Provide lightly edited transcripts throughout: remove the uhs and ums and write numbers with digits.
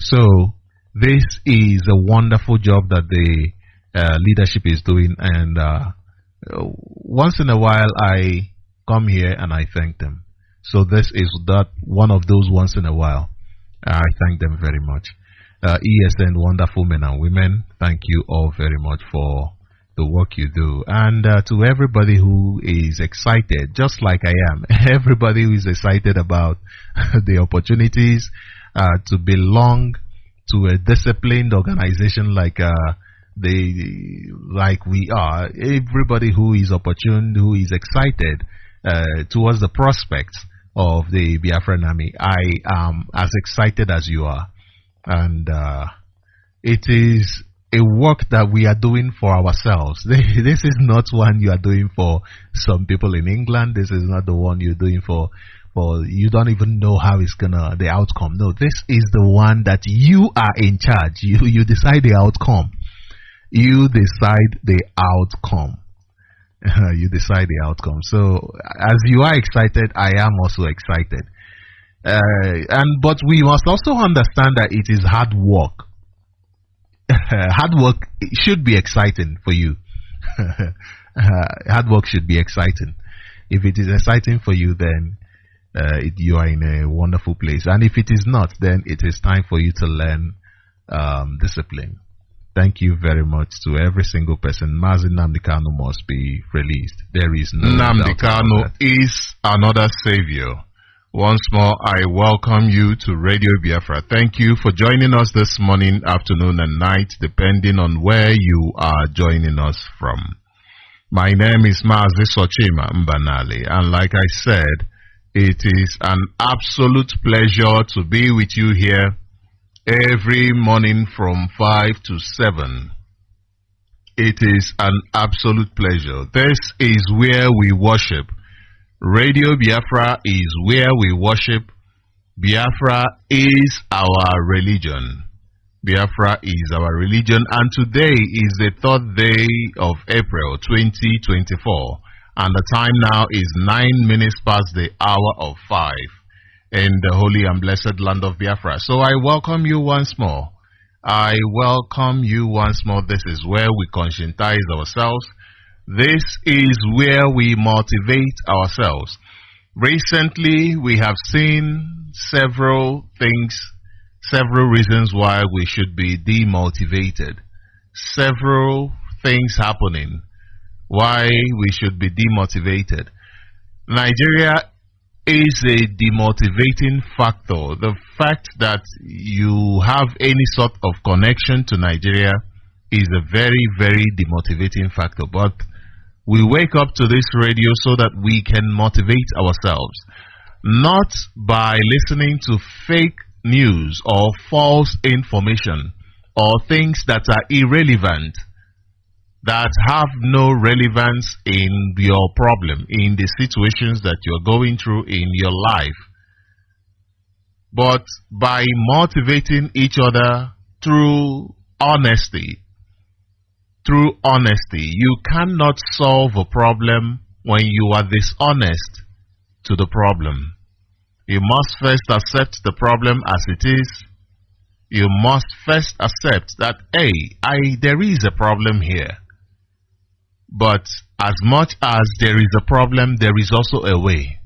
So this is a wonderful job that the leadership is doing, and once in a while I come here and I thank them. So this is that one of those once in a while. I thank them very much. ESN, wonderful men and women, thank you all very much for the work you do. And to everybody who is excited, just like I am, everybody who is excited about the opportunities to belong to a disciplined organization like we are, everybody who is opportune, who is excited towards the prospects of the Biafran Army, I am as excited as you are. And it is a work that we are doing for ourselves. This is not one you are doing for some people in England. This is not the one you're doing for you don't even know how it's gonna, the outcome. No, this is the one that you are in charge. You decide the outcome. You decide the outcome. You decide the outcome. So as you are excited, I am also excited. But we must also understand that it is hard work. Hard work should be exciting for you. Hard work should be exciting. If it is exciting for you, then you are in a wonderful place. And if it is not, then it is time for you to learn discipline. Thank you very much to every single person. Mazi Nnamdi Kanu must be released. There is no Nnamdi Kanu is another savior. Once more, I welcome you to Radio Biafra. Thank you for joining us this morning, afternoon, and night, depending on where you are joining us from. My name is Mazi Sochima Mbanali, and like I said, it is an absolute pleasure to be with you here every morning from 5 to 7. It is an absolute pleasure. This is where we worship. Radio Biafra is where we worship. Biafra is our religion. Biafra is our religion, and today is the 3rd day of April 2024, and the time now is 9 minutes past the hour of 5 in the holy and blessed land of Biafra. So I welcome you once more. I welcome you once more. This is where we conscientize ourselves. This is where we motivate ourselves. Recently, we have seen several things, several reasons why we should be demotivated. Several things happening why we should be demotivated. Nigeria is a demotivating factor. The fact that you have any sort of connection to Nigeria is a very, very demotivating factor. But we wake up to this radio so that we can motivate ourselves, not by listening to fake news or false information or things that are irrelevant, that have no relevance in your problem, in the situations that you're going through in your life, but by motivating each other through honesty. Through honesty. You cannot solve a problem when you are dishonest to the problem. You must first accept the problem as it is. You must first accept that, hey, there is a problem here. But as much as there is a problem, there is also a way.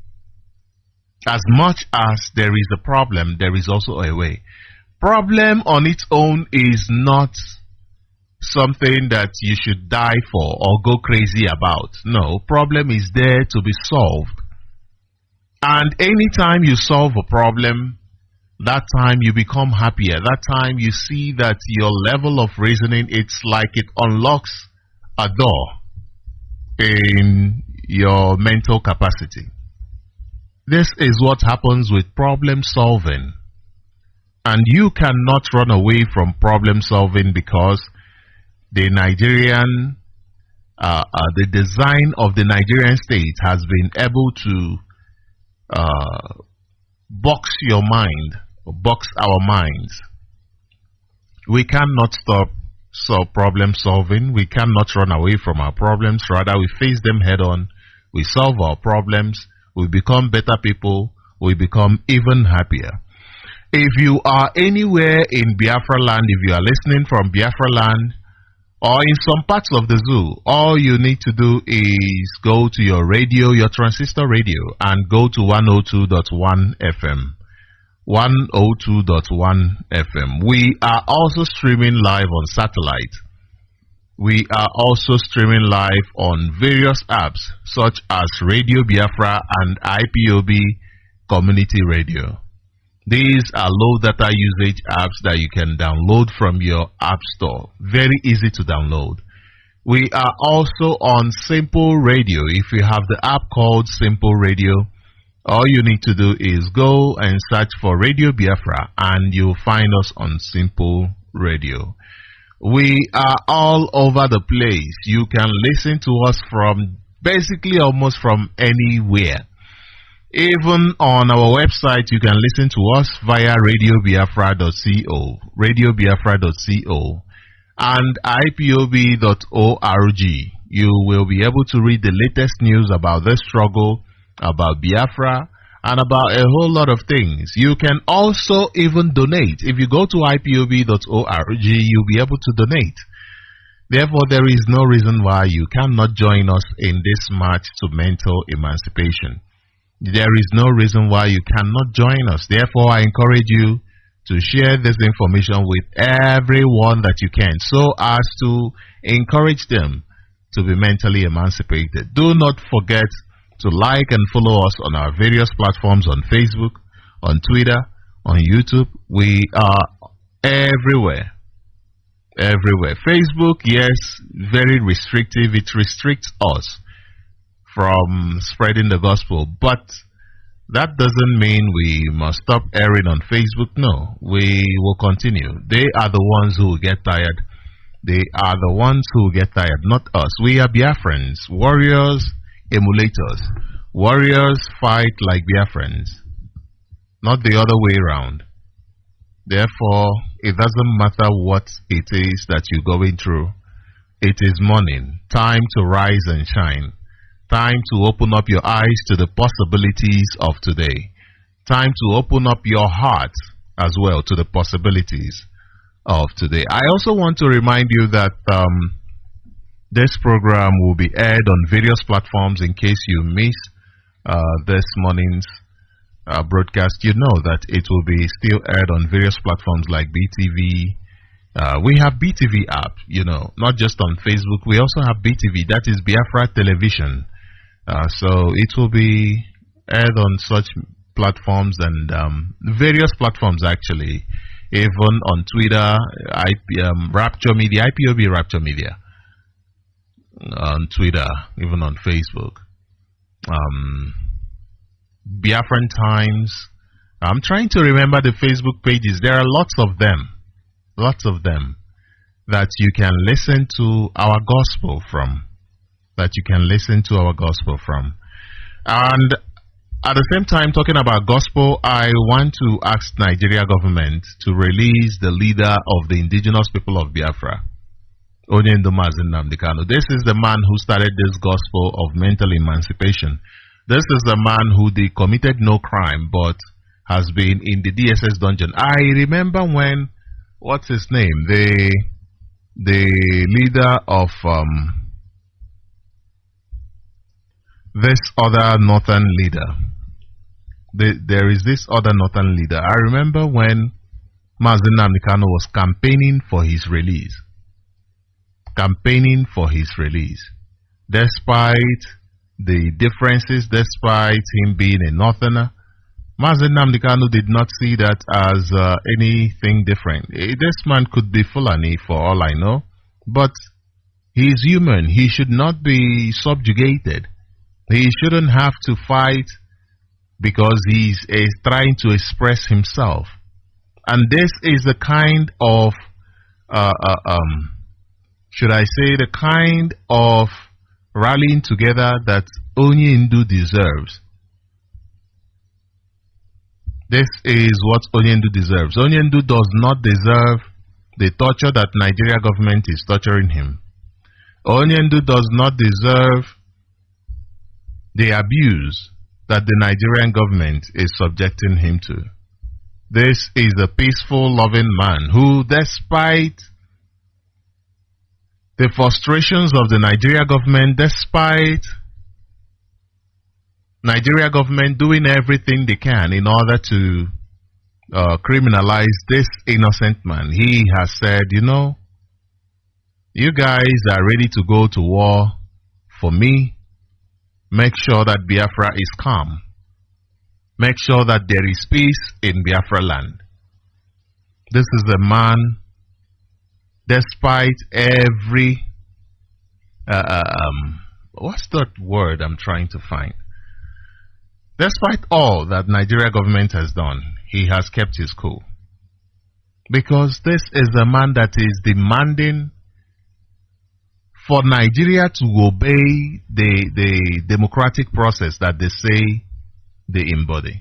As much as there is a problem, there is also a way. Problem on its own is not something that you should die for or go crazy about. No, problem is there to be solved. And anytime you solve a problem, that time you become happier. That time you see that your level of reasoning, it's like it unlocks a door in your mental capacity. This is what happens with problem solving. And you cannot run away from problem solving, because the Nigerian, the design of the Nigerian state has been able to box your mind, or box our minds. We cannot stop problem solving. We cannot run away from our problems. Rather, we face them head on. We solve our problems. We become better people. We become even happier. If you are anywhere in Biafra land, if you are listening from Biafra land, or in some parts of the zoo, all you need to do is go to your radio, your transistor radio, and go to 102.1 FM. 102.1 FM. We are also streaming live on satellite. We are also streaming live on various apps such as Radio Biafra and IPOB Community Radio. These are low data usage apps that you can download from your app store. Very easy to download. We are also on Simple Radio. If you have the app called Simple Radio, all you need to do is go and search for Radio Biafra and you'll find us on Simple Radio. We are all over the place. You can listen to us from basically almost from anywhere. Even on our website, you can listen to us via radiobiafra.co, radiobiafra.co, and ipob.org. You will be able to read the latest news about this struggle, about Biafra, and about a whole lot of things. You can also even donate. If you go to ipob.org, you'll be able to donate. Therefore, there is no reason why you cannot join us in this march to mental emancipation. There is no reason why you cannot join us. Therefore, I encourage you to share this information with everyone that you can so as to encourage them to be mentally emancipated. Do not forget to like and follow us on our various platforms on Facebook, on Twitter, on YouTube. We are everywhere. Everywhere. Facebook, yes, very restrictive. It restricts us from spreading the gospel, but that doesn't mean we must stop airing on Facebook. No, we will continue. They are the ones who get tired. They are the ones who get tired, not us. We are Biafrans, warriors, emulators. Warriors fight like Biafrans, not the other way around. Therefore, it doesn't matter what it is that you're going through. It is morning, time to rise and shine. Time to open up your eyes to the possibilities of today. Time to open up your heart as well to the possibilities of today. I also want to remind you that this program will be aired on various platforms. In case you miss this morning's broadcast, you know that it will be still aired on various platforms like BTV. We have BTV app, you know, not just on Facebook. We also have BTV, that is Biafra Television. So it will be aired on such platforms and various platforms actually, even on Twitter, Rapture Media, IPOB Rapture Media, on Twitter, even on Facebook. Biafran Times. I'm trying to remember the Facebook pages. There are lots of them that you can listen to our gospel from. And at the same time, talking about gospel, I want to ask Nigeria government to release the leader of the indigenous people of Biafra, Mazi Nnamdi Kanu. This is the man who started this gospel of mental emancipation. This is the man who committed no crime but has been in the DSS dungeon. I remember when, what's his name? The leader of this other northern leader. There is this other northern leader. I remember when Mazi Nnamdi Kanu was campaigning for his release. Despite the differences, despite him being a northerner, Mazi Nnamdi Kanu did not see that as anything different. This man could be Fulani for all I know, but he is human. He should not be subjugated. He shouldn't have to fight because he's trying to express himself. And this is the kind of, should I say, the kind of rallying together that Onyendu deserves. This is what Onyendu deserves. Onyendu does not deserve the torture that Nigeria government is torturing him. Onyendu does not deserve the abuse that the Nigerian government is subjecting him to. This is a peaceful, loving man who, despite the frustrations of the Nigeria government, despite Nigeria government doing everything they can in order to criminalize this innocent man, he has said, you know, you guys are ready to go to war for me. Make sure that Biafra is calm. Make sure that there is peace in Biafra land. This is a man, despite every, what's that word I'm trying to find? Despite all that Nigeria government has done, he has kept his cool. Because this is a man that is demanding for Nigeria to obey the democratic process that they say they embody.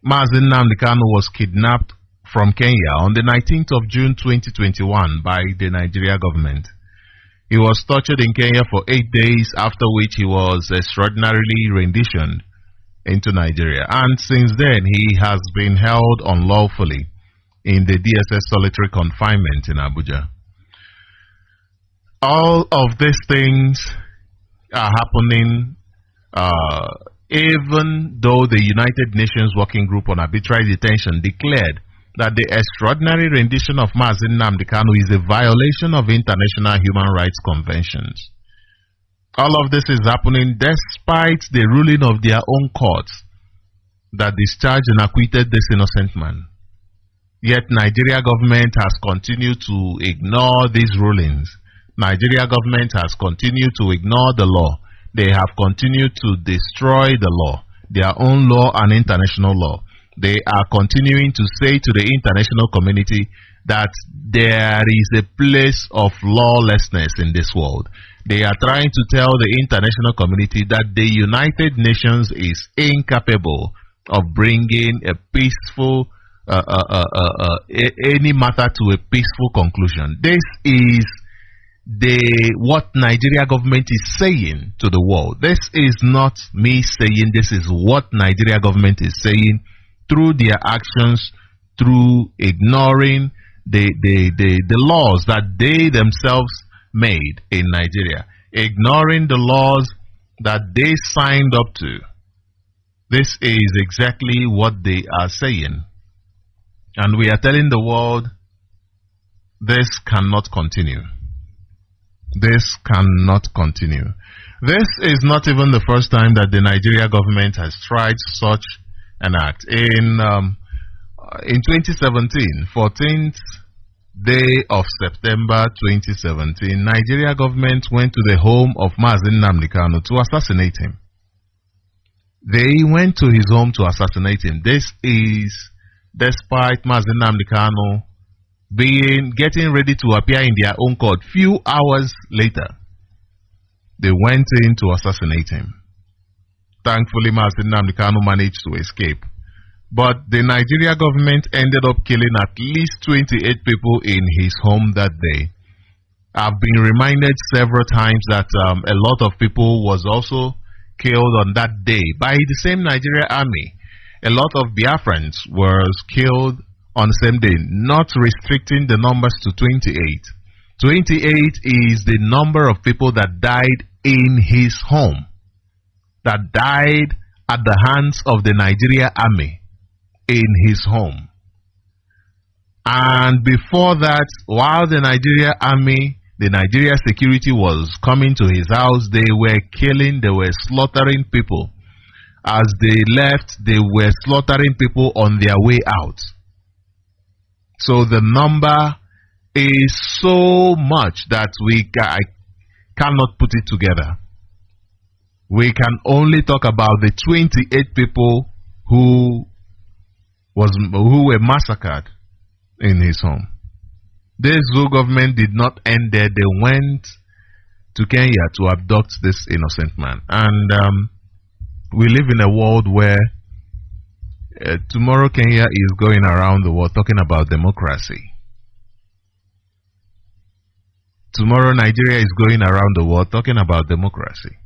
Mazi Nnamdi Kanu was kidnapped from Kenya on the 19th of June 2021 by the Nigeria government. He was tortured in Kenya for 8 days, after which he was extraordinarily renditioned into Nigeria. And since then, he has been held unlawfully in the DSS solitary confinement in Abuja. All of these things are happening even though the United Nations Working Group on Arbitrary Detention declared that the extraordinary rendition of Mazi Nnamdi Kanu is a violation of international human rights conventions. All of this is happening despite the ruling of their own courts that discharged and acquitted this innocent man. Yet Nigeria government has continued to ignore these rulings. Nigeria government has continued to ignore the law. They have continued to destroy the law, their own law and international law. They are continuing to say to the international community that there is a place of lawlessness in this world. They are trying to tell the international community that the United Nations is incapable of bringing a peaceful, any matter to a peaceful conclusion. This is what Nigeria government is saying to the world. This is not me saying, this is what Nigeria government is saying through their actions, through ignoring the laws that they themselves made in Nigeria, ignoring the laws that they signed up to. This is exactly what they are saying. And we are telling the world, this cannot continue. This cannot continue. This is not even the first time that the Nigeria government has tried such an act. In 2017, 14th day of September 2017, Nigeria government went to the home of Mazi Nnamdi Kanu to assassinate him. They went to his home to assassinate him. This is despite Mazi Nnamdi Kanu getting ready to appear in their own court. Few hours later, they went in to assassinate him. Thankfully, Mazi Nnamdi Kanu managed to escape. But the Nigeria government ended up killing at least 28 people in his home that day. I've been reminded several times that a lot of people was also killed on that day by the same Nigeria army. A lot of Biafrans was killed on the same day, not restricting the numbers to 28. 28 is the number of people that died in his home, that died at the hands of the Nigeria army in his home. And before that, while the Nigeria army, the Nigeria security was coming to his house, they were killing, they were slaughtering people. As they left, they were slaughtering people on their way out. So the number is so much that I cannot put it together. We can only talk about the 28 people who were massacred in his home. The Zoo government did not end there. They went to Kenya to abduct this innocent man. And we live in a world where tomorrow Kenya is going around the world talking about democracy. Tomorrow Nigeria is going around the world talking about democracy.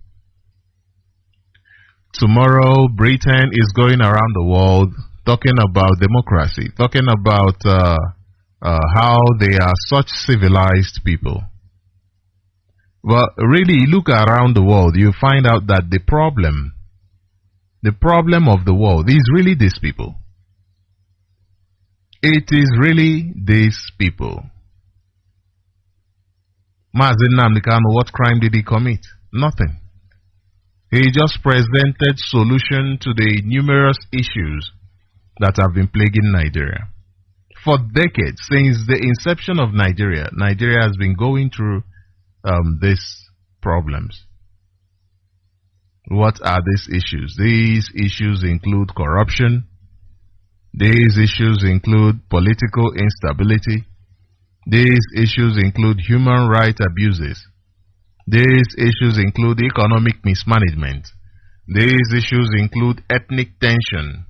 Tomorrow Britain is going around the world talking about democracy, talking about how they are such civilized people. Well, really, look around the world, you find out that the problem of the world is really these people. It is really these people. Mazi Nnamdi Kanu, what crime did he commit? Nothing. He just presented solution to the numerous issues that have been plaguing Nigeria. For decades, since the inception of Nigeria, Nigeria has been going through these problems. What are these issues? These issues include corruption. These issues include political instability. These issues include human rights abuses. These issues include economic mismanagement. These issues include ethnic tension.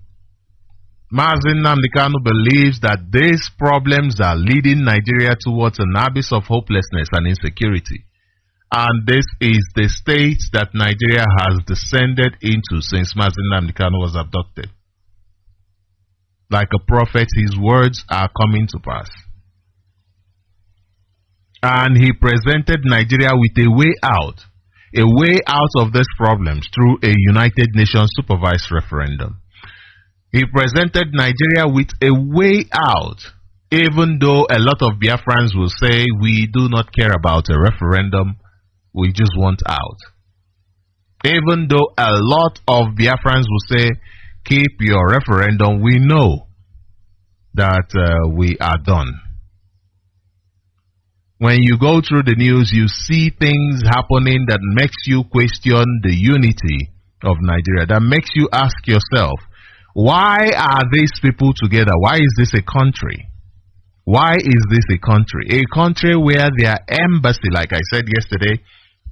Mazi Nnamdi Kanu believes that these problems are leading Nigeria towards an abyss of hopelessness and insecurity. And this is the state that Nigeria has descended into since Mazi Nnamdi Kanu was abducted. Like a prophet, his words are coming to pass. And he presented Nigeria with a way out of these problems through a United Nations supervised referendum. He presented Nigeria with a way out, even though a lot of Biafrans will say, we do not care about a referendum, we just want out. Even though a lot of Biafrans will say, keep your referendum, we know that we are done. When you go through the news, you see things happening that makes you question the unity of Nigeria, that makes you ask yourself, why are these people together? Why is this a country? Why is this a country? A country where their embassy, like I said yesterday,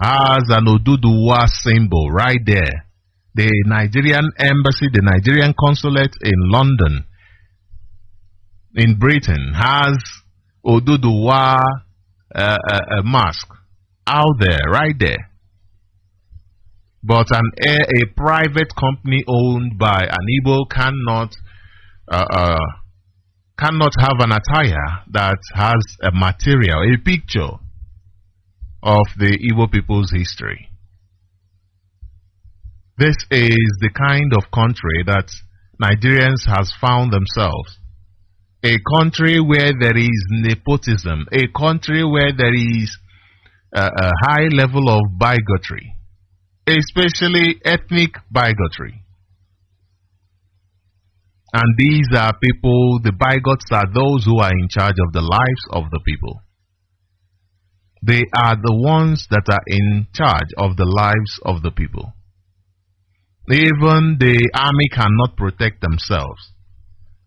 has an Oduduwa symbol right there. The Nigerian embassy, the Nigerian consulate in London, in Britain, has Oduduwa a mask out there, right there. But a private company owned by an Igbo cannot have an attire that has a material, a picture of the Igbo people's history. This is the kind of country that Nigerians has found themselves. A country where there is nepotism, a country where there is a high level of bigotry, especially ethnic bigotry. And these are people, the bigots are those who are in charge of the lives of the people. They are the ones that are in charge of the lives of the people. Even the army cannot protect themselves.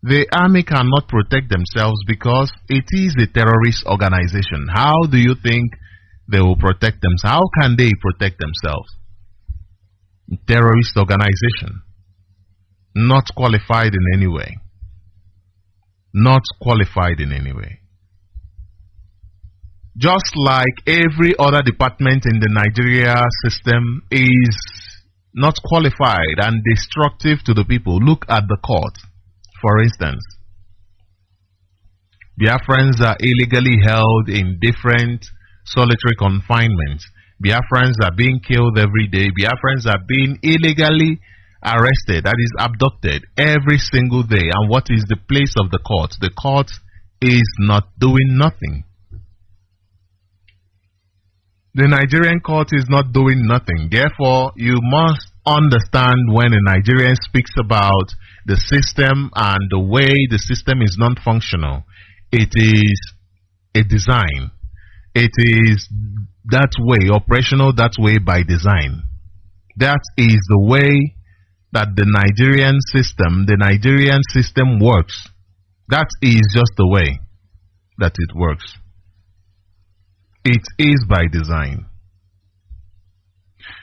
The army cannot protect themselves because it is a terrorist organization. How do you think they will protect themselves? How can they protect themselves? Terrorist organization. Not qualified in any way. Not qualified in any way. Just like every other department in the Nigeria system is not qualified and destructive to the people. Look at the court, for instance. Biafrans are illegally held in different solitary confinements. Biafrans are being killed every day. Biafrans are being illegally arrested, that is abducted, every single day. And what is the place of the court? The court is not doing nothing. The Nigerian court is not doing nothing. Therefore, you must understand when a Nigerian speaks about the system and the way the system is non-functional. It is a design. It is that way, operational that way by design. That is the way that the Nigerian system works. That is just the way that it works. It is by design.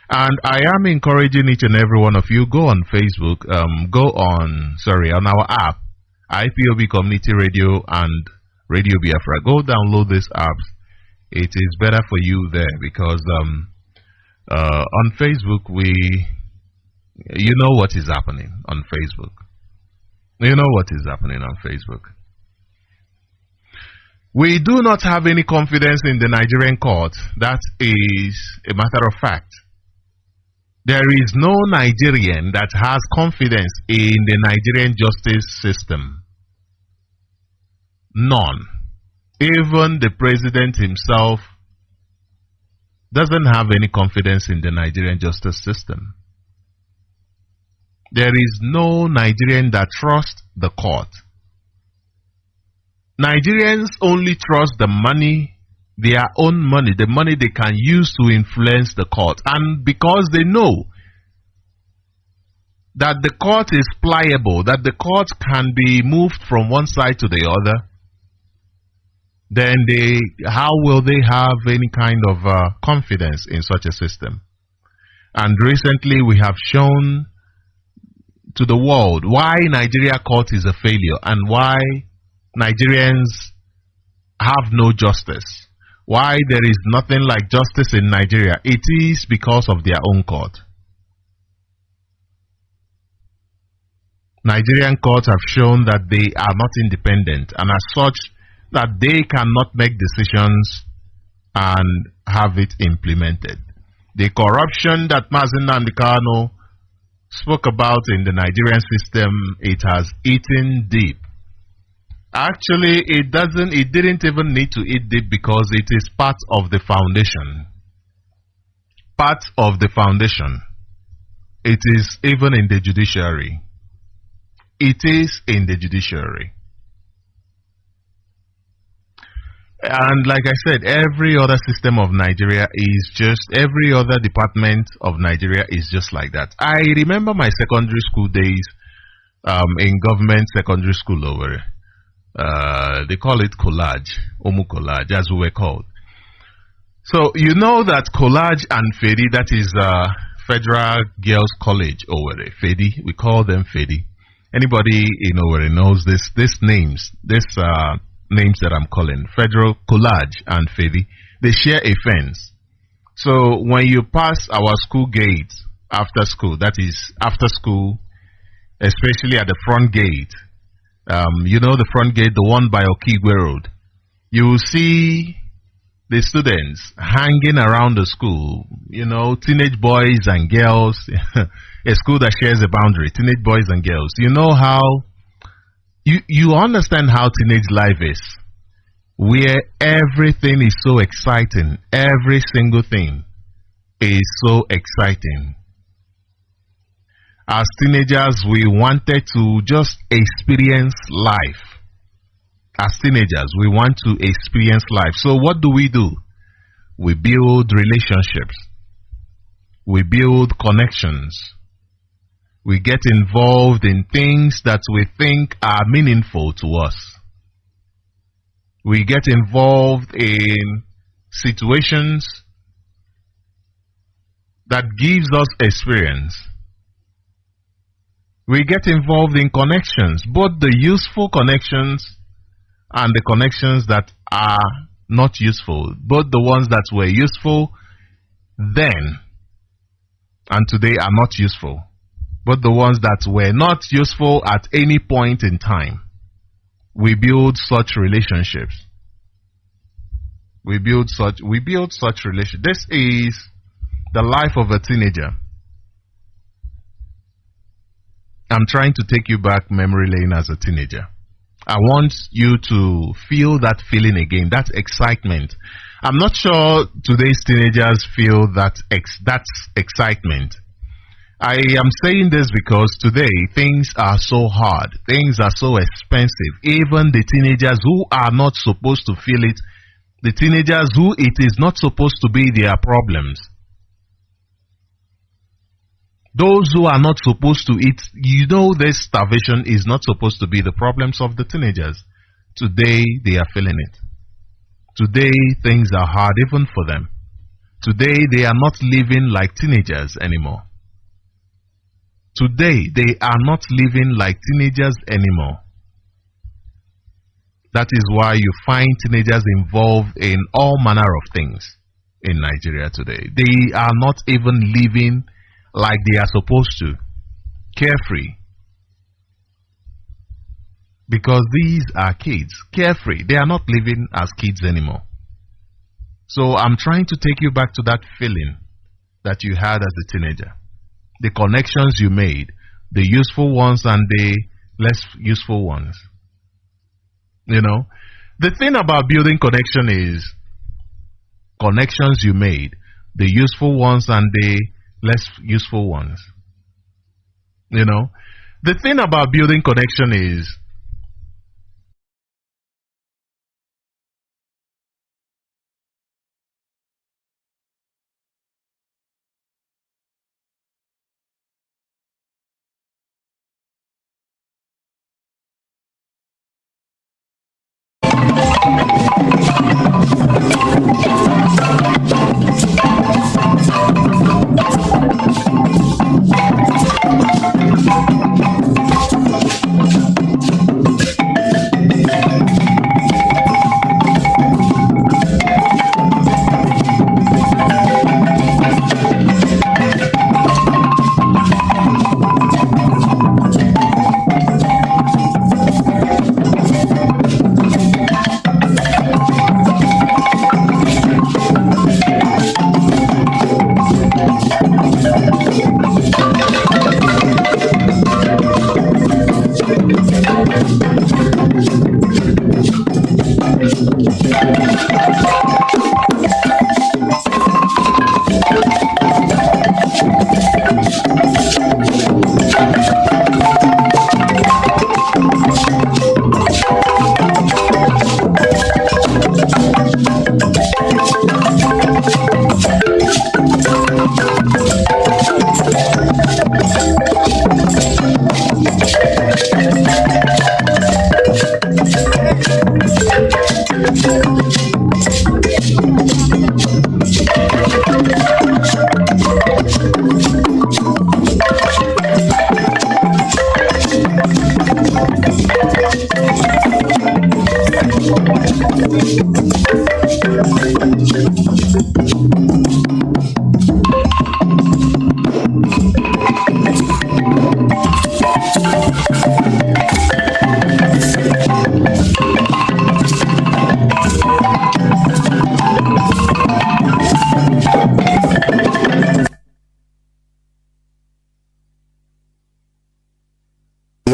And I am encouraging each and every one of you, go on Facebook, on our app, IPOB Community Radio and Radio Biafra. Go download these apps. It is better for you there because on Facebook you know what is happening on Facebook. You know what is happening on Facebook. We do not have any confidence in the Nigerian court. That is a matter of fact. There is no Nigerian that has confidence in the Nigerian justice system. None. Even the president himself doesn't have any confidence in the Nigerian justice system. There is no Nigerian that trusts the court. Nigerians only trust the money, their own money, the money they can use to influence the court. And because they know that the court is pliable, that the court can be moved from one side to the other, then how will they have any kind of confidence in such a system? And recently we have shown to the world why Nigeria court is a failure and why Nigerians have no justice. Why there is nothing like justice in Nigeria. It is because of their own court. Nigerian courts have shown that they are not independent, and as such that they cannot make decisions and have it implemented. The corruption that Mazi Nnamdi Kanu spoke about in the Nigerian system, it has eaten deep. Actually, it didn't even need to eat deep because it is part of the foundation. Part of the foundation. It is even in the judiciary. It is in the judiciary. And like I said, every other system of Nigeria is just, every other department of Nigeria is just like that. I remember my secondary school days in government secondary school over. They call it collage, Omu collage, as we were called. So you know that collage and Fedi, that is Federal Girls College over there. Fedi, we call them Fedi. Anybody in Owerri knows these names, names that I'm calling, Federal Collage and Fedi. They share a fence. So when you pass our school gate after school, that is after school, especially at the front gate, you know the front gate, the one by Okigwe Road, you will see the students hanging around the school, you know, teenage boys and girls, a school that shares a boundary, teenage boys and girls. You know how, you understand how teenage life is, where everything is so exciting, every single thing is so exciting. As teenagers, we wanted to just experience life. As teenagers, we want to experience life. So what do? We build relationships. We build connections. We get involved in things that we think are meaningful to us. We get involved in situations that gives us experience. We get involved in connections, both the useful connections and the connections that are not useful, both the ones that were useful then and today are not useful, but the ones that were not useful at any point in time. We build such relationships. We build such relationships. This is the life of a teenager. I'm trying to take you back memory lane as a teenager. I want you to feel that feeling again, that excitement. I'm not sure today's teenagers feel that excitement. I am saying this because today things are so hard, things are so expensive. Even the teenagers who are not supposed to feel it, the teenagers who it is not supposed to be their problems, those who are not supposed to eat, you know, this starvation is not supposed to be the problems of the teenagers. Today they are feeling it. Today things are hard even for them. Today they are not living like teenagers anymore. Today they are not living like teenagers anymore. That is why you find teenagers involved in all manner of things in Nigeria today. They are not even living like they are supposed to. Carefree. Because these are kids, carefree. They are not living as kids anymore. So I'm trying to take you back to that feeling that you had as a teenager. The connections you made, the useful ones and the less useful ones. You know, the thing about building connection is connections you made, the useful ones and the less useful ones. You know, the thing about building connection is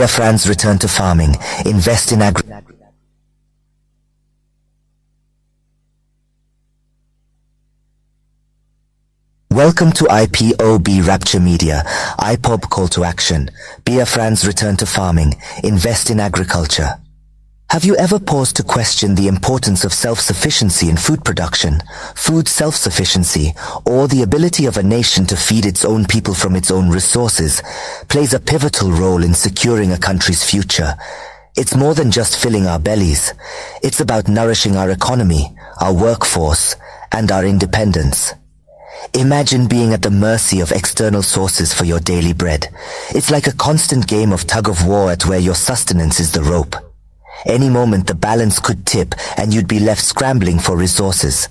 Biafrans return to farming, invest in Welcome to IPOB Rapture Media, IPOB Call to Action. Biafrans return to farming, invest in agriculture. Have you ever paused to question the importance of self-sufficiency in food production, food self-sufficiency, or the ability of a nation to feed its own people from its own resources, plays a pivotal role in securing a country's future. It's more than just filling our bellies. It's about nourishing our economy, our workforce, and our independence. Imagine being at the mercy of external sources for your daily bread. It's like a constant game of tug-of-war at where your sustenance is the rope. Any moment the balance could tip and you'd be left scrambling for resources.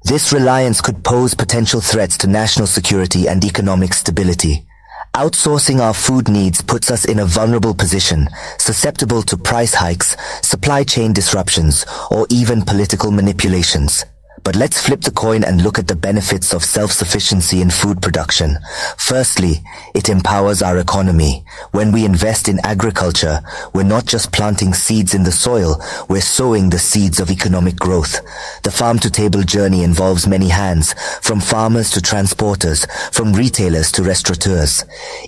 This reliance could pose potential threats to national security and economic stability. Outsourcing our food needs puts us in a vulnerable position, susceptible to price hikes, supply chain disruptions, or even political manipulations. But let's flip the coin and look at the benefits of self-sufficiency in food production. Firstly, it empowers our economy. When we invest in agriculture, we're not just planting seeds in the soil, we're sowing the seeds of economic growth. The farm-to-table journey involves many hands, from farmers to transporters, from retailers to restaurateurs.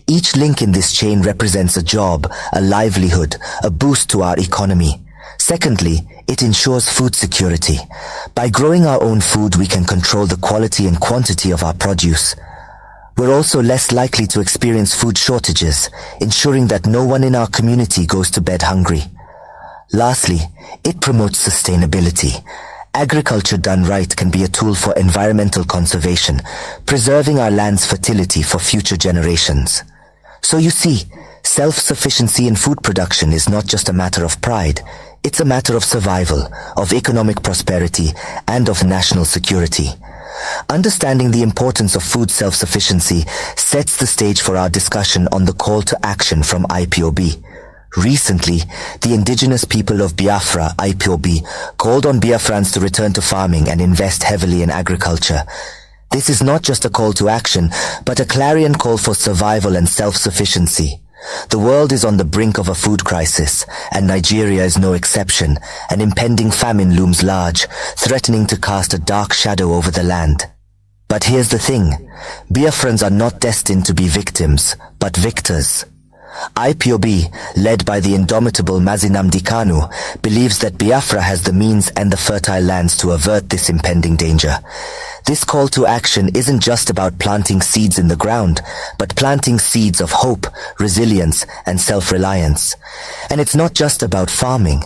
Each link in this chain represents a job, a livelihood, a boost to our economy. Secondly, it ensures food security. By growing our own food, we can control the quality and quantity of our produce. We're also less likely to experience food shortages, ensuring that no one in our community goes to bed hungry. Lastly, it promotes sustainability. Agriculture done right can be a tool for environmental conservation, preserving our land's fertility for future generations. So you see, self-sufficiency in food production is not just a matter of pride. It's a matter of survival, of economic prosperity, and of national security. Understanding the importance of food self-sufficiency sets the stage for our discussion on the call to action from IPOB. Recently, the indigenous people of Biafra, IPOB, called on Biafrans to return to farming and invest heavily in agriculture. This is not just a call to action, but a clarion call for survival and self-sufficiency. The world is on the brink of a food crisis, and Nigeria is no exception. An impending famine looms large, threatening to cast a dark shadow over the land. But here's the thing, Biafrans are not destined to be victims, but victors. IPOB, led by the indomitable Mazi Nnamdi Kanu, believes that Biafra has the means and the fertile lands to avert this impending danger. This call to action isn't just about planting seeds in the ground, but planting seeds of hope, resilience, and self-reliance. And it's not just about farming.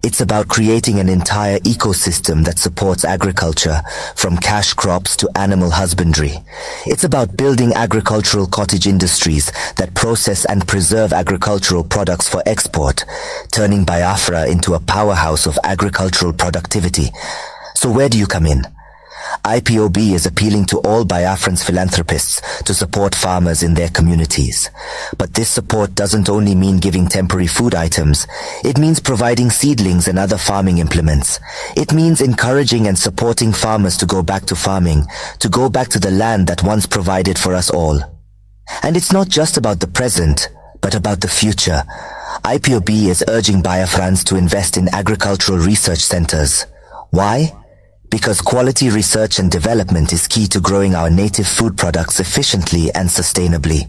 It's about creating an entire ecosystem that supports agriculture, from cash crops to animal husbandry. It's about building agricultural cottage industries that process and preserve agricultural products for export, turning Biafra into a powerhouse of agricultural productivity. So where do you come in? IPOB is appealing to all Biafrans philanthropists to support farmers in their communities. But this support doesn't only mean giving temporary food items, it means providing seedlings and other farming implements. It means encouraging and supporting farmers to go back to farming, to go back to the land that once provided for us all. And it's not just about the present, but about the future. IPOB is urging Biafrans to invest in agricultural research centers. Why? Because quality research and development is key to growing our native food products efficiently and sustainably.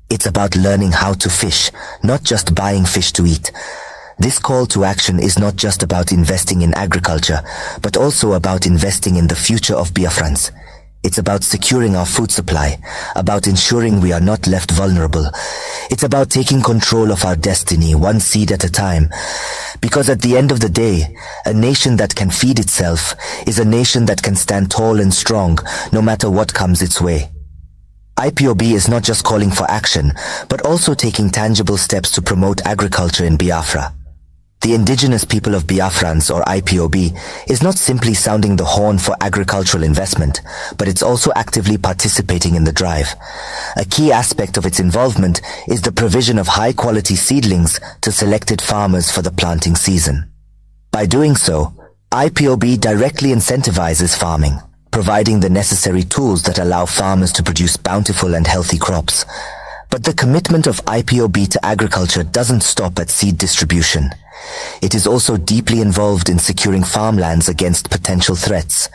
It's about learning how to fish, not just buying fish to eat. This call to action is not just about investing in agriculture, but also about investing in the future of Biafrans. It's about securing our food supply, about ensuring we are not left vulnerable. It's about taking control of our destiny, one seed at a time. Because at the end of the day, a nation that can feed itself is a nation that can stand tall and strong, no matter what comes its way. IPOB is not just calling for action, but also taking tangible steps to promote agriculture in Biafra. The indigenous people of Biafrans, or IPOB, is not simply sounding the horn for agricultural investment, but it's also actively participating in the drive. A key aspect of its involvement is the provision of high-quality seedlings to selected farmers for the planting season. By doing so, IPOB directly incentivizes farming, providing the necessary tools that allow farmers to produce bountiful and healthy crops. But the commitment of IPOB to agriculture doesn't stop at seed distribution. It is also deeply involved in securing farmlands against potential threats.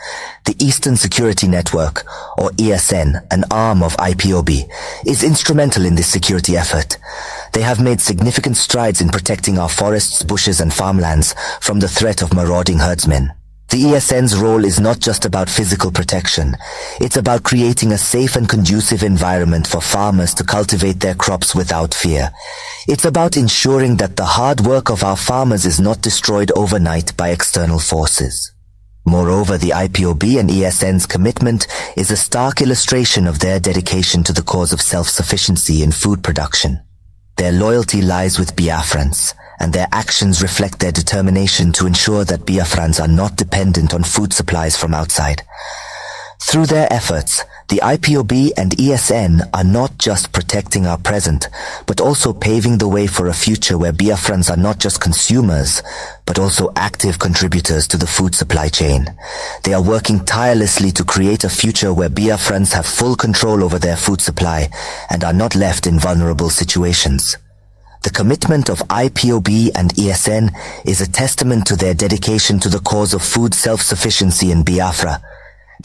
The Eastern Security Network, or ESN, an arm of IPOB, is instrumental in this security effort. They have made significant strides in protecting our forests, bushes, and farmlands from the threat of marauding herdsmen. The ESN's role is not just about physical protection. It's about creating a safe and conducive environment for farmers to cultivate their crops without fear. It's about ensuring that the hard work of our farmers is not destroyed overnight by external forces. Moreover, the IPOB and ESN's commitment is a stark illustration of their dedication to the cause of self-sufficiency in food production. Their loyalty lies with Biafrans, and their actions reflect their determination to ensure that Biafrans are not dependent on food supplies from outside. Through their efforts, the IPOB and ESN are not just protecting our present, but also paving the way for a future where Biafrans are not just consumers, but also active contributors to the food supply chain. They are working tirelessly to create a future where Biafrans have full control over their food supply and are not left in vulnerable situations. The commitment of IPOB and ESN is a testament to their dedication to the cause of food self-sufficiency in Biafra.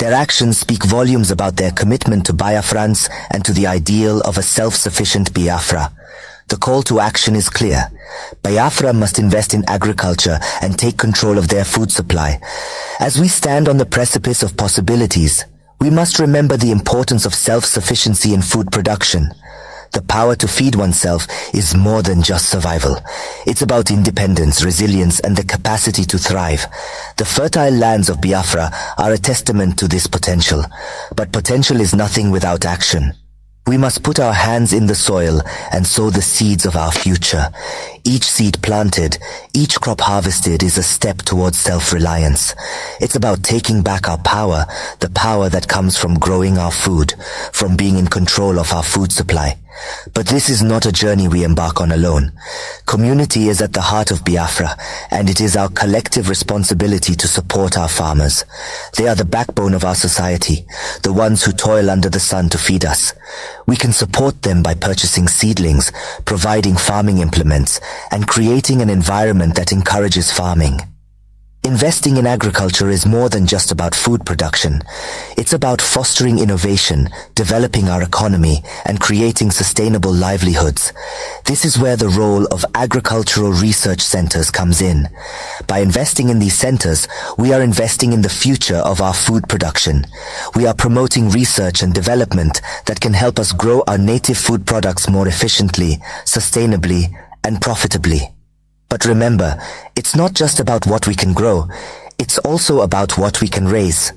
Their actions speak volumes about their commitment to Biafrans and to the ideal of a self-sufficient Biafra. The call to action is clear. Biafra must invest in agriculture and take control of their food supply. As we stand on the precipice of possibilities, we must remember the importance of self-sufficiency in food production. The power to feed oneself is more than just survival. It's about independence, resilience, and the capacity to thrive. The fertile lands of Biafra are a testament to this potential. But potential is nothing without action. We must put our hands in the soil and sow the seeds of our future. Each seed planted, each crop harvested is a step towards self-reliance. It's about taking back our power, the power that comes from growing our food, from being in control of our food supply. But this is not a journey we embark on alone. Community is at the heart of Biafra, and it is our collective responsibility to support our farmers. They are the backbone of our society, the ones who toil under the sun to feed us. We can support them by purchasing seedlings, providing farming implements, and creating an environment that encourages farming. Investing in agriculture is more than just about food production. It's about fostering innovation, developing our economy, and creating sustainable livelihoods. This is where the role of agricultural research centers comes in. By investing in these centers, we are investing in the future of our food production. We are promoting research and development that can help us grow our native food products more efficiently, sustainably, and profitably. But remember, it's not just about what we can grow, it's also about what we can raise.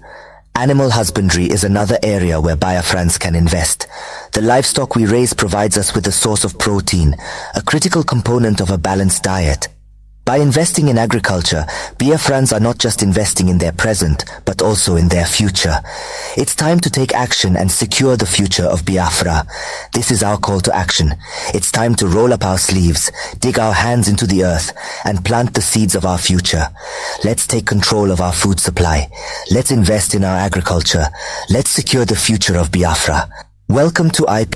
Animal husbandry is another area where Biafrans can invest. The livestock we raise provides us with a source of protein, a critical component of a balanced diet. By investing in agriculture, Biafrans are not just investing in their present, but also in their future. It's time to take action and secure the future of Biafra. This is our call to action. It's time to roll up our sleeves, dig our hands into the earth, and plant the seeds of our future. Let's take control of our food supply. Let's invest in our agriculture. Let's secure the future of Biafra. Welcome to IP.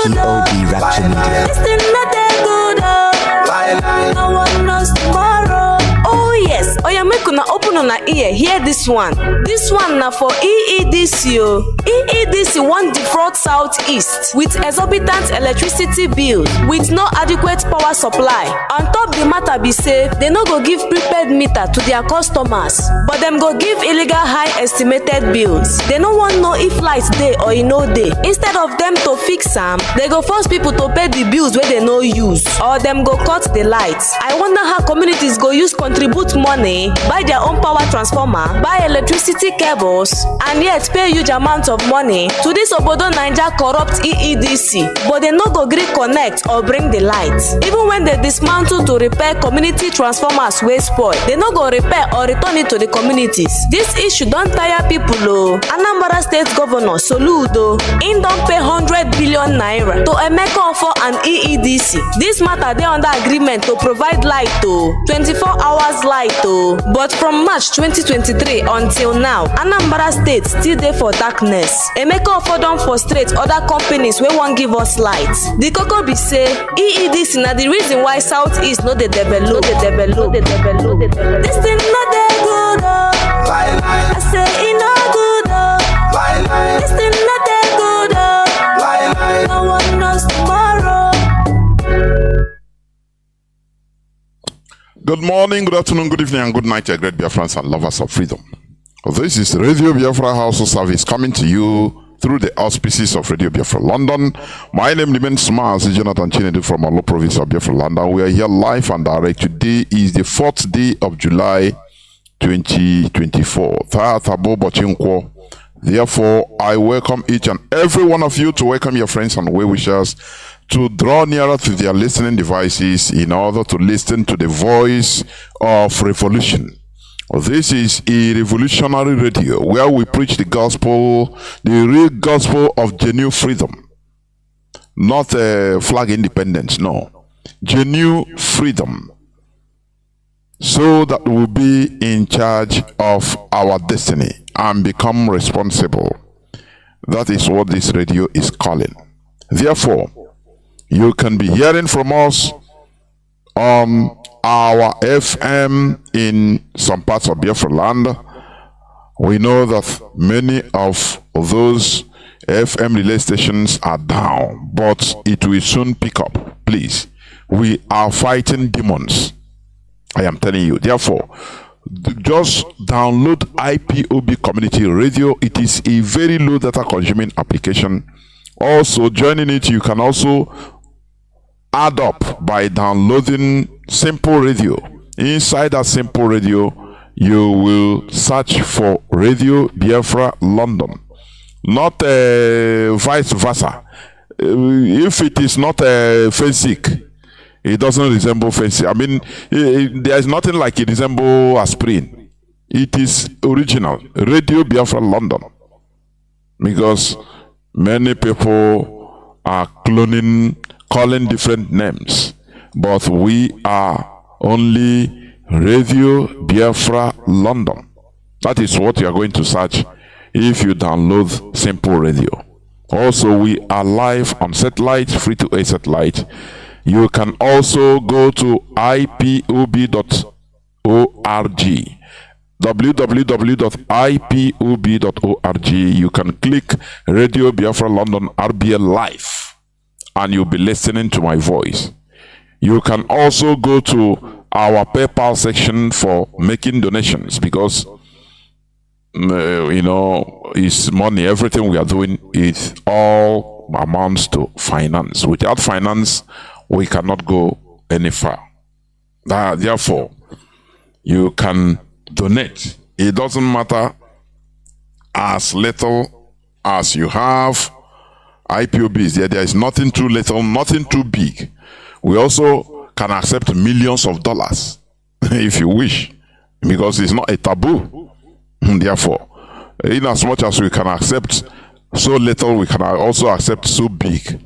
POB Rapture Media. This thing not that good, no one knows tomorrow. Oh yes, oh yeah, make una open on ear. Hear this one. This one now for EEDC. EEDC want defraud Southeast with exorbitant electricity bills with no adequate power supply. On top the matter be say they no go give prepaid meter to their customers, but them go give illegal high estimated bills. They no want know if lights day or no day. Instead of them to fix them, they go force people to pay the bills where they no use, or them go cut the lights. I wonder how communities go use contribute money, buy their own power transformer, buy electricity cables, and yet pay huge amounts of money to this Obodo Naija corrupt EEDC, but they no go gree connect or bring the lights. Even when they dismantle to repair community transformers wey spoil, they no go repair or return it to the communities. This issue don tire people o. Anambra State Governor Soludo, im don pay 100 billion naira to Emeka Ofo and EEDC. This matter dey under agreement to provide light o, 24 hours light o. But from March 2023 until now, Anambra State still dey for darkness. Emeka Ofo don frustrate other companies wey wan give us light. The koko be say EEDC na the reason why Southeast no dey develop. This thing no dey good o. I say e no good o. This thing no dey good o. No one knows tomorrow. Good morning, good afternoon, good evening, and good night, great Biafrans and lovers of freedom. This is Radio Biafra HAUSA-SERVICE coming to you through the auspices of Radio Biafra London. My name remains Mazi Chinedu from Olo province of Biafra London. We are here live and direct. Today is the 4th day of July 2024. Therefore, I welcome each and every one of you to welcome your friends and well-wishers to draw nearer to their listening devices in order to listen to the voice of revolution. This is a revolutionary radio where we preach the gospel, the real gospel of genuine freedom. Not flag independence, no. Genuine freedom. So that we'll be in charge of our destiny and become responsible. That is what this radio is calling. Therefore, you can be hearing from us on our FM in some parts of Biafra land. We know that many of those FM relay stations are down, but it will soon pick up. Please, we are fighting demons. I am telling you. Therefore, just download IPOB Community Radio. It is a very low data consuming application. Also, joining it, you can also add up by downloading Simple Radio. Inside that Simple Radio, you will search for Radio Biafra London, not vice versa. If it is not Facebook, It doesn't resemble fancy. I mean, there is nothing like it resemble aspirin. It is original. Radio Biafra London. Because many people are calling different names. But we are only Radio Biafra London. That is what you are going to search if you download Simple Radio. Also, we are live on satellite, free to air satellite. You can also go to ipob.org, www.ipob.org. You can click Radio Biafra London RBL Live and you'll be listening to my voice. You can also go to our PayPal section for making donations because it's money. Everything we are doing is all amounts to finance. Without finance, we cannot go any far. Therefore, you can donate. It doesn't matter as little as you have. IPOB is there. There is nothing too little, nothing too big. We also can accept millions of dollars if you wish, because it's not a taboo. Therefore, in as much as we can accept so little, we can also accept so big.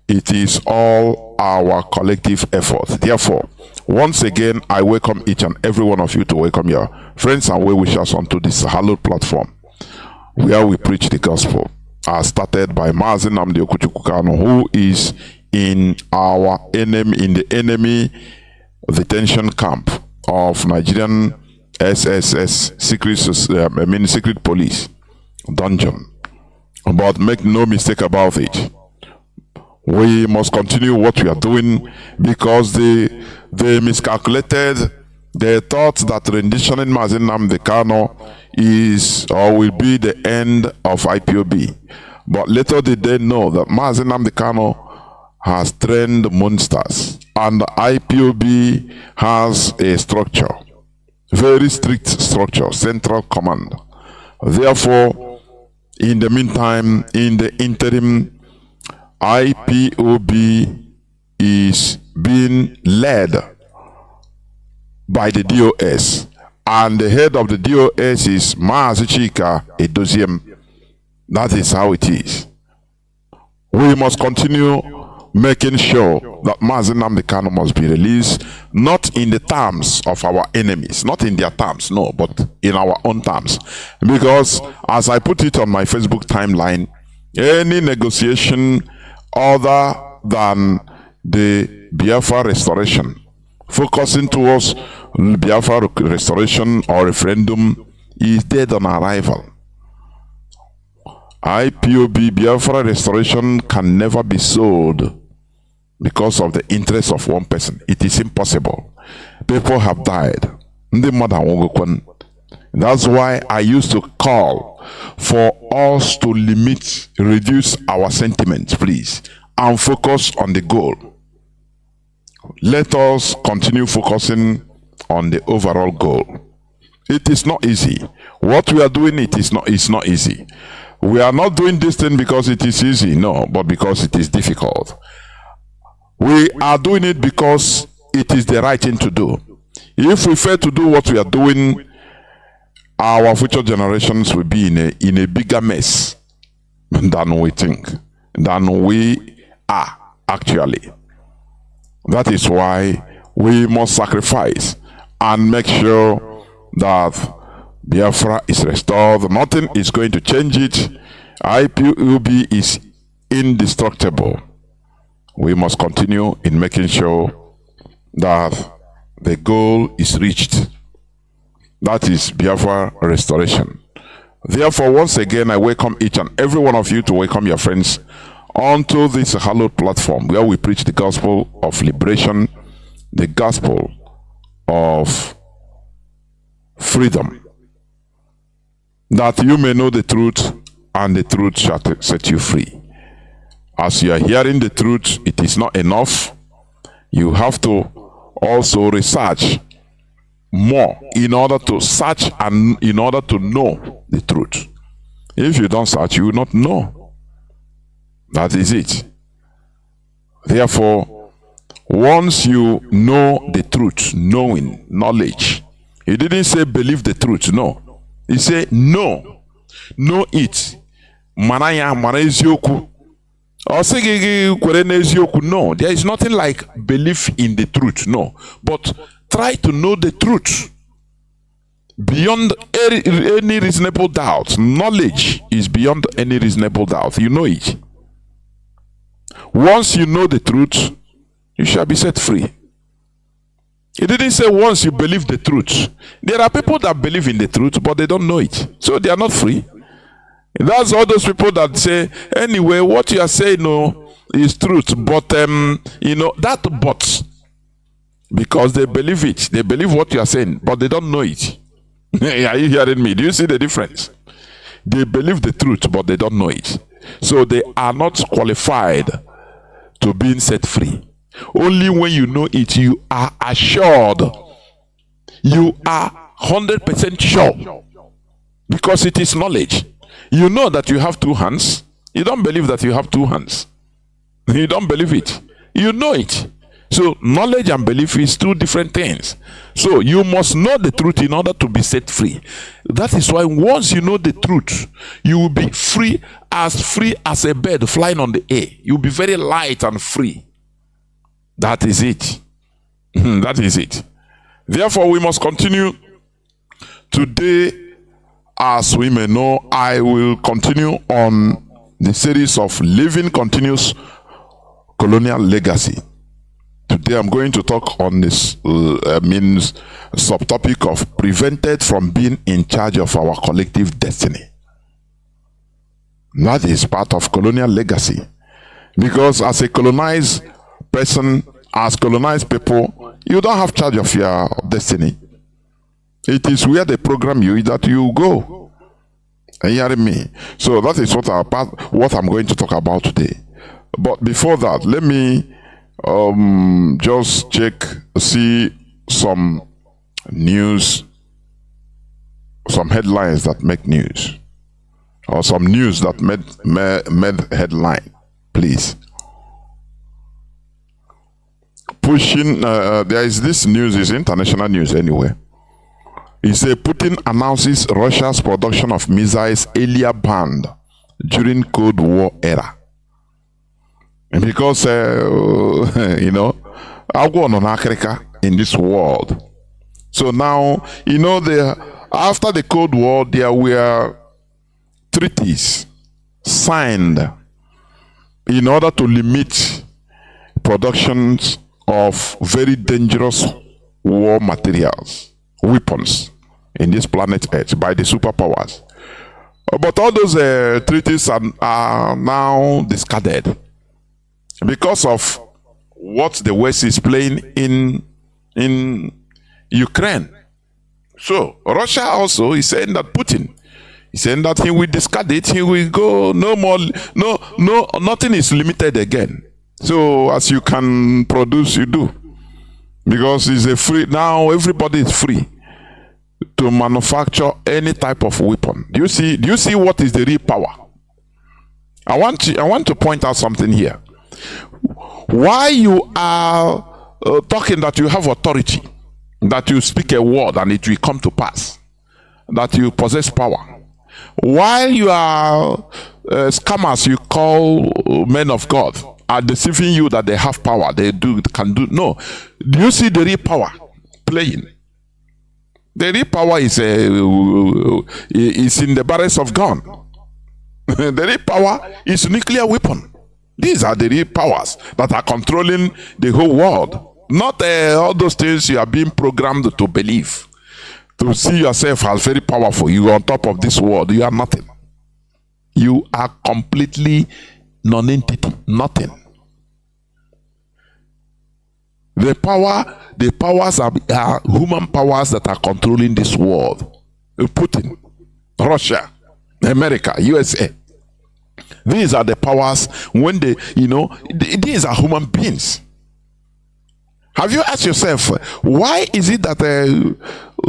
It is all our collective effort. Therefore, once again, I welcome each and every one of you to welcome your friends and well-wishers onto this hallowed platform where we preach the gospel, as started by Mazi Nnamdi Kanu, who is in the enemy detention camp of Nigerian SSS secret police dungeon. But make no mistake about it, we must continue what we are doing because they miscalculated. They thought that rendition in Mazi Nnamdi Kanu is or will be the end of IPOB. But little did they know that Mazi Nnamdi Kanu has trained monsters and IPOB has a structure, very strict structure, central command. Therefore, in the meantime, in the interim, IPOB is being led by the DOS, and the head of the DOS is Mazi Chika Edoziem. That is how it is. We must continue making sure that Mazi Nnamdi Kanu must be released, not in the terms of our enemies, not in their terms, no, but in our own terms. Because as I put it on my Facebook timeline, any negotiation other than the Biafra restoration, focusing towards Biafra restoration or referendum, is dead on arrival. IPOB Biafra restoration can never be sold because of the interest of one person. It is impossible. People have died. That's why I used to call for us to reduce our sentiments, please, and focus on the goal. Let us continue focusing on the overall goal. It is not easy. What we are doing, it's not easy. We are not doing this thing because it is easy, no, but because it is difficult. We are doing it because it is the right thing to do. If we fail to do what we are doing, our future generations will be in a bigger mess than we think, than we are actually. That is why we must sacrifice and make sure that Biafra is restored. Nothing is going to change it. IPOB is indestructible. We must continue in making sure that the goal is reached. That is Biafra restoration. Therefore, once again, I welcome each and every one of you to welcome your friends onto this hallowed platform where we preach the gospel of liberation, the gospel of freedom, that you may know the truth and the truth shall set you free. As you are hearing the truth, it is not enough. You have to also research more in order to search and in order to know the truth. If you don't search, you will not know. That is it. Therefore, Once you know the truth, knowing, knowledge. He didn't say believe the truth, no. He said know. Know it. Manaya, manezioku. No, there is nothing like belief in the truth, no. But try to know the truth beyond any reasonable doubt. Knowledge is beyond any reasonable doubt. You know it. Once you know the truth, you shall be set free. He didn't say once you believe the truth. There are people that believe in the truth, but they don't know it. So they are not free. That's all those people that say, anyway, what you are saying is truth. But, that but, because they believe it. They believe what you are saying, but they don't know it. Are you hearing me? Do you see the difference? They believe the truth, but they don't know it. So they are not qualified to being set free. Only when you know it, you are assured. You are 100% sure. Because it is knowledge. You know that you have two hands. You don't believe that you have two hands. You don't believe it. You know it. So knowledge and belief is two different things. So you must know the truth in order to be set free. That is why once you know the truth, you will be free as a bird flying on the air. You will be very light and free. That is it. That is it. Therefore, we must continue. Today, as we may know, I will continue on the series of Living Continuous Colonial Legacy. Today I'm going to talk on this subtopic of prevented from being in charge of our collective destiny. That is part of colonial legacy. Because as a colonized person, as colonized people, you don't have charge of your destiny. It is where they program you that you go. Are you hearing me? So that is what I'm going to talk about today. But before that, let me just see some news, some headlines that make news, or some news that made headline, please. Pushing, there is this news, is international news anyway. It says Putin announces Russia's production of missiles earlier banned during Cold War era. And because, I go on Africa in this world. So now, after the Cold War, there were treaties signed in order to limit productions of very dangerous war materials, weapons in this planet Earth by the superpowers. But all those treaties are now discarded because of what the West is playing in Ukraine. So Russia also is saying that Putin is saying that he will discard it, he will go no more, nothing is limited again. So as you can produce, you do. Because it's a free, now everybody is free to manufacture any type of weapon. Do you see what is the real power? I want to point out something here. Why you are talking that you have authority, that you speak a word and it will come to pass, that you possess power, while you are scammers you call men of God are deceiving you that they have power, can do. No. Do you see the real power playing? The real power is in the barrels of gun. The real power is nuclear weapon. These are the real powers that are controlling the whole world. Not all those things you are being programmed to believe. To see yourself as very powerful. You are on top of this world. You are nothing. You are completely non-entity. Nothing. The powers are human powers that are controlling this world. Putin, Russia, America, USA. These are the powers when these are human beings. Have you asked yourself, why is it that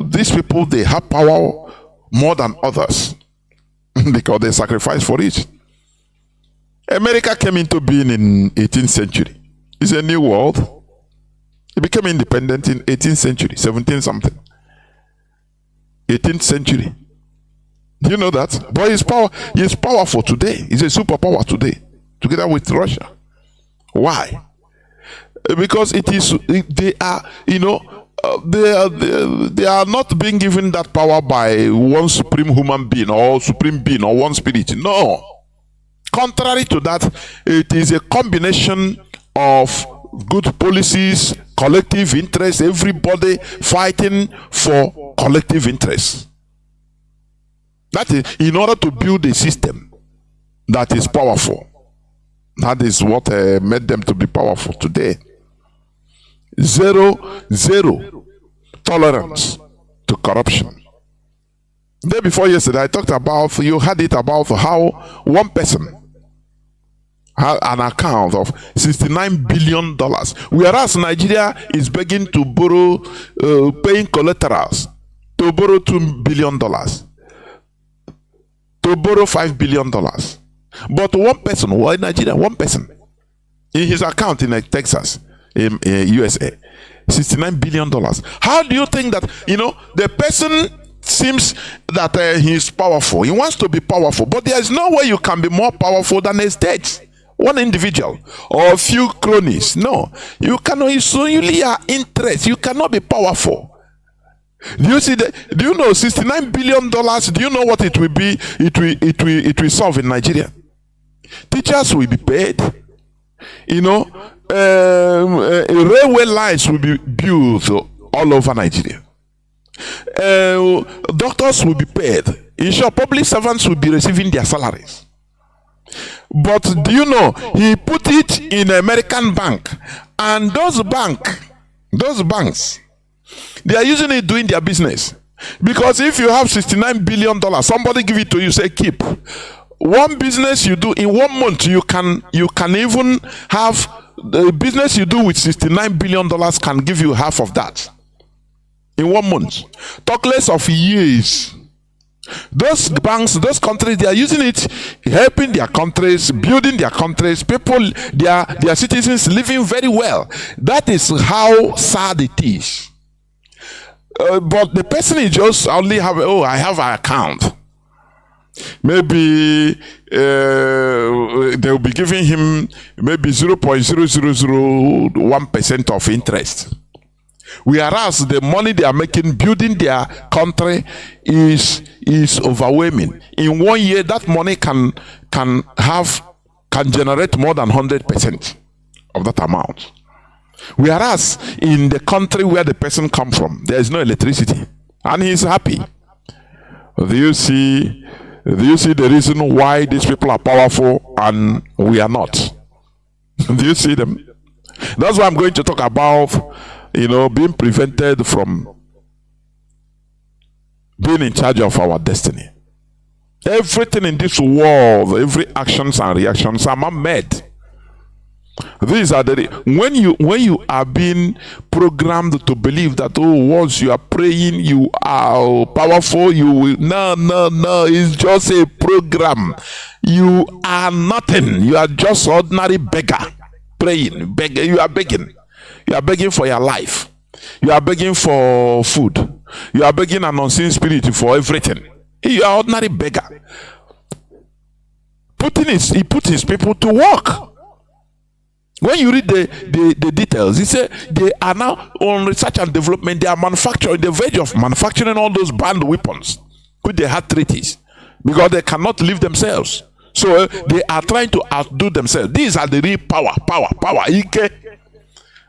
these people, they have power more than others? Because they sacrifice for it. America came into being in 18th century. It's a new world. It became independent in 18th century, 17 something. 18th century. Do you know that? But it's powerful today. It's a superpower today, together with Russia. Why? Because they are not being given that power by one supreme human being or supreme being or one spirit. No. Contrary to that, it is a combination of good policies, collective interests, everybody fighting for collective interests. That is in order to build a system that is powerful. That is what made them to be powerful today. Zero tolerance to corruption. Day before yesterday, I talked about, you had it about how one person had an account of $69 billion, whereas Nigeria is begging to borrow, paying collaterals to borrow $2 billion, to borrow $5 billion. But one person, why Nigeria? One person in his account in Texas, in USA, $69 billion. How do you think that, the person seems that he's powerful? He wants to be powerful, but there is no way you can be more powerful than a state, one individual, or a few cronies. No, you cannot. It's only your interest. You cannot be powerful. Do you see that? Do you know $69 billion? Do you know what it will be? It will solve in Nigeria. Teachers will be paid. Railway lines will be built all over Nigeria. Doctors will be paid. In short, public servants will be receiving their salaries. But do you know, he put it in an American bank, and those banks, they are using it doing their business. Because if you have $69 billion, somebody give it to you, say keep. One business you do in 1 month, you can even have the business you do with $69 billion can give you half of that in 1 month. Talk less of years. Those banks, those countries, they are using it, helping their countries, building their countries, people, their citizens living very well. That is how sad it is. But the person is just only I have an account. Maybe they will be giving him maybe 0.0001% of interest. Whereas the money they are making building their country is overwhelming. In 1 year, that money can generate more than 100% of that amount. Whereas in the country where the person comes from, there is no electricity, and he is happy. Do you see the reason why these people are powerful and we are not? Do you see them? That's why I'm going to talk about, being prevented from being in charge of our destiny. Everything in this world, every actions and reactions are man-made. These are when you are being programmed to believe that once you are praying you are powerful, you will no, it's just a program. You are nothing. You are just ordinary beggar praying. You are begging for your life. You are begging for food. You are begging an unseen spirit for everything. You are ordinary beggar. He put his people to work. When you read the details, he said they are now on research and development. They are manufacturing, the verge of manufacturing all those banned weapons with the hard treaties, because they cannot live themselves. So they are trying to outdo themselves. These are the real power. Ike.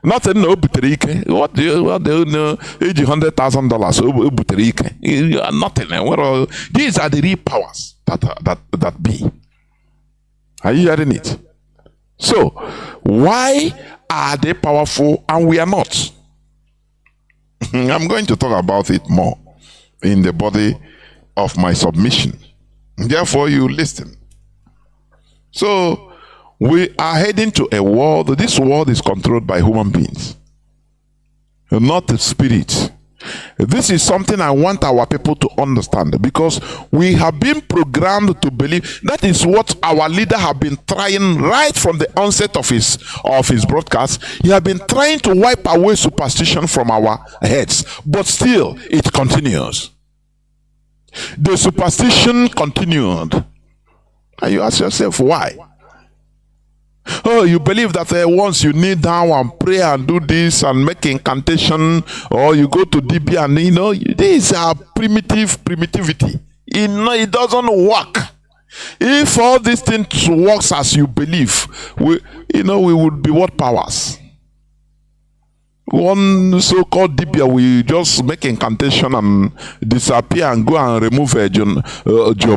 Nothing no buterike. What do you know? $100,000 you are nothing. These are the real powers that be. Are you hearing it? So, why are they powerful and we are not? I'm going to talk about it more in the body of my submission. Therefore, you listen. So, we are heading to a world. This world is controlled by human beings, not the spirit. This is something I want our people to understand, because we have been programmed to believe. That is what our leader have been trying right from the onset of his broadcast. He have been trying to wipe away superstition from our heads, but still it continues. The superstition continued. And you ask yourself, why? Oh, you believe that once you kneel down and pray and do this and make incantation, or you go to DB and this is primitivity. It doesn't work. If all these things works as you believe, we would be what powers? One so-called DB will just make incantation and disappear and go and remove Joe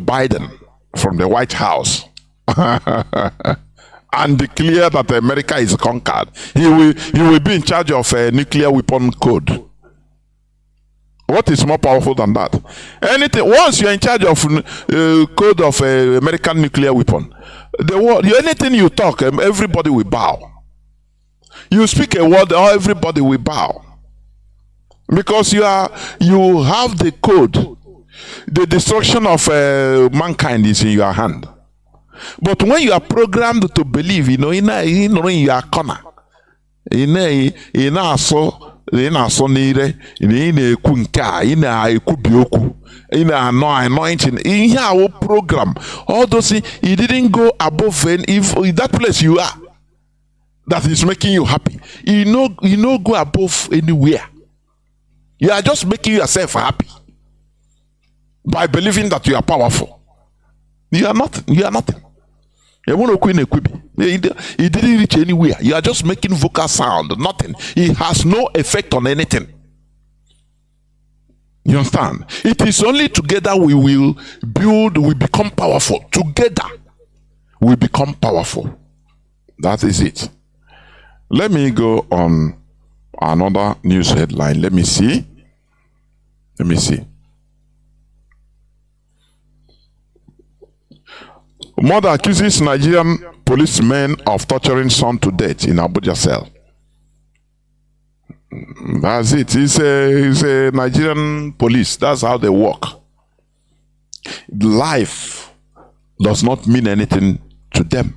Biden from the White House. And declare that America is conquered. He will be in charge of a nuclear weapon code. What is more powerful than that? Anything. Once you are in charge of code of American nuclear weapon, anything you talk, everybody will bow. You speak a word, everybody will bow, because you have the code. The destruction of mankind is in your hand. But when you are programmed to believe, in your corner, anointing, in our program, all those things, it didn't go above. If that place you are, that is making you happy, go above anywhere. You are just making yourself happy by believing that you are powerful. You are nothing. You are nothing. It didn't reach anywhere. You are just making vocal sound. Nothing. It has no effect on anything. You understand? It is only together we will build, we become powerful. Together we become powerful. That is it. Let me go on another news headline. Let me see. Mother accuses Nigerian policemen of torturing son to death in Abuja cell. That's it. It's a Nigerian police. That's how they work. Life does not mean anything to them.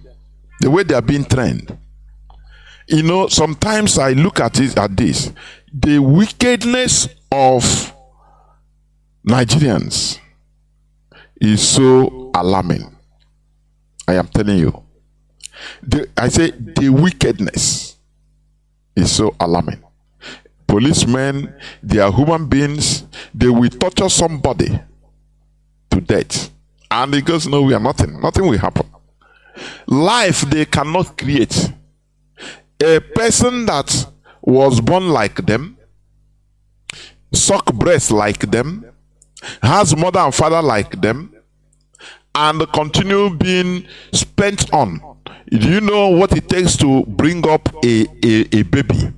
The way they are being trained. Sometimes I look at this. The wickedness of Nigerians is so alarming. I am telling you. I say the wickedness is so alarming. Policemen, they are human beings. They will torture somebody to death. And he goes, no, we are nothing. Nothing will happen. Life they cannot create. A person that was born like them, suck breast like them, has mother and father like them, and continue being spent on. Do you know what it takes to bring up a baby?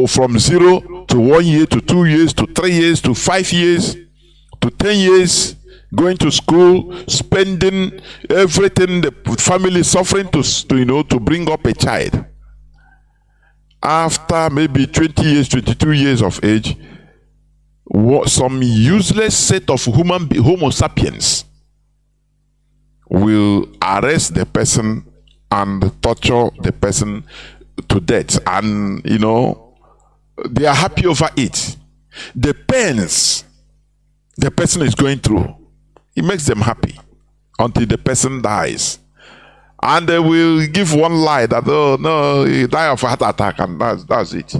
From 0 to 1 year to 2 years to 3 years to 5 years to 10 years, going to school, spending everything, the family suffering to bring up a child. After maybe 20 years, 22 years of age, some useless set of Homo sapiens will arrest the person and torture the person to death. And, they are happy over it. The pains the person is going through, it makes them happy until the person dies. And they will give one lie that, oh no, he died of a heart attack, and that's it.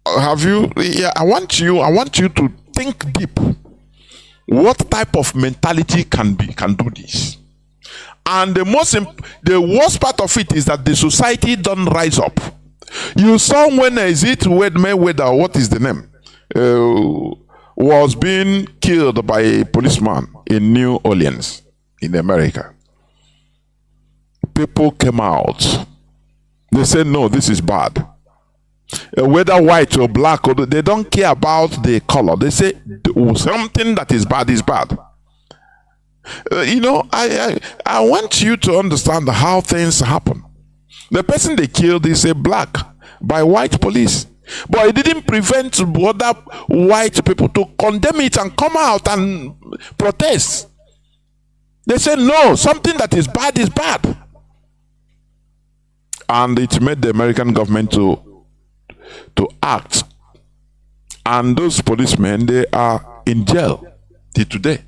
I want you to think deep. What type of mentality can do this? And the worst part of it is that the society don't rise up. You saw when Mayweather, what is the name, was being killed by a policeman in New Orleans, in America. People came out. They said, no, this is bad. Whether white or black, they don't care about the color. They say something that is bad is bad. I want you to understand how things happen. The person they killed is a black by white police. But it didn't prevent other white people to condemn it and come out and protest. They said, no, something that is bad is bad. And it made the American government to act. And those policemen, they are in jail till today.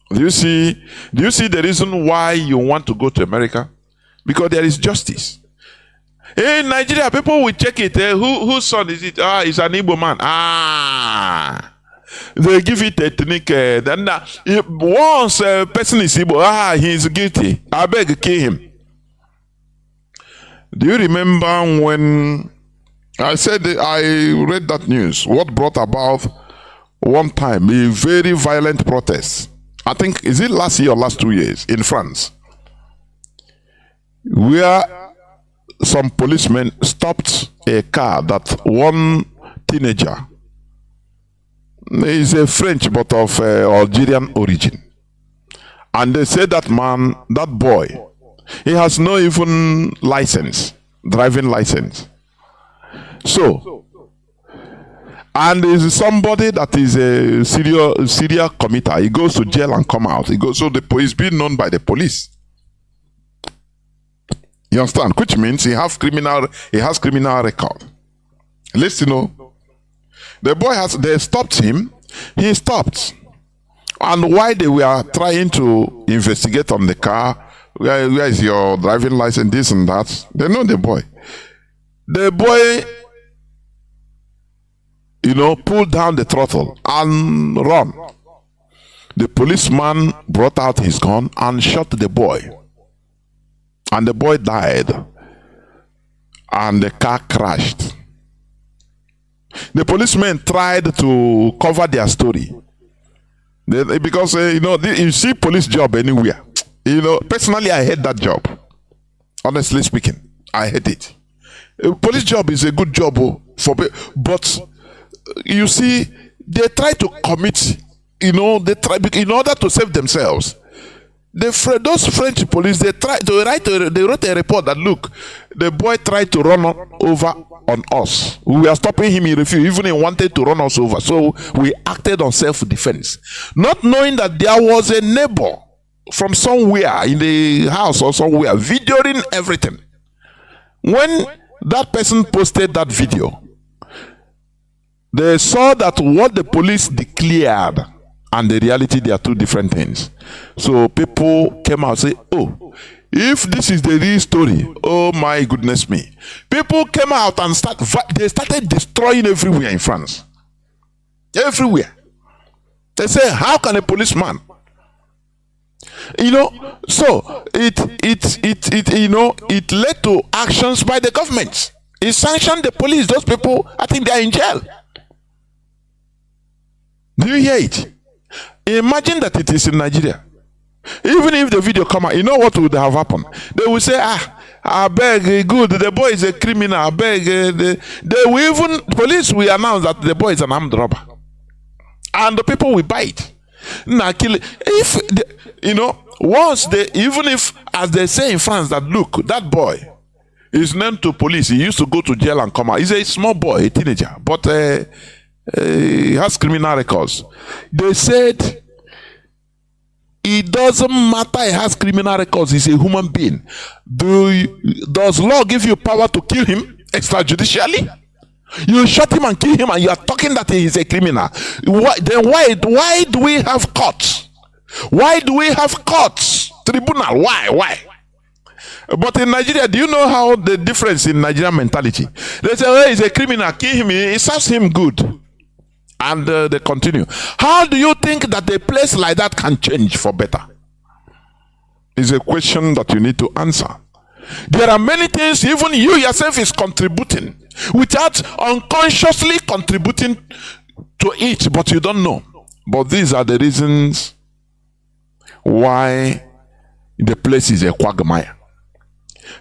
Do you see the reason why you want to go to America? Because there is justice. In Nigeria, people will check it. Whose son is it? It's an Igbo man. They give it ethnic. Then once a person is Igbo, he is guilty. I beg, kill him. Do you remember when I said I read that news? What brought about one time a very violent protest? I think, is it last year or last 2 years in France? Where some policemen stopped a car that one teenager, is a French but of Algerian origin, and they said that man, that boy, he has no even license, driving license. So, and is somebody that is a serial committer. He goes to jail and come out. So he's being known by the police. You understand? Which means he has criminal record. Listen, they stopped him. He stopped. And while they were trying to investigate on the car, where is your driving license, this and that, they know the boy. The boy, pulled down the throttle and run. The policeman brought out his gun and shot the boy. And the boy died. And the car crashed. The policemen tried to cover their story. Because, you see police job anywhere. Personally, I hate that job. Honestly speaking, I hate it. Police job is a good job, but you see, they try to commit, in order to save themselves. Those French police, they wrote a report that, look, the boy tried to run over on us. We were stopping him, he refused, even he wanted to run us over. So we acted on self-defense. Not knowing that there was a neighbor from somewhere in the house or somewhere videoing everything. When that person posted that video, they saw that what the police declared and the reality, they are two different things. So people came out and said, oh, if this is the real story, oh my goodness me. People came out and they started destroying everywhere in France. Everywhere. They say, how can a policeman? So it led to actions by the government. It sanctioned the police. Those people, I think they are in jail. Do you hear it? Imagine that it is in Nigeria. Even if the video come out, you know what would have happened? They will say, I beg, good, the boy is a criminal, I beg. Police will announce that the boy is an armed robber. And the people will buy it. Now, kill it. Even if, as they say in France, that look, that boy is known to police, he used to go to jail and come out. He's a small boy, a teenager, but he has criminal records. They said, it doesn't matter, he has criminal records, he's a human being. Does law give you power to kill him extrajudicially? You shot him and kill him and you are talking that he is a criminal. Why do we have courts? Why do we have courts? Tribunal, why? But in Nigeria, do you know how the difference in Nigerian mentality? They say, oh, he's a criminal, kill him, it serves him good. And they continue. How do you think that a place like that can change for better? It's a question that you need to answer. There are many things even you yourself is contributing without unconsciously contributing to it, but you don't know. But these are the reasons why the place is a quagmire.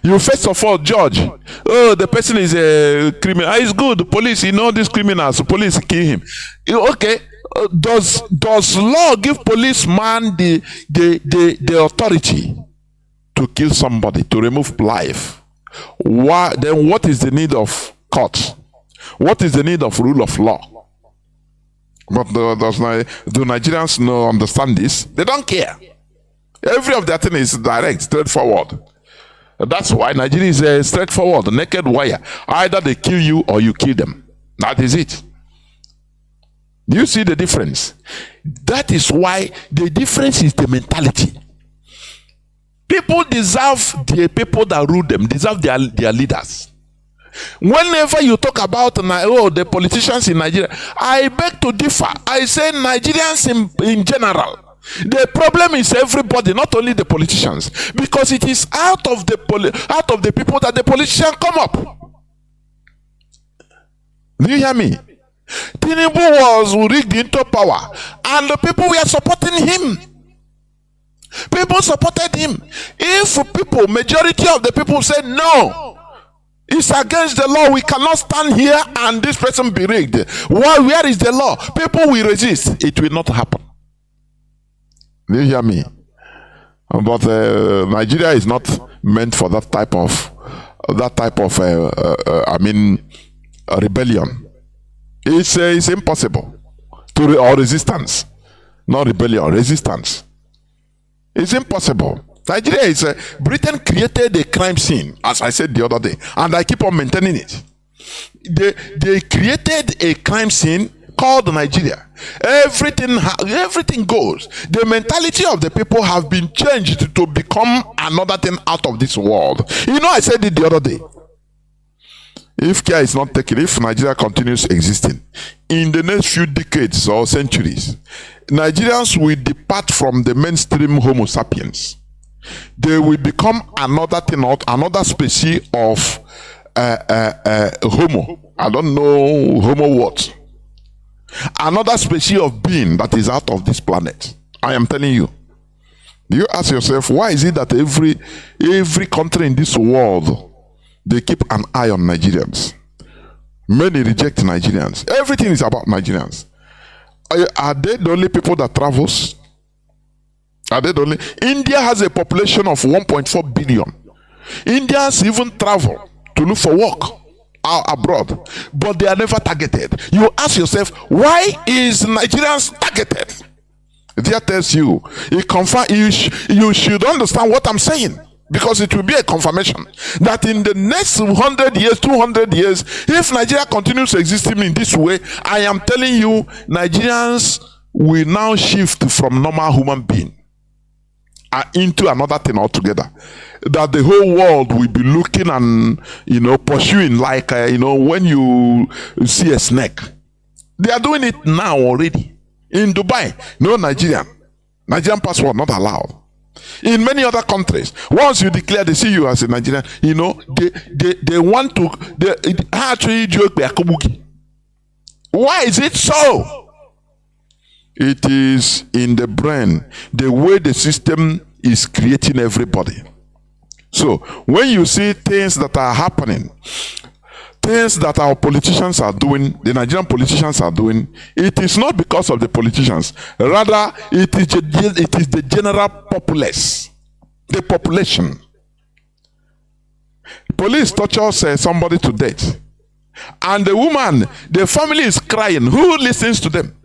You first of all judge, oh, the person is a criminal. It's good, the police, these criminals, the police kill him. Okay, does law give policeman the authority to kill somebody, to remove life? Then what is the need of court? What is the need of rule of law? But do Nigerians understand this? They don't care. Every of their thing is direct, straightforward. That's why Nigeria is a straightforward, naked wire. Either they kill you or you kill them. That is it. Do you see the difference? That is why the difference is the mentality. People deserve the people that rule them, deserve their leaders. Whenever you talk about the politicians in Nigeria, I beg to differ. I say Nigerians in general. The problem is everybody, not only the politicians, because it is out of the people that the politicians come up. Do you hear me? Tinubu was rigged into power, and the people were supporting him. People supported him. If majority of the people say no, it's against the law, we cannot stand here and this person be rigged. Where is the law? People will resist. It will not happen. Do you hear me? But Nigeria is not meant for that type of rebellion. It's impossible or resistance, not rebellion, resistance. It's impossible. Nigeria is Britain created a crime scene, as I said the other day, and I keep on maintaining it. They created a crime scene called Nigeria. Everything goes. The mentality of the people have been changed to become another thing out of this world. I said it the other day. If care is not taken, if Nigeria continues existing, in the next few decades or centuries, Nigerians will depart from the mainstream Homo sapiens. They will become another thing, another species of Homo. I don't know Homo what. Another species of being that is out of this planet. I am telling you. You ask yourself, why is it that every country in this world, they keep an eye on Nigerians? Many reject Nigerians. Everything is about Nigerians. Are they the only people that travels? Are they the only? India has a population of 1.4 billion. Indians even travel to look for work abroad, but they are never targeted. You ask yourself, why is Nigerians targeted? That tells you, you should understand what I'm saying, because it will be a confirmation that in the next 100 years, 200 years, if Nigeria continues existing in this way, I am telling you, Nigerians will now shift from normal human being into another thing altogether. That the whole world will be looking and pursuing, like when you see a snake. They are doing it now already. In Dubai, no Nigerian passport not allowed. In many other countries, once you declare they see you as a Nigerian, they want to actually joke. Why is it so? It is in the brain, the way the system is creating everybody. So when you see things that are happening, things that our politicians are doing, the Nigerian politicians are doing, it is not because of the politicians. Rather, it is the general populace, the population. Police tortures somebody to death, and the woman, the family is crying. Who listens to them?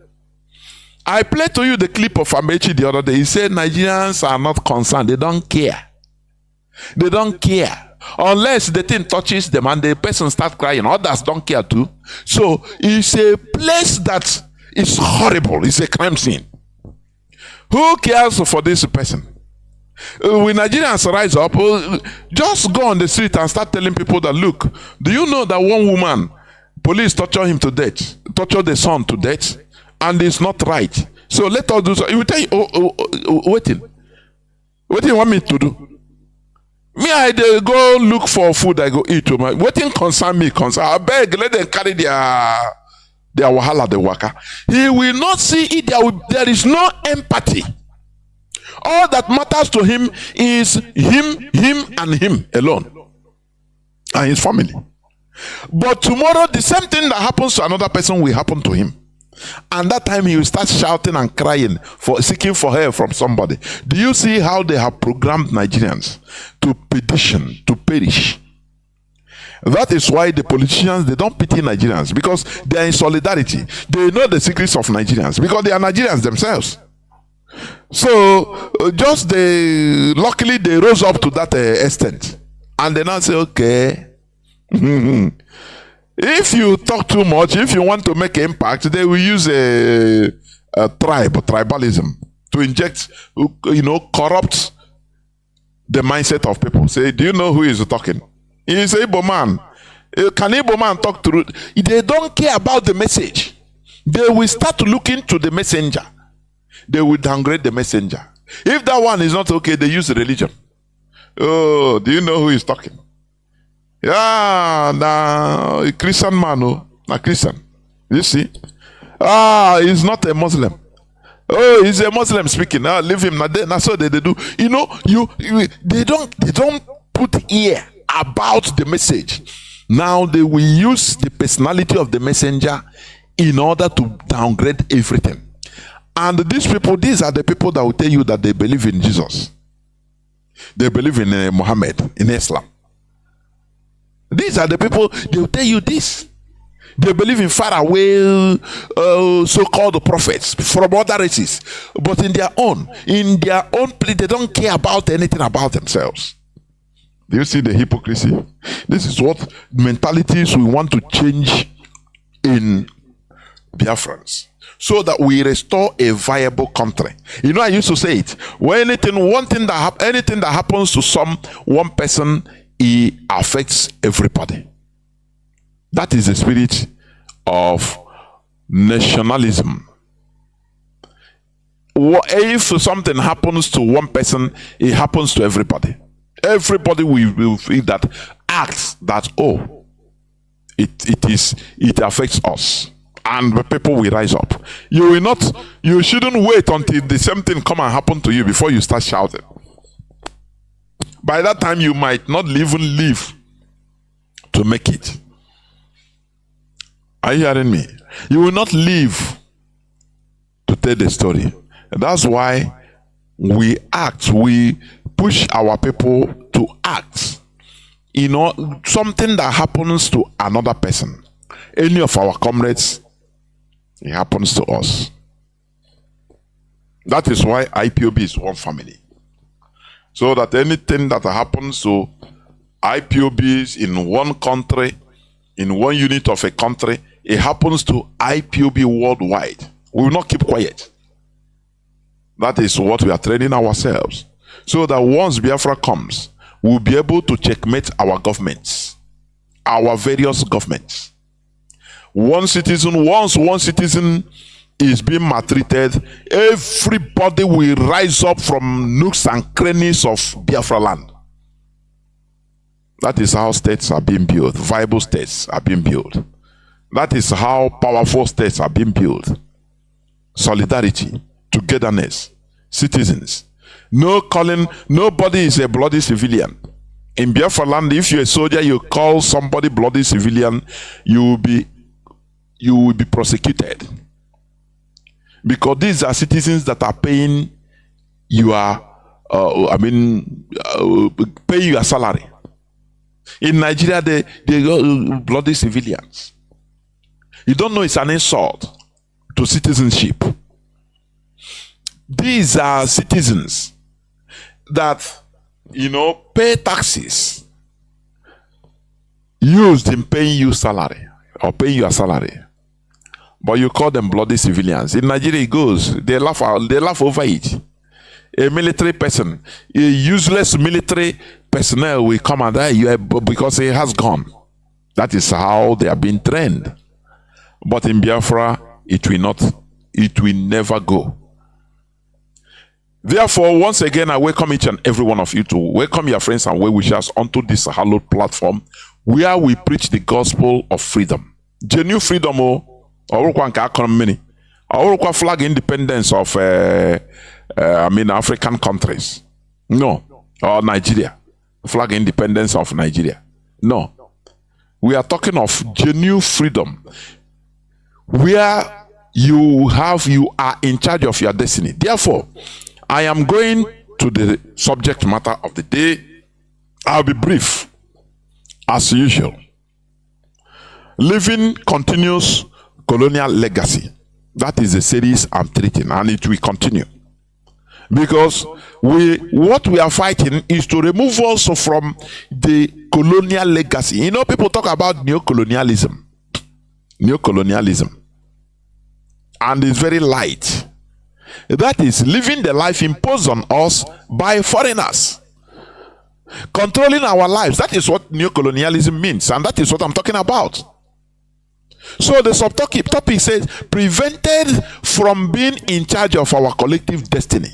I played to you the clip of Amechi the other day. He said Nigerians are not concerned. They don't care. They don't care. Unless the thing touches them and the person starts crying. Others don't care too. So it's a place that is horrible. It's a crime scene. Who cares for this person? When Nigerians rise up, just go on the street and start telling people that, look, do you know that one woman, police torture him to death, torture the son to death, and it's not right. So let us do so. He will tell you, waiting. What do you want me to do? Me, I go look for food, I go eat. Waiting concern me, I beg, let them carry their wahala, the waka. He will not see it. There is no empathy. All that matters to him is him, and him alone. And his family. But tomorrow, the same thing that happens to another person will happen to him. And that time he will start shouting and crying, seeking for help from somebody. Do you see how they have programmed Nigerians to petition, to perish? That is why the politicians, they don't pity Nigerians, because they are in solidarity. They know the secrets of Nigerians because they are Nigerians themselves. So luckily they rose up to that extent, and they now say, okay, if you talk too much, if you want to make an impact, they will use a tribalism to inject, corrupt the mindset of people. Say, do you know who is talking? He is Igbo man. Can Igbo man talk through? They don't care about the message. They will start looking to the messenger. They will downgrade the messenger. If that one is not okay, they use religion. Oh, do you know who is talking? Yeah, a Christian man, a Christian. You see? He's not a Muslim. Oh, he's a Muslim speaking. Leave him. That's what they do. They don't put ear about the message. Now they will use the personality of the messenger in order to downgrade everything. And these are the people that will tell you that they believe in Jesus. They believe in Muhammad, in Islam. These are the people, they will tell you this. They believe in faraway so-called prophets from other races. But in their own place, they don't care about anything about themselves. Do you see the hypocrisy? This is what mentalities we want to change in Biafrans, so that we restore a viable country. I used to say it. When anything that happens to one person, it affects everybody. That is the spirit of nationalism. If something happens to one person, it happens to everybody. Everybody will feel that, acts that, it affects us. And the people will rise up. You shouldn't wait until the same thing come and happen to you before you start shouting. By that time, you might not even live to make it. Are you hearing me? You will not live to tell the story. That's why we push our people to act. Something that happens to another person, any of our comrades, it happens to us. That is why IPOB is one family. So that anything that happens to IPOBs in one country, in one unit of a country, it happens to IPOB worldwide. We will not keep quiet. That is what we are training ourselves. So that once Biafra comes, we'll be able to checkmate our governments, our various governments. Once one citizen is being maltreated, everybody will rise up from nooks and crannies of Biafra land. That is how states are being built. Viable states are being built. That is how powerful states are being built. Solidarity, togetherness, citizens. Nobody is a bloody civilian. In Biafra land, if you're a soldier, you call somebody bloody civilian, you will be prosecuted. Because these are citizens that are paying paying your salary. In Nigeria, they go bloody civilians. You don't know it's an insult to citizenship. These are citizens that, pay taxes used in paying you salary or paying your salary. But you call them bloody civilians. In Nigeria, it goes. They laugh over it. A military person, a useless military personnel will come and die because he has gone. That is how they are being trained. But in Biafra, it will never go. Therefore, once again, I welcome each and every one of you to welcome your friends and well-wishers onto this hallowed platform where we preach the gospel of freedom. Genuine freedom, flag independence of African countries. No. Or Nigeria. Flag independence of Nigeria. No. We are talking of genuine freedom, where you are in charge of your destiny. Therefore, I am going to the subject matter of the day. I'll be brief, as usual. Living continuous colonial legacy. That is the series I'm treating, and it will continue. Because what we are fighting is to remove also from the colonial legacy. You know, people talk about neocolonialism. Neocolonialism. And it's very light. That is living the life imposed on us by foreigners. Controlling our lives. That is what neocolonialism means. And that is what I'm talking about. So the subtopic says, prevented from being in charge of our collective destiny.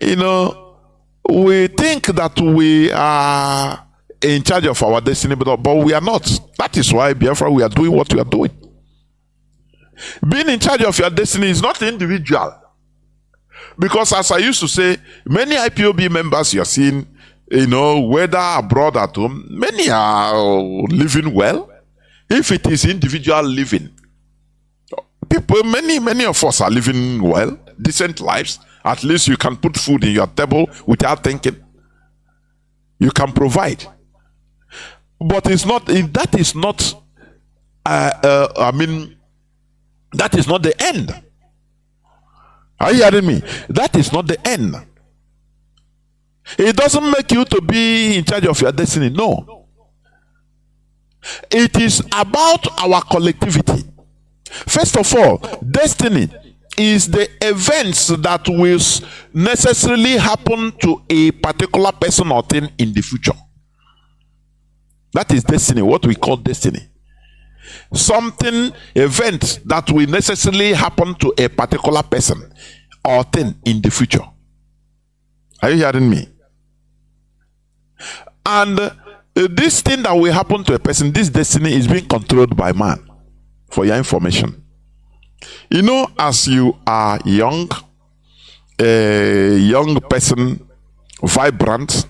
You know, we think that we are in charge of our destiny, but we are not. That is why, Biafra, we are doing what we are doing. Being in charge of your destiny is not individual. Because as I used to say, many IPOB members you are seeing, you know, whether abroad or at home, many are living well. If it is individual living, people, many of us are living well, decent lives. At least you can put food in your table without thinking. You can provide. But it's not, that is not, that is not the end. Are you hearing me? That is not the end. It doesn't make you to be in charge of your destiny. No. It is about our collectivity. First of all, destiny is the events that will necessarily happen to a particular person or thing in the future. That is destiny, what we call destiny. Something, event that will necessarily happen to a particular person or thing in the future. Are you hearing me? And this thing that will happen to a person, this destiny is being controlled by man. For your information. You know, as you are young, a young person, vibrant,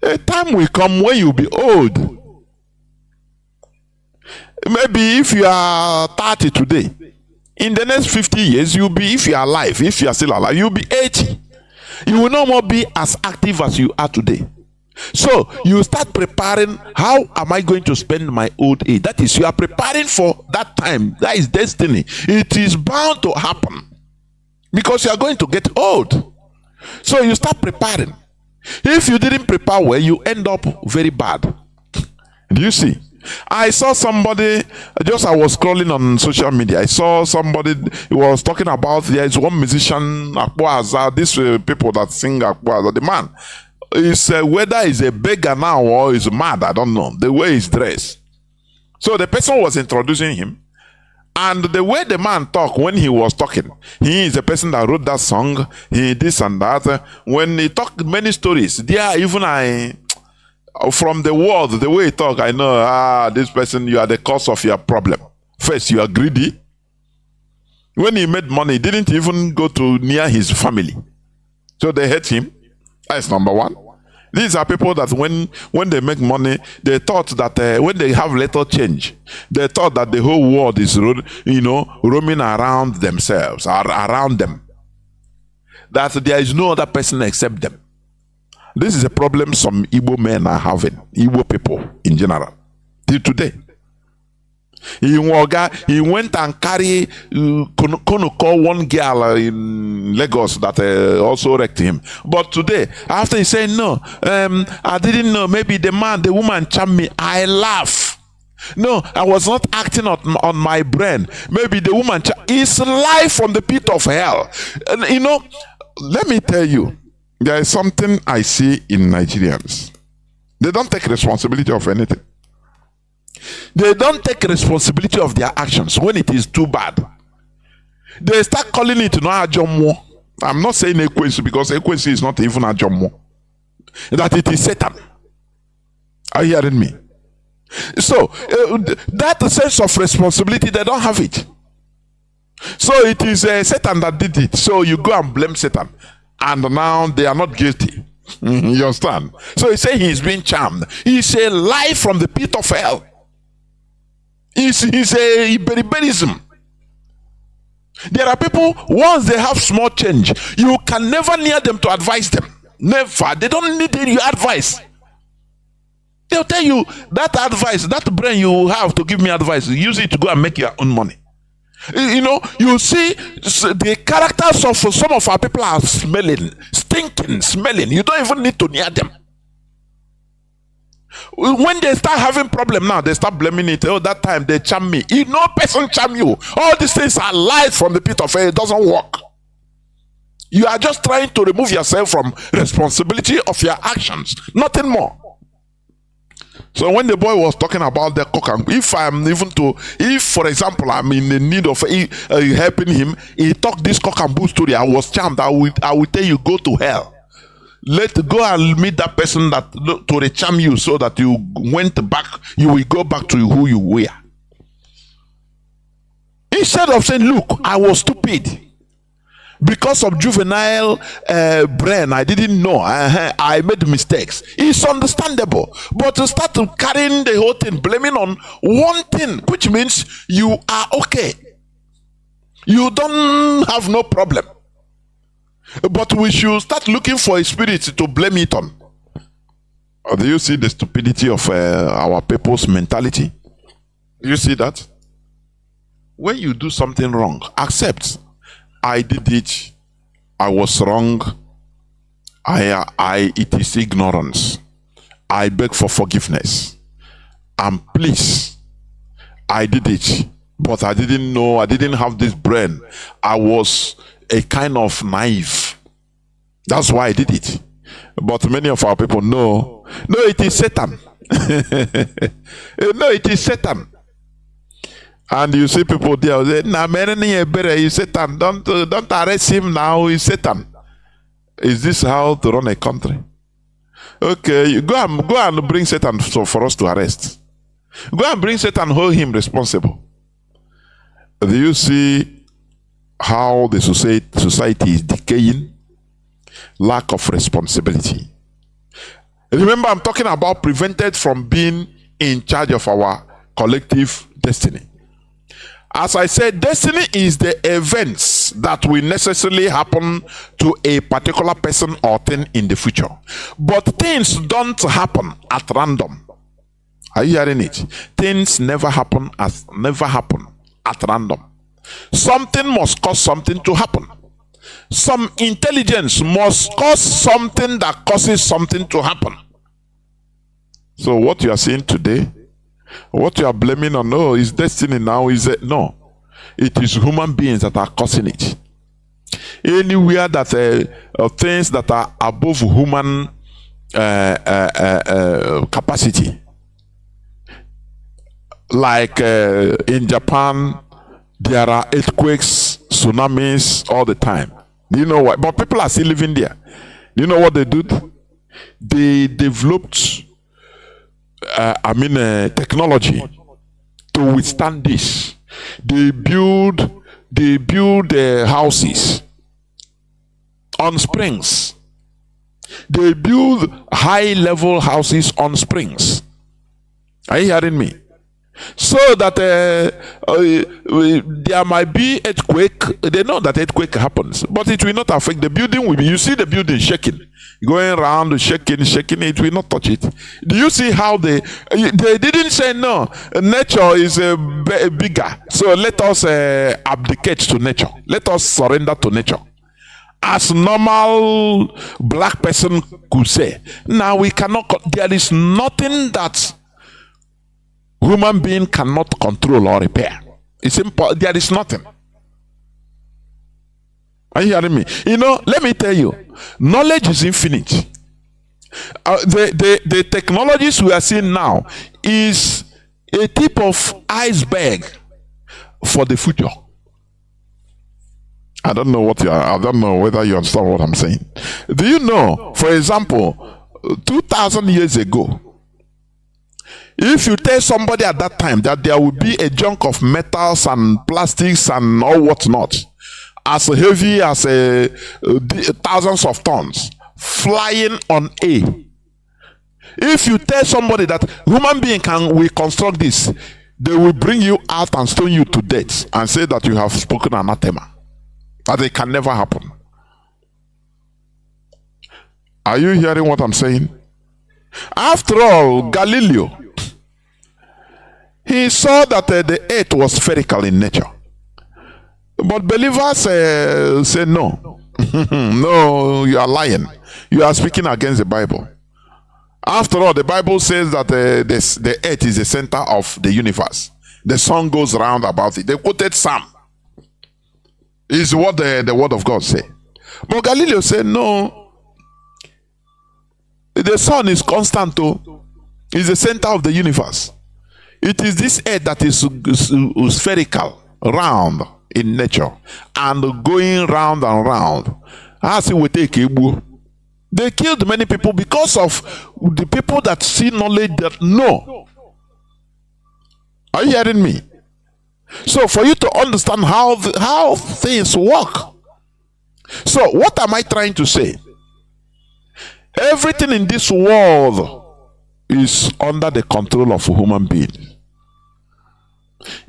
a time will come when you'll be old. Maybe if you are 30 today, in the next 50 years, you'll be, if you are alive, if you are still alive, you'll be 80. You will no more be as active as you are today. So you start preparing, how am I going to spend my old age? That is, you are preparing for that time. That is destiny. It is bound to happen because you are going to get old. So you start preparing. If you didn't prepare well, you end up very bad. Do you see? I saw somebody, I was scrolling on social media. I saw somebody who was talking about, there is one musician, HAUSA, these people that sing HAUSA, the man is whether he's a beggar now or he's mad, I don't know, the way he's dressed. So the person was introducing him, and the way the man talked when he was talking, he is a person that wrote that song, he this and that. When he talked many stories, there even from the world, the way he talk, I know, this person, you are the cause of your problem. First, you are greedy. When he made money, he didn't even go to near his family. So they hate him. That's number one. These are people that when they make money, they thought that when they have little change, they thought that the whole world is, roaming around themselves, around them. That there is no other person except them. This is a problem some Igbo men are having, Igbo people in general, till today. He went and carried Kanu, one girl in Lagos that also wrecked him. But today, after he said, no, I didn't know, maybe the woman charmed me, I laugh. No, I was not acting on my brain. Maybe the woman is life from the pit of hell. And let me tell you, there is something I see in Nigerians. They don't take responsibility of anything. They don't take responsibility of their actions when it is too bad. They start calling it Ajomo. I'm not saying Ekwensu because Ekwensu is not even Ajomo. That it is Satan. Are you hearing me? So, that sense of responsibility, they don't have it. So it is Satan that did it. So you go and blame Satan. And now they are not guilty. You understand? So he said he's being charmed. He's a lie from the pit of hell. It's a barbarism. There are people, once they have small change, you can never near them to advise them. Never. They don't need your advice. They'll tell you that advice, that brain you have to give me advice, use it to go and make your own money. You know, you see the characters of some of our people are smelling, stinking, smelling. You don't even need to near them. When they start having problem now, they start blaming it. Oh, that time they charm me. No person charm you. All these things are lies from the pit of hell. It doesn't work. You are just trying to remove yourself from responsibility of your actions. Nothing more. So when the boy was talking about the cock and if for example I'm in the need of helping him, he talked this cock and bull story. I was charmed. I will tell you, go to hell. Go and meet that person that to charm you, so that you went back, you will go back to who you were. Instead of saying, look, I was stupid because of juvenile brain, I didn't know, I made mistakes. It's understandable, but to start carrying the whole thing, blaming on one thing, which means you are okay, you don't have no problem, but we should start looking for a spirit to blame it on. Do you see the stupidity of our people's mentality? Do you see that? When you do something wrong, accept. I did it. I was wrong. It is ignorance. I beg for forgiveness. And please, I did it, but I didn't know. I didn't have this brain. I was a kind of naive. That's why I did it. But many of our people know. No, it is Satan. No, it is Satan. And you see people there say, "Nah, man, he's Satan. Don't arrest him now. He's Satan." Is this how to run a country? Okay, you go and bring Satan for us to arrest. Go and bring Satan, hold him responsible. Do you see how the society is decaying? Lack of responsibility. Remember, I'm talking about prevented from being in charge of our collective destiny. As I said, destiny is the events that will necessarily happen to a particular person or thing in the future. But things don't happen at random. Are you hearing it? Things never happen at random. Something must cause something to happen. Some intelligence must cause something that causes something to happen. So what you are seeing today, what you are blaming on, no, is destiny now, is it? No. It is human beings that are causing it. Anywhere that things that are above human capacity, like in Japan, there are earthquakes, tsunamis all the time. Do you know why? But people are still living there. Do you know what they did? They developed technology to withstand this. They build houses on springs. They build high-level houses on springs. Are you hearing me? So that there might be earthquake. They know that earthquake happens, but it will not affect the building. You see the building shaking, going around, shaking. It will not touch it. Do you see how they didn't say no? Nature is bigger, so let us abdicate to nature. Let us surrender to nature. As normal black person could say. Now we cannot. There is nothing that human being cannot control or repair. It's impossible. There is nothing. Are you hearing me? You know, let me tell you, knowledge is infinite. The technologies we are seeing now is a tip of iceberg for the future. I don't know whether you understand what I'm saying. Do you know, for example, 2,000 years ago, if you tell somebody at that time that there will be a chunk of metals and plastics and all whatnot, as heavy as thousands of tons, flying on air. If you tell somebody that human being will construct this, they will bring you out and stone you to death and say that you have spoken anathema. That it can never happen. Are you hearing what I'm saying? After all, Galileo, he saw that the earth was spherical in nature. But believers say no. No, you are lying. You are speaking against the Bible. After all, the Bible says that the earth is the center of the universe. The sun goes round about it. They quoted Psalm. Is what the word of God say. But Galileo said no. The sun is constant too. It's the center of the universe. It is this earth that is spherical, round in nature, and going round and round. As we take Igbo. They killed many people because of the people that see knowledge that know. Are you hearing me? So for you to understand how things work. So what am I trying to say? Everything in this world is under the control of human beings.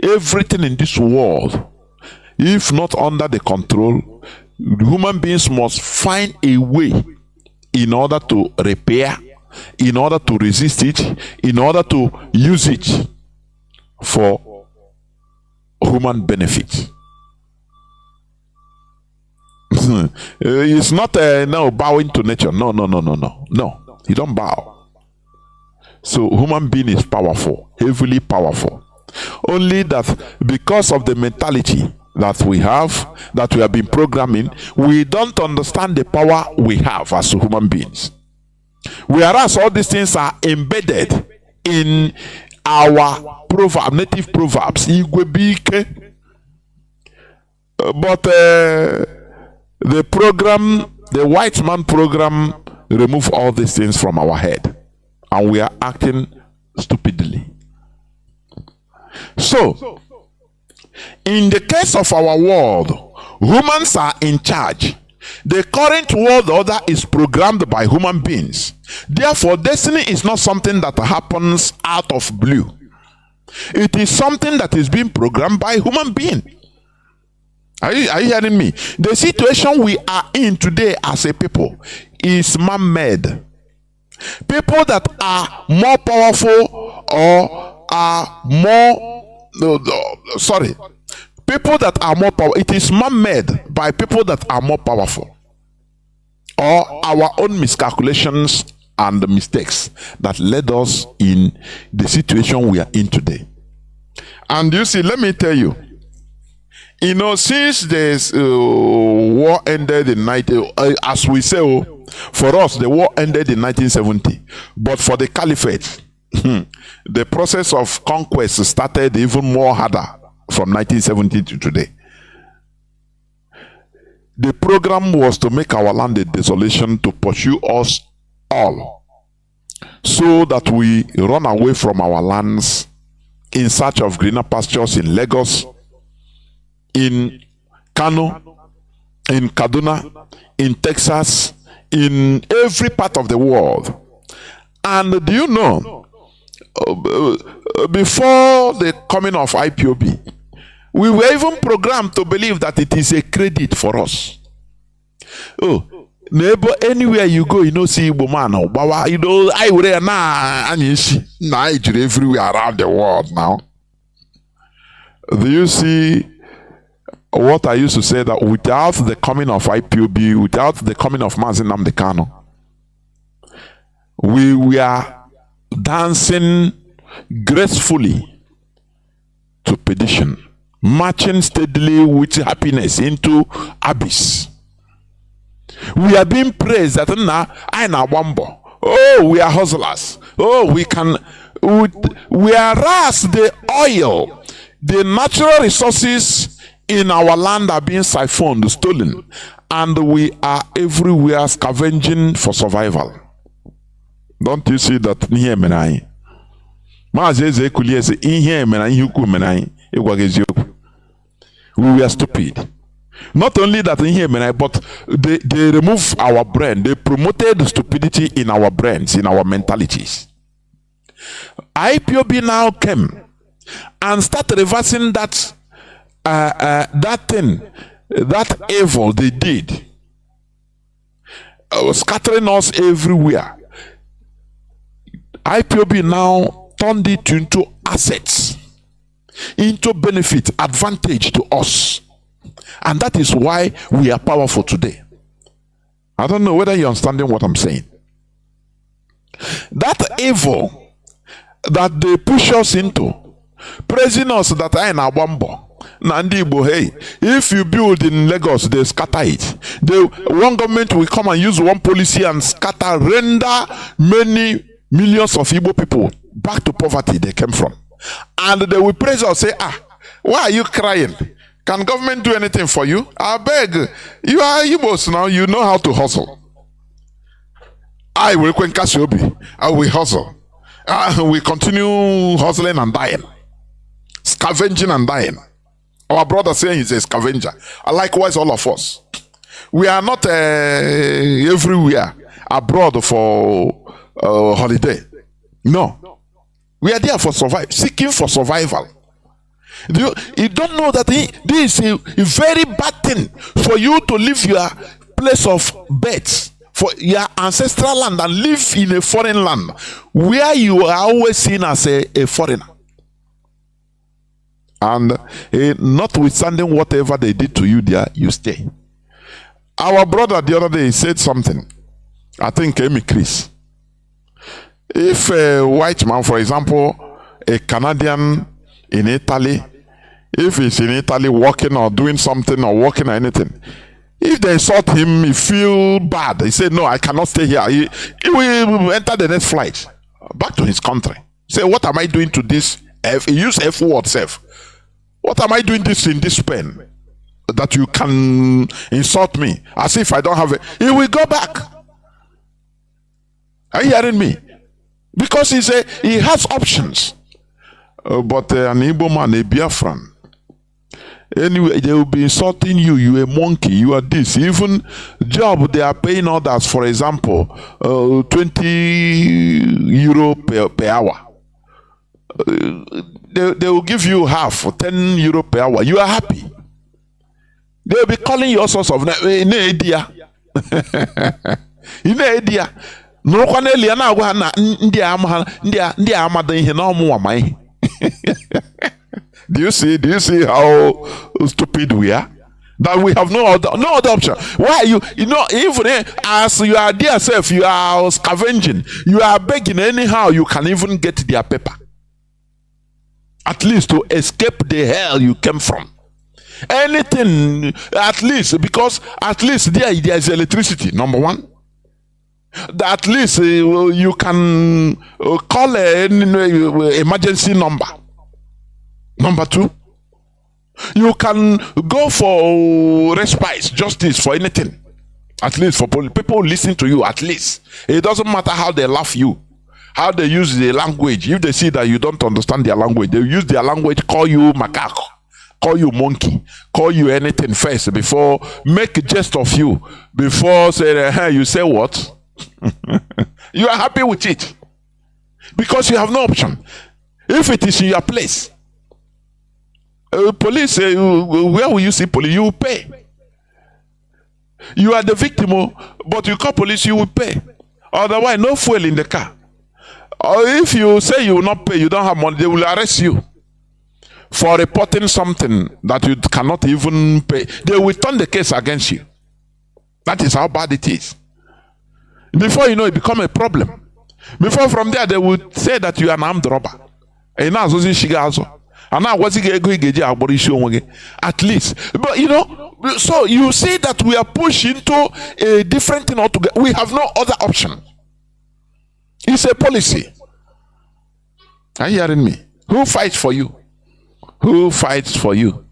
Everything in this world, if not under the control, human beings must find a way in order to repair, in order to resist it, in order to use it for human benefit. It's not no bowing to nature. No. You don't bow. So human being is powerful, heavily powerful. Only that because of the mentality that we have been programming, we don't understand the power we have as human beings. Whereas all these things are embedded in our native proverbs. But the white man program, remove all these things from our head, and we are acting stupidly. So, in the case of our world, humans are in charge. The current world order is programmed by human beings. Therefore, destiny is not something that happens out of blue. It is something that is being programmed by human beings. Are you hearing me? The situation we are in today as a people is man-made. People that are more powerful or are more people that are more powerful, it is man-made by people that are more powerful, or our own miscalculations and mistakes that led us in the situation we are in today. And you see, let me tell you, since this war ended in as we say, for us the war ended in 1970, but for the caliphate, the process of conquest started even more harder from 1970 to today. The program was to make our land a desolation, to pursue us all, so that we run away from our lands in search of greener pastures in Lagos, in Kanu, in Kaduna, in Texas, in every part of the world. And do you know, before the coming of IPOB, we were even programmed to believe that it is a credit for us. Neighbor, anywhere you go, see Igbo man, I would everywhere around the world now. Do you see what I used to say, that without the coming of IPOB, without the coming of Mazi Nnamdi Kanu, we are dancing gracefully to perdition, marching steadily with happiness into abyss. We are being praised that we are hustlers. We can. Whereas the oil, the natural resources in our land are being siphoned, stolen, and we are everywhere scavenging for survival. Don't you see that? We were stupid. Not only that, but they remove our brain. They promoted stupidity in our brains, in our mentalities. IPOB now came and started reversing that evil they did, scattering us everywhere. IPOB now turned it into assets, into benefit, advantage to us. And that is why we are powerful today. I don't know whether you're understanding what I'm saying. That evil that they push us into, praising us that I na Wambo. Nnamdi Igbo, hey, if you build in Lagos, they scatter it. One government will come and use one policy and scatter, render many millions of Igbo people back to poverty they came from. And they will praise us, say, why are you crying? Can government do anything for you? I beg, you are Igbos now, you know how to hustle. I will hustle. We continue hustling and dying, scavenging and dying. Our brother saying he's a scavenger. Likewise, all of us. We are not everywhere abroad for holiday. No. We are there for seeking for survival. You don't know that this is a very bad thing for you to leave your place of birth, for your ancestral land, and live in a foreign land where you are always seen as a foreigner. And notwithstanding whatever they did to you there, you stay. Our brother the other day said something, I think Amy Chris. If a white man, for example, a Canadian in Italy, if he's in Italy working or doing something or working or anything, if they insult him, he feel bad. He said, no, I cannot stay here. He will enter the next flight back to his country. Say, what am I doing to this? He use F word self. What am I doing this in this pen that you can insult me as if I don't have it? He will go back. Are you hearing me? Because he has options. But an Igbo man, a Biafran, anyway, they will be insulting you. You a monkey. You are this. Even job they are paying others. For example, 20 euro per hour. They will give you half, 10 euro per hour. You are happy. They will be calling you all sorts of idea. Idea. No one Do you see how stupid we are? That we have no other option. Why even as you are there self, you are scavenging, you are begging anyhow you can even get their paper. At least to escape the hell you came from. Anything, at least, because at least there is electricity, number one. At least you can call an emergency number. Number two, you can go for respite, justice, for anything. At least for people listen to you, at least. It doesn't matter how they laugh you, how they use the language. If they see that you don't understand their language, they use their language, call you macaco, call you monkey, call you anything first before make a jest of you. Before say, hey, you say what? You are happy with it because you have no option. If it is in your place, police say, where will you see police? You will pay. You are the victim, but you call police, you will pay. Otherwise, no fuel in the car. Or if you say you will not pay, you don't have money, they will arrest you for reporting something that you cannot even pay. They will turn the case against you. That is how bad it is. Before you know, it become a problem. Before from there, they would say that you are an armed robber. At least. But so you see that we are pushed into a different thing altogether. We have no other option. It's a policy. Are you hearing me? Who fights for you? Who fights for you?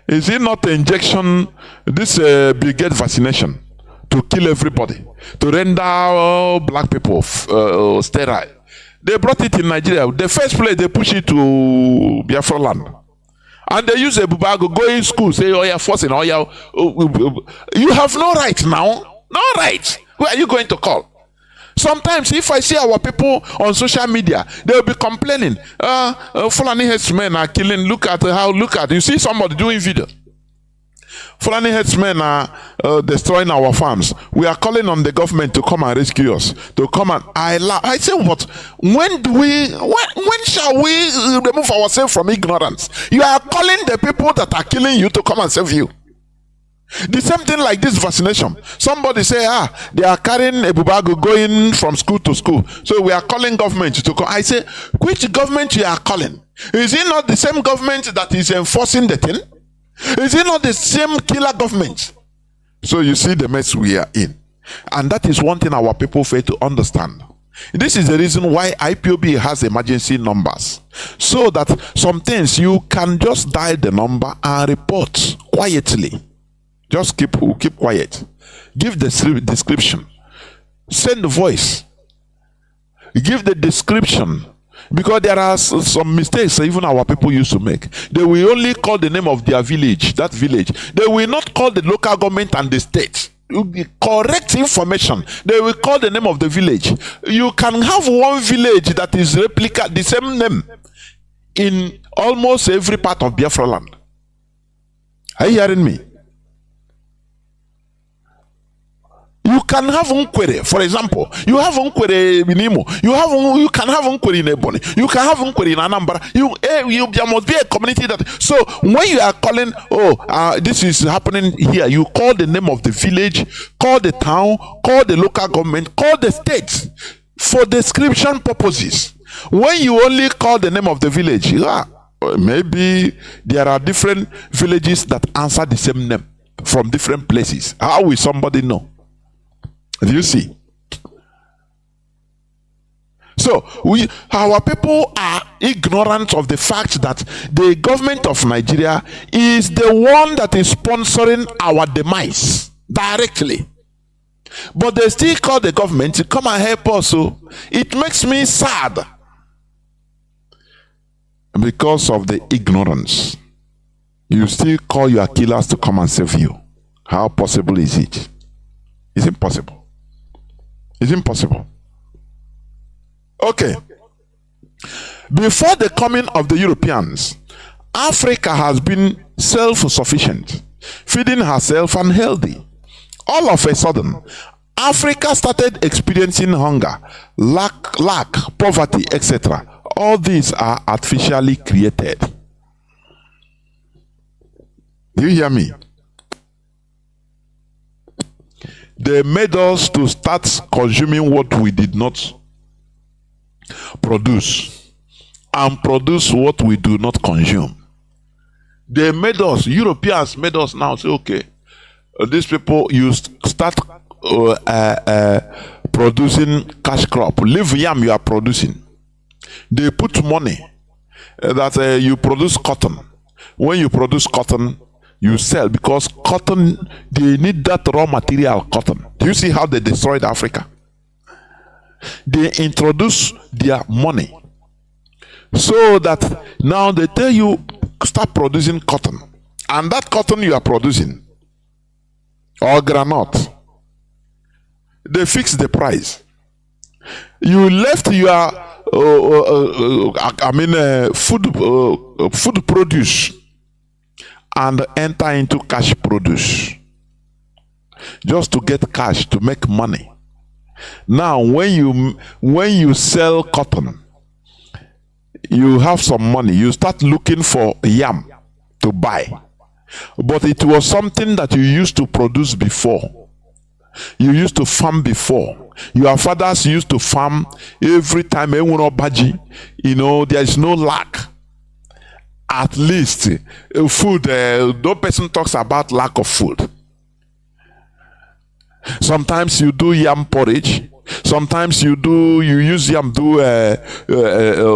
Is it not an injection, this brigade vaccination, to kill everybody, to render black people sterile? They brought it in Nigeria. The first place they push it to Biafra land. And they use a bubago, go in school, say, oh, you're forcing, oh, you have no right now. No right. Who are you going to call? Sometimes if I see our people on social media, they'll be complaining. Fulani headsmen are killing. Look at. You see somebody doing video. Fulani headsmen are destroying our farms. We are calling on the government to come and rescue us. To come and I say, what? When shall we remove ourselves from ignorance? You are calling the people that are killing you to come and save you. The same thing like this vaccination. Somebody say, they are carrying a bubago going from school to school. So we are calling government to come. I say, which government you are calling? Is it not the same government that is enforcing the thing? Is it not the same killer government? So you see the mess we are in. And that is one thing our people fail to understand. This is the reason why IPOB has emergency numbers. So that some things you can just dial the number and report quietly. Just keep quiet. Give the description. Send the voice. Give the description. Because there are some mistakes even our people used to make. They will only call the name of their village, that village. They will not call the local government and the state. Correct information. They will call the name of the village. You can have one village that is the same name in almost every part of Biafra land. Are you hearing me? You can have Nkwere, for example. You have Nkwere in Imo. You can have Nkwere in Ebonyi. You can have Nkwere in Anambra. There must be a community that. So when you are calling, this is happening here, you call the name of the village, call the town, call the local government, call the state for description purposes. When you only call the name of the village, maybe there are different villages that answer the same name from different places. How will somebody know? Do you see? So our people are ignorant of the fact that the government of Nigeria is the one that is sponsoring our demise directly. But they still call the government to come and help us. So it makes me sad because of the ignorance. You still call your killers to come and save you. How possible is it? It's impossible. It's impossible. Okay. Before the coming of the Europeans, Africa has been self-sufficient, feeding herself and healthy. All of a sudden, Africa started experiencing hunger, lack, poverty, etc. All these are artificially created. Do you hear me? They made us to start consuming what we did not produce and produce what we do not consume. They made us, Europeans made us now say, okay, these people, you start producing cash crop. Leave yam you are producing. They put money that you produce cotton. When you produce cotton, you sell, because cotton, they need that raw material cotton. Do you see how they destroyed Africa? They introduce their money so that now they tell you start producing cotton, and that cotton you are producing or granite, they fix the price. You left your food produce and enter into cash produce just to get cash, to make money. Now when you sell cotton, you have some money, you start looking for yam to buy, but it was something that you used to produce before. You used to farm before. Your fathers used to farm every time. You know, there is no lack. At least food, no person talks about lack of food. Sometimes you do yam porridge. Sometimes you use yam do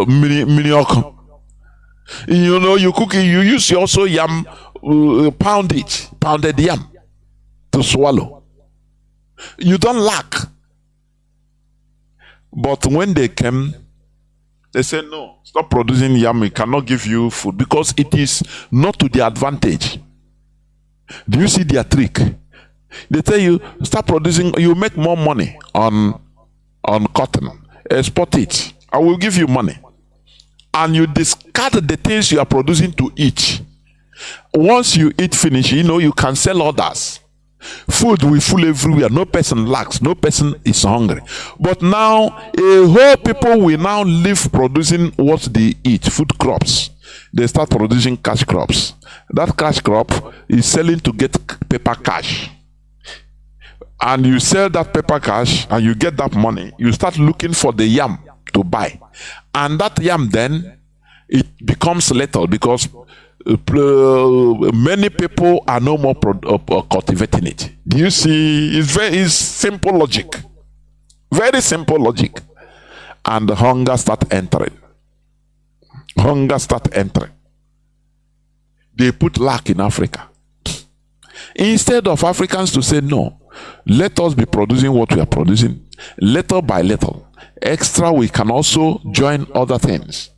miniok. You know, you cook it, you use also yam pounded yam to swallow. You don't lack. But when they came, they said, no, stop producing yam, we cannot give you food, because it is not to their advantage. Do you see their trick? They tell you, start producing, you make more money on cotton, export it, I will give you money. And you discard the things you are producing to eat. Once you eat finish, you can sell others. Food will full everywhere. No person lacks. No person is hungry. But now, a whole people will now live producing what they eat, food crops. They start producing cash crops. That cash crop is selling to get paper cash. And you sell that paper cash and you get that money. You start looking for the yam to buy. And that yam then, it becomes lethal because many people are no more cultivating it. Do you see? It's simple logic. Very simple logic. And the hunger start entering. Hunger start entering. They put lack in Africa. Instead of Africans to say, no, let us be producing what we are producing, little by little. Extra, we can also join other things.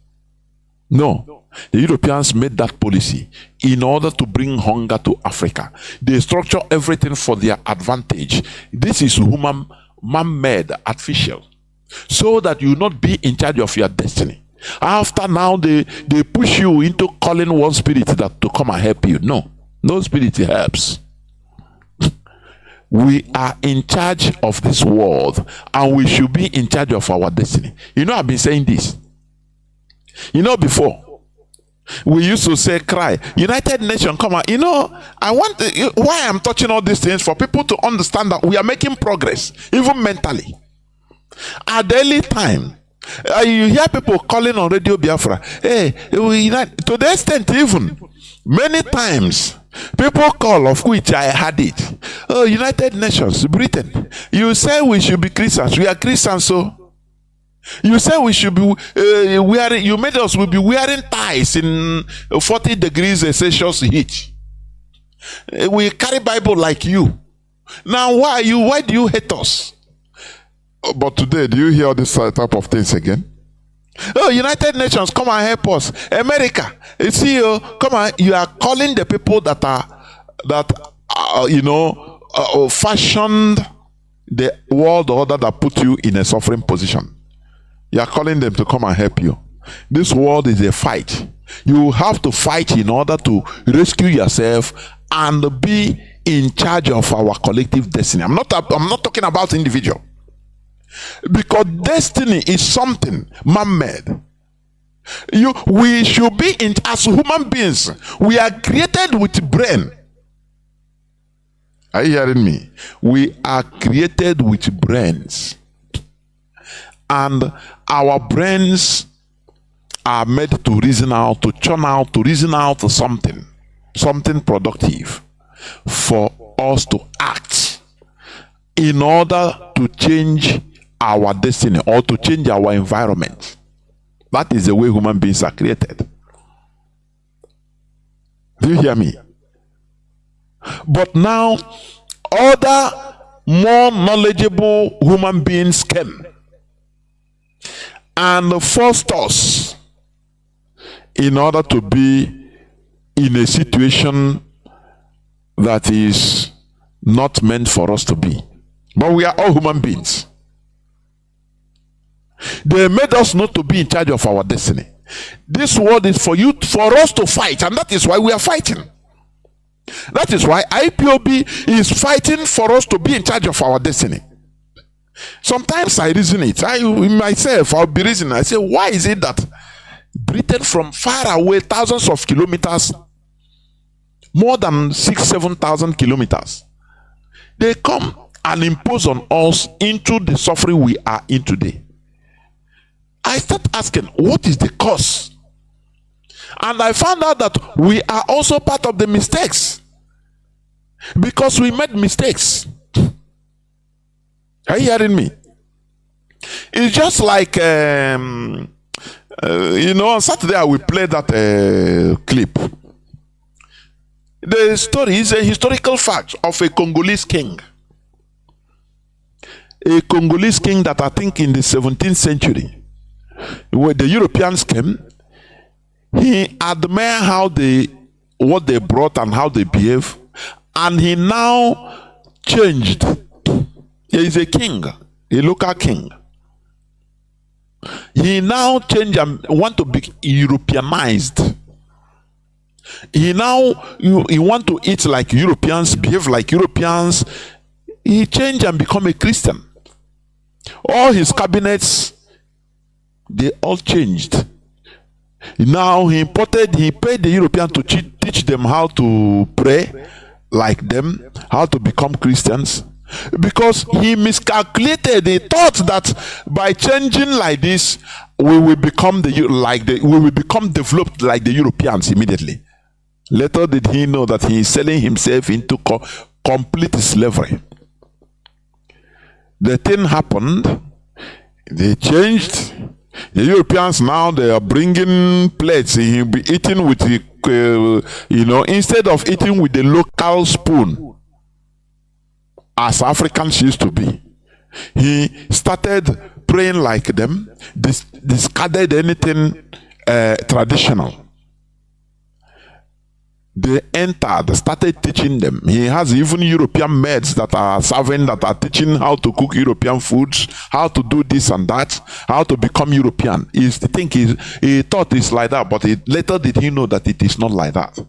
No, the Europeans made that policy in order to bring hunger to Africa. They structure everything for their advantage. This is man-made, artificial, so that you not be in charge of your destiny. After now, they push you into calling one spirit that to come and help you. No spirit helps. We are in charge of this world, and we should be in charge of our destiny. I've been saying this. Before, we used to say, cry, United Nations, come on. Why I'm touching all these things, for people to understand that we are making progress, even mentally. At daily time, you hear people calling on Radio Biafra, hey, we unite. To the extent even, many times, people call, of which I had it. Oh, United Nations, Britain. You say we should be Christians. We are Christians, so. You say we should be wearing. You made us will be wearing ties in 40 degrees Celsius heat. We carry Bible like you. Now, why do you hate us? But today, do you hear this type of things again? Oh, United Nations, come and help us. America, you see, come on. You are calling the people that fashioned the world order that put you in a suffering position. You are calling them to come and help you. This world is a fight. You have to fight in order to rescue yourself and be in charge of our collective destiny. I'm not talking about individual. Because destiny is something man-made. We should be as human beings. We are created with brain. Are you hearing me? We are created with brains. And our brains are made to reason out, to churn out, to reason out something productive for us to act in order to change our destiny or to change our environment. That is the way human beings are created. Do you hear me? But now, other more knowledgeable human beings came and forced us in order to be in a situation that is not meant for us to be. But we are all human beings. They made us not to be in charge of our destiny. This world is for us to fight, and that is why we are fighting. That is why IPOB is fighting for us to be in charge of our destiny. Sometimes I reason it. I'll be reasoning. I say, why is it that Britain from far away, thousands of kilometers, more than 6,000-7,000 kilometers, they come and impose on us into the suffering we are in today? I start asking, what is the cause? And I found out that we are also part of the mistakes. Because we made mistakes. Are you hearing me? It's just like, on Saturday I will play that clip. The story is a historical fact of a Congolese king. A Congolese king that I think in the 17th century, when the Europeans came, he admired what they brought and how they behave, and he now changed. He is a king, a local king. He now changed and want to be Europeanized. He want to eat like Europeans, behave like Europeans. He changed and become a Christian. All his cabinets, they all changed. Now he paid the Europeans to teach them how to pray like them, how to become Christians. Because he miscalculated. He thought that by changing like this, we will become developed like the Europeans immediately. Later did he know that he is selling himself into complete slavery. The thing happened. They changed. The Europeans now, they are bringing plates. He'll be eating with the, instead of eating with the local spoon, as Africans used to be. He started praying like them, discarded anything traditional. They entered, started teaching them. He has even European maids that are serving, that are teaching how to cook European foods, how to do this and that, how to become European. He thought it's like that, but later did he know that it is not like that.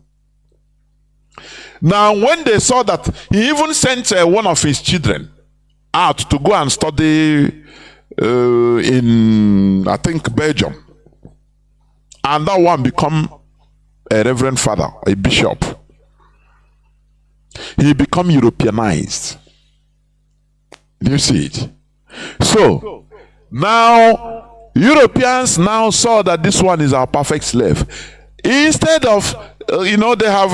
Now, when they saw that, he even sent one of his children out to go and study in, I think, Belgium. And that one become a reverend father, a bishop. He become Europeanized. Do you see it? So, now, Europeans now saw that this one is our perfect slave. Instead of, they have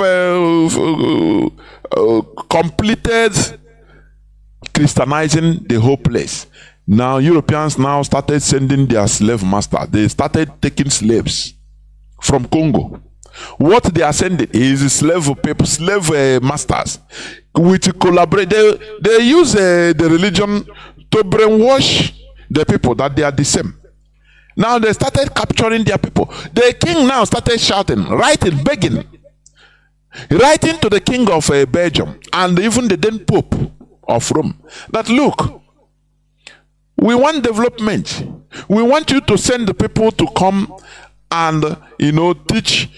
completed Christianizing the whole place. Now, Europeans now started sending their slave masters. They started taking slaves from Congo. What they are sending is slave masters. With collaborate, they use the religion to brainwash the people that they are the same. Now they started capturing their people. The king now started shouting, writing, begging, writing to the king of Belgium and even the then Pope of Rome that, look, we want development. We want you to send the people to come and teach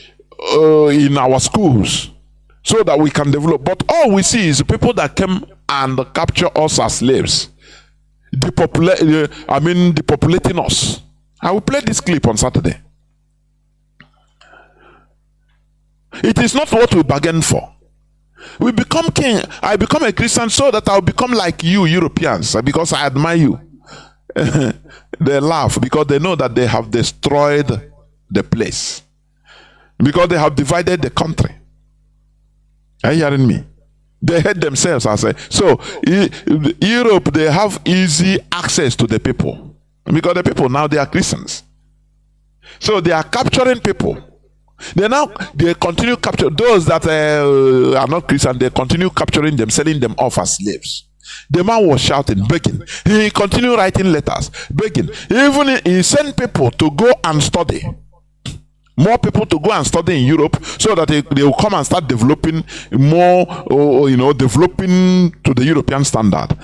in our schools so that we can develop. But all we see is the people that came and capture us as slaves, depopulating us. I will play this clip on Saturday. It is not what we bargained for. We become king. I become a Christian so that I'll become like you Europeans, because I admire you. They laugh because they know that they have destroyed the place. Because they have divided the country. Are you hearing me? They hate themselves. I say. So, Europe, they have easy access to the people. Because the people now, they are Christians. So, they are capturing people. They continue capturing those that are not Christian. They continue capturing them, selling them off as slaves. The man was shouting, begging. He continued writing letters, begging. Even he sent people to go and study. More people to go and study in Europe so that they will come and start developing more, developing to the European standard.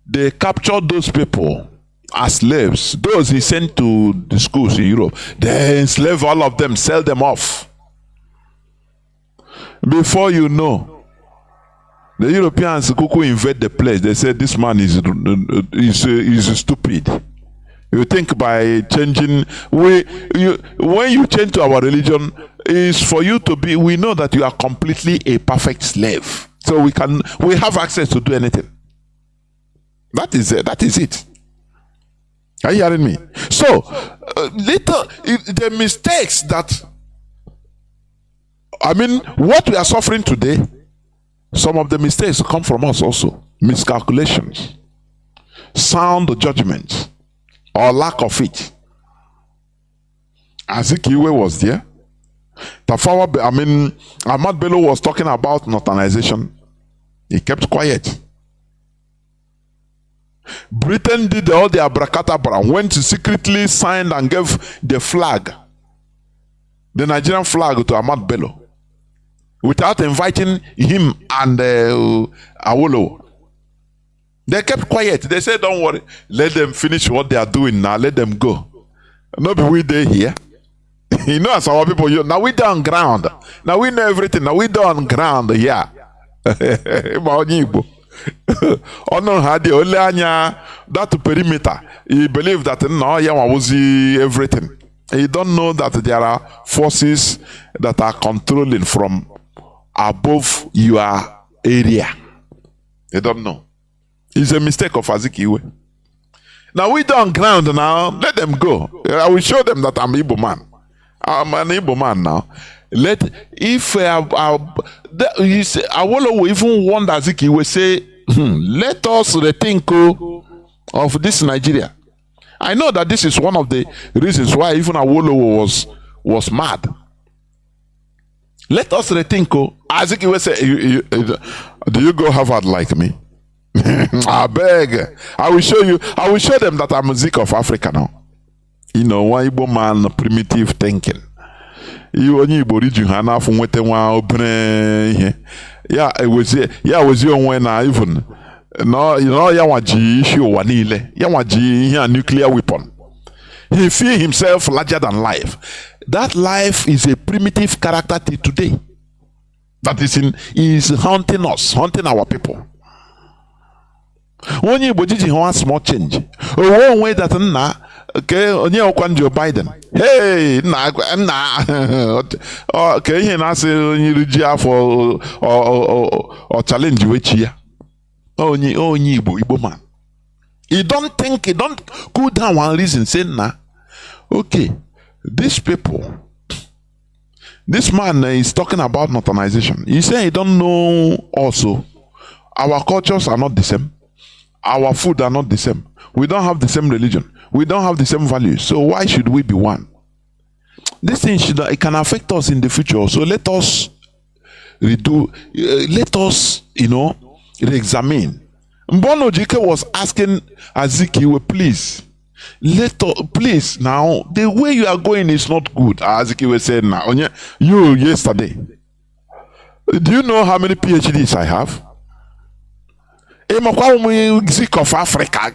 They captured those people as slaves. Those he sent to the schools in Europe, they enslave all of them, sell them off. Before you know, the Europeans who invade the place, they said this man is stupid. You think by changing, when you change to our religion, is for you to be, we know that you are completely a perfect slave. So we have access to do anything. That is it. Are you hearing me? So, the mistakes that, what we are suffering today, some of the mistakes come from us also. Miscalculations, sound judgment, or lack of it. Azikiwe was there. Ahmad Bello was talking about northernization. He kept quiet. Britain did all the abracadabra, went to secretly signed and gave the flag, the Nigerian flag, to Ahmad Bello, without inviting him and Awolowo. They kept quiet. They said, don't worry, let them finish what they are doing now, let them go. Not be we there here. You know, as our people, now we down ground. Now we know everything. Now we down ground. Yeah. Ono had the only that perimeter. He believed that no, was everything. He don't know that there are forces that are controlling from above your area. You don't know. It's a mistake of Azikiwe. Now we don't ground now. Let them go. I will show them that I'm Igbo man. I'm an Igbo man now. I will even want Azikiwe say, let us rethink of this Nigeria. I know that this is one of the reasons why even Awolowo was mad. Let us rethink. Azikiwe say, do you go Harvard like me? I beg. I will show them that I'm a Zik of Africa now. You know, why Igbo man primitive thinking. You only Igbo Hana from Wetewa. Yeah, it was when I even no, you know, Yawaji issue wanile. Yawaji a nuclear weapon. He feel himself larger than life. That life is a primitive character till today. That is haunting us, haunting our people. When you want small change, one way that okay, Joe Biden. Hey, okay, he na say you for or challenge which here. Igbo man. He don't go down one reason, say okay, these people, this man is talking about modernization. He say he don't know also. Our cultures are not the same. Our food are not the same. We don't have the same religion. We don't have the same values. So why should we be one? This thing it can affect us in the future. So let us re-examine. Mbono Jike was asking Azikiwe, please now, the way you are going is not good. Azikiwe said now, you yesterday. Do you know how many PhDs I have? Zik of Africa.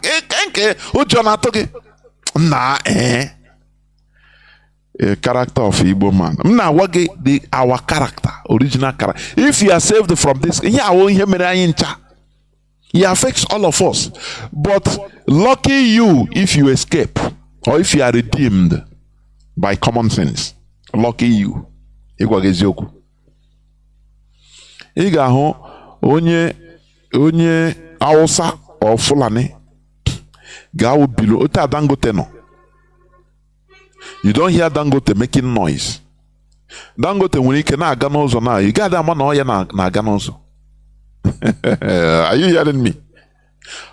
A character of Igbo man. Our character, original character. If you are saved from this, it affects all of us. But lucky you if you escape, or if you are redeemed by common sense. Lucky you. Onye Hausa or Fulani go below Dangote no. You don't hear Dangote making noise. Dangote when he can aganozo now, you got that man or na aganozo. Are you hearing me?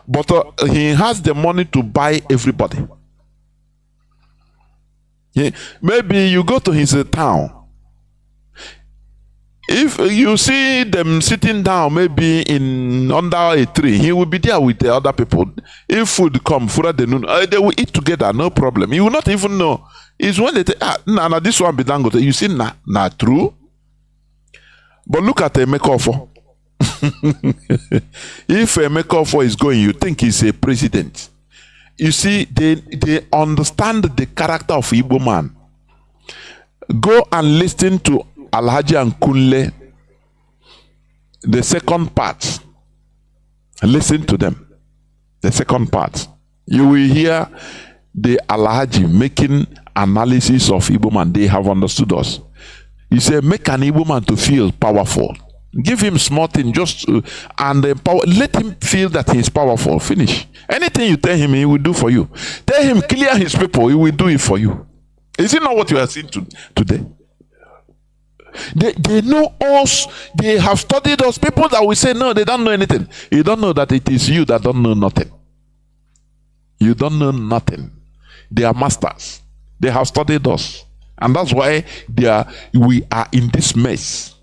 But he has the money to buy everybody. Maybe you go to his town. If you see them sitting down, maybe under a tree, he will be there with the other people. If food come, they will eat together, no problem. You will not even know. It's when they say, this one be Dangote. You see, true. But look at a makeover. If a makeover is going, you think he's a president. You see, they understand the character of Igbo man. Go and listen to Alhaji and Kunle, the second part. Listen to them. The second part. You will hear the Alhaji making analysis of Igbo man. They have understood us. He said, make an Igbo man to feel powerful. Give him small thing, just and empower. Let him feel that he is powerful. Finish. Anything you tell him, he will do for you. Tell him clear his people, he will do it for you. Is it not what you are seeing today? They know us. They have studied us. People that will say no, they don't know anything. You don't know that it is you that don't know nothing. You don't know nothing. They are masters. They have studied us, and that's why we are in this mess.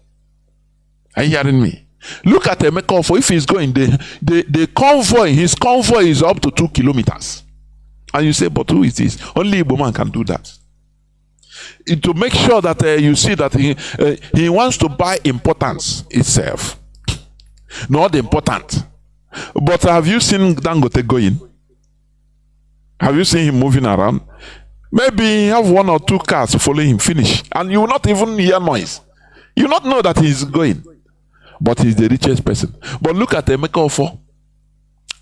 Are you hearing me? Look at Emeka. For if he's going, the convoy, his convoy is up to 2 kilometers, and you say, but who is this? Only Igbo man can do that. To make sure that you see that he wants to buy importance itself, not important. But have you seen Dangote going? Have you seen him moving around? Maybe he have one or two cars following him, finish. And you will not even hear noise. You will not know that he is going. But he's the richest person. But look at Emeka Ofo,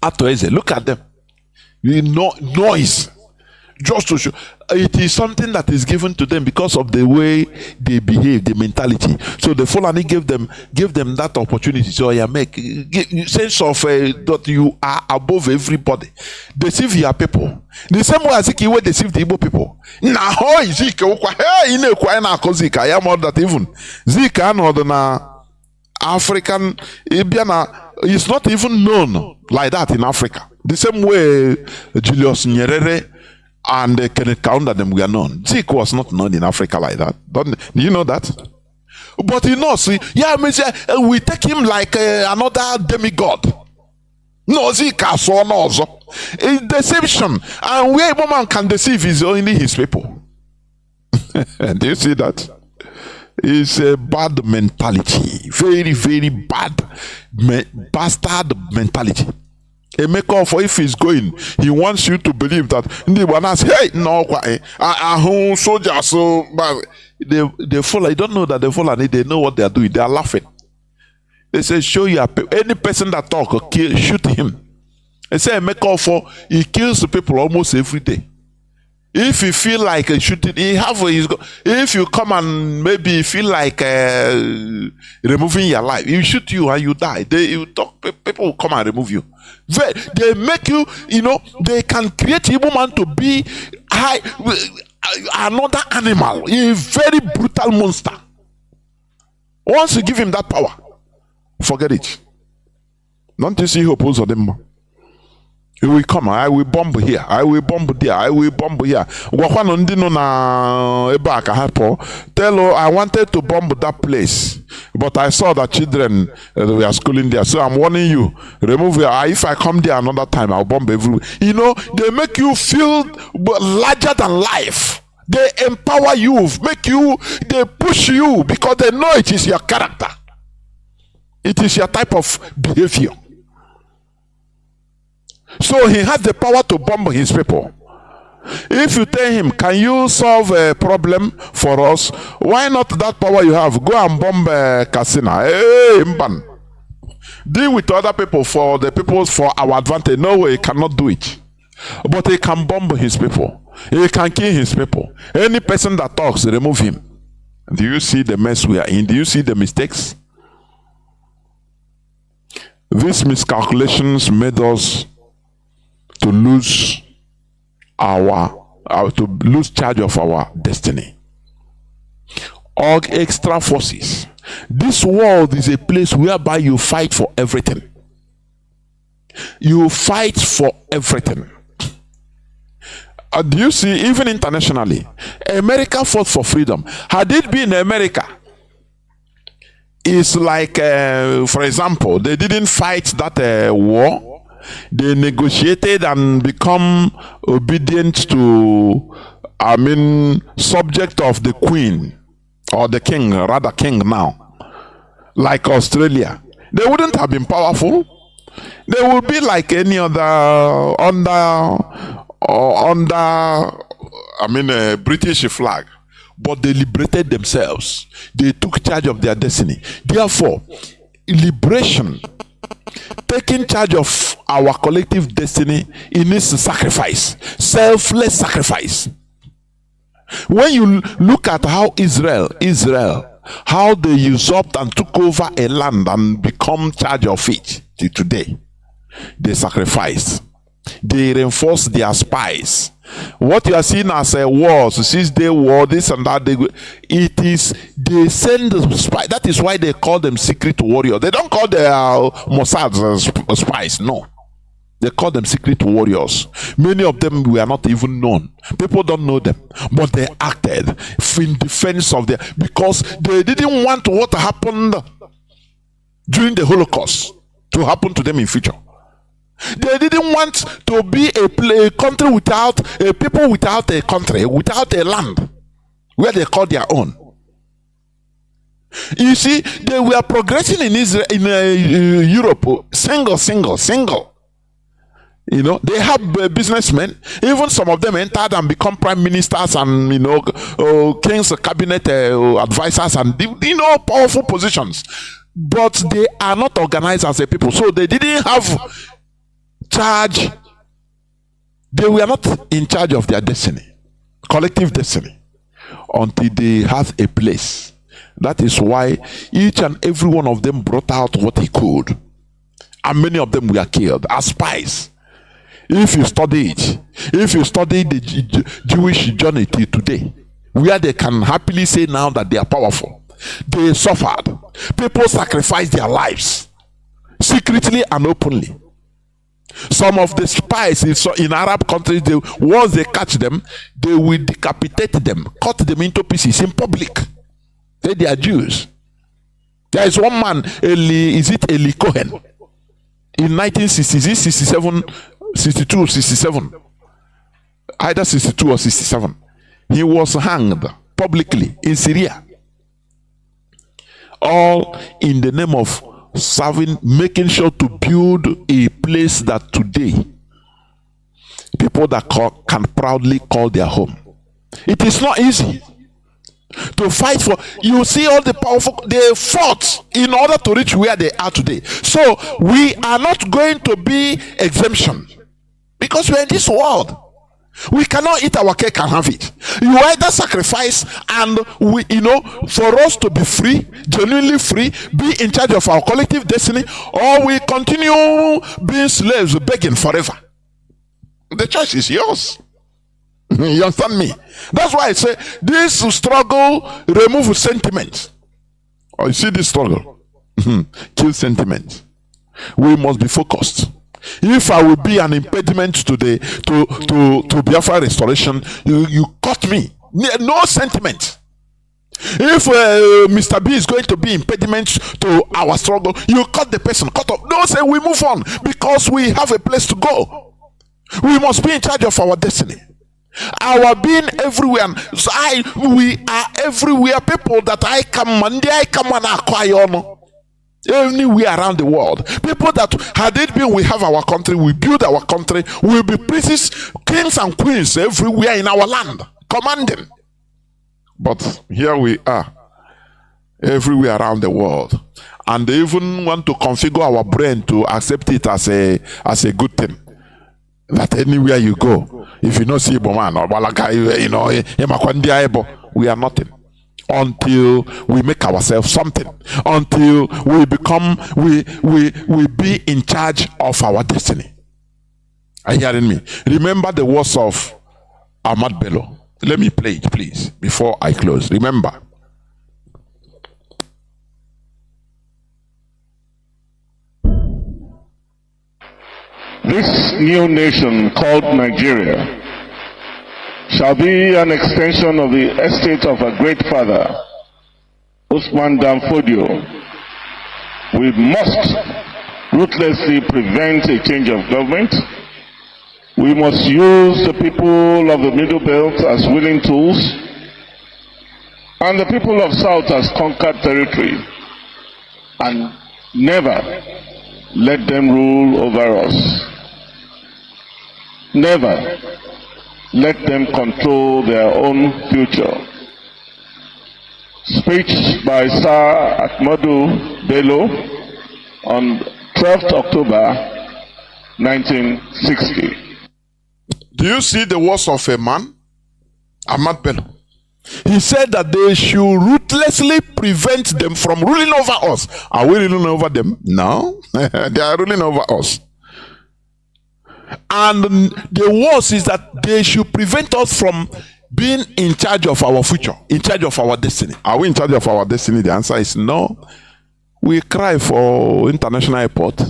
Atoeze, look at them. You know, noise. Just to show. It is something that is given to them because of the way they behave, the mentality. So the Fulani gave them that opportunity. So you make sense of that you are above everybody. Deceive your people. The same way as Ikiwe deceive the Igbo people. Now how is Zika? Hey, you kwa na kozika. I am more that even Zika no na African Ibiana is not even known like that in Africa. The same way Julius Nyerere and Kenneth Kaunda them were known. Zeke was not known in Africa like that. Do you know that? But you know, see, yeah, we take him like another demigod. No, Zeke so no. It's deception. And where a woman can deceive is only his people. Do you see that? It's a bad mentality. Very, very bad bastard mentality. Emeka Ofo, if he's going, he wants you to believe that hey, no, soldiers, so they follow. You don't know that they follow, they know what they are doing. They are laughing. They say, show you any person that talk, shoot him. They say Emeka Ofo, he kills people almost every day. If you feel like shooting, if you come and maybe feel like removing your life, he shoot you and you die. People will come and remove you. They make you, they can create a woman to be another animal, a very brutal monster. Once you give him that power, forget it. Don't you see who opposes them? He will come, I will bomb here, I will bomb there, I will bomb here. Tell her I wanted to bomb that place, but I saw that children were schooling there. So I'm warning you, remove your eye. If I come there another time, I'll bomb everywhere. They make you feel larger than life. They empower you, they push you because they know it is your character. It is your type of behavior. So he has the power to bomb his people. If you tell him, can you solve a problem for us? Why not that power you have? Go and bomb Kasina. Hey, Mban. Deal with other people for our advantage. No way, he cannot do it. But he can bomb his people. He can kill his people. Any person that talks, remove him. Do you see the mess we are in? Do you see the mistakes? These miscalculations made us to lose charge of our destiny. Or extra forces. This world is a place whereby you fight for everything. You fight for everything. Do you see, even internationally, America fought for freedom. Had it been America, it's like, for example, they didn't fight that war. They negotiated and become obedient to, subject of the queen or the king, rather king now, like Australia. They wouldn't have been powerful. They would be like any other under British flag. But they liberated themselves. They took charge of their destiny. Therefore, liberation, taking charge of our collective destiny, it needs sacrifice, selfless sacrifice. When you look at how Israel, how they usurped and took over a land and become charge of it till today, they sacrificed. They reinforced their spies. What you are seeing as a war, 6-day war, this and that, they send the spies. That is why they call them secret warriors. They don't call their Mossad spies, no. They call them secret warriors. Many of them were not even known. People don't know them, but they acted in defense of their, because they didn't want what happened during the Holocaust to happen to them in future. They didn't want to be a country without a people, without a country, without a land where they call their own. You see, they were progressing in Israel, in Europe, single. You know, they have businessmen. Even some of them entered and become prime ministers and, you know, king's cabinet advisors and, you know, powerful positions. But they are not organized as a people. So they didn't have charge. They were not in charge of their destiny, collective destiny, until they had a place. That is why each and every one of them brought out what he could. And many of them were killed as spies. If you study it, if you study the Jewish journey till today, where they can happily say now that they are powerful, they suffered. People sacrificed their lives secretly and openly. Some of the spies in Arab countries, once they catch them, they will decapitate them, cut them into pieces in public. They are Jews. There is one man, Eli Cohen, in 1966, 67, 62, 67, either 62 or 67. He was hanged publicly in Syria, all in the name of making sure to build a place that today people that can proudly call their home. It is not easy to fight for. You see, all the powerful, they fought in order to reach where they are today. So we are not going to be exemption, because we are in this world. We cannot eat our cake and have it. You either sacrifice and we, you know, for us to be free, genuinely free, be in charge of our collective destiny, or we continue being slaves, begging forever. The choice is yours. You understand me? That's why I say this struggle remove sentiment. Oh, you see this struggle? Kill sentiment. We must be focused. If I will be an impediment to Biafra restoration, you cut me. No sentiment. If Mr. B is going to be impediment to our struggle, you cut the person, cut off. Don't say we move on, because we have a place to go. We must be in charge of our destiny. Our being everywhere. So we are everywhere. People that I come and acquire anywhere around the world. People that had it been, we have our country, we build our country, we'll be princes, kings and queens everywhere in our land, commanding. But here we are, everywhere around the world, and they even want to configure our brain to accept it as a good thing. That anywhere you go, if you know Sibo man or Balaka, you know, we are nothing until we make ourselves something, until we become, we be in charge of our destiny. Are you hearing me? Remember the words of Ahmad Bello. Let me play it, please, before I close. Remember. This new nation called Nigeria shall be an extension of the estate of our great father, Usman Dan Fodio. We must ruthlessly prevent a change of government. We must use the people of the Middle Belt as willing tools, and the people of South as conquered territory, and never let them rule over us. Never let them control their own future. Speech by Sir Ahmadu Bello on 12th October 1960. Do you see the words of a man? Ahmad Bello. He said that they should ruthlessly prevent them from ruling over us. Are we ruling over them? No. They are ruling over us. And the worst is that they should prevent us from being in charge of our future, in charge of our destiny. Are we in charge of our destiny? The answer is no. We cry for international airport,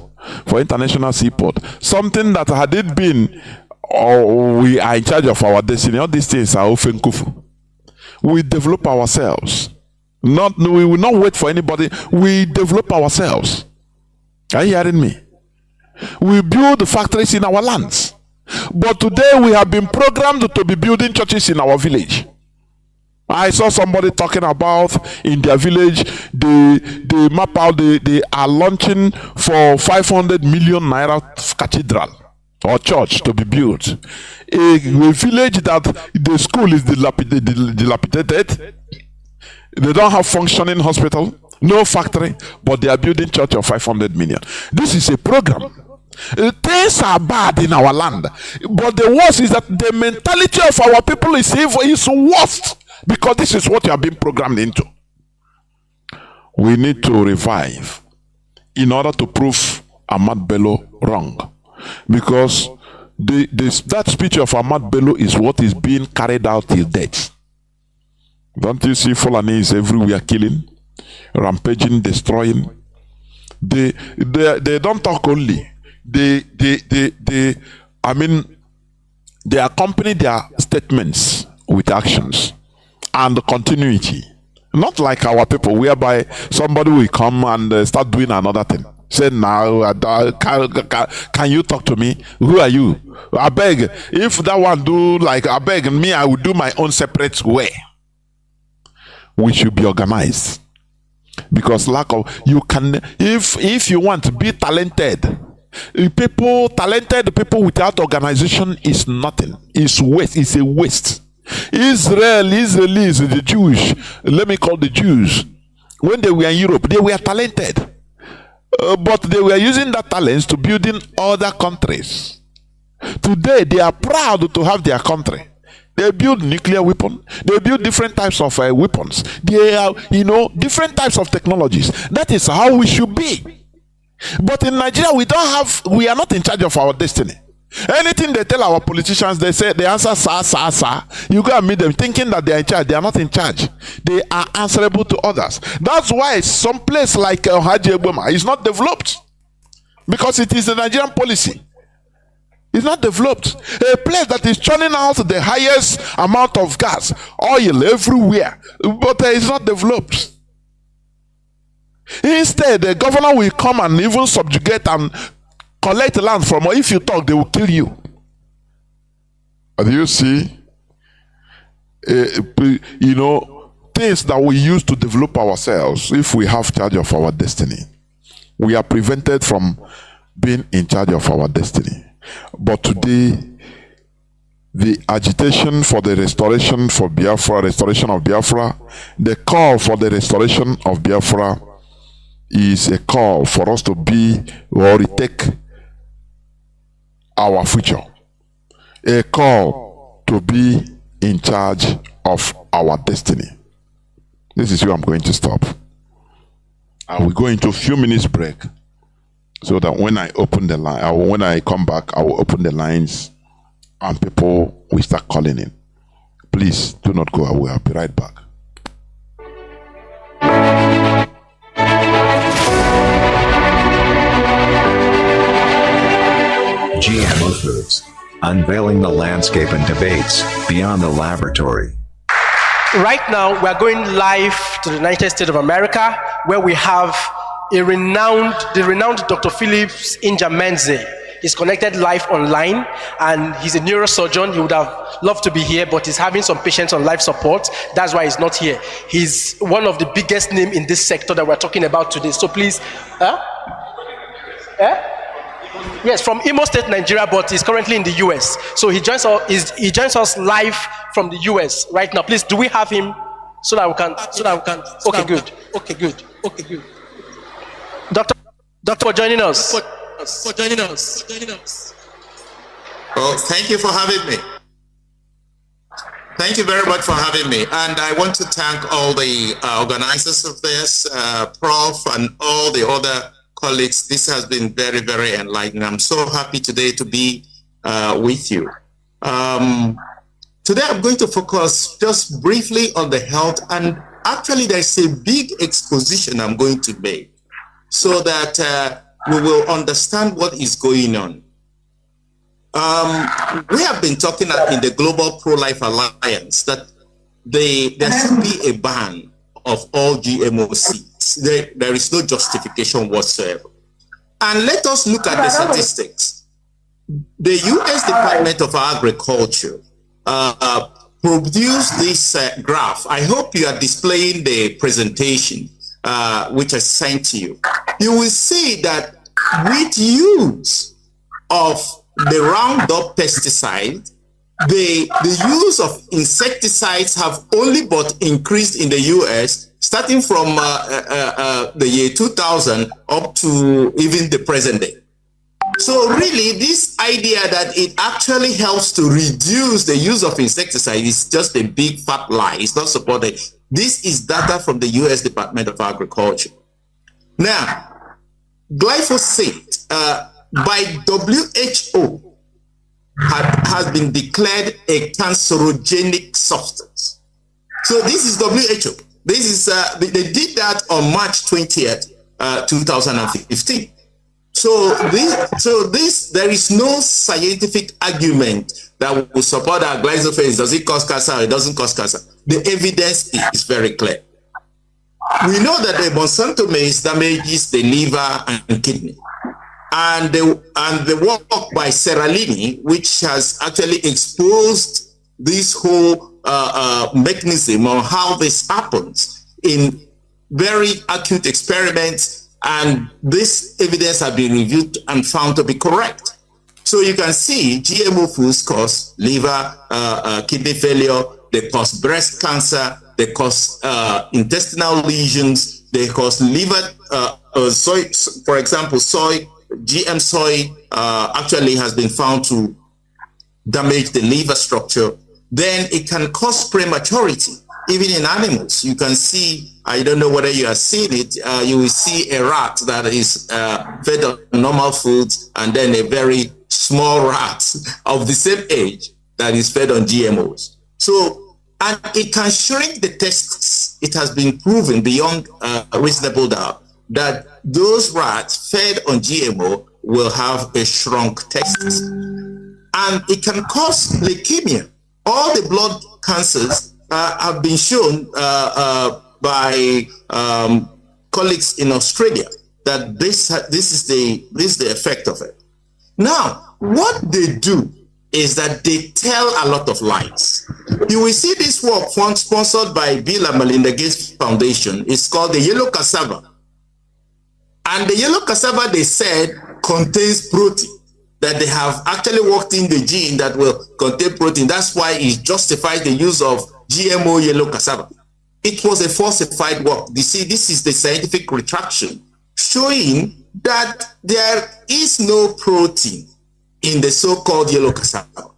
for international seaport. Something that had it been, or we are in charge of our destiny, all these things are often kufu. We develop ourselves. We will not wait for anybody. We develop ourselves. Are you hearing me? We build the factories in our lands. But today we have been programmed to be building churches in our village. I saw somebody talking about in their village, they map out, they are launching for 500 million naira cathedral or church to be built. A village that the school is dilapidated, they don't have functioning hospital, no factory, but they are building church of 500 million. This is a program. Things are bad in our land, but the worst is that the mentality of our people is worst, because this is what you have been programmed into. We need to revive in order to prove Ahmad Bello wrong, because that speech of Ahmad Bello is what is being carried out till death. Don't you see Fulanis everywhere killing, rampaging, destroying? They don't talk only. They accompany their statements with actions and continuity. Not like our people, whereby somebody will come and start doing another thing. Say, now, can you talk to me? Who are you? I beg. If that one do like I beg me, I will do my own separate way. We should be organized, because lack of if you want to be talented people without organization is nothing. It's waste. It's a waste. Israelis, the Jewish, let me call the Jews, when they were in Europe, they were talented, but they were using that talents to build in other countries. Today they are proud to have their country. They build nuclear weapons. They build different types of weapons. They are, different types of technologies. That is how we should be. But in Nigeria, we are not in charge of our destiny. Anything they tell our politicians, they say, they answer, sir. You go and meet them thinking that they are in charge. They are not in charge. They are answerable to others. That's why some place like Haji Eboma is not developed, because it is the Nigerian policy. It's not developed. A place that is churning out the highest amount of gas, oil everywhere, but it's not developed. Instead, the governor will come and even subjugate and collect land from, or if you talk, they will kill you. Do you see? Things that we use to develop ourselves, if we have charge of our destiny, we are prevented from being in charge of our destiny. But today, the agitation for the restoration of Biafra, the call for the restoration of Biafra is a call for us to be or retake our future, a call to be in charge of our destiny. This is where I'm going to stop. I will go into a few minutes break, so that when I open the line, when I come back, I will open the lines and people will start calling in. Please do not go away. I'll be right back. GMO Foods, unveiling the landscape and debates beyond the laboratory. Right now, we are going live to the United States of America, where we have the renowned Dr. Phillips Injamenze. He's connected live online, and he's a neurosurgeon. He would have loved to be here, but he's having some patients on life support. That's why he's not here. He's one of the biggest names in this sector that we're talking about today. So please, yes, from Imo State, Nigeria, but he's currently in the US. So he joins us live from the US right now. Please, do we have him so that we can? Okay, good. Doctor, for joining us. Well, thank you for having me. Thank you very much for having me. And I want to thank all the organizers of this, Prof. and all the other colleagues. This has been very, very enlightening. I'm so happy today to be with you. Today I'm going to focus just briefly on the health, and actually there's a big exposition I'm going to make so that we will understand what is going on. We have been talking in the Global Pro-Life Alliance that there should be a ban of all GMO seeds. There is no justification whatsoever. And let us look at the statistics. The U.S. Department of Agriculture produced this graph. I hope you are displaying the presentation which I sent to you. You will see that with use of the Roundup pesticide, the use of insecticides have only but increased in the US, starting from the year 2000 up to even the present day. So really, this idea that it actually helps to reduce the use of insecticide is just a big fat lie. It's not supported. This is data from the US Department of Agriculture. Now, glyphosate by WHO has been declared a cancerogenic substance. So this is WHO. This is they did that on March 20th, 2015. So there is no scientific argument that will support that glyphosate. Does it cause cancer or it doesn't cause cancer? The evidence is very clear. We know that the Monsanto maize damages the liver and kidney. And the work by Seralini, which has actually exposed this whole mechanism on how this happens in very acute experiments, and this evidence has been reviewed and found to be correct. So you can see GMO foods cause liver, kidney failure, they cause breast cancer, they cause intestinal lesions, they cause liver, soy, for example, soy, GM soy actually has been found to damage the liver structure. Then it can cause prematurity, even in animals. You can see, I don't know whether you have seen it, you will see a rat that is fed on normal foods, and then a very small rat of the same age that is fed on GMOs. So, and it can shrink the testes. It has been proven beyond reasonable doubt that those rats fed on GMO will have a shrunk testes. And it can cause leukemia. All the blood cancers have been shown by colleagues in Australia that this is the effect of it. Now, what they do is that they tell a lot of lies. You will see this work sponsored by Bill and Melinda Gates Foundation. It's called the yellow cassava. And the yellow cassava, they said, contains protein, that they have actually worked in the gene that will contain protein. That's why it justifies the use of GMO yellow cassava. It was a falsified work. You see, this is the scientific retraction showing that there is no protein in the so-called yellow cassava.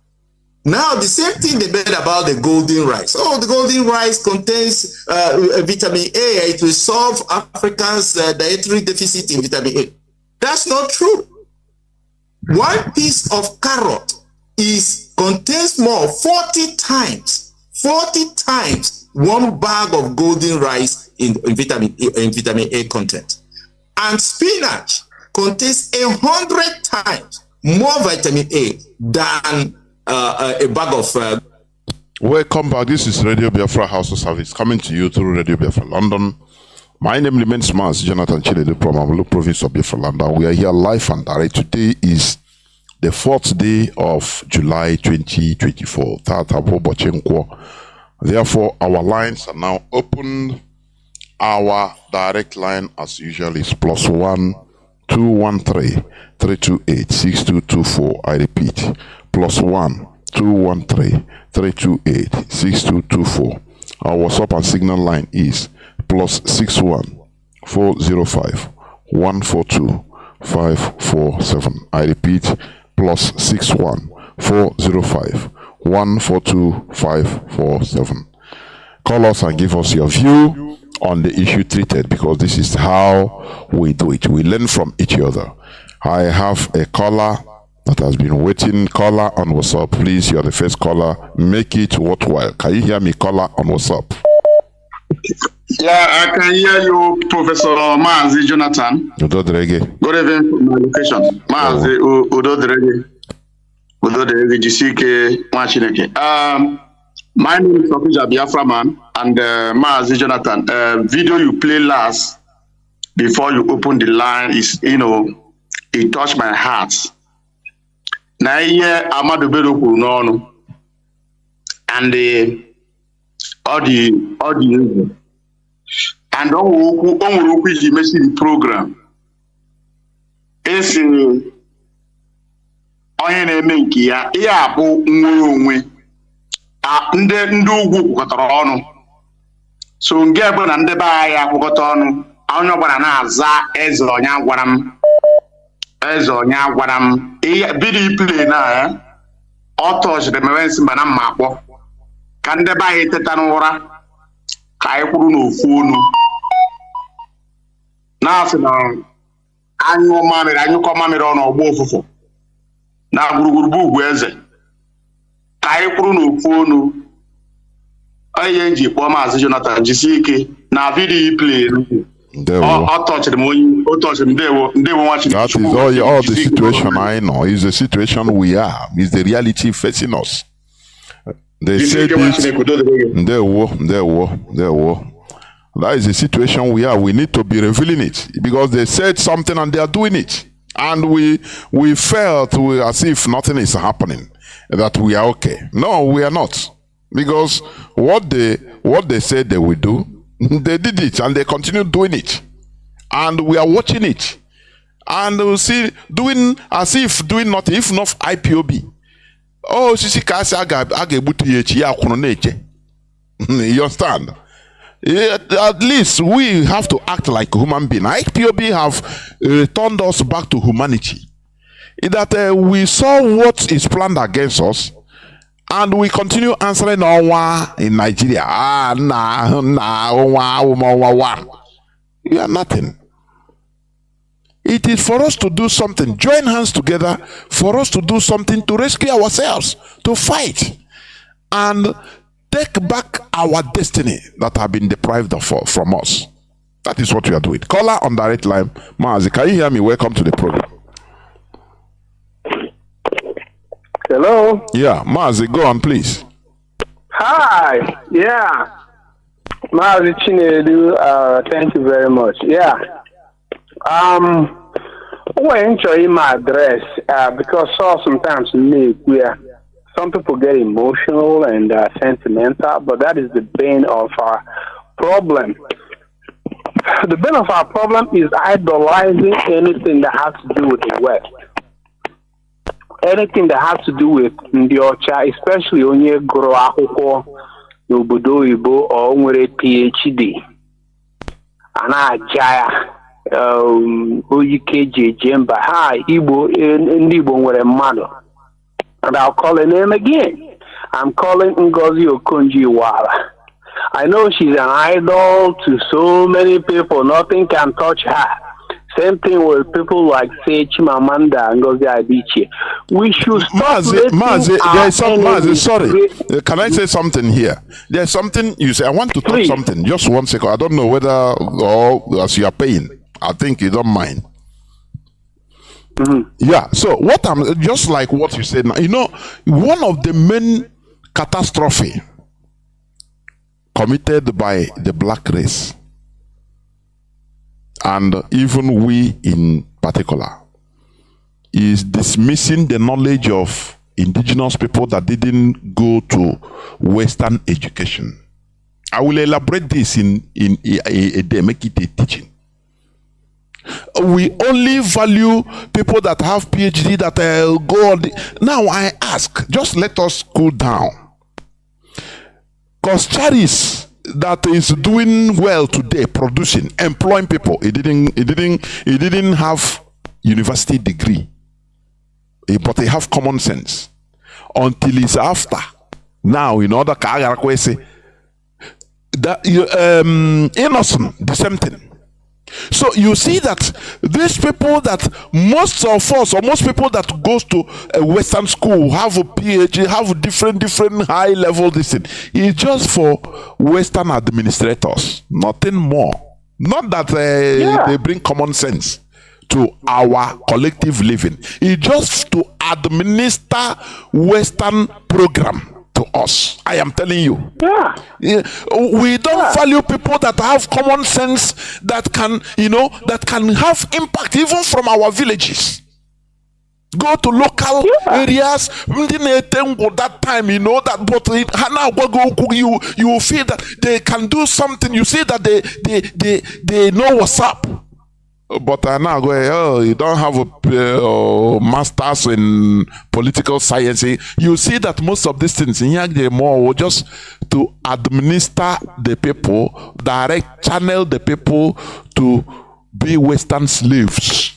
Now, the same thing they made about the golden rice. Oh, the golden rice contains vitamin A. It will solve Africa's dietary deficit in vitamin A. That's not true. One piece of carrot contains more 40 times one bag of golden rice in vitamin A content. And spinach contains 100 times more vitamin A than a bag of... Welcome back. This is Radio Biafra HAUSA-SERVICE coming to you through Radio Biafra London. My name remains Mazi, Jonathan Chinedu from Amulu province of Biafra London. We are here live and direct. Today is the 4th day of July 2024. Therefore, our lines are now open. Our direct line, as usual, is +1 213 328 6224. I repeat, +1 213 328 6224. Our WhatsApp and Signal line is +61 405 142 547. I repeat, +61 405 142 547. Call us and give us your view on the issue treated, because this is how we do it. We learn from each other. I have a caller that has been waiting. Caller on WhatsApp, please. You're the first caller. Make it worthwhile. Can you hear me, caller on WhatsApp? Yeah, I can hear you, Professor Mazi Jonathan. Udodrege. Good evening from my location. Mazi Udodrege. Udodrege Jisike Machineke. My name is Professor Biafra man, and Mazi Jonathan. Video you play last before you open the line is, it touched my heart. Na here Amadu Bedoku no, and all the and on which message the program is onye na-eme nke ya ihe a bụ nwere onwe ndị ugwu kwụkọtara ọnụ so nke ebe na ndị be anyị akwụkọta ọnụ onye ọbụla na-aza eze onye agwara m ihe bidi play na ọtọchịrị mewe nsị mba na mma akpọ ka ndị be anyị teta n'ụra ka anyị kwuru n'ofu onu na-asị na anyụkọ mamịrị ọnụ ọgbọ ụfụfụ na gburugburu bụ ugwu eze ka anyị kwuru n'ofu onu onye nji kpọọ Maazị Jonathan jisie ike na vidiyo play ọ tọchịrị m onye o tọchịrị ndewo nwa Chineke. That is all the situation I know is the situation we are, is the reality facing us. They say this, that is the situation we are. We need to be revealing it because they said something and they are doing it. And we felt as if nothing is happening, that we are okay. No, we are not. Because what they said they will do, they did it and they continue doing it. And we are watching it. And we'll see doing as if doing nothing, if not IPOB. Oh, sisi kasi aga-ebutu ya echi ya kwuru na-eche. You understand? At least we have to act like human beings. IPOB have returned us back to humanity. That we saw what is planned against us, and we continue answering in Nigeria. You are nothing. It is for us to do something, join hands together for us to do something to rescue ourselves, to fight, and take back our destiny that have been deprived from us. That is what we are doing. Caller on direct line. Mazi, can you hear me? Welcome to the program. Hello? Yeah, Mazi, go on, please. Hi. Yeah. Mazi Chinedu, thank you very much. Yeah. I enjoy my address because sometimes some people get emotional and sentimental, but that is the bane of our problem. The bane of our problem is idolizing anything that has to do with the West. Anything that has to do with Ndiocha, especially when you grow up n'obodo Igbo or nwere PhD. Ana-ajaya. Oyikeji Jemba, hi, Igbo, Igbo nwere mmadụ. And I'll call her name again. I'm calling Ngozi Okonjo-Iweala. I know she's an idol to so many people. Nothing can touch her. Same thing with people like, say, Chimamanda and Ngozi Adichie. We should stop Mazi, sorry. Can I say something here? There's something you say. I want to touch something. Just 1 second. I don't know whether or as you are paying. I think you don't mind. Mm-hmm. Yeah. So what I'm just like what you said now. You know, one of the main catastrophe committed by the black race, and even we in particular, is dismissing the knowledge of indigenous people that didn't go to Western education. I will elaborate this in a day, make it a teaching. We only value people that have PhD that go on now I ask, just let us cool down. Because Charis that is doing well today, producing, employing people, he didn't have university degree, but he have common sense. Until it's after. Now, in order to say that innocent, the same thing. So you see that these people that most of us or most people that goes to a Western school have a PhD, have different high level this thing. It's just for Western administrators, nothing more. Not that they bring common sense to our collective living. It's just to administer Western program to us. I am telling you. We don't value people that have common sense, that can, that can have impact even from our villages. Go to local areas, that time, that, but you feel that they can do something. You see that they know what's up. But I now go, oh, you don't have a master's in political science. You see that most of these things in more just to administer the people, direct channel the people to be Western slaves.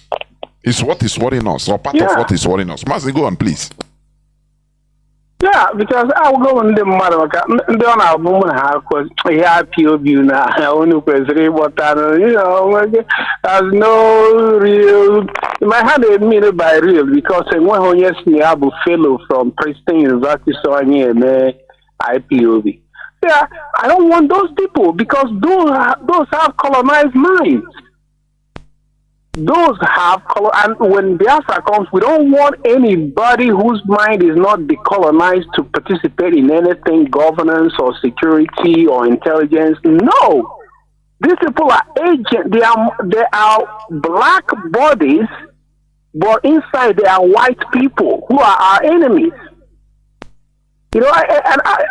Is what is worrying us, or part of what is worrying us. Mazi, go on, please. Yeah, because I will go on the matter. Don't have woman have because here POB now. I only president, but there's no real. My hand is meant by real because when yes, me have a fellow from Princeton University, so I need IPOB. Yeah, I don't want those people because those have colonized minds. Those have color, and when Biafra comes, we don't want anybody whose mind is not decolonized to participate in anything, governance or security or intelligence. No, these people are agents. They are black bodies, but inside they are white people who are our enemies. You know,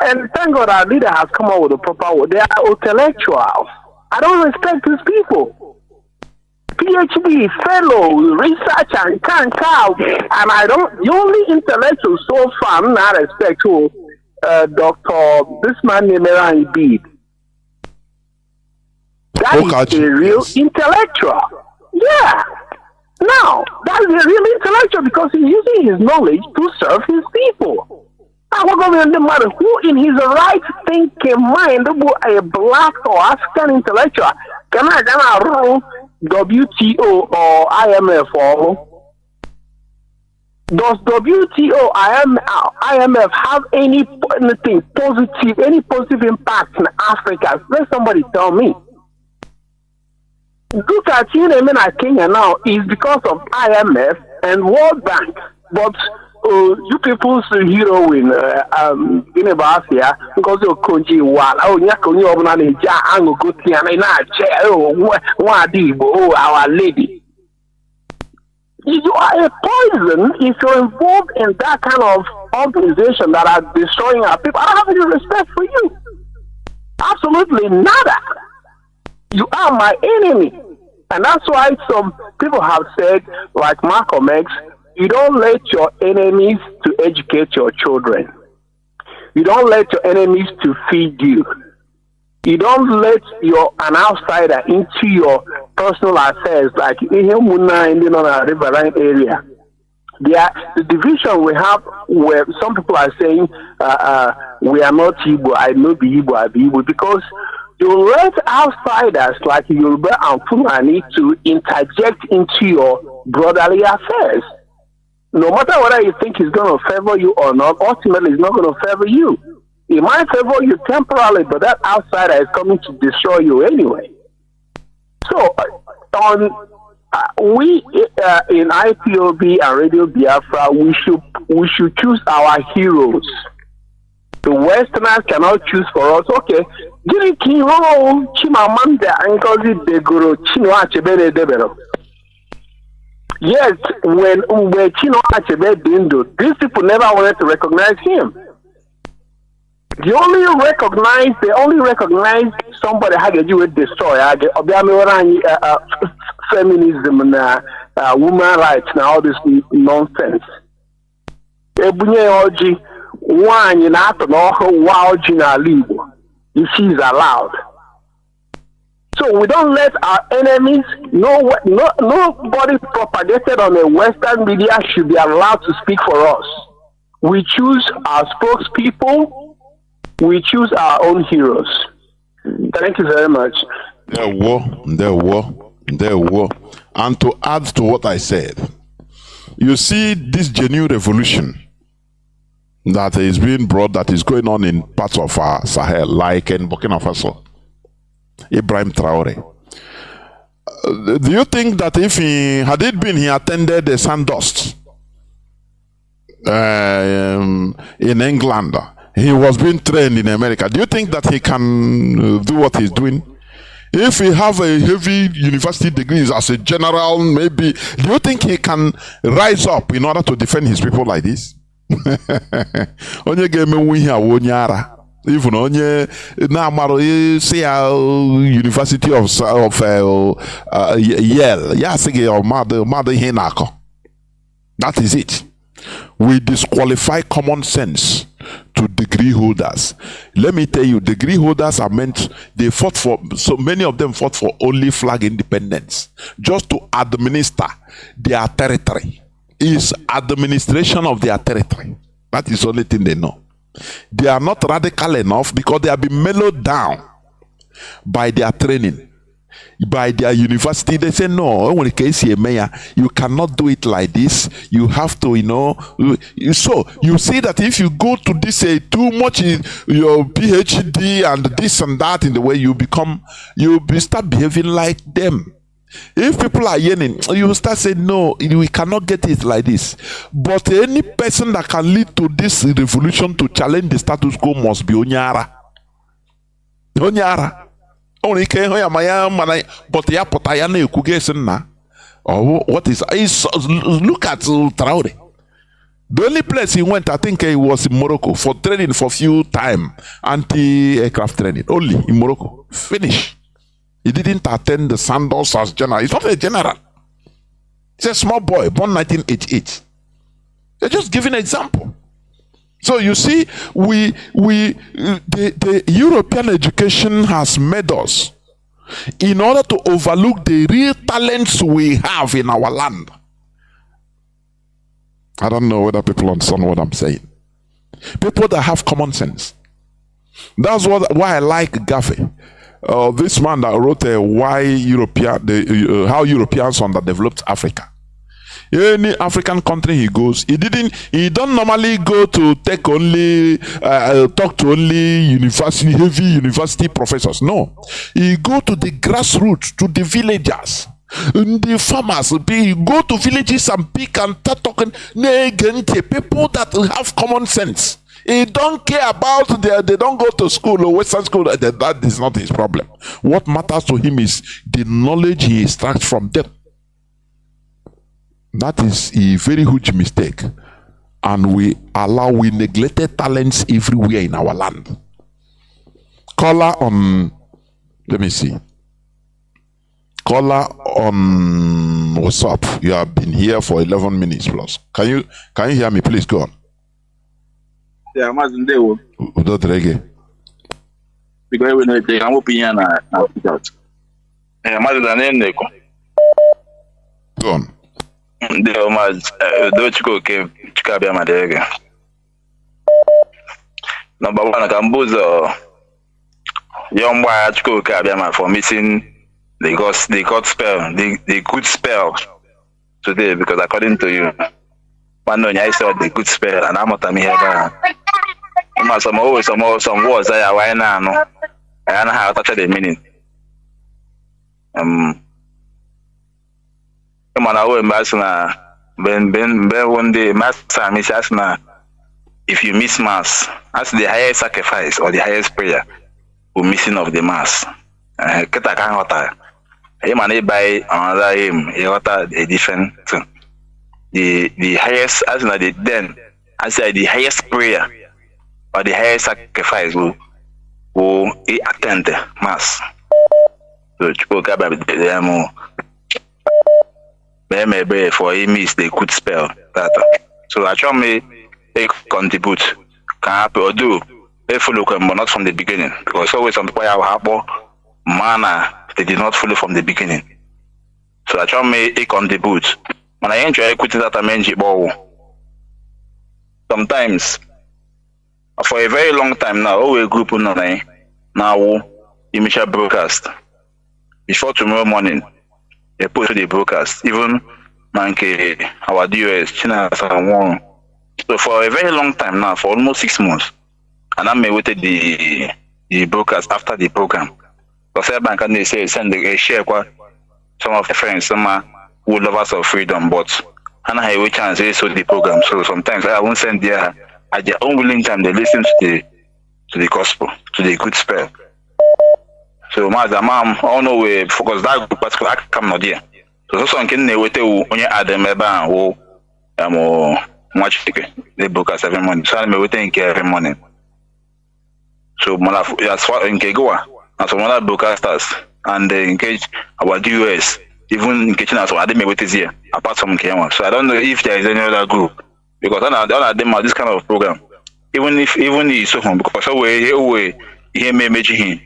and thank God our leader has come up with a proper word. They are intellectuals. I don't respect these people. PhD, fellow, researcher, and the only intellectual so far, I'm not respect to Dr. This man named Nnamdi. That is a real intellectual. Yeah. Now, that is a real intellectual because he's using his knowledge to serve his people. I will go in the matter who in his right thinking mind, a black or African intellectual, can I rule WTO or IMF or does WTO IMF have anything positive, any positive impact in Africa? Let somebody tell me. Look at Kenya now is because of IMF and World Bank, but you people's heroine in Biafra because of Konji Wal. Oh, Nyakoni Obana Ja Ango Gotiana oh, our lady. You are a poison if you're involved in that kind of organization that are destroying our people. I don't have any respect for you. Absolutely nada. You are my enemy. And that's why some people have said, like Malcolm X, you don't let your enemies to educate your children. You don't let your enemies to feed you. You don't let an outsider into your personal affairs, like in the riverine area. The division we have, where some people are saying we are not Igbo, I know be Igbo, I be Igbo, because you let outsiders like Yoruba and Fulani to interject into your brotherly affairs. No matter whether you think it's going to favor you or not, ultimately it's not going to favor you. It might favor you temporarily, but that outsider is coming to destroy you anyway. So, we in IPOB and Radio Biafra, we should choose our heroes. The Westerners cannot choose for us. Okay, Gini Kinho Chimamanda Ngozi Degoro Chinua Achebe Debero. Yes, when Chinua Achebe Dindo, these people never wanted to recognize him. They only recognize somebody how they would destroy feminism and women rights and all this nonsense. One in if she's allowed. So we don't let our enemies nobody propagated on the Western media should be allowed to speak for us. We choose our spokespeople, we choose our own heroes. Thank you very much. There were. And to add to what I said, you see this genuine revolution that is being brought, that is going on in parts of Sahel, like in Burkina Faso, Ibrahim Traore. Do you think that if he attended the Sandust in England, he was being trained in America, do you think that he can do what he's doing? If he have a heavy university degrees as a general, maybe, do you think he can rise up in order to defend his people like this? Even onye na amaro say University of Yale. Yeah, say your mother here nako. That is it. We disqualify common sense to degree holders. Let me tell you, degree holders are meant, they fought for, so many of them fought for only flag independence, just to administer their territory. Is administration of their territory. That is the only thing they know. They are not radical enough because they have been mellowed down by their training, by their university. They say, no, when it case you cannot do it like this. You have to, so you see that if you go to this too much in your PhD and this and that, in the way you start behaving like them. If people are yelling, you will start saying, no, we cannot get it like this. But any person that can lead to this revolution to challenge the status quo must be Onyara. Onyara. Only can but ya potayana na. Oh, what is look at Traore. The only place he went, I think he was in Morocco for training for few time, anti-aircraft training. Only in Morocco. Finish. He didn't attend the Sandals as general. He's not a general. He's a small boy, born 1988. They're just giving an example. So you see, the European education has made us, in order to overlook the real talents we have in our land. I don't know whether people understand what I'm saying. People that have common sense. That's why I like Gaffey. This man that wrote how Europeans underdeveloped Africa. Any African country he goes, he don't normally go to talk to only heavy university professors. No, he go to the grassroots, to the villagers, the farmers. He go to villages and pick and start talking people that have common sense. He don't care about they don't go to school or Western school. That is not his problem. What matters to him is the knowledge he extracts from them. That is a very huge mistake. And we neglected talents everywhere in our land. Caller on, let me see. Caller on WhatsApp. You have been here for 11 minutes plus. Can you hear me? Please go on. Yeah, Mazi ndewo. Udo drege. Because we know the opinion na that. Mazi na neko. Go on. Ndewo Mazi, do chika bia madege. Number one, Kambuzo. Young boy chiko kabia for missing the good spell, the good spell today, because according to you, one I saw the good spell and I'm not here. Some words I why now no. I don't know how to touch the meaning. Man I will master Ben one day master miss asna if you miss mass, that's the highest sacrifice or the highest prayer for missing of the mass. Keta kan hota. Him and by another him, he hota a different thing. The highest as na the then I say the highest prayer or the highest sacrifice will attend the mass. So Chukwuka Babidemo maybe for him is the good spell that. So I try me contribute can happen or do if you look but not from the beginning, because always some people have happen manner they did not follow from the beginning. So I try me contribute. When I enjoy equity that I mentioned, sometimes for a very long time now, we group online now initial broadcast. Before tomorrow morning, they put the broadcast. Even our DOS, China, one. So for a very long time now, for almost 6 months, and I waited the broadcast after the program. Because bank and they say send a share some of the friends, some who lovers of freedom, but and I have a chance to so the program. So sometimes I won't send their at their own willing time they listen to the gospel, to the good spell. So my mom, I know we focus that particular come not there. So some can they wait to only add them eba who much the broadcast every morning. So I'm waiting every morning. So as far in Kegoa, and some other broadcasters, and engage our DUS, even in kitchen as well, I didn't make it here, apart from Kenya. So I don't know if there is any other group, because all of them are this kind of program. Even it's so home, because we hear me mention him.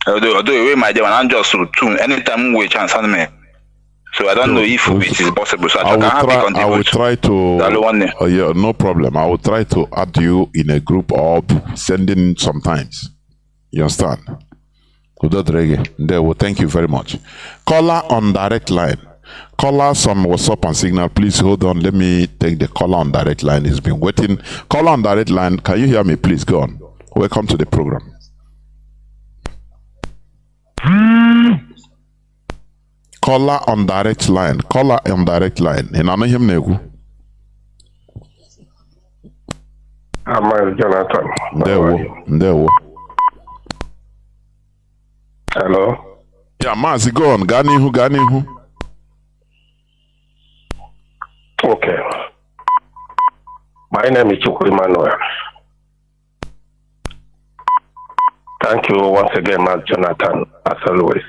Although we might do an just to tune anytime we chance on me. So I don't know if it is possible. So I will try to. Yeah, no problem. I will try to add you in a group or sending sometimes. You understand? Thank you very much. Caller on direct line. Callers on WhatsApp and Signal, please hold on. Let me take the caller on direct line. He's been waiting. Caller on direct line, can you hear me? Please go on. Welcome to the program. Caller on direct line. Caller on direct line. And I know him negu. I'm Jonathan. There. Hello. Yeah, Mazi, go on. Gani who? Okay. My name is Emmanuel. Thank you once again, Matt Jonathan, as always.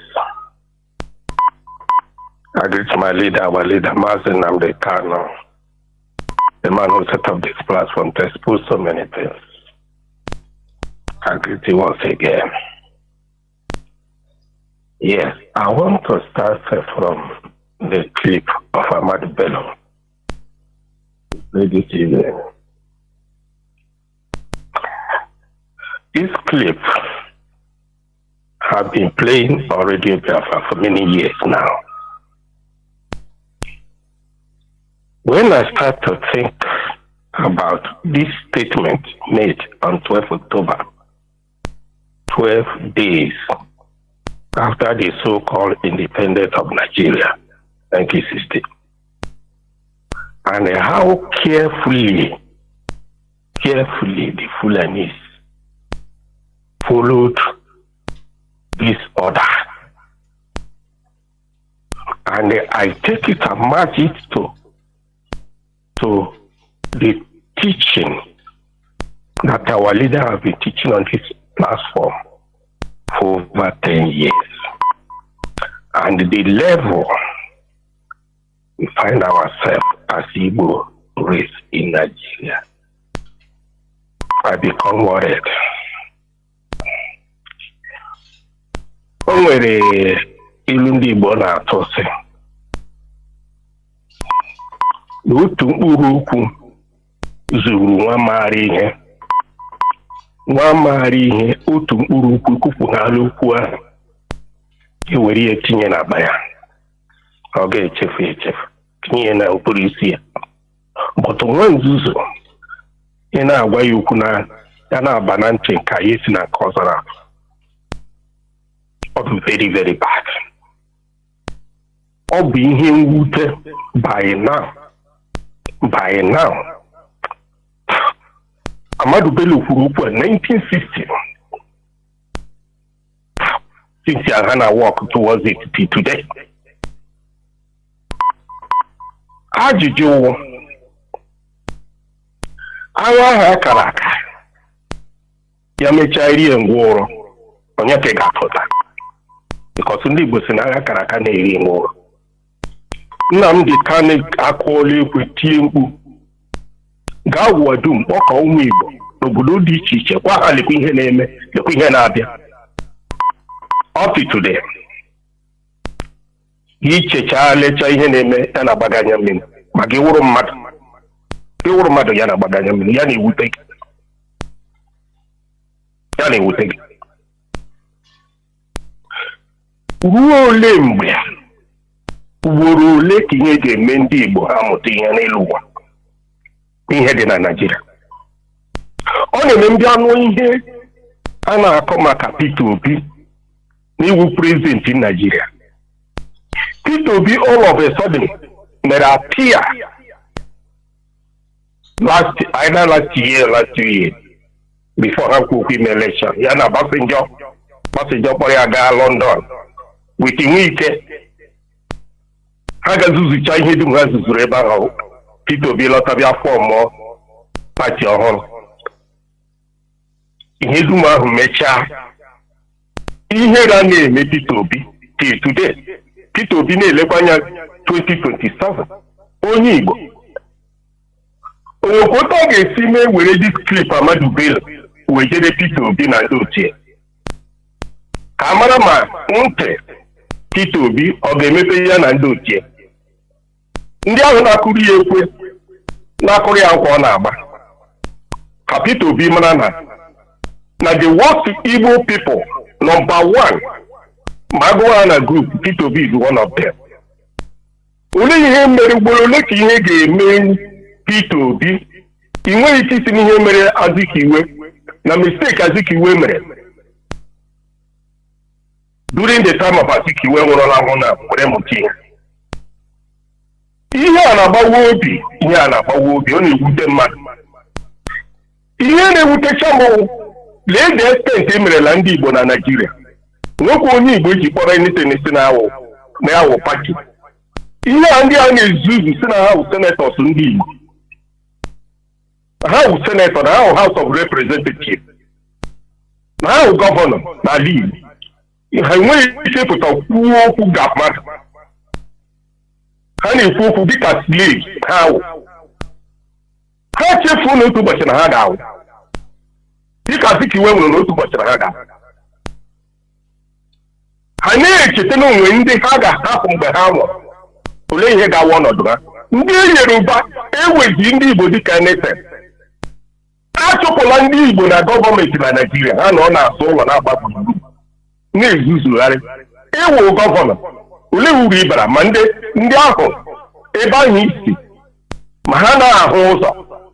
I greet my leader, our leader, Mazi Nnamdi Kanu, the man who set up this platform to expose so many things. I greet you once again. Yes, I want to start from the clip of Ahmad Bello. This evening. This clip has been playing on Radio Biafra for many years now. When I start to think about this statement made on 12 October, 12 days after the so-called independence of Nigeria, 1960, and how carefully the Fulanis followed this order. And I take it and match it to the teaching that our leader has been teaching on this platform for over 10 years. And the level we find ourselves as Igbo race in Nigeria, I become worried. O nwere ilu ndị Igbo na-atụ sị n'otu mkpụrụ okwu zuru nwa maara ihe otu mkpụrụ okwu kwupụtara okwu ahụ ewere ya tinye n'akpa ya, ọ ga-echefu tinye na okpuru isi ya. But nwa nzuzu ị na-agwa ya okwu na ya na-aba na ntị nke ya si na nke ọzọ na ọ bụ very very bad. Ọ bụ ihe mwute by now. Ahmadu Bello kwuru okwu 1960 since you are gonna walk towards it till today. Ajụjụ agha ahụ akara aka ya mechaa rie ngwụrọ onye ka ga-apụta, because ndị Igbo si na agha akara aka na-eri ngwụrọ. Nnamdi Kanu akụọla ekwe tie mkpu gaa ụwa dum kpọkọ ụmụ Igbo n'obodo dị iche iche gwa ha lekwa ihe na-eme, lekwa ihe na-abịa. Up to today, ichecha lecha ihe na-eme ya na-agbaganya mmiri, ma gị wụrụ mmadụ ya na-agbaganya mmiri, ya na-ewute gị. Ruo ole mgbe ugboro ole ka ihe ga-eme ndị Igbo ha mụta ihe n'elu ụwa, ihe dị na Naịjirịa? Ọ na-eme ndị anụ ihe a na-akọ maka Peter Obi n'iwu president in Nigeria. Peter Obi all of a sudden mere appear last year, last 2 years before ha kwuo okwu ime election ya na Basenjo kpọrọ ya gaa London with Nwike. Ha ga-azụzụcha ihe dum ha zụzụrụ ebe ahụ. Peter Obi lọtabịa fọm pati ọhụrụ. ihe dum ahụ mechaa ihe ga na-eme Peter Obi till today. Peter Obi na-elekwa anya 2027 onye Igbo okwuto ga-esi mee were dis clip Amadu Bello wee jere Peter Obi na ndị ochie ka amara ma ntị Peter Obi ọ ga-emepe ya na ndị ochie ndị ahụ na-akụrụ ya ekwe na-akụrụ ya nkwa ọ na-agba ka Peter Obi mara na the worst Igbo people number one ma agụwa na group Peter Obi is one of them. Olee ihe mere ugboro ole ka ihe ga-eme Peter Obi ị nweghị ike isi n'ihe mere Azikiwe na mistake Azikiwe mere during the time of Azikiwe nwụrụla anwụ na were mụta ihe a na-agbawa obi ọ na-ewute mmadụ. Ihe na-ewutecha m lee the extent emerela ndị Igbo na Nigeria. Nwoke onye Igbo ji kpọrọ n'isi na-awụ pati. Ihe a ndị a na-ezuzu si na ha wụ senators ndị Igbo. Ha wụ senator na ha wụ House of Representatives. Na ha wụ gọvanọ n'ala Igbo. Ha enweghị ike pụta kwuo okwu ga mmadụ. Ha na-ekwu okwu dịka slaves ha wụ. Ha chefuo n'otu ụbọchị na ha ga-awụ. Dịka Azikiwe nwere n'otu ụbọchị na ha ga-awụ. Ha na-echeta na onwe ndị ha ga-ahapụ mgbe ha nwụrụ. Olee ihe ga-awa ọnọdụ ha? Ndị Yoruba ewezi ndị Igbo dịka NSS. Achụpụla ndị Igbo na gọọmenti na Naịjirịa. Ha nọ na-asụ ụlọ na-agba gburugburu na-ezuzugharị. Ịwụ gọvanọ olee uru ịbara ma ndị ahụ ebe ahụ isi ma ha na-ahụ ụzọ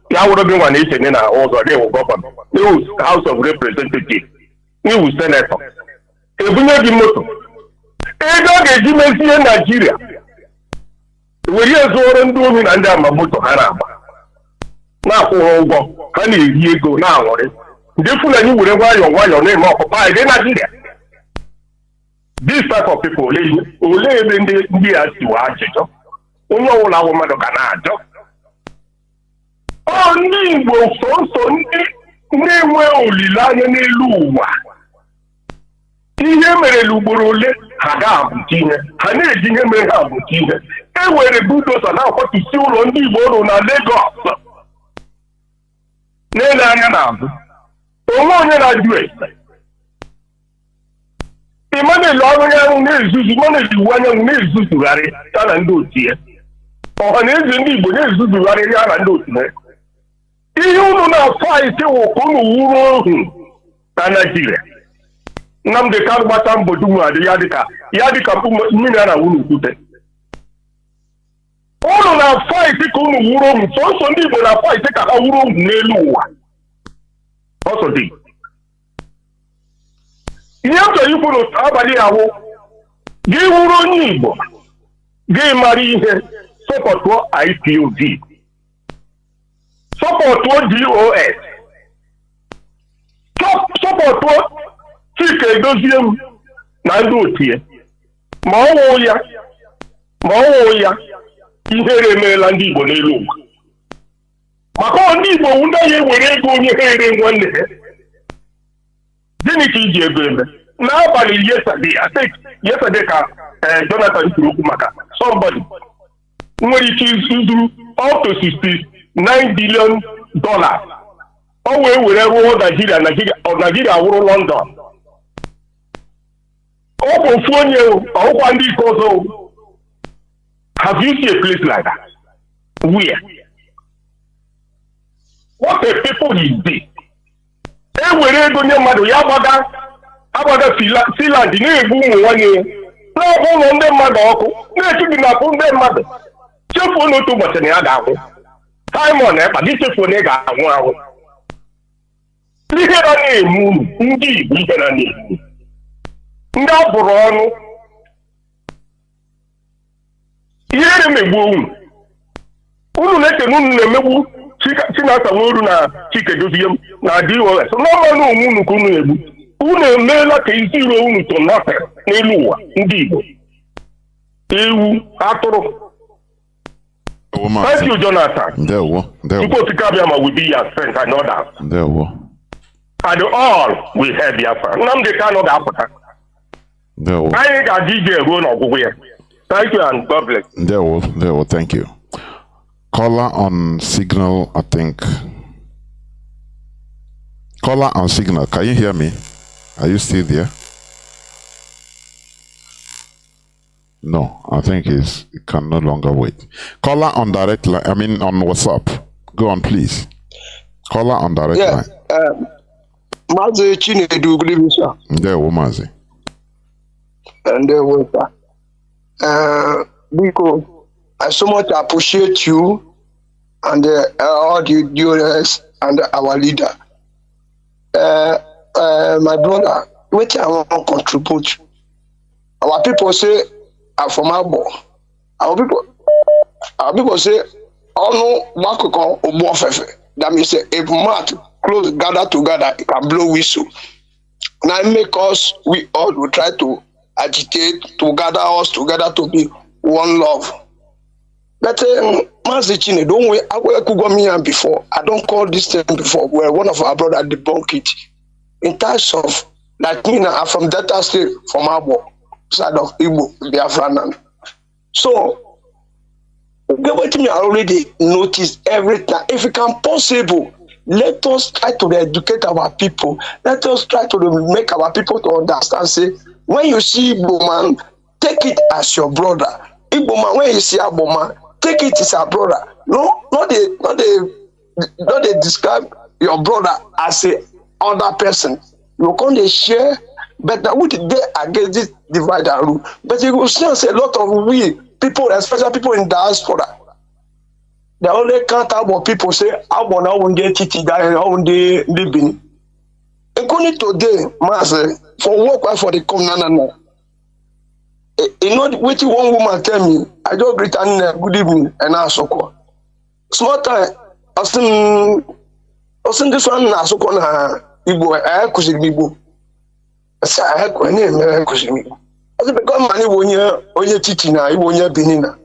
ya wụrụ gị nwa na-eche na ahụ ụzọ na-ewu gọvanọ na-ewu House of Representatives na-ewu senetọ ebunye gị moto ego a ga-eji mezie Naijiria were ezuoro ndị ohi na ndị ama moto ha na-agba na-akwụghị ụgwọ ha na-eri ego na-aṅụrị ndị Fulani were nwayọọ na-eme ọkpụkpa anyị dị Naijiria. This type of people olee ebe ndị a siwa ajụjụ onye ọbụla awụ mmadụ ga na-ajụ. Ndị Igbo sọnsọ ndị na-enwe olileanya n'elu ụwa ihe merela ugboro ole ha ga-abụta ihe ha na-eji ihe mere ha abụta ihe ewere bulldozer na-akwatusi ụlọ ndị Igbo nọ na Lagos na-ele anya n'azụ onwe onye na-ajụ ese Emmanuel ọrụ ya na-ezuzu Emmanuel iwu anyanwụ na-ezuzugharị ya na ndị otu ya ọha na eze ndị Igbo na-ezuzugharị ya na ndị otu ya. Ihe unu na-afaịtị wụ ka unu wuru ohu na Naịjirịa. Nnamdi Kanu gbata mbọ dum adị ya dịka mmiri a na-awụ n'okwute. Unu na-afaịtị ka unu wuru ohu sọsọ ndị Igbo na-afaịtị ka ha wuru ohu n'elu ụwa. Ọsọ dị ihe m chọrọ ikwu n'abalị ahụ gị wuru onye Igbo gị mara ihe sọpọtụọ IPOB sọpọtụọ DOS sọpọtụọ Chika Edozie m na ndị otu ya ma ọ wụ ya ihere emeela ndị Igbo n'elu ụwa maka ndị Igbo ndị ya ewere ego onye ha ere nwanne ha. Gịnị ka iji ego eme? N'abalị yesterday ka Jonathan kwuru okwu maka somebody nwere ike izuru up to $69 billion. O wee were ruo Nigeria wụrụ London. Ọ bụ ofu onye ọgwụkwa ndị ike ọzọ. Have you seen a place like that? Where? What a people is this? Ewere ego nye mmadụ ya agbaga Finland na-egbu ụmụ nwanne ya na-ọkụ ụlọ ndị mmadụ ọkụ na-echubi na-akụ ndị mmadụ chefuo n'otu ụbọchị na ya ga-anwụ. Simon Ekpa gị chefuo na ị ga-anwụ anwụ. Ihe ha na-eme unu ndị Igbo ihe ha na-eme ndị a bụrụ ọnụ ihe na-emegbu unu na-eche na unu na-emegbu Chinasa Nworu na Chika Edozie m na DOS n'ọnụ onwe unu ka unu egbu unu emeela ka isi iro unu tonata n'elu ụwa ndị Igbo ewu atụrụ. Thank you, Jonathan. Ndewo. People to come here will be your friends and others. Ndewo. and all will help Biafra. Nnamdi Kanu ga-apụta. Anyị ga-adị ije ruo n'ọgwụgwụ ya. Thank you and God bless. There will, thank you. Caller on signal, I think. Caller on signal, can you hear me? Are you still there? No, I think it can no longer wait. Caller on direct line, I mean on WhatsApp. Go on, please. Caller on direct line. Mazi Chinedu, good evening, sir. There, Mazi. And there was because I so much appreciate you and all the viewers and our leader. My brother, what I want to contribute. Our people say, I'm from Abo. Our people say, oh no, Bakoko or Bofefe. That means if mat close gather together, it can blow whistle. Now make us, we all will try to agitate to gather us together to be one love. But Mazi Chinedu, don't wait. I will me before. I don't call this thing before. Where one of our brothers debunked it. In terms of like me now, I'm from Delta State, from Abo, side of Igbo, Biafra. So what me already noticed every time. If it can possible, let us try to educate our people. Let us try to make our people to understand. Say, when you see Igbo man, take it as your brother. Igbo man, when you see Igbo man, take it as a brother. No, not they describe your brother as a other person. You can't share, but what they against this divide and rule. But you will still see a lot of we people, especially people in diaspora. They only count about people say, I want to own the titi that I own the living. According today, Master, for work for the Colonial. You know what one woman tell me? I just greet her good evening and ask her. Small time, I seen this one ask her Igbo. I kusi Igbo. I say I kusi Igbo. I say because money onye titi na Igbo onye Benin na.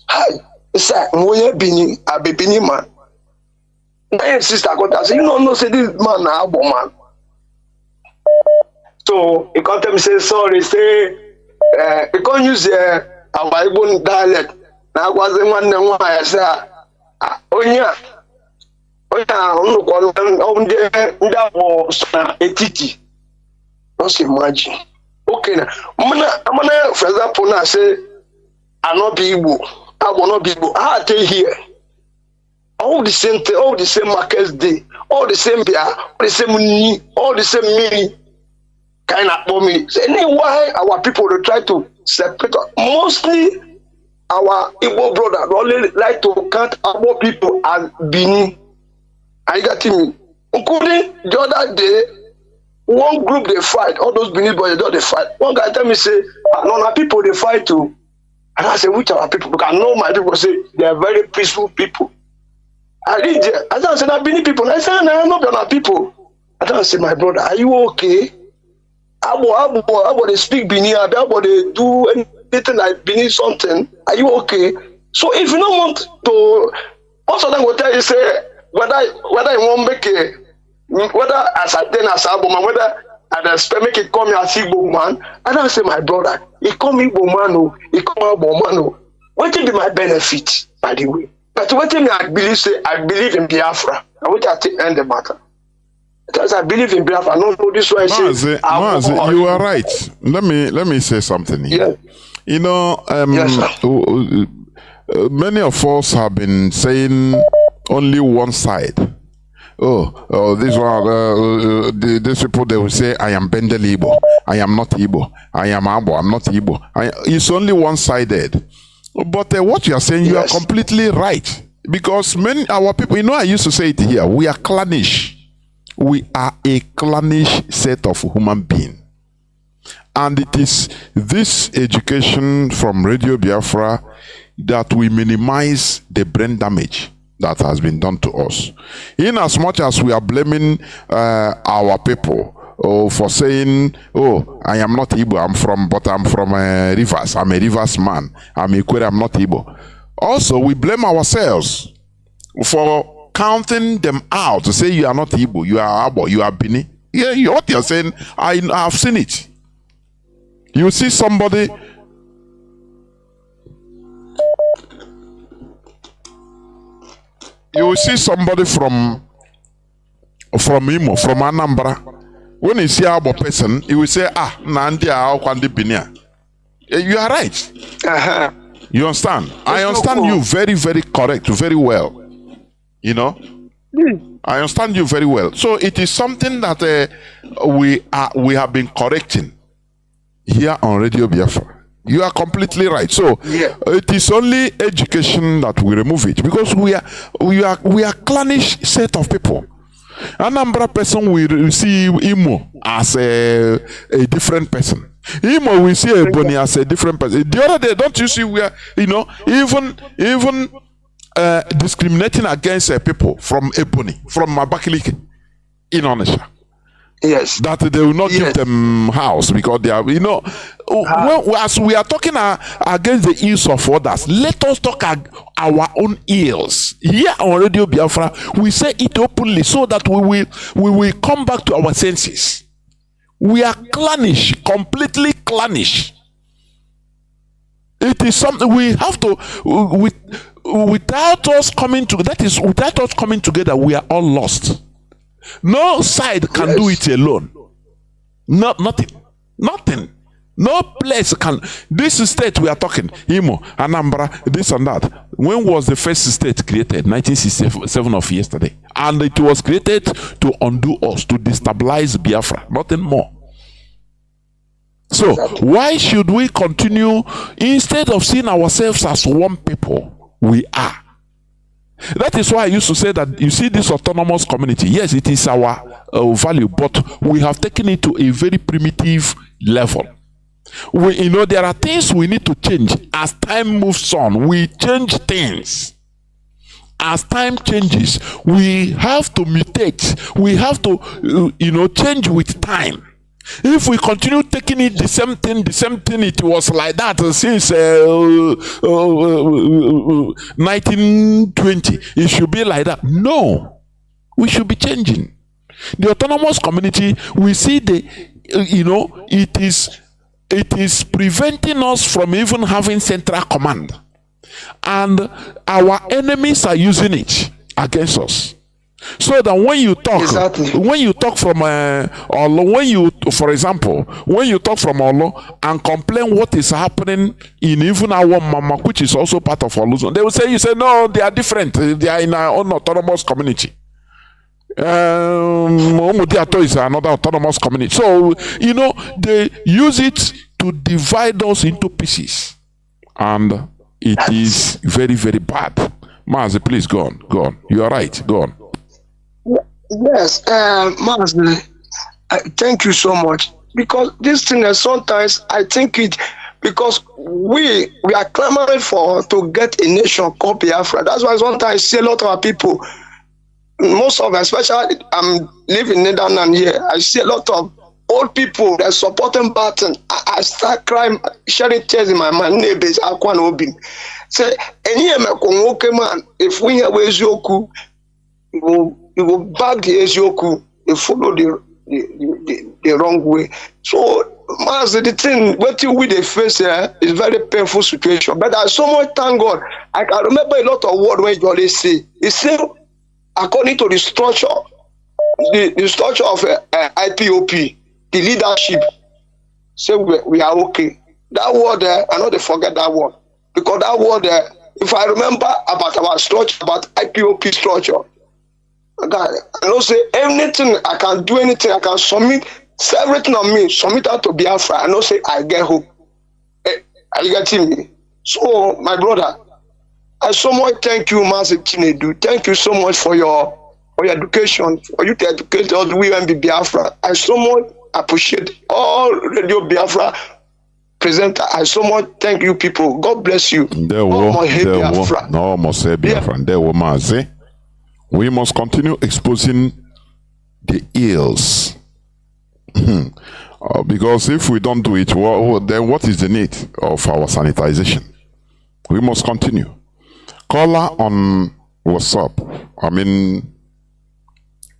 Hi, I say onye Benin, I be Benin man. My sister got I say you don't know say this man na Abo man. So he come tell me say sorry, say he can't use our Igbo dialect. Now was the one that I say onya on the etiti. Don't imagine. Okay now. I'm gonna for example now say I not be Igbo. I will not be Igbo. I tell here. All the same thing, all the same markets day, all the same beer, all the same money, all the same mini kind of mommy. So anyway, our people will try to separate us. Mostly our Igbo brother only like to count our people as Bini. I got him. Including the other day, one group they fight, all those Bini boys they fight. One guy tell me say, no, our people they fight too. And I say, which are our people? Because I know my people say they are very peaceful people. I read there. I don't say that Bini people. I say, no, I'm not our people. I don't say, my brother, are you okay? How they speak Bini? How they do anything like Bini something? Are you okay? So if you don't want to, most of them will tell you say whether you want make a whether as a then as a man, whether as a make it come as Igbo man. I don't say my brother, he come Igbo man, he come Igbo man. What will be my benefit by the way? But what thing I believe say I believe in Biafra. I want to end the matter. Because I believe in Biafra. I don't know this way. Mazi, you are right. Let me say something here. Yeah. You know, yes, many of us have been saying only one side. This one, these people they will say I am Bendel Igbo. I am not Igbo. I am Abo. I'm not Igbo. It's only one-sided. But what you are saying, you are completely right. Because our people, you know, I used to say it here. We are clannish. We are a clannish set of human beings. And it is this education from Radio Biafra that we minimize the brain damage that has been done to us. In as much as we are blaming our people for saying, oh, I am not Igbo, I'm from Rivers, I'm a Rivers man, I'm Ikwere, I'm not Igbo. Also, we blame ourselves for counting them out to say you are not Igbo, you are Abo, you are Bini. Yeah, what you're saying, I have seen it. You see somebody. You will see somebody from Imo, from Anambra. When you see a person, you will say, ah, Nnamdi, how can they be near? You are right. You understand? I understand you very, very correct, very well. You know? I understand you very well. So it is something that we have been correcting here on Radio Biafra. You are completely right. So it is only education that we remove it, because we are clannish set of people. Anambra person will see Imo as a different person. Imo will see Ebony as a different person. The other day, don't you see where, even discriminating against people from Ebony, from Mabakiliki in Onisha. Yes. That they will not give them house because they are, as we are talking against the ills of others, let us talk our own ills. Here on Radio Biafra, we say it openly so that we will come back to our senses. We are clannish, completely clannish. It is something we have to, without us coming together, we are all lost. No side can do it alone. Nothing. No place can. This state we are talking, Imo, Anambra, this and that. When was the first state created? 1967 of yesterday. And it was created to undo us, to destabilize Biafra. Nothing more. So, why should we continue, instead of seeing ourselves as one people, we are? That is why I used to say that, you see, this autonomous community, yes, it is our value, but we have taken it to a very primitive level. There are things we need to change. As time moves on, we change things. As time changes, we have to mutate. We have to, change with time. If we continue taking it the same thing, it was like that since 1920. It should be like that. No, we should be changing. The autonomous community, we see it is preventing us from even having central command, and our enemies are using it against us. So that when you talk from Olo, for example, when you talk from Olo and complain what is happening in even our Mama, which is also part of Olo, they will say, no, they are different. They are in our own autonomous community. Omudiato is another autonomous community. So, they use it to divide us into pieces. And it is very, very bad. Mazi, please go on. You are right. Go on. Yes, Mazi, thank you so much. Because this thing is sometimes I think it because we are clamoring to get a nation called Biafra. That's why sometimes I see a lot of our people, most of them, especially I'm living in Netherlands here, I see a lot of old people that supporting Barton. I start crying, shedding tears in my mind. Neighbors, I can't open. Say, any man, if we have Ezioku, you will back the Ezioku, you follow the wrong way. So, Mazi, the thing, what we they face here is very painful situation. But I so much thank God. I can remember a lot of words when you always say, he said, according to the structure, the structure of IPOP, the leadership, say we are okay. That word there, I know they forget that word. Because that word there, if I remember about our structure, about IPOP structure, God, I know say anything, I can do anything, I can submit everything on me, submit that to Biafra. I know say I get hope. Are you getting me? So, my brother, I so much thank you, Mazi Chinedu. Thank you so much for your education, for you to educate all the way and be Biafra. I so much appreciate all Radio Biafra presenter. I so much thank you people. God bless you. We must continue exposing the ills. Because if we don't do it, then what is the need of our sanitization? We must continue. Caller on What's up? I mean,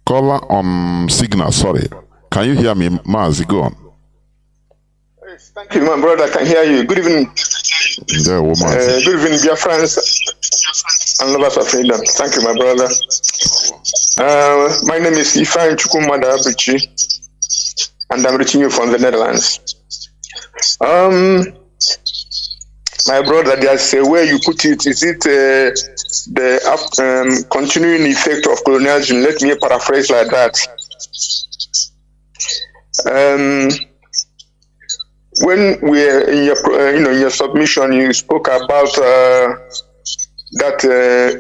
caller on signal, sorry. Can you hear me, Mazi? Go on. Thank you, my brother. I can hear you. Good evening. Yeah, good evening, dear friends and lovers of freedom. Thank you, my brother. My name is Ifan Chukwumada Abichi, and I'm reaching you from the Netherlands. My brother, there's a way you put it. Is it the continuing effect of colonialism? Let me paraphrase like that. When we're in your, in your submission, you spoke about that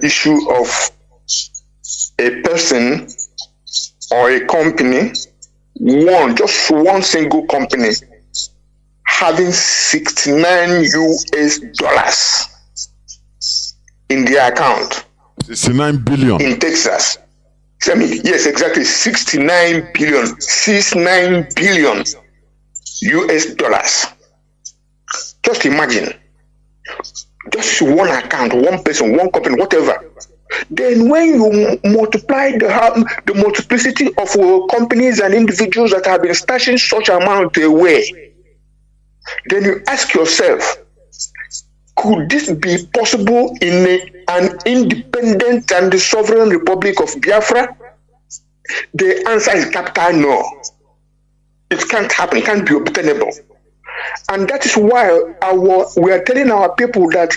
issue of a person or a company, just one single company, having $69 US in their account. 69 billion in Texas. Yes, exactly. 69 billion. 69 billion. US. Just imagine, just one account, one person, one company, whatever. Then when you multiply the multiplicity of companies and individuals that have been stashing such amount away, then you ask yourself, could this be possible in an independent and sovereign republic of Biafra? The answer is capital no. It can't happen. It can't be obtainable. And that is why we are telling our people that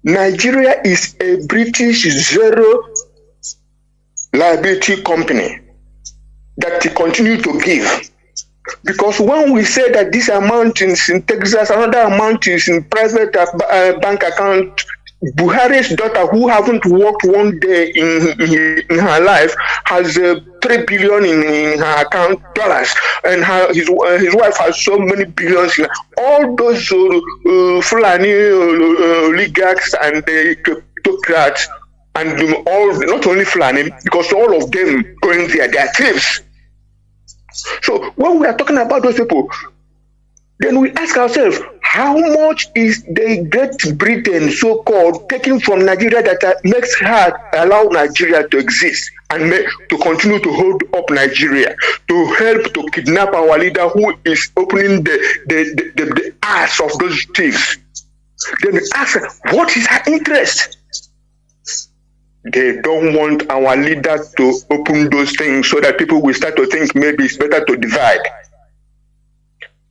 Nigeria is a British zero liability company that they continue to give. Because when we say that this amount is in Texas, another amount is in private bank account, Buhari's daughter, who haven't worked one day in her life, has $3 billion in her account dollars, and his wife has so many billions. All those Fulani oligarchs and kleptocrats, and all, not only Fulani, because all of them going there, they are thieves. So when we are talking about those people, then we ask ourselves, how much is the Great Britain, so-called, taking from Nigeria that makes her allow Nigeria to exist and to continue to hold up Nigeria, to help to kidnap our leader who is opening the eyes of those thieves? Then we ask, what is her interest? They don't want our leader to open those things so that people will start to think maybe it's better to divide.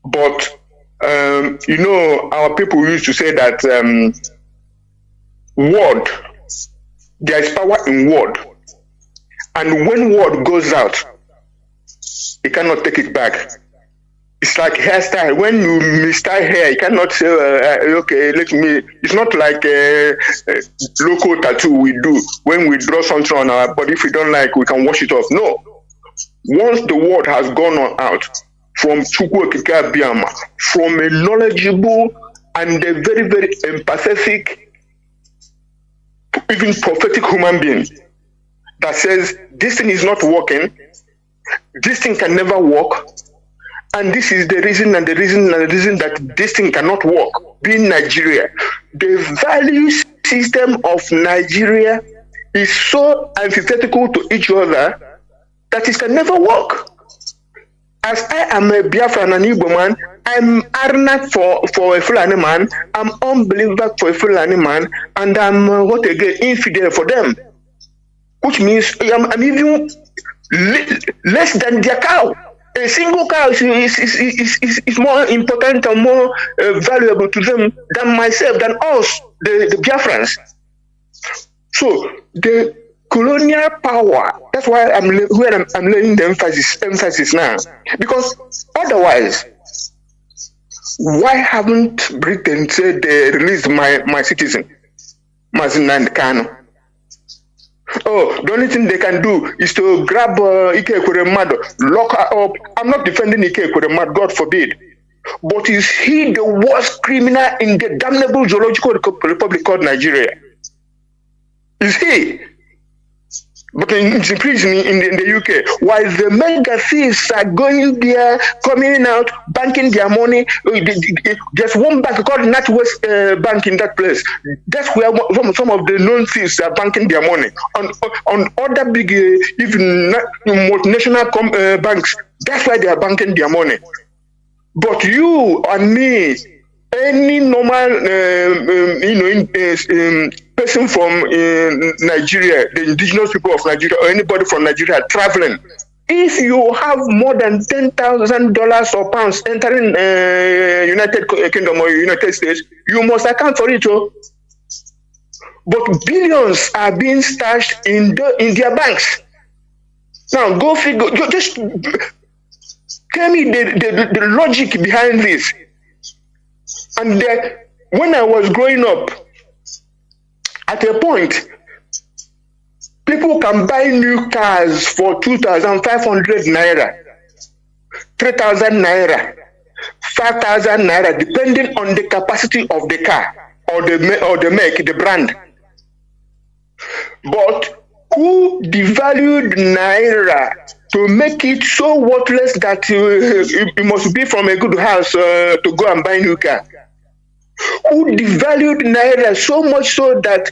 But our people used to say that word, there is power in word. And when word goes out, you cannot take it back. It's like hairstyle. When you mistyle hair, you cannot say, okay, let me. It's not like a local tattoo we do. When we draw something on our body, if we don't like, we can wash it off. No. Once the word has gone out, from Chukwuokike Abiyama, from a knowledgeable and a very, very empathetic, even prophetic human being that says, this thing is not working, this thing can never work, and this is the reason and the reason and the reason that this thing cannot work, being Nigeria. The value system of Nigeria is so antithetical to each other that it can never work. As I am a Biafra and an Igbo man, I'm Arnat for a Fulani man, I'm unbeliever for a Fulani man, and I'm infidel for them. Which means I'm even less than their cow. A single cow is more important and more valuable to them than myself, than us, the Biafrans. So the colonial power, that's why I'm laying the emphasis now. Because otherwise, why haven't Britain said they release my citizen, Mazi and Kanu? Oh, the only thing they can do is to grab Ike Ekweremadu, lock her up. I'm not defending Ike Ekweremadu, God forbid. But is he the worst criminal in the damnable zoological republic called Nigeria? Is he? but it's increasing in the UK. While the mega thieves are going there, coming out, banking their money. There's one bank called NatWest Bank in that place. That's where some of the known thieves are banking their money. On other big, even multinational banks, that's why they are banking their money. But you and me, any normal, person from Nigeria, the indigenous people of Nigeria, or anybody from Nigeria traveling, if you have more than $10,000 or pounds entering United Kingdom or United States, you must account for it. But billions are being stashed in their banks. Now, go figure. Just tell me the logic behind this. And when I was growing up, at a point, people can buy new cars for 2,500 naira, 3,000 naira, 5,000 naira, depending on the capacity of the car or the make, the brand. But who devalued naira to make it so worthless that it must be from a good house to go and buy a new car? Who devalued naira so much so that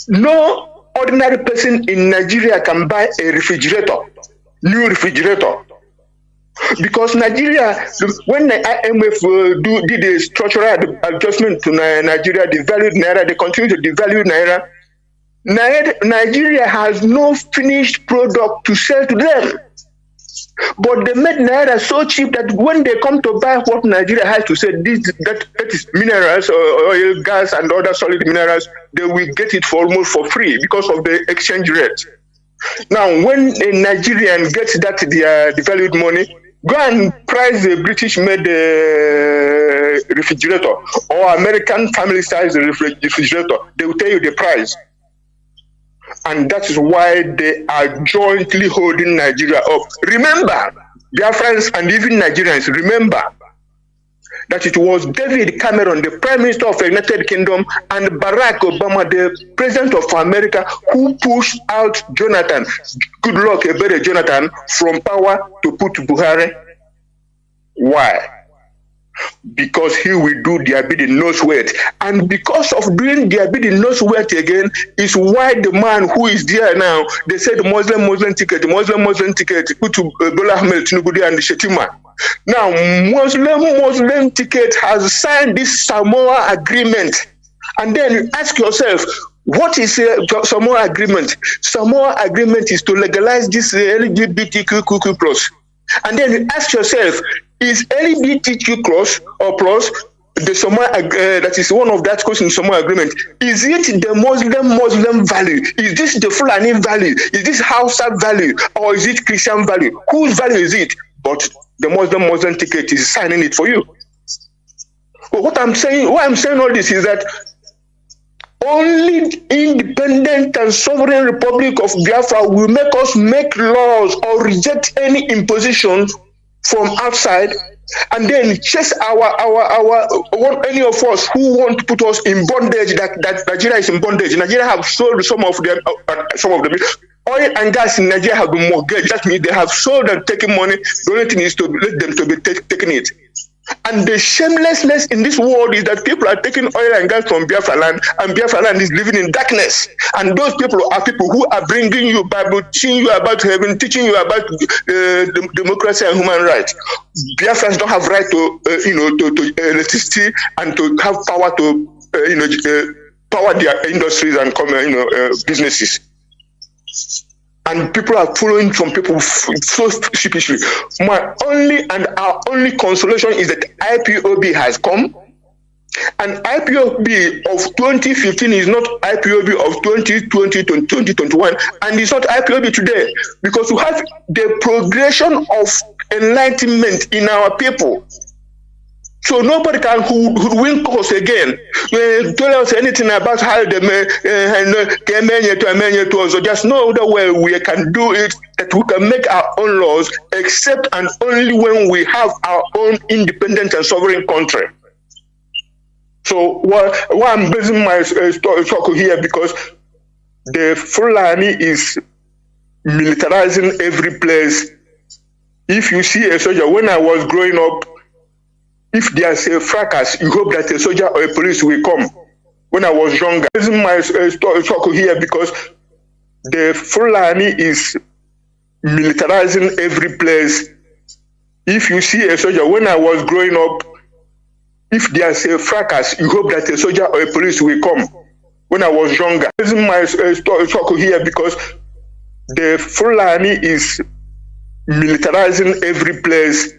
no ordinary person in Nigeria can buy a refrigerator, new refrigerator? Because Nigeria, when the IMF did a structural adjustment to Nigeria, devalued naira, they continue to devalue naira. Nigeria has no finished product to sell to them. But they made naira so cheap that when they come to buy what Nigeria has to say, that is minerals, oil, gas, and other solid minerals, they will get it for almost for free because of the exchange rate. Now, when a Nigerian gets that their devalued money, go and price a British-made refrigerator or American family-sized refrigerator. They will tell you the price. And that is why they are jointly holding Nigeria up. Remember, Biafrans and even Nigerians, remember that it was David Cameron, the Prime Minister of the United Kingdom, and Barack Obama, the President of America, who pushed out Jonathan, good luck, Ebere Jonathan, from power to put Buhari. Why? Because he will do their bidding, no sweat. And because of doing their bidding, no sweat again, is why the man who is there now, they said the Muslim ticket, put to Bola Ahmed Tinubu and the Shetima. Now, Muslim ticket has signed this Samoa agreement. And then you ask yourself, what is a Samoa agreement? Samoa agreement is to legalize this LGBTQ+. And then you ask yourself, is LGBTQ plus the Samoa that is one of the articles in Samoa agreement? Is it the Muslim value? Is this the Fulani value? Is this Hausa value? Or is it Christian value? Whose value is it? But the Muslim ticket is signing it for you. But why I'm saying all this is that only independent and sovereign Republic of Biafra will make us make laws or reject any imposition from outside, and then chase any of us who want to put us in bondage. That Nigeria is in bondage. Nigeria have sold some of them. Oil and gas in Nigeria have been mortgaged. That means they have sold and taken money. The only thing is to let them to be taking it. And the shamelessness in this world is that people are taking oil and gas from Biafra land, and Biafra land is living in darkness. And those people are people who are bringing you Bible, teaching you about heaven, teaching you about democracy and human rights. Biafrans don't have right to electricity and to have power to power their industries and businesses. And people are following some people so sheepishly. My only and our only consolation is that IPOB has come. And IPOB of 2015 is not IPOB of 2020 to 2021, and it's not IPOB today, because we have the progression of enlightenment in our people. So nobody can hoodwink us again. Tell us anything about how they so just know the way we can do it, that we can make our own laws, except and only when we have our own independent and sovereign country. So why I'm basing my talk here, because the Fulani is militarizing every place. If you see a soldier, when I was growing up, if there's a fracas, you hope that a soldier or a police will come. When I was younger, this is my talk here because the Fulani is militarizing every place. If you see a soldier, when I was growing up, if there's a fracas, you hope that a soldier or a police will come. When I was younger, this is my talk here because the Fulani is militarizing every place.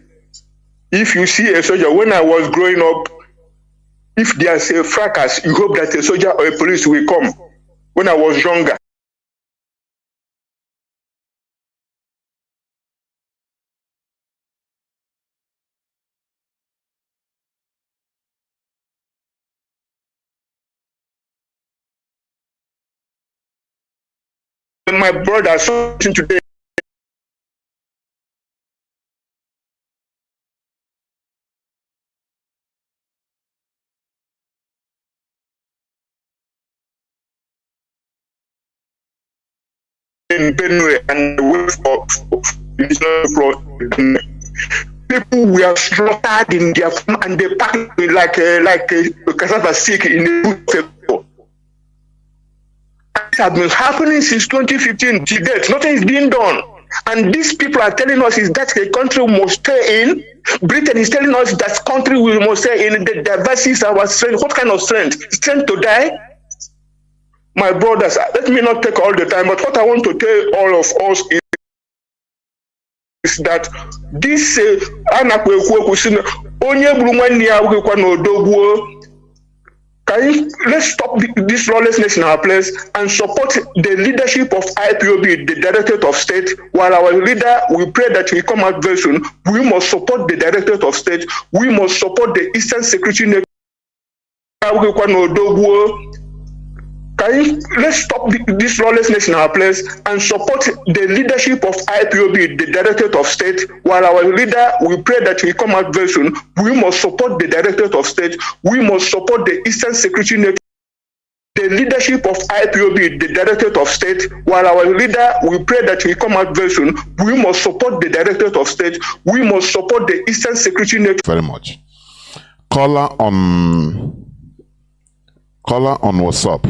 If you see a soldier, when I was growing up, if there's a fracas, you hope that a soldier or a police will come. When I was younger. My brother something today. In Benue and the west of people were slaughtered in their farm and they packed it like a cassava stick in the paper. It has been happening since 2015 to date. Nothing is being done. And these people are telling us is that the country must stay in. Britain is telling us that country we must stay in. The diversity is our strength. What kind of strength? Strength to die? My brothers, let me not take all the time, but what I want to tell all of us is that this let's stop this lawlessness in our place and support the leadership of IPOB, the Directorate of State. While our leader, we pray that he come out very soon, we must support the Directorate of State. We must support the Eastern Security Network. Let's stop this lawlessness in our place and support the leadership of IPOB, the Directorate of State. While our leader, we pray that he come out very soon, we must support the Directorate of State. We must support the Eastern Security Network. The leadership of IPOB, the Directorate of State. While our leader, we pray that he come out very soon, we must support the Directorate of State. We must support the Eastern Security Network. Very much. Caller on WhatsApp.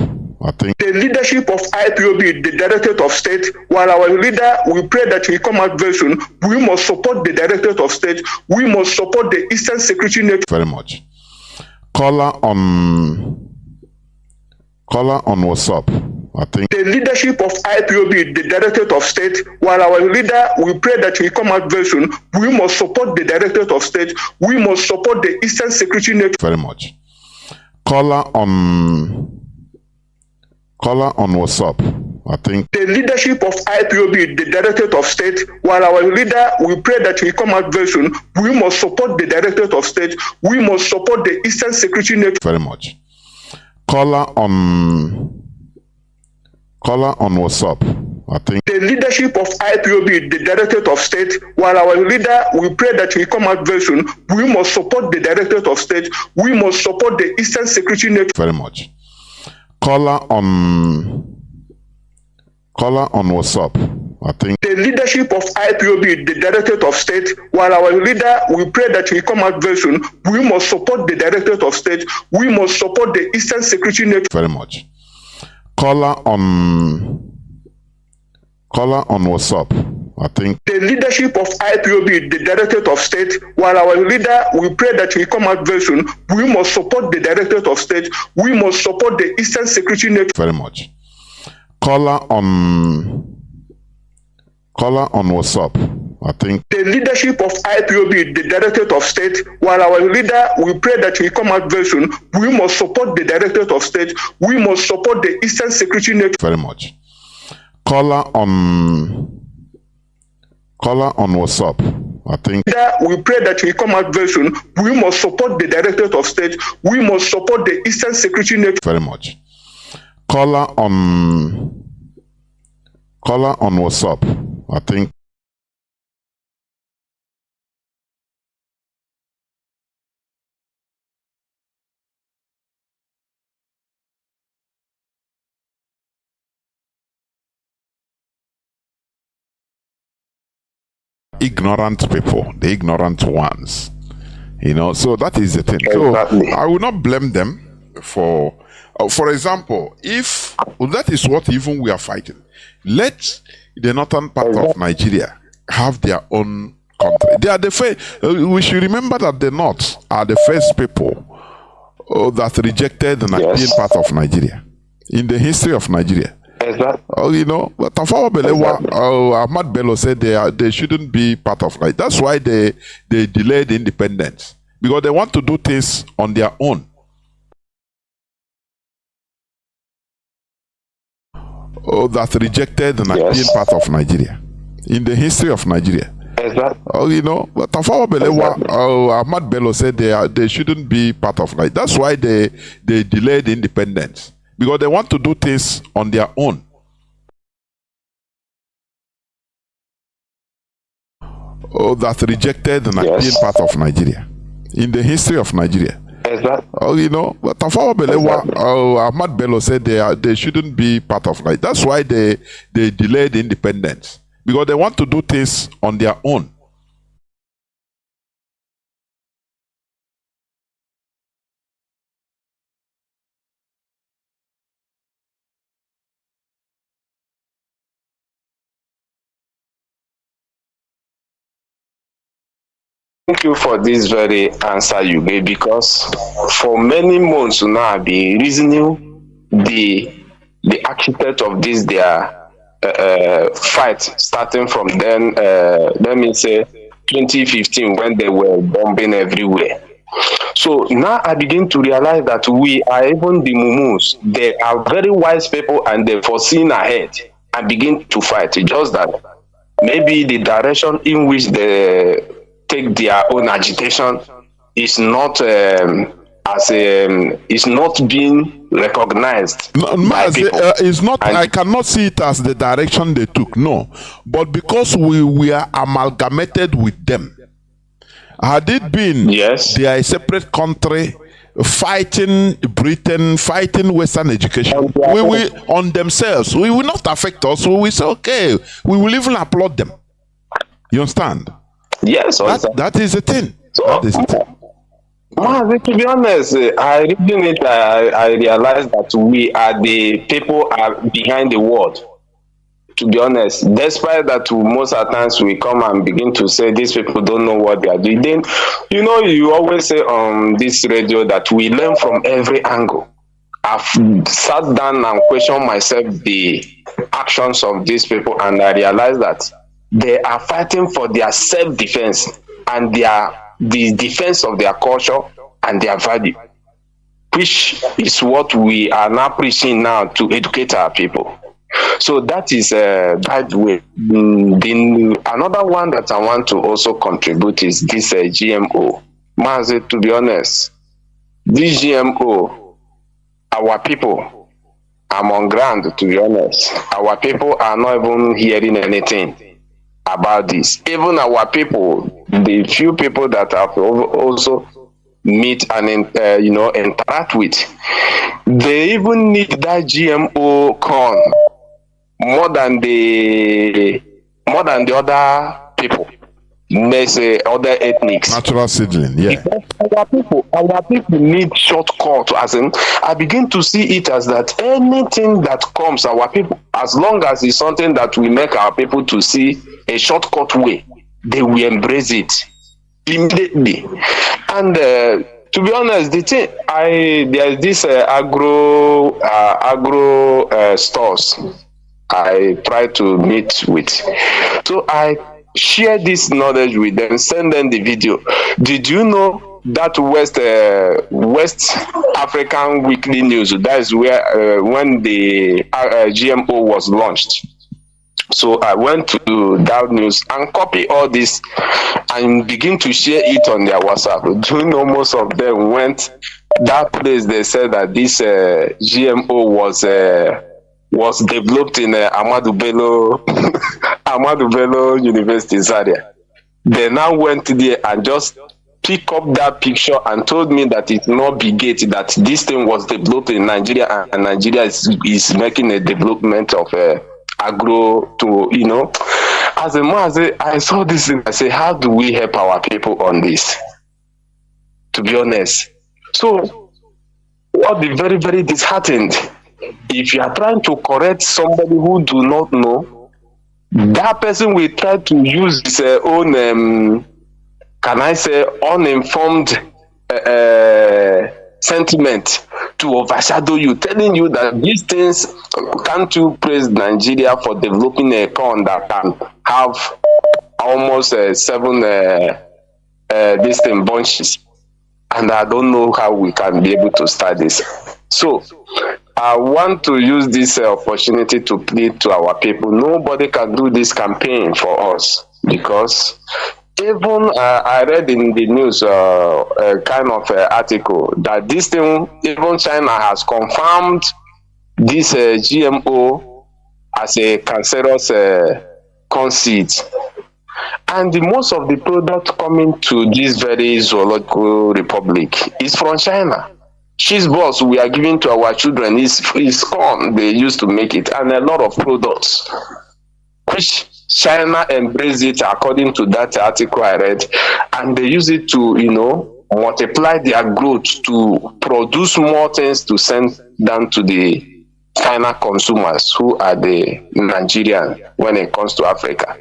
I think the leadership of IPOB, the Directorate of State, while our leader, we pray that he come out very soon, we must support the Directorate of State. We must support the Eastern Security Network. Very much. Caller on WhatsApp. I think the leadership of IPOB, the Directorate of State, while our leader, we pray that he come out very soon, we must support the Directorate of State. We must support the Eastern Security Network. Very much. Caller on WhatsApp. I think the leadership of IPOB, the Directorate of State, while our leader, we pray that he come out very soon, we must support the Directorate of State. We must support the Eastern Security Network. Very much. Caller on WhatsApp. I think the leadership of IPOB, the Directorate of State, while our leader, we pray that he come out very soon, we must support the Directorate of State. We must support the Eastern Security Network. Very much. Caller on WhatsApp. I think the leadership of IPOB, the Directorate of State, while our leader, we pray that he come out very soon, we must support the Directorate of State. We must support the Eastern Security Network. Very much. Caller on WhatsApp. I think the leadership of IPOB, the Directorate of State, while our leader, we pray that he come out very soon, we must support the Directorate of State. We must support the Eastern Security Network. Very much. Caller on WhatsApp. I think the leadership of IPOB, the Directorate of State, while our leader, we pray that he come out very soon, we must support the Directorate of State. We must support the Eastern Security Network. Very much. Caller on WhatsApp. I think we pray that he come out very soon, we must support the Directorate of State. We must support the Eastern Security Network. Very much. Caller on WhatsApp. I think ignorant people, the ignorant ones. You know, so that is the thing. Exactly. So I will not blame them for example, if that is what even we are fighting, let the northern part of Nigeria have their own country. They are the first. We should remember that the North are the first people that rejected the being part of Nigeria in the history of Nigeria. Exactly. You know, Tafawa Balewa, Ahmad Bello said they shouldn't be part of Nigeria. That's why they delayed independence, because they want to do things on their own. That rejected the being part of Nigeria in the history of Nigeria. Exactly. You know, Tafawa Balewa, Ahmad Bello said they shouldn't be part of Nigeria. That's why they delayed independence, because they want to do things on their own. That rejected the being part of Nigeria in the history of Nigeria. Exactly. You know, Tafawa Balewa, Ahmad Bello said they shouldn't be part of Nigeria. That's why they delayed independence, because they want to do things on their own. Thank you for this very answer you gave, because for many months now I've been reasoning the architect of this their fight, starting from then, let me say 2015, when they were bombing everywhere. So now I begin to realize that we are even the mumus. They are very wise people and they're foreseeing ahead and begin to fight. It's just that maybe the direction in which they take their own agitation is not is not being recognized. Mazi, it's not. I cannot see it as the direction they took. No, but because we are amalgamated with them. Had it been they are a separate country fighting Britain, fighting Western education, we will on themselves. We will not affect us. We will say okay. We will even applaud them. You understand? Yes, that is the thing. So, that is the thing. Mazi, to be honest, I reading it, I realized that we are the people are behind the world. To be honest, despite that, most of the times we come and begin to say these people don't know what they are doing. Then, you know, you always say on this radio that we learn from every angle. I've sat down and questioned myself the actions of these people, and I realized that they are fighting for their self-defense and the defense of their culture and their value, which is what we are now preaching now to educate our people. So that is that way. Another one that I want to also contribute is this GMO. Mazi, to be honest, this GMO, our people, I'm on ground, to be honest. Our people are not even hearing anything about this. Even our people, the few people that I've also meet and interact with, they even need that GMO corn more than the other people. They say other ethnics. Natural seedling, yeah. Because our people need shortcut. As in, I begin to see it as that anything that comes, our people, as long as it's something that we make our people to see a shortcut way, they will embrace it immediately. And to be honest, the thing, there's this agro stores I try to meet with. So I share this knowledge with them, send them the video. Did you know that West African Weekly News, that is where when the GMO was launched. So I went to that news and copy all this and begin to share it on their WhatsApp. Do you know most of them went that place? They said that this GMO was developed in Ahmadu Bello University, Zaria. They now went there and just pick up that picture and told me that it's not Bigate, that this thing was developed in Nigeria, and Nigeria is making a development of agro to, as a Mazi, I saw this thing. I say, how do we help our people on this? To be honest. So, what be very, very disheartened, if you are trying to correct somebody who do not know, that person will try to use his own, can I say, uninformed sentiment to overshadow you, telling you that these things, can't you praise Nigeria for developing a corn that can have almost 7 this thing bunches, and I don't know how we can be able to start this. So I want to use this opportunity to plead to our people. Nobody can do this campaign for us, because even I read in the news a kind of article that this thing, even China has confirmed this GMO as a cancerous conceit. And most of the product coming to this very zoological republic is from China. Cheese balls we are giving to our children is corn they used to make it, and a lot of products which China embraced it according to that article I read, and they use it to, multiply their growth to produce more things to send down to the final consumers, who are the Nigerians when it comes to Africa.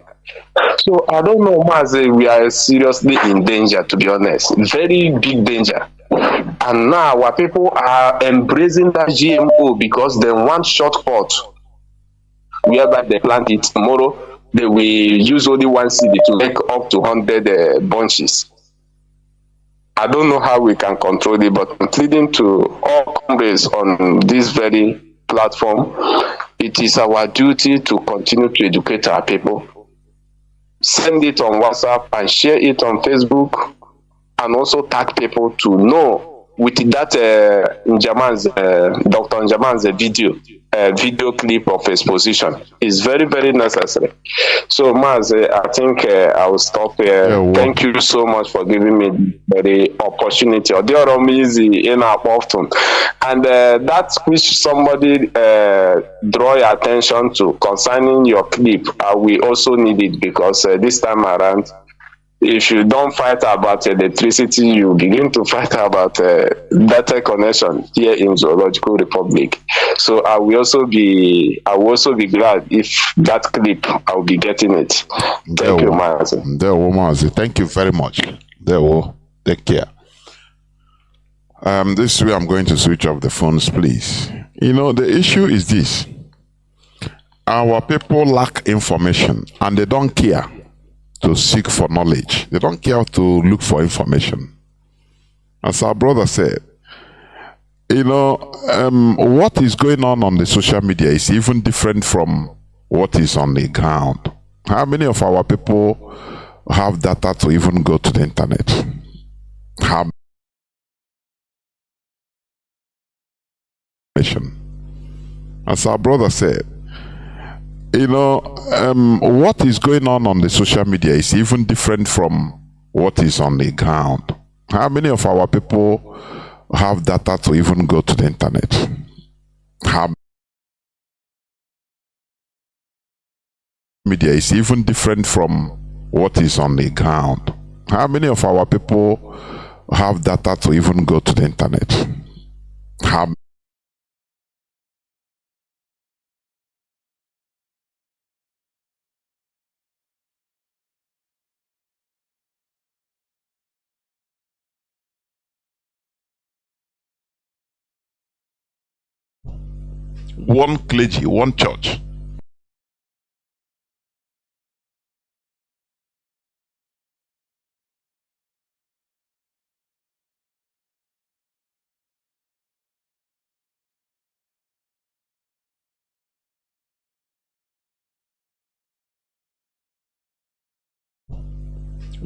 So I don't know, Mazi, we are seriously in danger, to be honest. Very big danger. And now our people are embracing that GMO because they want shortcut, whereby they plant it tomorrow. They will use only one seed to make up to 100 bunches. I don't know how we can control it, but I'm pleading to all comrades on this very platform. It is our duty to continue to educate our people. Send it on WhatsApp and share it on Facebook, and also tag people to know with that Dr. Njaman's video clip of exposition is very, very necessary. So, Mazi, I think I will stop here. Yeah, thank you so much for giving me the opportunity. And that which somebody draw your attention to concerning your clip, we also need it, because this time around, if you don't fight about electricity, you begin to fight about data connection here in Zoological Republic. So I will also be glad if that clip, I'll be getting it. Thank you, Mazi. Thank you very much. Take care. This way I'm going to switch off the phones, please. The issue is this. Our people lack information, and they don't care to seek for knowledge. They don't care to look for information. As our brother said, what is going on the social media is even different from what is on the ground. How many of our people have data to even go to the internet? How As our brother said, what is going on the social media is even different from what is on the ground. How many of our people have data to even go to the internet? How media is even different from what is on the ground. How many of our people have data to even go to the internet? How one clergy, one church.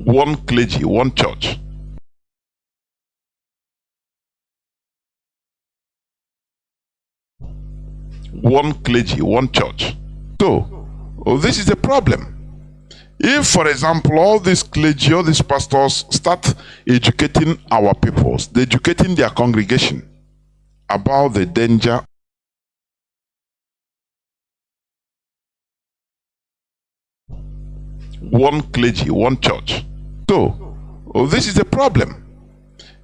One clergy, one church. One clergy, one church. So, this is the problem. If, for example, all these clergy, all these pastors start educating our people, educating their congregation about the danger one clergy, one church. So, this is a problem.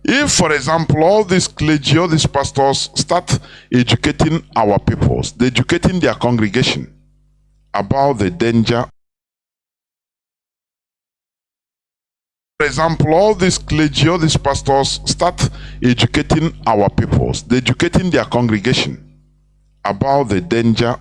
If, for example, all these clergy, all these pastors start educating our peoples, educating their congregation about the danger. For example, all these clergy, all these pastors start educating our peoples, educating their congregation about the danger.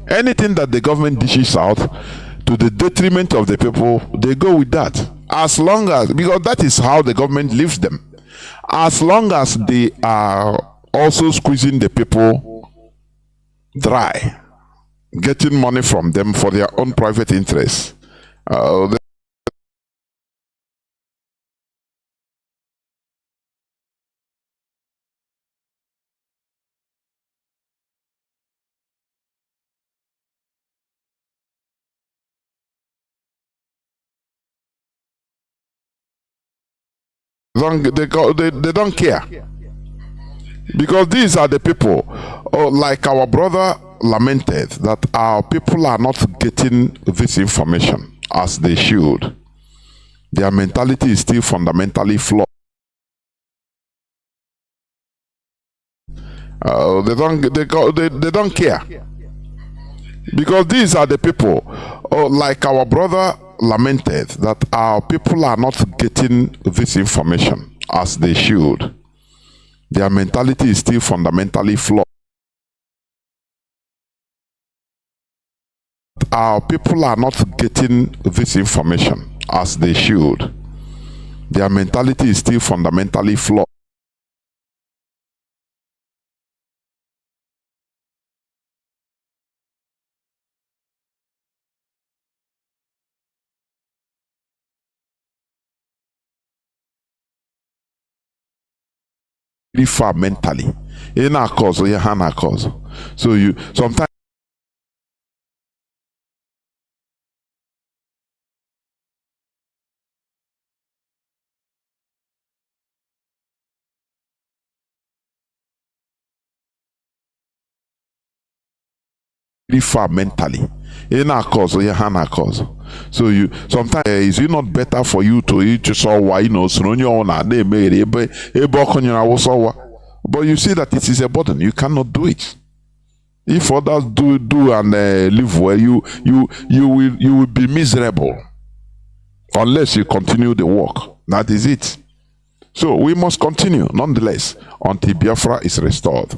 Anything that the government dishes out to the detriment of the people, they go with that. As long as, because that is how the government leaves them. As long as they are also squeezing the people dry, getting money from them for their own private interests. They don't care, because these are the people, like our brother lamented, that our people are not getting this information as they should. Their mentality is still fundamentally flawed. They don't care, because these are the people, like our brother lamented, that our people are not getting this information as they should. Their mentality is still fundamentally flawed. Our people are not getting this information as they should. Their mentality is still fundamentally flawed. Far mentally in our cause or your cause. So you sometimes far mentally in our cause or your cause. So you sometimes is it not better for you to eat why you know so they made but you see that it is a burden. You cannot do it. If others do and live well, you will be miserable unless you continue the work. That is it. So we must continue nonetheless until Biafra is restored.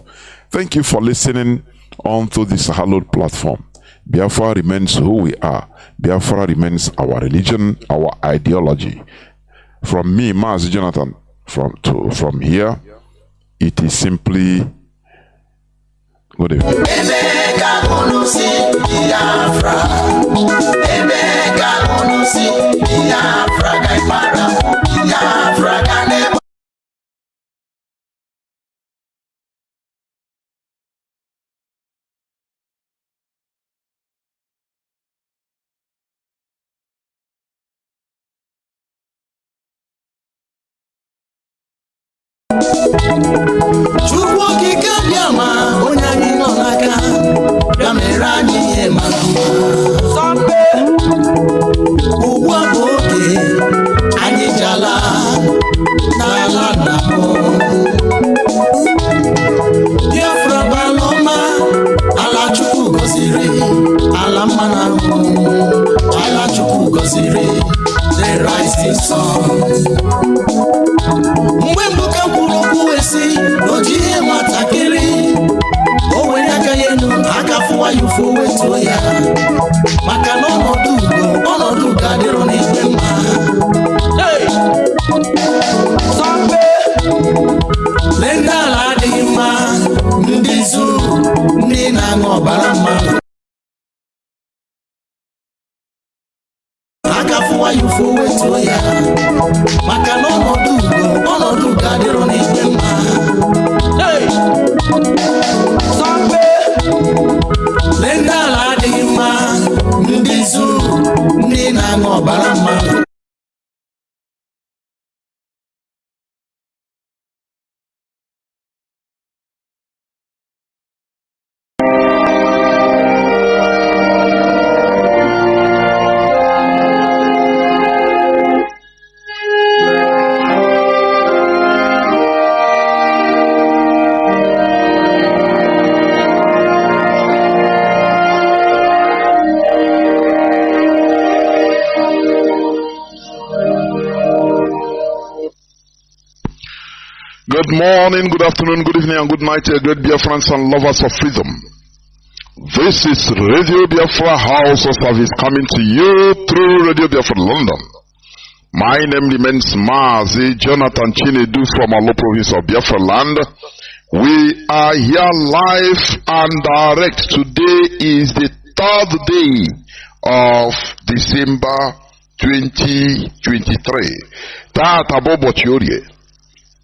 Thank you for listening on to this hallowed platform. Biafra remains who we are. Biafra remains our religion, our ideology. From me, Mazi Jonathan, from here, it is simply good evening. Chukwu okike bịama onye anyị nọ n'aka bịa mere anyị ihe mara mma. Ugbu a bụ oge anyị ji ala n'ala nna m. Biafra bụ ala ọma, ala Chukwu gọziri, ala mmanụ ahụ, ala Chukwu gọziri, the rising sun. Mgbe mbuka kwuru okwu esi n'oji ihe nwatakịrị, o were aka ya elu aka fụwa ya ụfụ wetuo ya, maka na ọnọdụ ga-adịrọ n'igwe mma. Lee ndị ala adịghị mma, ndị zuru, ndị na-aṅụ ọbara mmadụ, aka fụwa ya ụfụ wetuo ya, maka na ọnọdụ ga-adịrọ n'igwe mma. Sọmpe lenda ala dị mma ndị zuru ndị na-aṅụ ọbara mmadụ. Good morning, good afternoon, good evening, and good night, great Biafrans and lovers of freedom. This is Radio Biafra HAUSA-SERVICE coming to you through Radio Biafra London. My name remains Mazi Jonathan Chinedu from Alo province of Biafra land. We are here live and direct. Today is the 3rd day of December 2023. Tata Bobo Chiorie.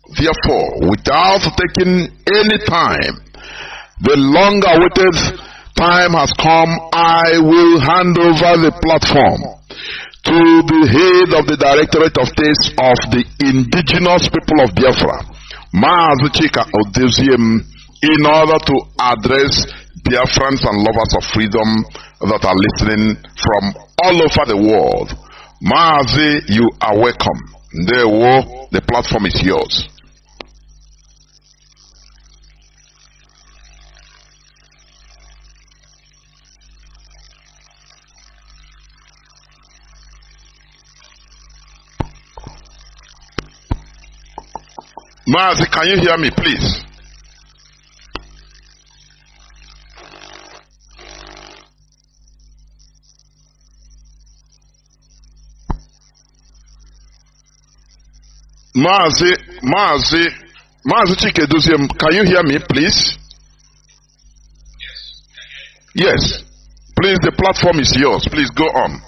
Therefore, without taking any time, the long-awaited time has come. I will hand over the platform to the head of the Directorate of States of the Indigenous People of Biafra, Mazi Odeziem, in order to address Biafrans and lovers of freedom that are listening from all over the world. Mazi, you are welcome. The platform is yours. Mazi, can you hear me, please? Mazi Chikeduziem, can you hear me, please? Yes. Please, the platform is yours. Please go on.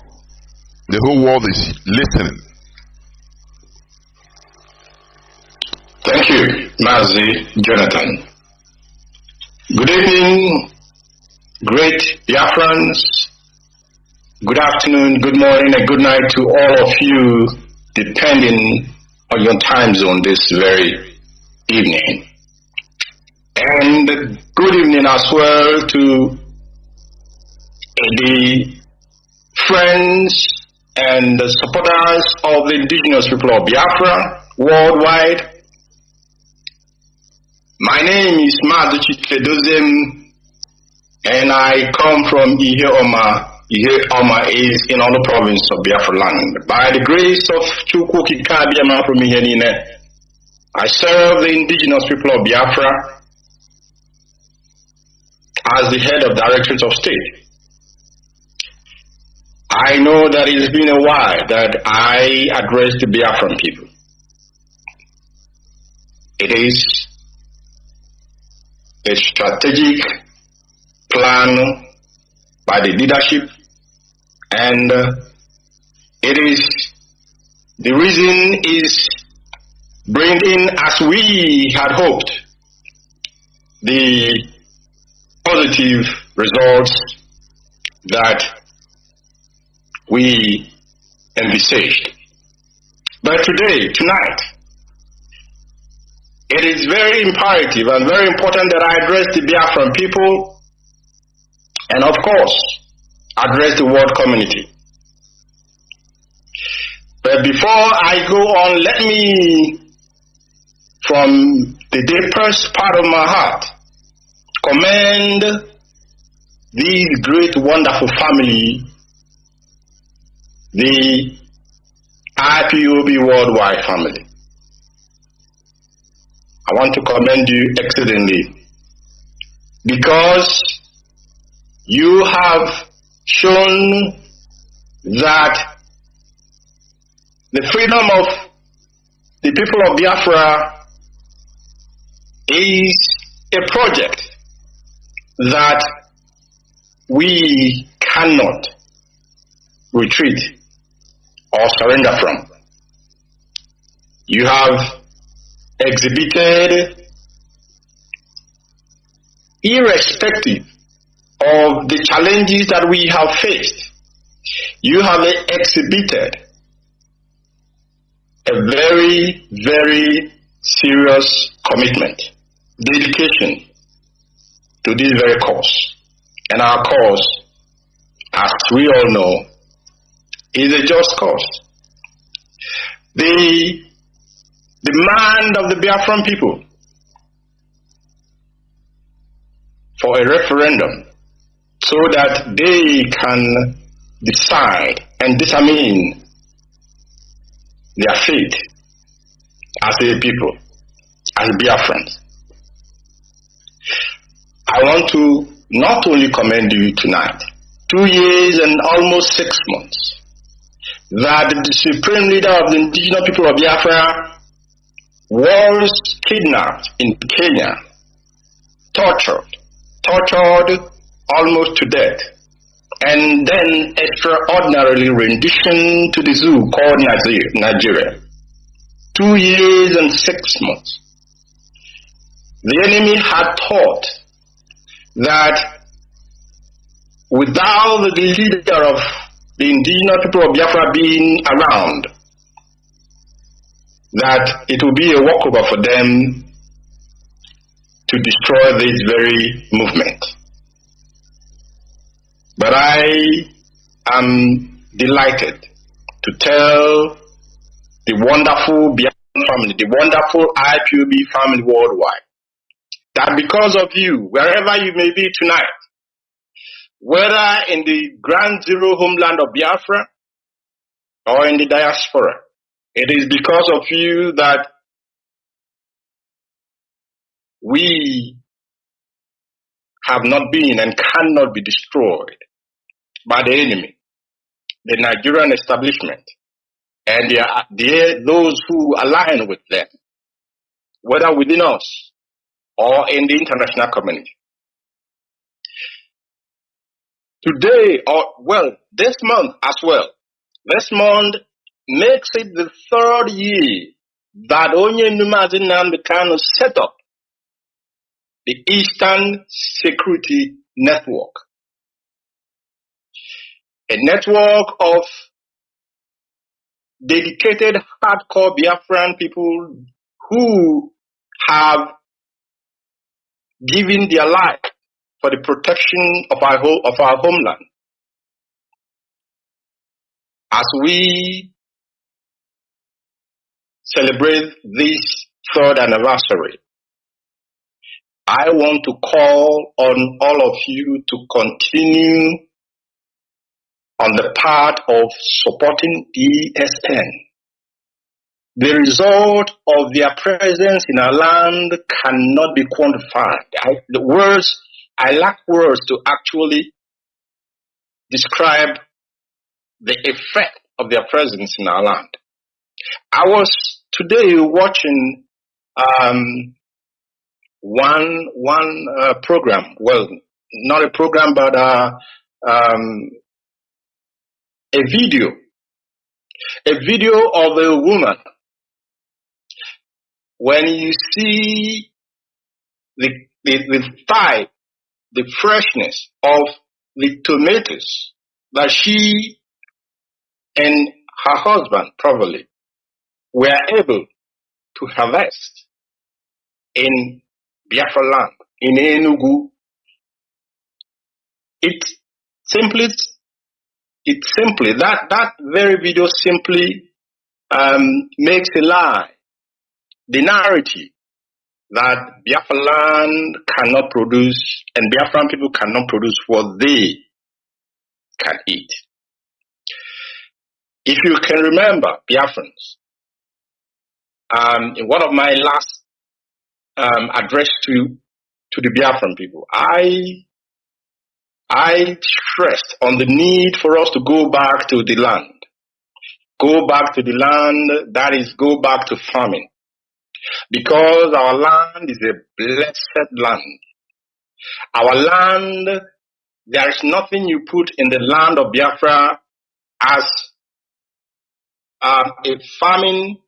The whole world is listening. Thank you, Mazi Jonathan. Good evening, great Biafrans. Good afternoon, good morning, and good night to all of you, depending on your time zone this very evening. And good evening as well to the friends and the supporters of the indigenous people of Biafra worldwide. My name is Mazi Chikeduziem, and I come from Ihe-Oma. Ihe-Oma is in all the province of Biafra land. By the grace of Chukwu Kikabiyama from Ihe-Nine, I serve the indigenous people of Biafra as the head of Directorate of State. I know that it has been a while that I address the Biafran people. It is a strategic plan by the leadership, and it is the reason is bringing, as we had hoped, the positive results that we envisaged. But tonight, it is very imperative and very important that I address the Biafran people and, of course, address the world community. But before I go on, let me, from the deepest part of my heart, commend this great, wonderful family, the IPOB Worldwide family. I want to commend you exceedingly because you have shown that the freedom of the people of Biafra is a project that we cannot retreat or surrender from. You have exhibited irrespective of the challenges that we have faced, you have exhibited a very, very serious commitment, dedication to this very cause. And our cause, as we all know, is a just cause. The demand of the Biafran people for a referendum so that they can decide and determine their fate as a people, as Biafrans. I want to not only commend you tonight, 2 years and almost 6 months, that the supreme leader of the indigenous people of Biafra was kidnapped in Kenya, tortured almost to death, and then extraordinarily rendition to the zoo called Nigeria. 2 years and 6 months. The enemy had thought that without the leader of the indigenous people of Biafra being around, that it will be a walkover for them to destroy this very movement. But I am delighted to tell the wonderful Biafran family, the wonderful IPOB family worldwide, that because of you, wherever you may be tonight, whether in the ground zero homeland of Biafra or in the diaspora, it is because of you that we have not been and cannot be destroyed by the enemy, the Nigerian establishment, and those who align with them, whether within us or in the international community. Today, this month as well, this month makes it the 3rd year that Nnamdi Kanu set up the Eastern Security Network, a network of dedicated hardcore Biafran people who have given their life for the protection of our homeland. As we celebrate this 3rd anniversary, I want to call on all of you to continue on the path of supporting ESN. The result of their presence in our land cannot be quantified. I lack words to actually describe the effect of their presence in our land. I was today watching one program, well, not a program, but a video of a woman. When you see the vibe, the freshness of the tomatoes that she and her husband probably were able to harvest in Biafra land, in Enugu, that very video simply makes a lie the narrative that Biafra land cannot produce and Biafran people cannot produce what they can eat. If you can remember, Biafrans, in one of my last address to the Biafran people, I stressed on the need for us to go back to the land. Go back to the land, that is, go back to farming. Because our land is a blessed land. Our land, there is nothing you put in the land of Biafra as a farming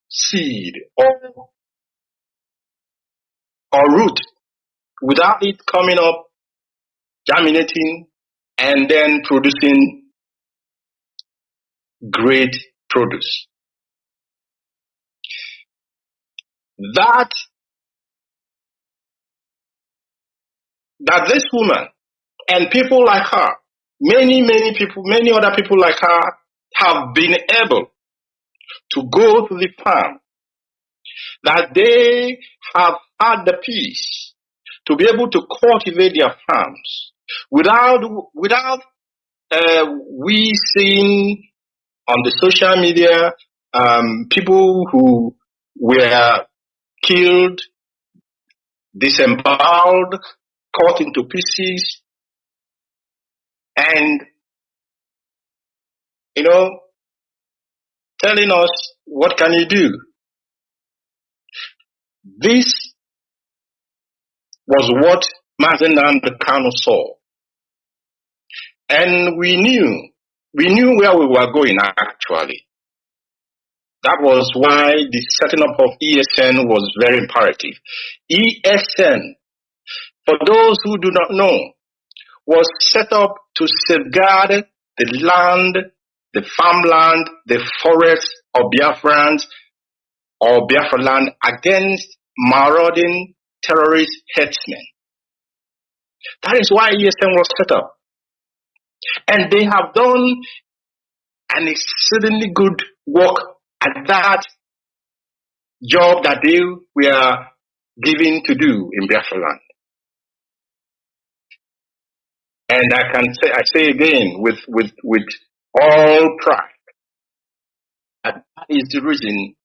seed or root without it coming up, germinating, and then producing great produce. That this woman and people like her, many people, many other people like her, have been able to go to the farm, that they have had the peace to be able to cultivate their farms without we seeing on the social media people who were killed, disemboweled, cut into pieces, and telling us, what can you do? This was what Mazi Nnamdi Kanu saw. And we knew where we were going actually. That was why the setting up of ESN was very imperative. ESN, for those who do not know, was set up to safeguard the land, the farmland, the forests of Biafrans or Biafra land against marauding terrorist herdsmen. That is why ESN was set up. And they have done an exceedingly good work at that job that they were given to do in Biafra land. And I say again with all pride, that is the reason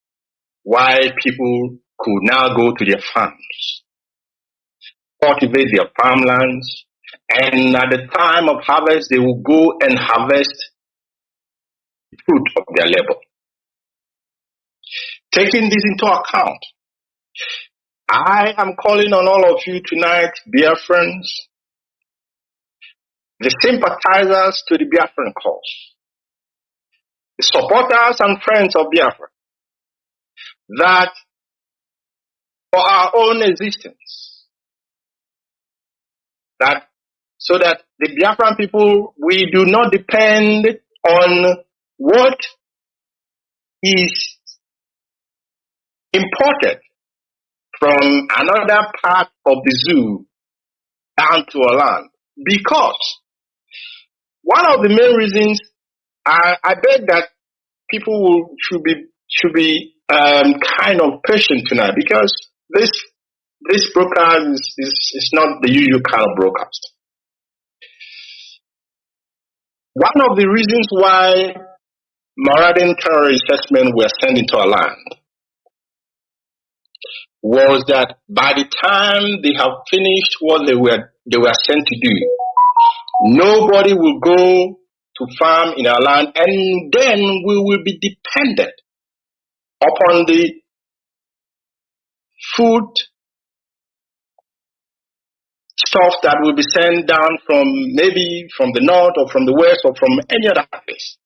why people could now go to their farms, cultivate their farmlands, and at the time of harvest, they will go and harvest the fruit of their labor. Taking this into account, I am calling on all of you tonight, Biafrans, the sympathizers to the Biafran cause, the supporters and friends of Biafra, that for our own existence, so that the Biafran people, we do not depend on what is imported from another part of the zoo down to our land. Because one of the main reasons, I beg that people should be kind of patient tonight, because this broadcast is not the usual kind of broadcast. One of the reasons why marauding terrorist herdsmen were sent into our land was that by the time they have finished what they were sent to do, nobody will go to farm in our land, and then we will be dependent upon the food stuff that will be sent down from maybe from the north or from the west or from any other place.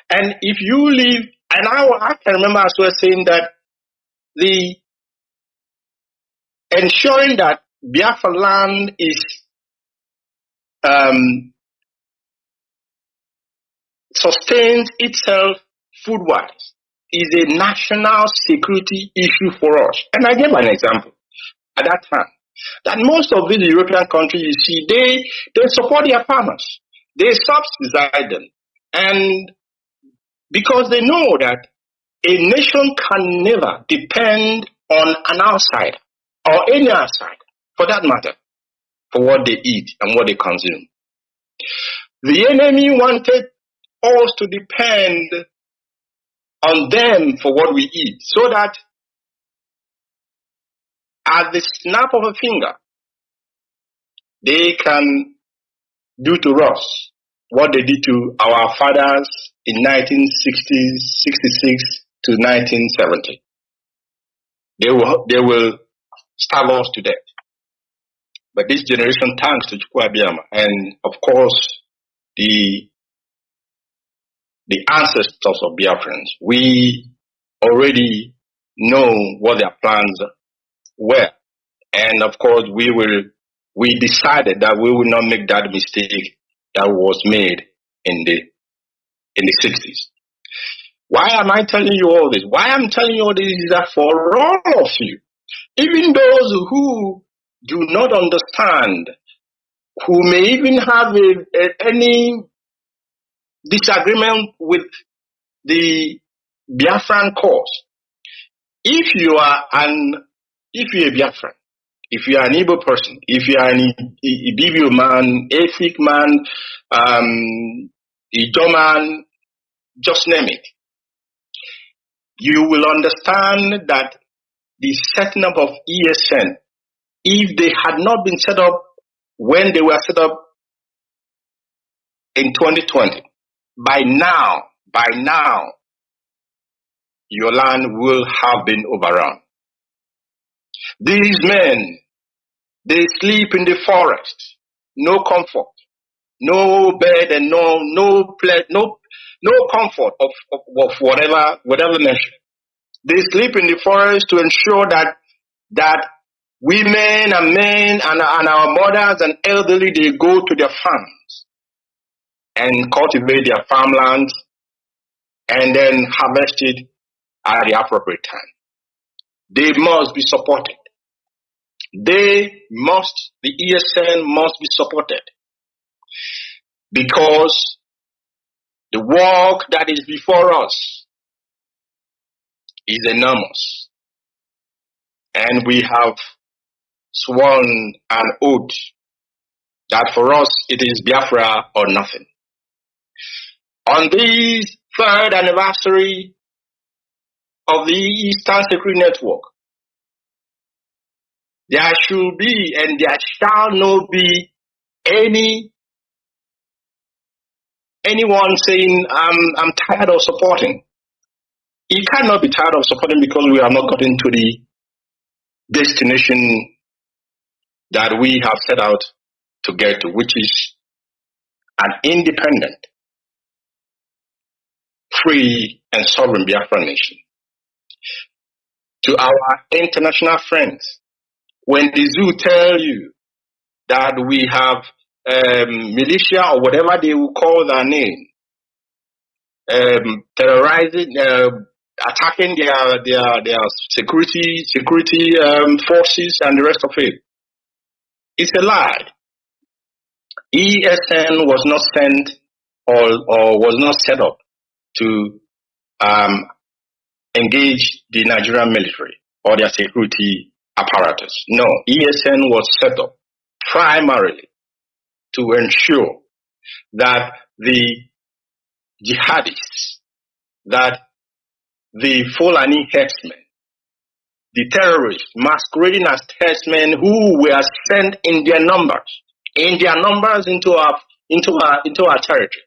And if you live, and I can remember as well saying that the ensuring that Biafra land is sustains itself food-wise is a national security issue for us. And I gave an example at that time, that most of these European countries, you see, they support their farmers. They subsidize them. And because they know that a nation can never depend on an outsider, or any outsider, for that matter, for what they eat and what they consume. The enemy wanted us to depend on them for what we eat, so that at the snap of a finger, they can do to us what they did to our fathers in 1966 to 1970. They will starve us to death. But this generation, thanks to Chukwu Abiyama, and of course the ancestors of Biafrans, we already know what their plans were. And of course, we decided that we will not make that mistake that was made in the 60s. Why am I telling you all this? Why I'm telling you all this is that for all of you, even those who do not understand, who may even have any disagreement with the Biafran cause, if you are a Biafran, if you are an Igbo person, if you are an Ibibio man, Efik man, Ijo man, just name it, you will understand that the setting up of ESN, if they had not been set up when they were set up in 2020, by now, your land will have been overrun. These men, they sleep in the forest, no comfort, no bed, and no comfort of whatever measure. They sleep in the forest to ensure that women and men and our mothers and elderly, they go to their farms and cultivate their farmlands and then harvest it at the appropriate time. They must be supported. The ESN must be supported, because the work that is before us is enormous. And we have sworn an oath that for us it is Biafra or nothing. On this 3rd anniversary of the Eastern Security Network, there should be and there shall not be anyone saying, I'm tired of supporting. He cannot be tired of supporting because we have not gotten to the destination that we have set out to get to, which is an independent, free, and sovereign Biafran nation. To our international friends, when the zoo tell you that we have militia or whatever they will call their name, terrorizing, attacking their security forces and the rest of it, it's a lie. ESN was not sent or was not set up to engage the Nigerian military or their security apparatus. No, ESN was set up primarily to ensure that the jihadists, that the Fulani herdsmen, the terrorists masquerading as herdsmen who were sent in their numbers into our territory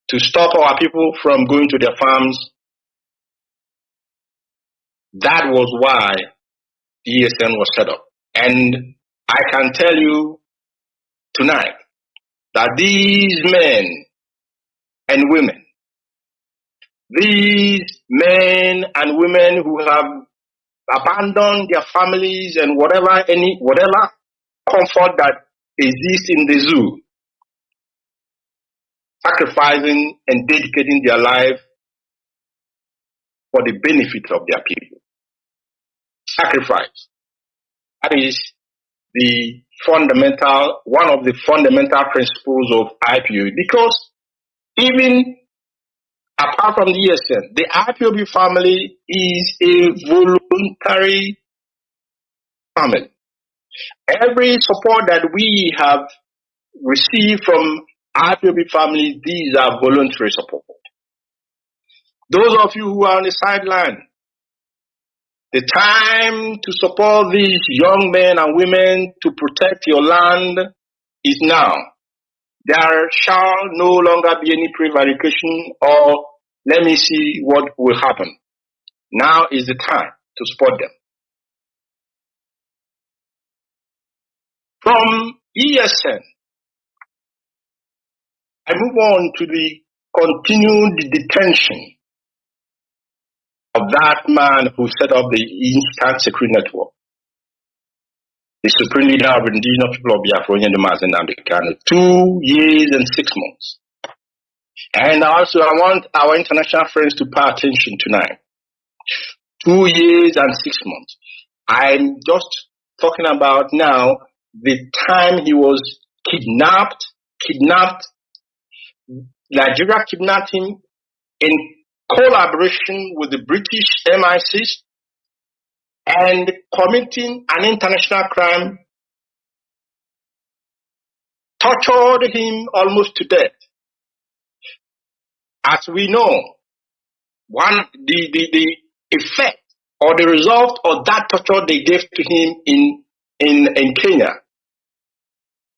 to stop our people from going to their farms. That was why ESN was set up. And I can tell you tonight that these men and women who have abandoned their families and whatever comfort that exists in the zoo, sacrificing and dedicating their life for the benefit of their people. Sacrifice. That is one of the fundamental principles of IPOB, because even apart from the ESN, the IPOB family is a voluntary family. Every support that we have received from IPOB family, these are voluntary support. Those of you who are on the sideline, the time to support these young men and women to protect your land is now. There shall no longer be any prevarication or let me see what will happen. Now is the time to support them. From ESN, I move on to the continued detention of that man who set up the Instant Security Network, the supreme leader of the indigenous people of Biafra, Nnamdi Kanu, 2 years and 6 months. And also, I want our international friends to pay attention tonight. 2 years and 6 months. I'm just talking about now the time he was kidnapped. Nigeria kidnapped him in collaboration with the British MI6 and committing an international crime, tortured him almost to death. As we know, the effect or the result of that torture they gave to him in Kenya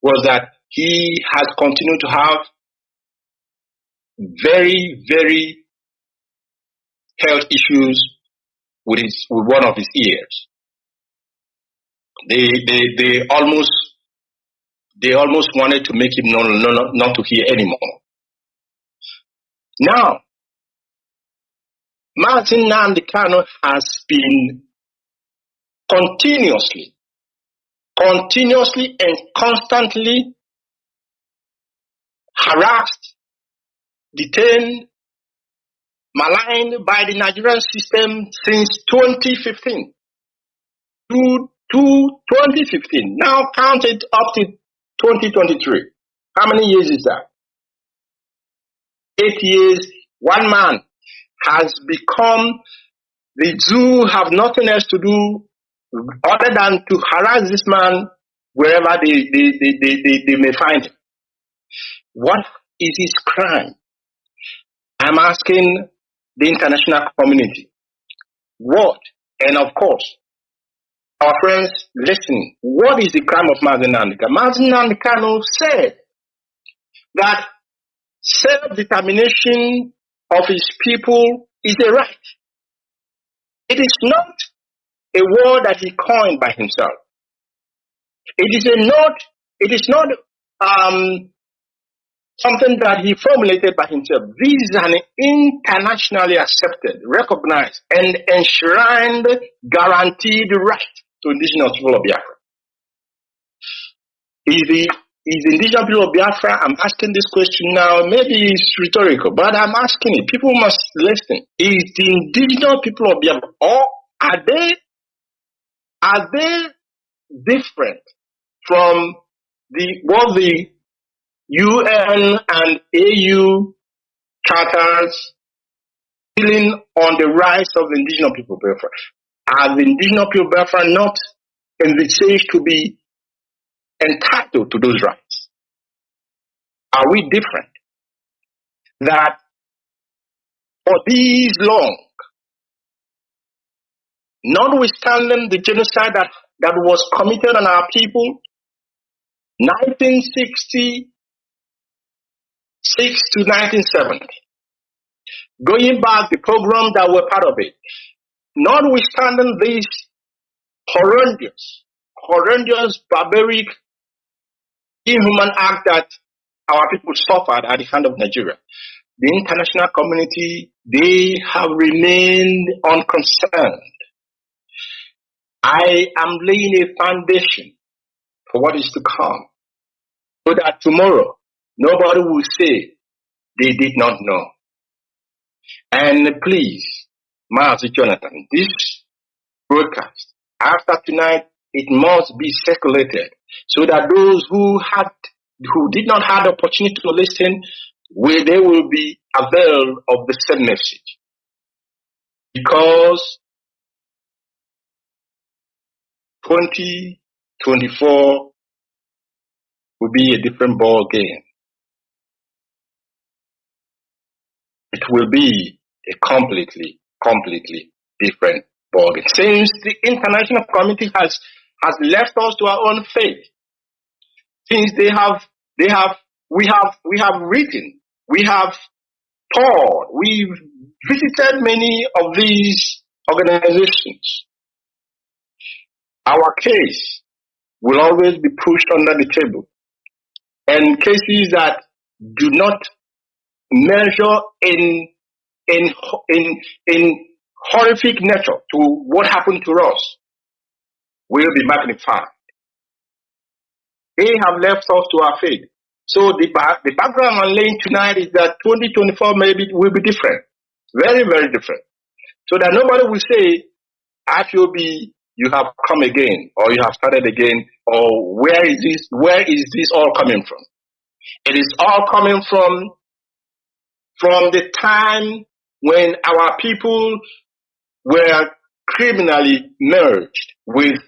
was that he has continued to have very, very health issues with one of his ears. They almost wanted to make him not to hear anymore. Now, Mazi Nnamdi Kanu has been continuously and constantly harassed, detained, maligned by the Nigerian system since 2015 to 2015. Now count it up to 2023. How many years is that? 8 years. One man has become, the zoo have nothing else to do other than to harass this man wherever they may find him. What is his crime? I'm asking the international community. What? And of course, our friends listening, what is the crime of Mazi Nnamdi Kanu? Mazi Nnamdi Kanu said that self-determination of his people is a right. It is not a word that he coined by himself. It is not something that he formulated by himself. This is an internationally accepted, recognized, and enshrined, guaranteed right to indigenous people of Biafra. Is the indigenous people of Biafra, I'm asking this question now, maybe it's rhetorical, but I'm asking it. People must listen. Is the indigenous people of Biafra, or are they different from what the UN and AU charters dealing on the rights of the indigenous people of Biafra? Are the indigenous people of Biafra not envisaged to be entitled to those rights? Are we different? That for these long, notwithstanding the genocide that was committed on our people, 1966 to 1970, going back the program that were part of it, notwithstanding this horrendous, barbaric, inhuman act that our people suffered at the hand of Nigeria, the international community, they have remained unconcerned. I am laying a foundation for what is to come, so that tomorrow nobody will say they did not know. And please, Mazi Jonathan, this broadcast, after tonight, it must be circulated so that those who did not have the opportunity to listen, they will be availed of the same message. Because 2024 will be a different ball game. It will be a completely different ball game. Since the international community has left us to our own fate, since we have written, we have taught, we've visited many of these organizations, our case will always be pushed under the table. And cases that do not measure in horrific nature to what happened to us will be magnified. They have left us to our fate. So the background I'm laying tonight is that 2024 maybe will be different. Very, very different. So that nobody will say, IPOB, you have come again, or you have started again, or where is this all coming from? It is all coming from the time when our people were criminally merged with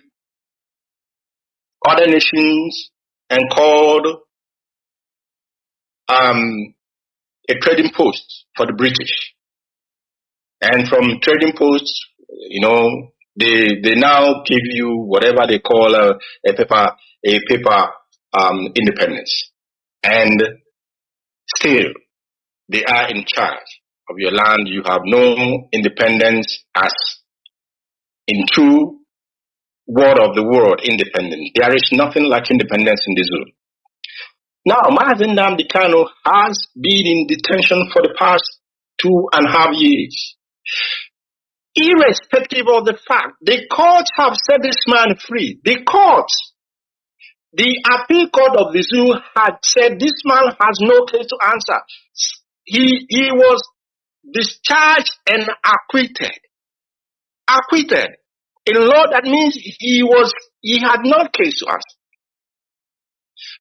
other nations and called a trading post for the British. And from trading posts, they now give you whatever they call a paper independence. And still, they are in charge of your land. You have no independence as in true word of the word independence. There is nothing like independence in the zone. Now, Mazi Nnamdi Kanu has been in detention for the past 2.5 years. Irrespective of the fact, the courts have set this man free. The appeal court of the zoo had said this man has no case to answer. He was discharged and acquitted. Acquitted. In law, that means he had no case to answer.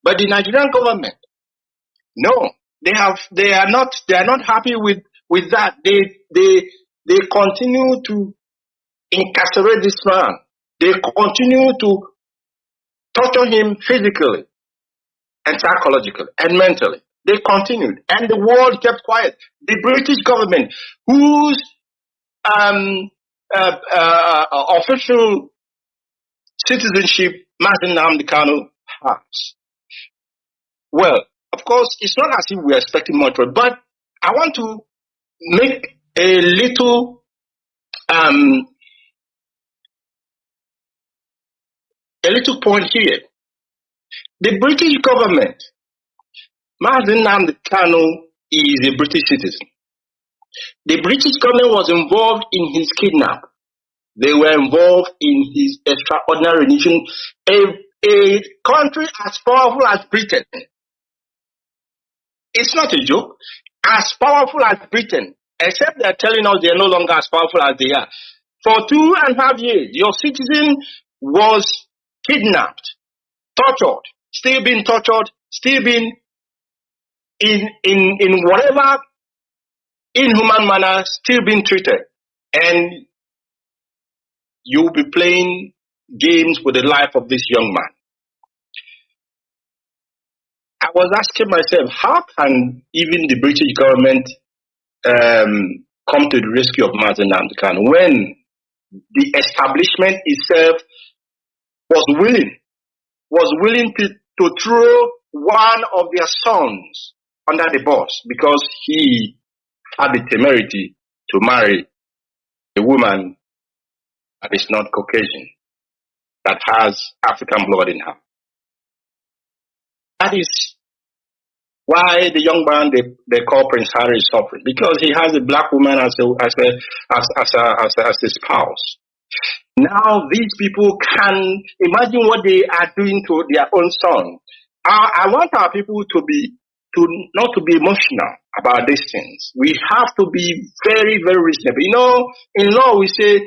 But the Nigerian government, no, they are not happy with that. They continue to incarcerate this man. They continue to torture him physically and psychologically and mentally. They continued, and the world kept quiet. The British government, whose official citizenship Mazi Nnamdi Kanu has. Well, of course, it's not as if we're expecting much, but I want to make a little point here. The British government, Mazi Nnamdi Kanu is a British citizen. The British government was involved in his kidnap. They were involved in his extraordinary rendition. A country as powerful as Britain. It's not a joke. As powerful as Britain, except they're telling us they're no longer as powerful as they are. For 2.5 years, your citizen was kidnapped, tortured, still being tortured, still being in whatever inhuman manner, still being treated. And you'll be playing games with the life of this young man. I was asking myself, how can even the British government come to the rescue of Mazi Nnamdi Kanu when the establishment itself was willing to throw one of their sons under the bus because he had the temerity to marry a woman that is not Caucasian, that has African blood in her. That is why the young man they call Prince Harry is suffering, because he has a black woman as a spouse. Now these people can imagine what they are doing to their own son. I want our people not to be emotional about these things. We have to be very, very reasonable. In law we say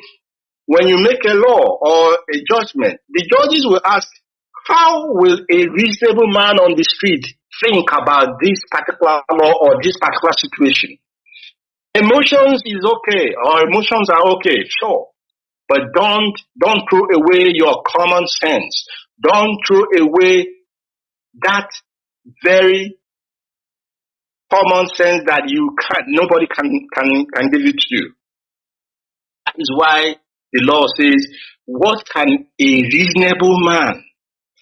when you make a law or a judgment, the judges will ask, how will a reasonable man on the street think about this particular law or this particular situation? Emotions is okay, or emotions are okay, sure. But don't throw away your common sense. Don't throw away that very common sense that nobody can give it to you. That is why the law says, what can a reasonable man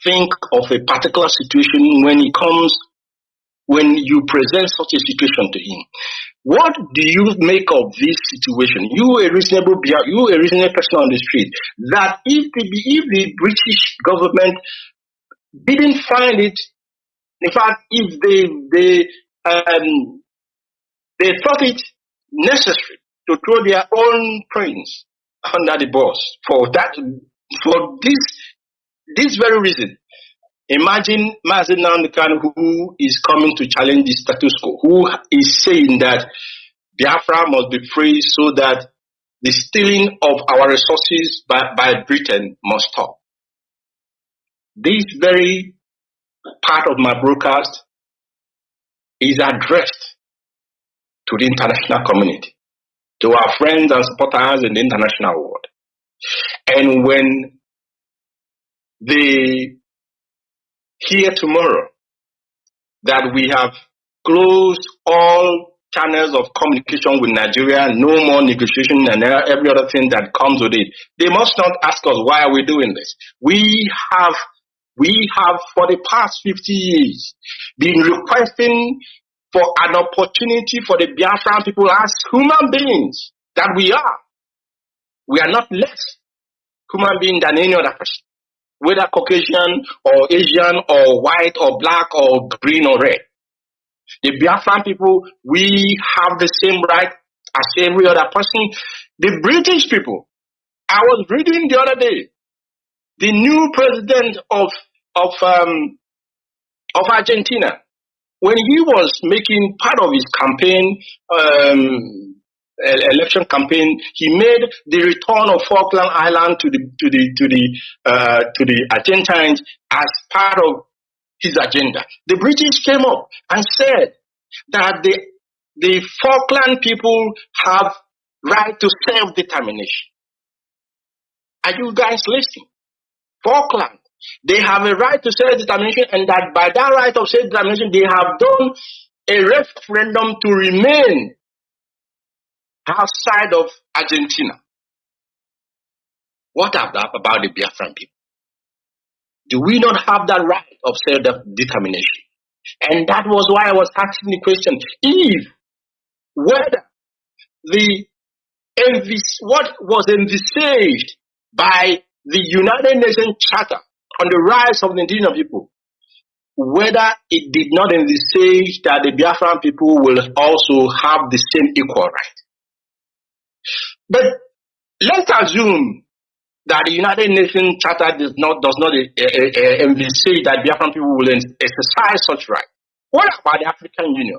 think of a particular situation when you present such a situation to him? What do you make of this situation? You a reasonable person on the street, that if the British government didn't find it, in fact, if they thought it necessary to throw their own prince under the bus for this very reason. Imagine Mazi Nnamdi Kanu, who is coming to challenge the status quo, who is saying that Biafra must be free so that the stealing of our resources by Britain must stop. This very part of my broadcast is addressed to the international community, to our friends and supporters in the international world. And when they hear tomorrow that we have closed all channels of communication with Nigeria, no more negotiation and every other thing that comes with it, they must not ask us, why are we doing this? We have for the past 50 years been requesting for an opportunity for the Biafran people as human beings that we are. We are not less human beings than any other person, whether Caucasian or Asian or white or black or green or red. The Biafran people, we have the same right as every other person. The British people, I was reading the other day, the new president of Argentina, when he was making part of his campaign, election campaign, he made the return of Falkland Island to the Argentines as part of his agenda. The British came up and said that the Falkland people have right to self-determination. Are you guys listening? Falkland, they have a right to self-determination, and that by that right of self-determination, they have done a referendum to remain outside of Argentina. What about the Biafran people? Do we not have that right of self-determination? And that was why I was asking the question, whether what was envisaged by the United Nations Charter on the rights of the indigenous people, whether it did not envisage that the Biafran people will also have the same equal right. But let's assume that the United Nations Charter does not envisage that Biafran people will exercise such right. What about the African Union?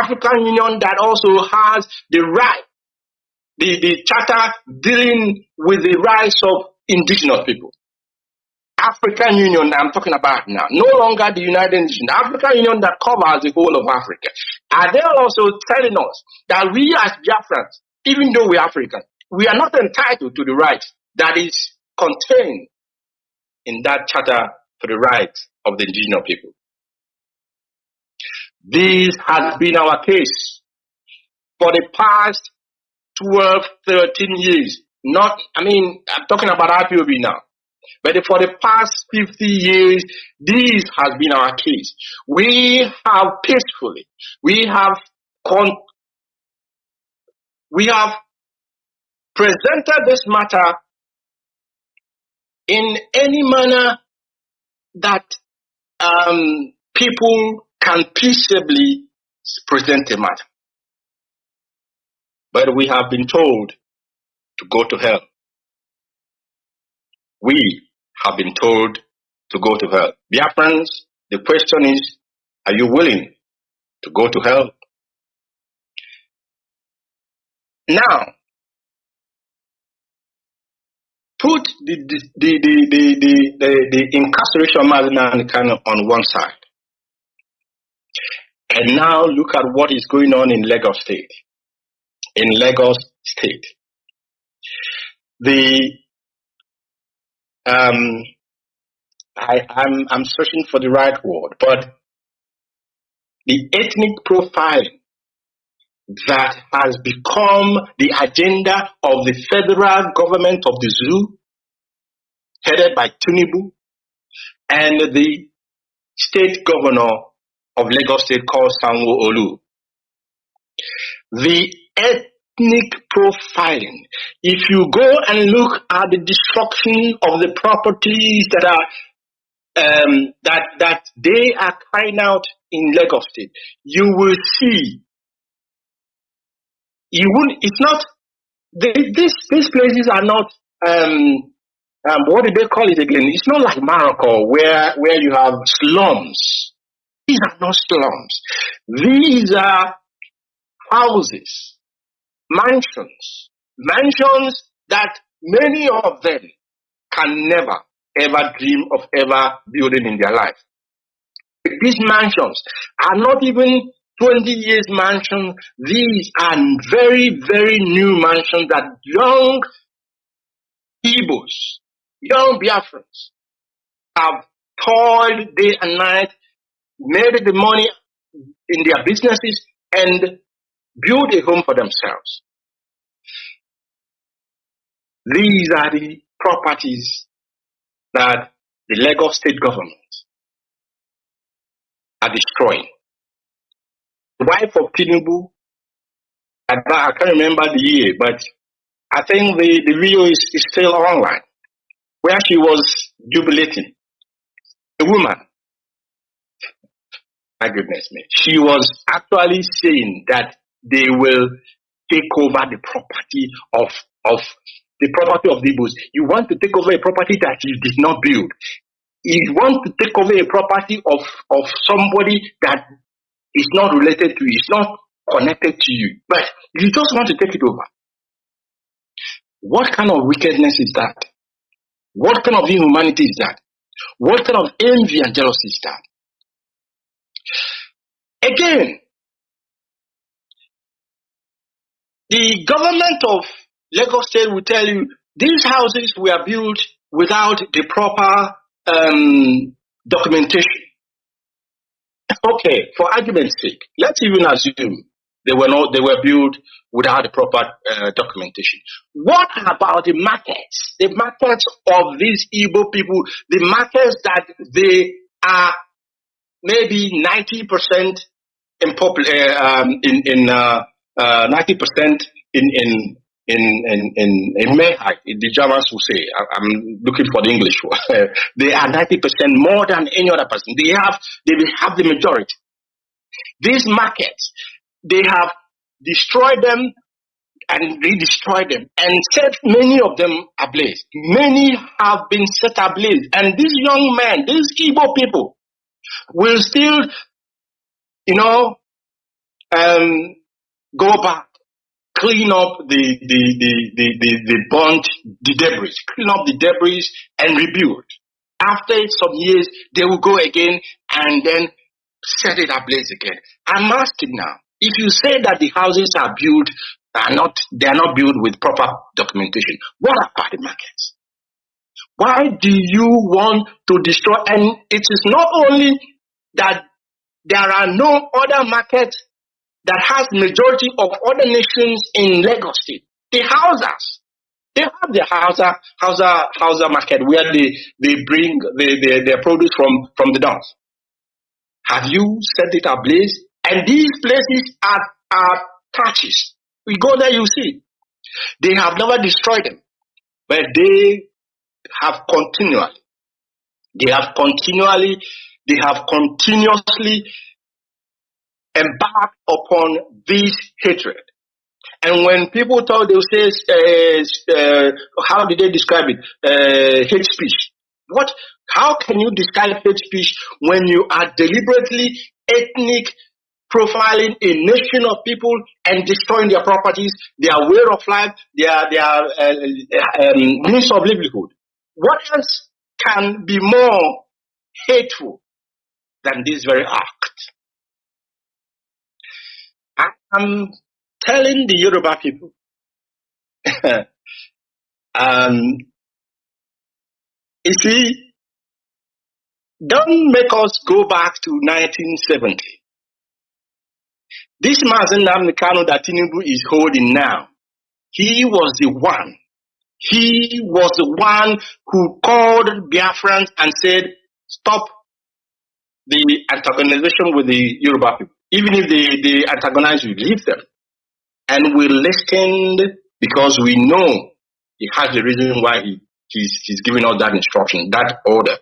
African Union that also has the right, the charter dealing with the rights of indigenous people. African Union I'm talking about now, no longer the United Nations, African Union that covers the whole of Africa. Are they also telling us that we as Biafrans, even though we're African, we are not entitled to the rights that is contained in that charter for the rights of the indigenous people? This has been our case for the past 12, 13 years. I'm talking about IPOB now. But for the past 50 years, this has been our case. We have peacefully, we have presented this matter in any manner that people can peaceably present a matter. But we have been told to go to hell. We have been told to go to hell. Biafrans, the question is, are you willing to go to hell? Now, put the incarceration of Mazi Nnamdi Kanu on one side. And now look at what is going on in Lagos State. In Lagos State, I'm searching for the right word, but the ethnic profiling that has become the agenda of the federal government of the zoo, headed by Tinubu, and the state governor of Lagos State called Sanwo-Olu. The ethnic profiling. If you go and look at the destruction of the properties that they are carrying out in Lagos State, you will see you wouldn't. It's not. These places are not. What do they call it again? It's not like Morocco where you have slums. These are not slums. These are houses, mansions that many of them can never ever dream of ever building in their life. These mansions are not even 20 years mansions. These are very, very new mansions that young Igbos, young Biafrans have toiled day and night, made the money in their businesses, and built a home for themselves. These are the properties that the Lagos state government are destroying. The wife of Chinedu, I can't remember the year, but I think the video is still online, where she was jubilating. A woman, my goodness me, she was actually saying that they will take over the property of the property of the Igbos. You want to take over a property that you did not build. You want to take over a property of somebody that is not related to you, is not connected to you, but you just want to take it over. What kind of wickedness is that? What kind of inhumanity is that? What kind of envy and jealousy is that? Again, the government of Lagos State will tell you these houses were built without the proper documentation. Okay, for argument's sake, let's even assume they were built without the proper documentation. What about the markets? The markets of these Igbo people, the markets that they are maybe 90% in 90% in Mayhai, the Germans will say. I'm looking for the English word. They are 90% more than any other person. They have the majority. These markets, they have destroyed them and re-destroyed them and set many of them ablaze. Many have been set ablaze, and these young men, these Igbo people, will still, go back, clean up the burnt, the debris, clean up the debris and rebuild. After some years, they will go again and then set it ablaze again. I'm asking now, if you say that the houses are built, they are not built with proper documentation, what about the markets? Why do you want to destroy? And it is not only that there are no other markets that has majority of other nations in Lagos State. The Hausas, they have the Hausa market where they bring their produce from the north. Have you set it ablaze? And these places are patches. We go there, you see. They have never destroyed them, but they have continuously embarked upon this hatred. And when people talk, they will say, how did they describe it? Hate speech. What? How can you describe hate speech when you are deliberately ethnic profiling a nation of people and destroying their properties, their way of life, their means of livelihood? What else can be more hateful than this very act? I'm telling the Yoruba people, you see, don't make us go back to 1970. This Mazi Nnamdi Kanu that Tinubu is holding now, he was the one. He was the one who called Biafrans and said, stop the antagonization with the Yoruba people. Even if they antagonize you, leave them. And we listened because we know he has the reason why he's giving us that instruction, that order.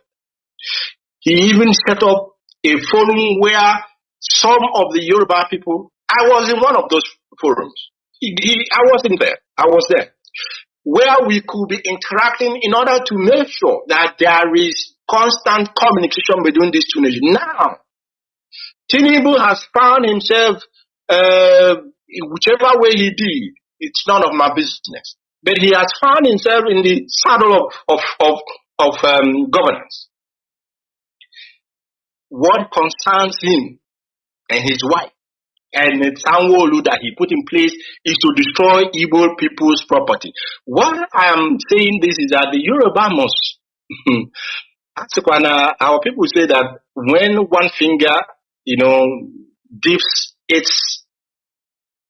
He even set up a forum where some of the Yoruba people, I was in one of those forums, I wasn't there. I was there. Where we could be interacting in order to make sure that there is constant communication between these two nations. Now, Chinedu has found himself, whichever way he did, it's none of my business. But he has found himself in the saddle of governance. What concerns him and his wife and the Sanwo-Olu that he put in place is to destroy Igbo people's property. What I am saying this is that the Yoruba must, our people say that when one finger, dips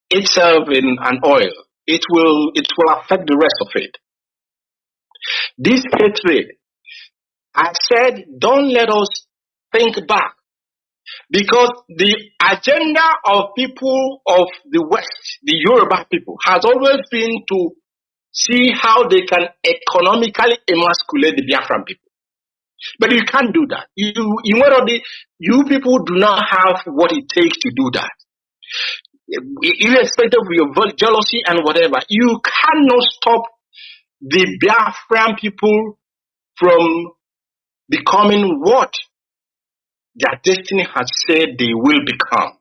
itself in an oil, it will affect the rest of it. This hatred, I said, don't let us think back. Because the agenda of people of the West, the Yoruba people, has always been to see how they can economically emasculate the Biafran people. But you can't do that. You people do not have what it takes to do that. Irrespective of your jealousy and whatever, you cannot stop the Biafran people from becoming what their destiny has said they will become.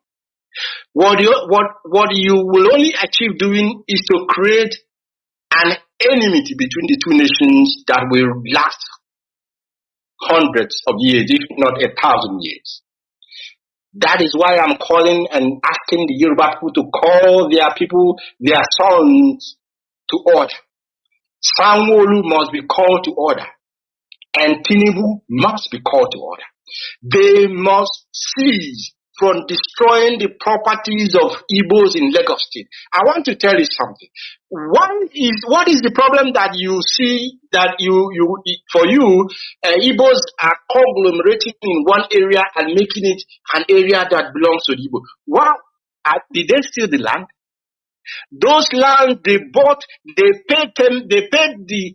What you will only achieve doing is to create an enmity between the two nations that will last hundreds of years, if not 1,000 years. That is why I'm calling and asking the Yoruba people to call their people, their sons, to order. Sanwo-Olu must be called to order, and Chinedu must be called to order. They must cease from destroying the properties of Igbos in Lagos State. I want to tell you something. What is the problem that you see that Igbos are conglomerating in one area and making it an area that belongs to Igbo? Well, did they steal the land? Those lands they bought, they paid the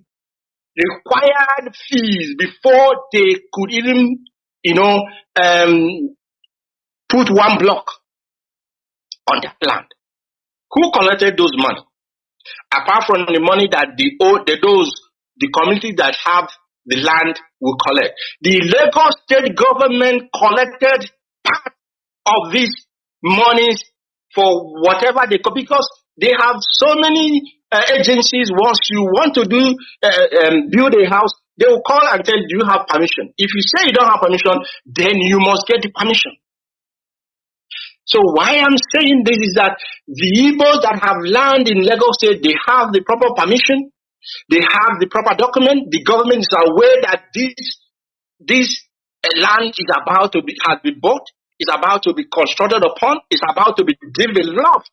required fees before they could even put one block on that land. Who collected those money? Apart from the money that the community that have the land will collect. The Lagos state government collected part of these monies for whatever they could, because they have so many agencies. Once you want to build a house, they will call and tell you, do you have permission? If you say you don't have permission, then you must get the permission. So why I'm saying this is that the Igbos that have land in Lagos State, they have the proper permission, they have the proper document, the government is aware that this land is about to has been bought, is about to be constructed upon, is about to be developed.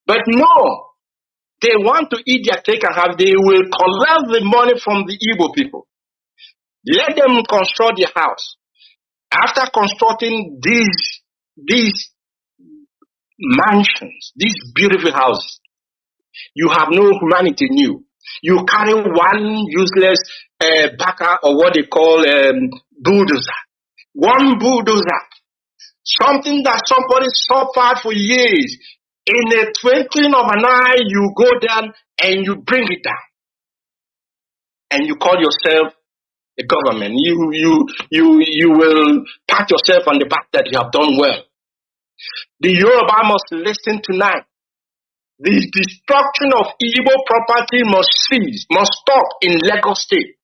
But no, they want to eat their cake and have, they will collect the money from the Igbo people. Let them construct their house. After constructing these mansions, these beautiful houses, you have no humanity in you. You carry one useless baka, or what they call bulldozer. One bulldozer. Something that somebody suffered for years. In a twinkling of an eye, you go down and you bring it down. And you call yourself a government. You will pat yourself on the back that you have done well. The Yoruba must listen tonight. The destruction of Igbo property must cease, must stop in Lagos State.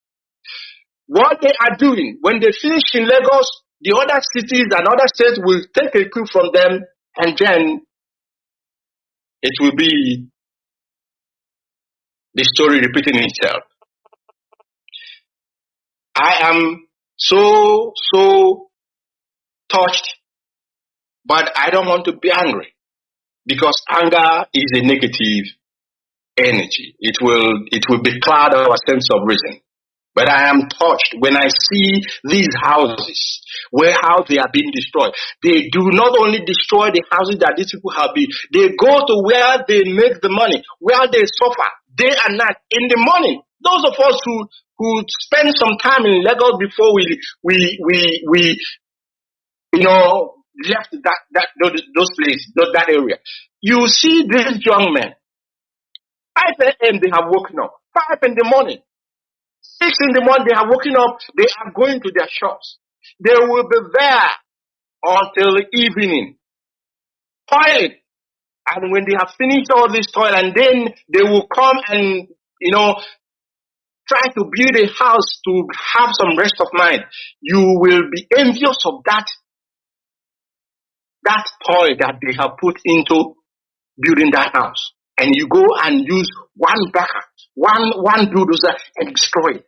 What they are doing, when they finish in Lagos, the other cities and other states will take a cue from them, and then it will be the story repeating itself. I am so touched, but I don't want to be angry, because anger is a negative energy. It will becloud our sense of reason. But I am touched when I see these houses, how they are being destroyed. They do not only destroy the houses that these people have built, they go to where they make the money, where they suffer day and night. In the morning, those of us who spend some time in Lagos before we left those places, that area. you see these young men, 5 a.m. they have woken up, 5 in the morning, 6 in the morning they have woken up, they are going to their shops. They will be there until evening, toiling. And when they have finished all this toil, and then they will come and, try to build a house to have some rest of mind, you will be envious of that toil that they have put into building that house. And you go and use one bucket, one bulldozer and destroy it.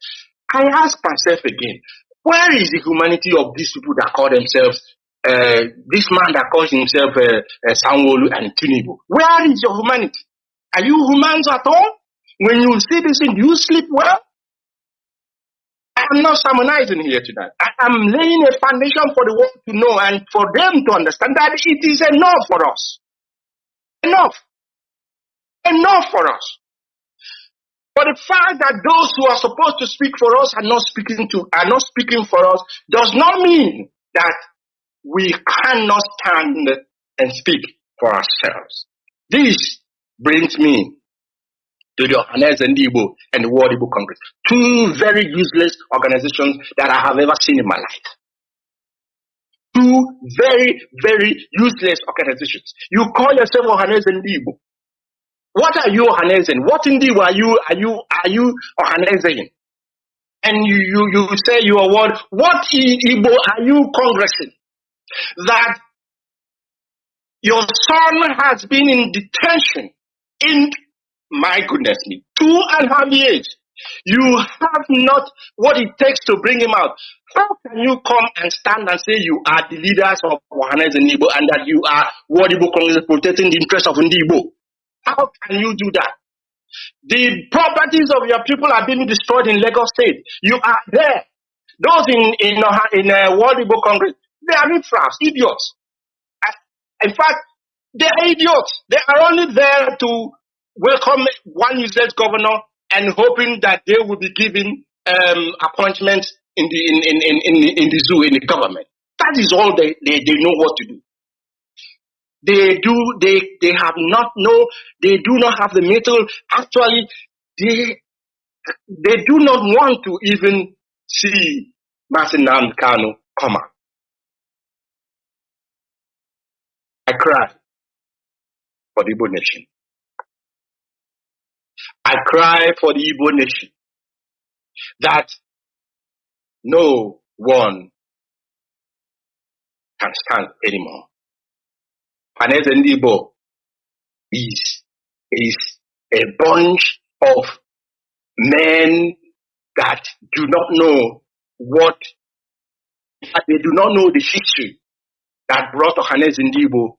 I ask myself again, where is the humanity of these people that call themselves, this man that calls himself Sanwo-Olu and Chinedu? Where is your humanity? Are you humans at all? When you see this thing, do you sleep well? I am not sermonizing here tonight. I am laying a foundation for the world to know and for them to understand that it is enough for us. Enough for us. But the fact that those who are supposed to speak for us are not speaking for us does not mean that we cannot stand and speak for ourselves. This brings me to the Ohanaeze-Ndigbo and the World Igbo Congress, 2 very useless organizations that I have ever seen in my life. 2 very, very useless organizations. You call yourself Ohanaeze-Ndigbo. What are you Ohanaeze? What Ndigbo are you Ohanaeze? And you say you are what? What Igbo are you congressing? That your son has been in detention in, my goodness me, 2.5 years. You have not what it takes to bring him out. How can you come and stand and say you are the leaders of Ohanaeze-Ndigbo and that you are World Igbo Congress protecting the interests of Ndigbo? How can you do that? The properties of your people are being destroyed in Lagos State. You are there. Those in World Igbo Congress, they are riffraffs, idiots. In fact, they are idiots. They are only there to welcome one useless governor and hoping that they will be given appointments in the zoo, in the government. That is all they know what to do. They do not have the mettle. Actually, they do not want to even see Mazi Nnamdi Kanu come out. I cry for the Igbo nation. I cry for the Igbo nation that no one can stand anymore. Ohanaeze-Ndigbo is a bunch of men that do not know they do not know the history that brought Ohanaeze-Ndigbo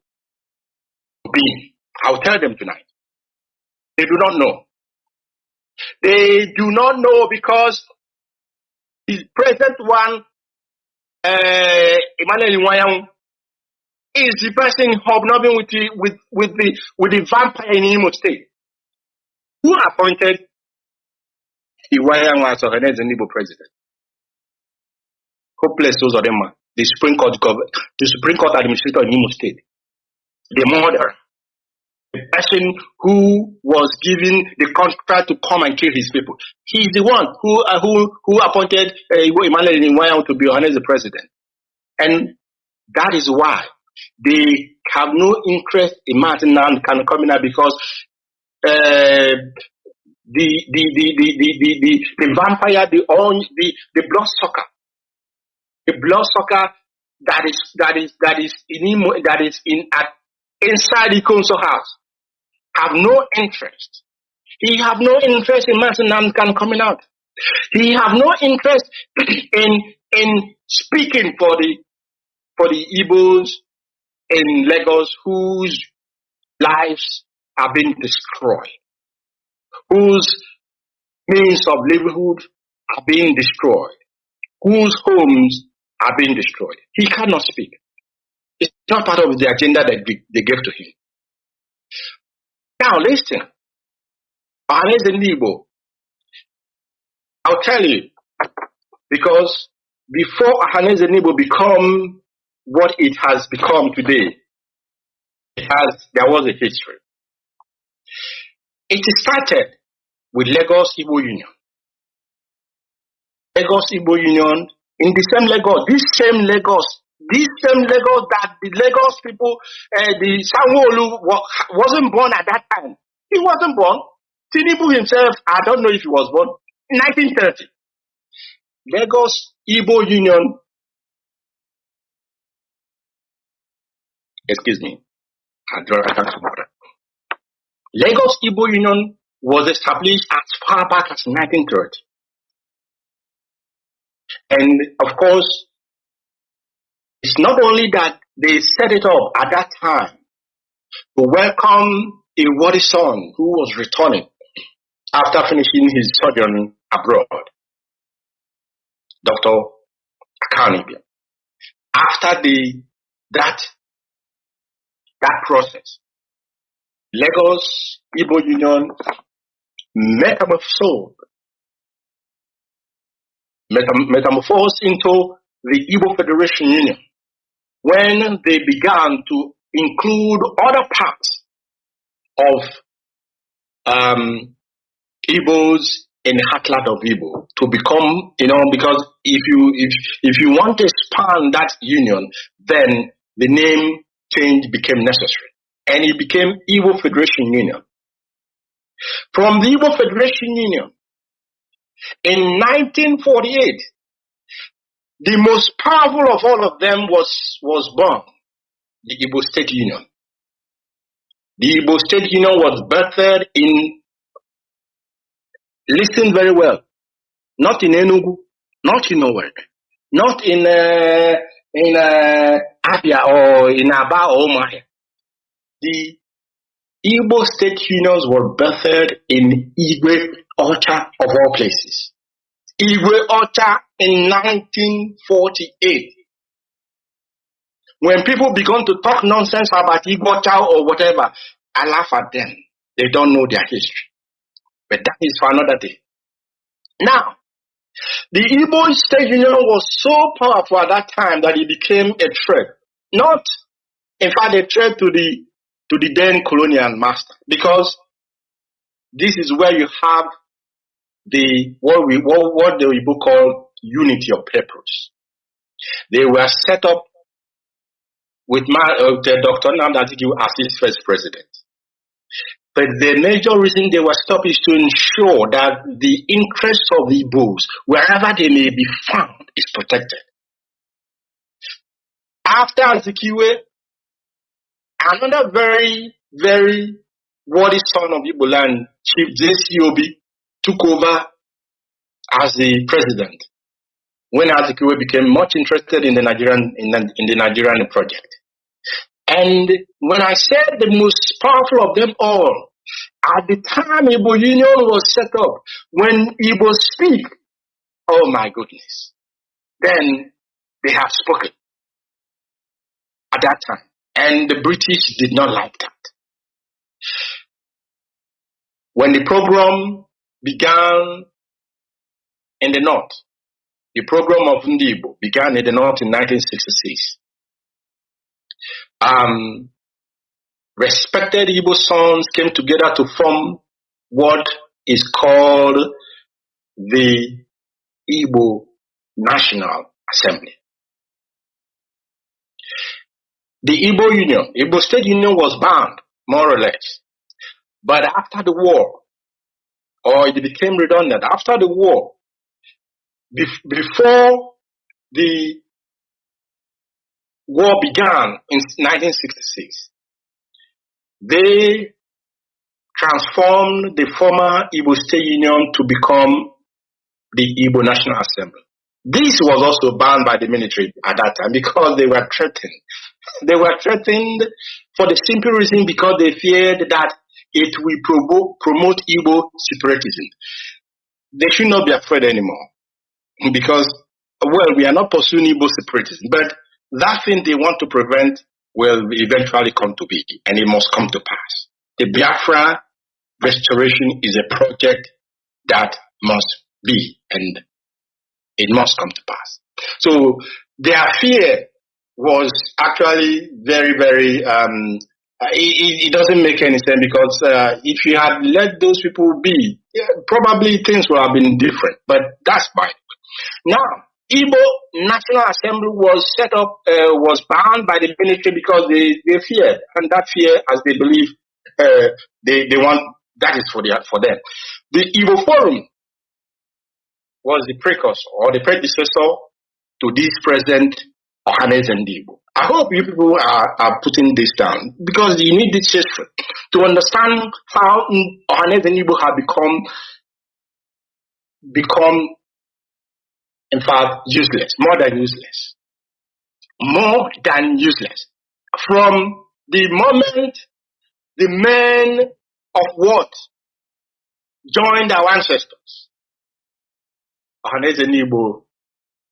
to be. I'll tell them tonight. They do not know. They do not know because the present one, Emmanuel Iwanyang, is the person hobnobbing with the vampire in Imo State. Who appointed Iwanyang as Ohanaeze-Ndigbo president? Hopeless those of them are. The Supreme Court administrator in Imo State. The murderer. The person who was given the contract to come and kill his people. He's the one who appointed Emmanuel Iwanyang to be Ohanaeze president. And that is why they have no interest in Mazi Nnamdi Kanu coming out, because the vampire, the bloodsucker that is inside the council house have no interest. He have no interest in Mazi Nnamdi Kanu coming out. He have no interest in speaking for the Igbos in Lagos whose lives are being destroyed, whose means of livelihood are being destroyed, whose homes are being destroyed. He cannot speak. It's not part of the agenda that they gave to him. Now listen, Ohanaeze-Ndigbo, I'll tell you, because before Ohanaeze-Ndigbo become what it has become today, there was a history. It started with Lagos Igbo Union. Lagos Igbo Union, in the same Lagos, this same Lagos that the Lagos people, the Sanwo-Olu wasn't born at that time. He wasn't born. Tinubu himself, I don't know if he was born, 1930. Lagos Igbo Union, excuse me, I can't remember that. Lagos Igbo Union was established as far back as 1930. And of course, it's not only that they set it up at that time to welcome a worthy son who was returning after finishing his sojourn abroad, Dr. Kanu. After that process, Lagos Igbo Union metamorphosed into the Igbo Federation Union when they began to include other parts of Igbos in the heartland of Igbo to become, because if you want to expand that union, then the name change became necessary, and it became Igbo Federation Union. From the Igbo Federation Union, in 1948, the most powerful of all of them was born, the Igbo State Union. The Igbo State Union was birthed in, listen very well, not in Enugu, not in Owerri, not in Abia or in Aba or Umahia. The Igbo State Unions were birthed in Igwe Ocha of all places. Igwe Ocha in 1948. When people began to talk nonsense about Igwe Ocha or whatever, I laugh at them. They don't know their history. But that is for another day. Now, the Igbo State Union was so powerful at that time that it became a threat. Not, in fact, a threat to the then colonial master, because this is where you have what the Igbo call unity of purpose. They were set up with Dr. Nnamdi as his first president. But the major reason they were stopped is to ensure that the interests of the Igbos, wherever they may be found, is protected. After Azikiwe, another very, very worthy son of Igbo land, Chief J.C. Obi, took over as the president when Azikiwe became much interested in the Nigerian project. And when I said the most powerful of them all, at the time Igbo Union was set up, when Igbo speak, oh my goodness, then they have spoken at that time. And the British did not like that. When the program began in the north, the program of Ndibo began in the north in 1966. Respected Igbo sons came together to form what is called the Igbo National Assembly. The Igbo Union, Igbo State Union was banned, more or less. But after the war, or it became redundant, after the war, before the war began in 1966, they transformed the former Igbo State Union to become the Igbo National Assembly. This was also banned by the military at that time because they were threatened. They were threatened for the simple reason because they feared that it will promote Igbo separatism. They should not be afraid anymore because, well, we are not pursuing Igbo separatism, but that thing they want to prevent will eventually come to be, and it must come to pass. The Biafra restoration is a project that must be, and it must come to pass. So their fear was actually very, very it doesn't make any sense, because if you had let those people be, probably things would have been different. But that's fine. Now, Igbo National Assembly was set up, was banned by the military because they feared, and that fear, as they believe, they want, that is for them. The Igbo Forum was the precursor or the predecessor to this present Ohaneze and Igbo. I hope you people are putting this down, because you need this history to understand how Ohaneze and Igbo have become, in fact, useless, more than useless. More than useless. From the moment the men of what joined our ancestors, Ohaneze and Igbo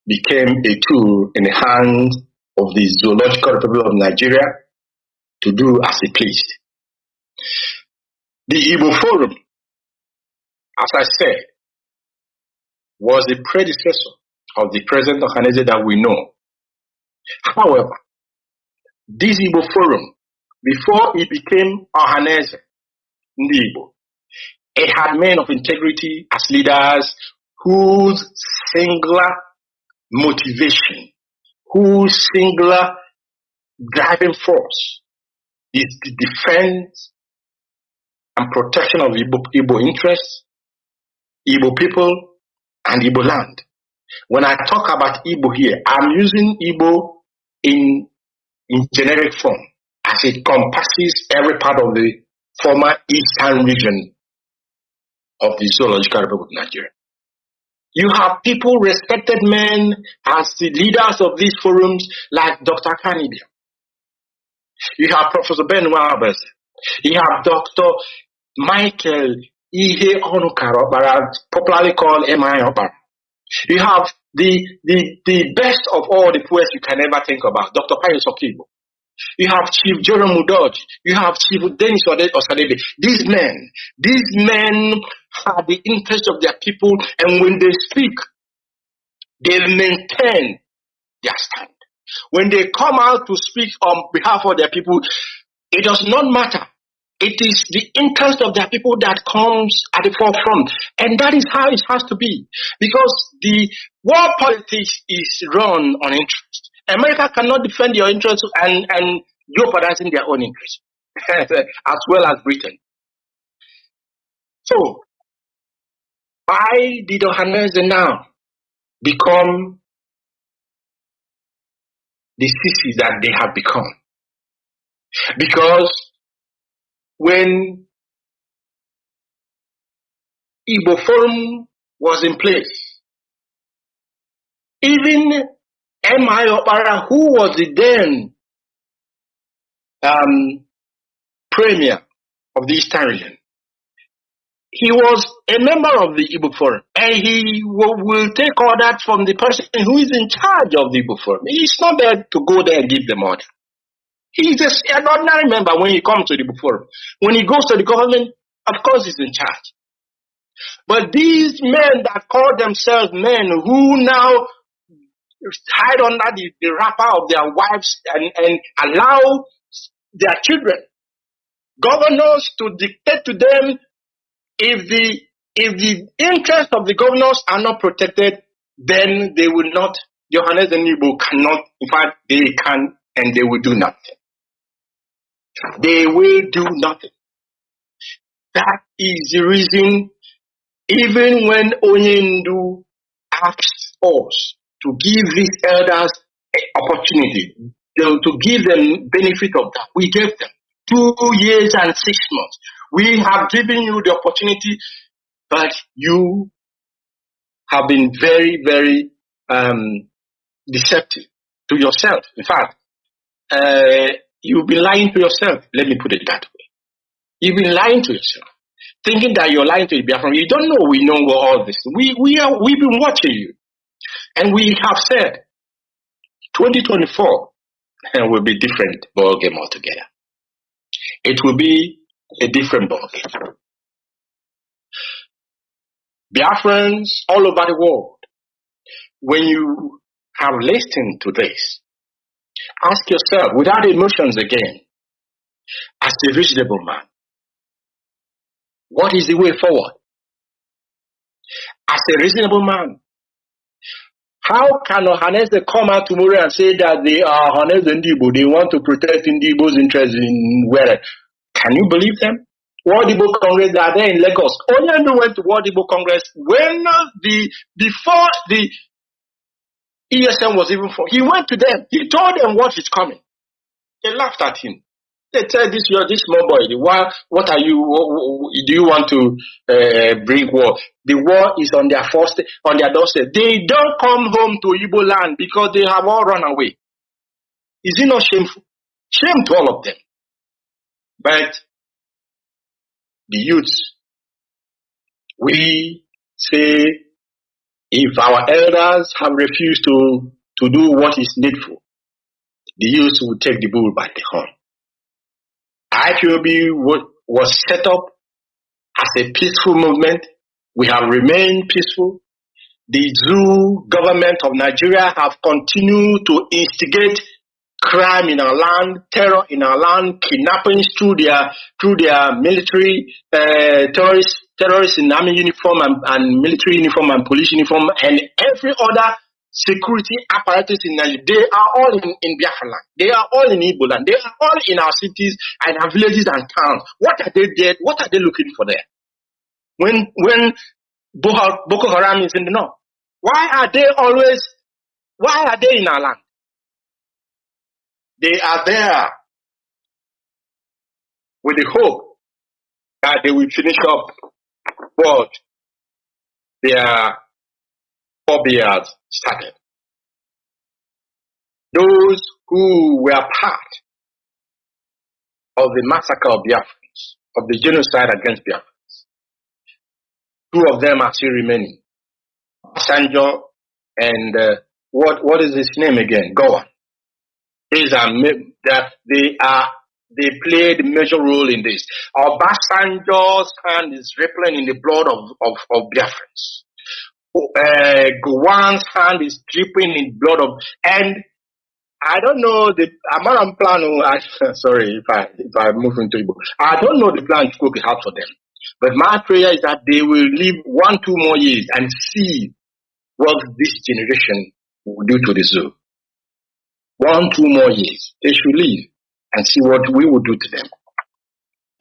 became a tool in the hands of the Zoological Republic of Nigeria to do as it pleased. The Igbo Forum, as I said, was the predecessor of the present Ohaneze that we know. However, this Igbo Forum, before it became Ohaneze Igbo, it had men of integrity as leaders whose singular motivation, whose singular driving force is the defense and protection of Igbo interests, Igbo people, and Igbo land. When I talk about Igbo here, I'm using Igbo in generic form, as it encompasses every part of the former eastern region of the Zoological Republic of Nigeria. You have people, respected men, as the leaders of these forums, like Dr. Kanu. You have Professor Ben Wabes. You have Dr. Michael Ihe Onukaro, popularly called M.I. Obara. You have the best of all the poets you can ever think about, Dr. Pius Okibo. You have Chief Jerome Udoji. You have Chief Dennis Osadebe. These men have the interest of their people, and when they speak, they maintain their stand. When they come out to speak on behalf of their people, it does not matter. It is the interest of their people that comes at the forefront. And that is how it has to be. Because the world politics is run on interest. America cannot defend your interests and jeopardizing their own interests, as well as Britain. So, why did Ohaneze now become the sissy that they have become? Because when Igbo Forum was in place, even M.I. Obara, who was the then premier of the Eastern region, he was a member of the Igbo Forum, and he will take orders from the person who is in charge of the Igbo Forum. He's not there to go there and give them order. He's just an ordinary member when he comes to the Igbo Forum. When he goes to the government, of course he's in charge. But these men that call themselves men, who now hide under the wrapper of their wives and allow their children, governors, to dictate to them, if the interests of the governors are not protected, then they will not, Ohaneze and Igbo cannot, in fact, they can and they will do nothing. They will do nothing. That is the reason, even when Onyendu asks us to give these elders an opportunity, to give them benefit of that, we gave them 2 years and 6 months. We have given you the opportunity, but you have been very, very deceptive to yourself. In fact, you've been lying to yourself. Let me put it that way. You've been lying to yourself, thinking that you're lying to the Biafran. You don't know we know all this. We've been watching you, and we have said 2024 will be different ball game altogether. It will be a different ball game. Biafrans all over the world, when you have listened to this, ask yourself, without emotions again, as a reasonable man, what is the way forward? As a reasonable man, how can Ohanese come out tomorrow and say that they are Ohanese Ndibo, they want to protect Ndibo's interests in where? Can you believe them? World Igbo Congress, they are there in Lagos. Onyendu went to World Igbo Congress when before the ESM was even formed. He went to them. He told them what is coming. They laughed at him. They said, "This small boy. What are you? Do you want to bring war? The war is on their doorstep. They don't come home to Igbo land because they have all run away. Is it not shameful? Shame to all of them. But the youths, we say, if our elders have refused to do what is needful, the youths will take the bull by the horn. IPOB was set up as a peaceful movement. We have remained peaceful. The zoo government of Nigeria have continued to instigate crime in our land, terror in our land, kidnappings through their military terrorists in army uniform and military uniform and police uniform and every other security apparatus in Nigeria. They are all in Biafra land. They are all in Igbo land. They are all in our cities and our villages and towns. What are they there? What are they looking for there? When Boko Haram is in the north, why are they in our land? They are there with the hope that they will finish up what their forebears started. Those who were part of the massacre of Biafrans, of the genocide against Biafrans, two of them are still remaining. Sanjo and what is his name again? Gowan. They played a major role in this. Obasanjo's hand is rippling in the blood of Biafrans. Gowan's hand is dripping in blood of, and I don't know the Amaram plan. Sorry if I move into Igbo. I don't know the plan Chukwuka has for them, but my prayer is that they will live 1-2 more years and see what this generation will do to the zoo. 1-2 more years, they should live and see what we will do to them.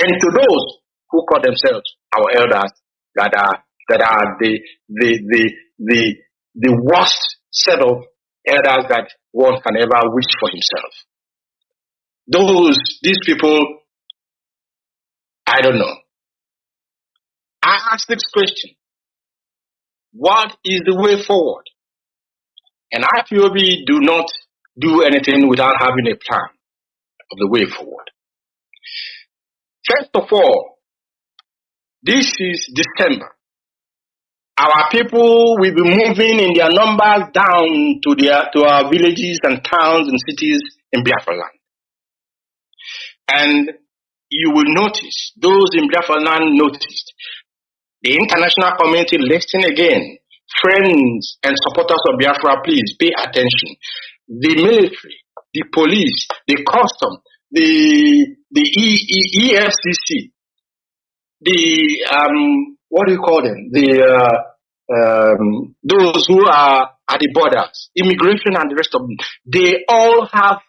And to those who call themselves our elders, that are the worst set of elders that one can ever wish for himself. These people, I don't know. I ask this question: what is the way forward? And IPOB do not do anything without having a plan of the way forward. First of all, this is December. Our people will be moving in their numbers down to our villages and towns and cities in Biafra land. And you will notice, those in Biafra land noticed, the international community, listen again, friends and supporters of Biafra, please pay attention. The military, the police, the custom, the EFCC, what do you call them? Those who are at the borders, immigration and the rest of them, they all have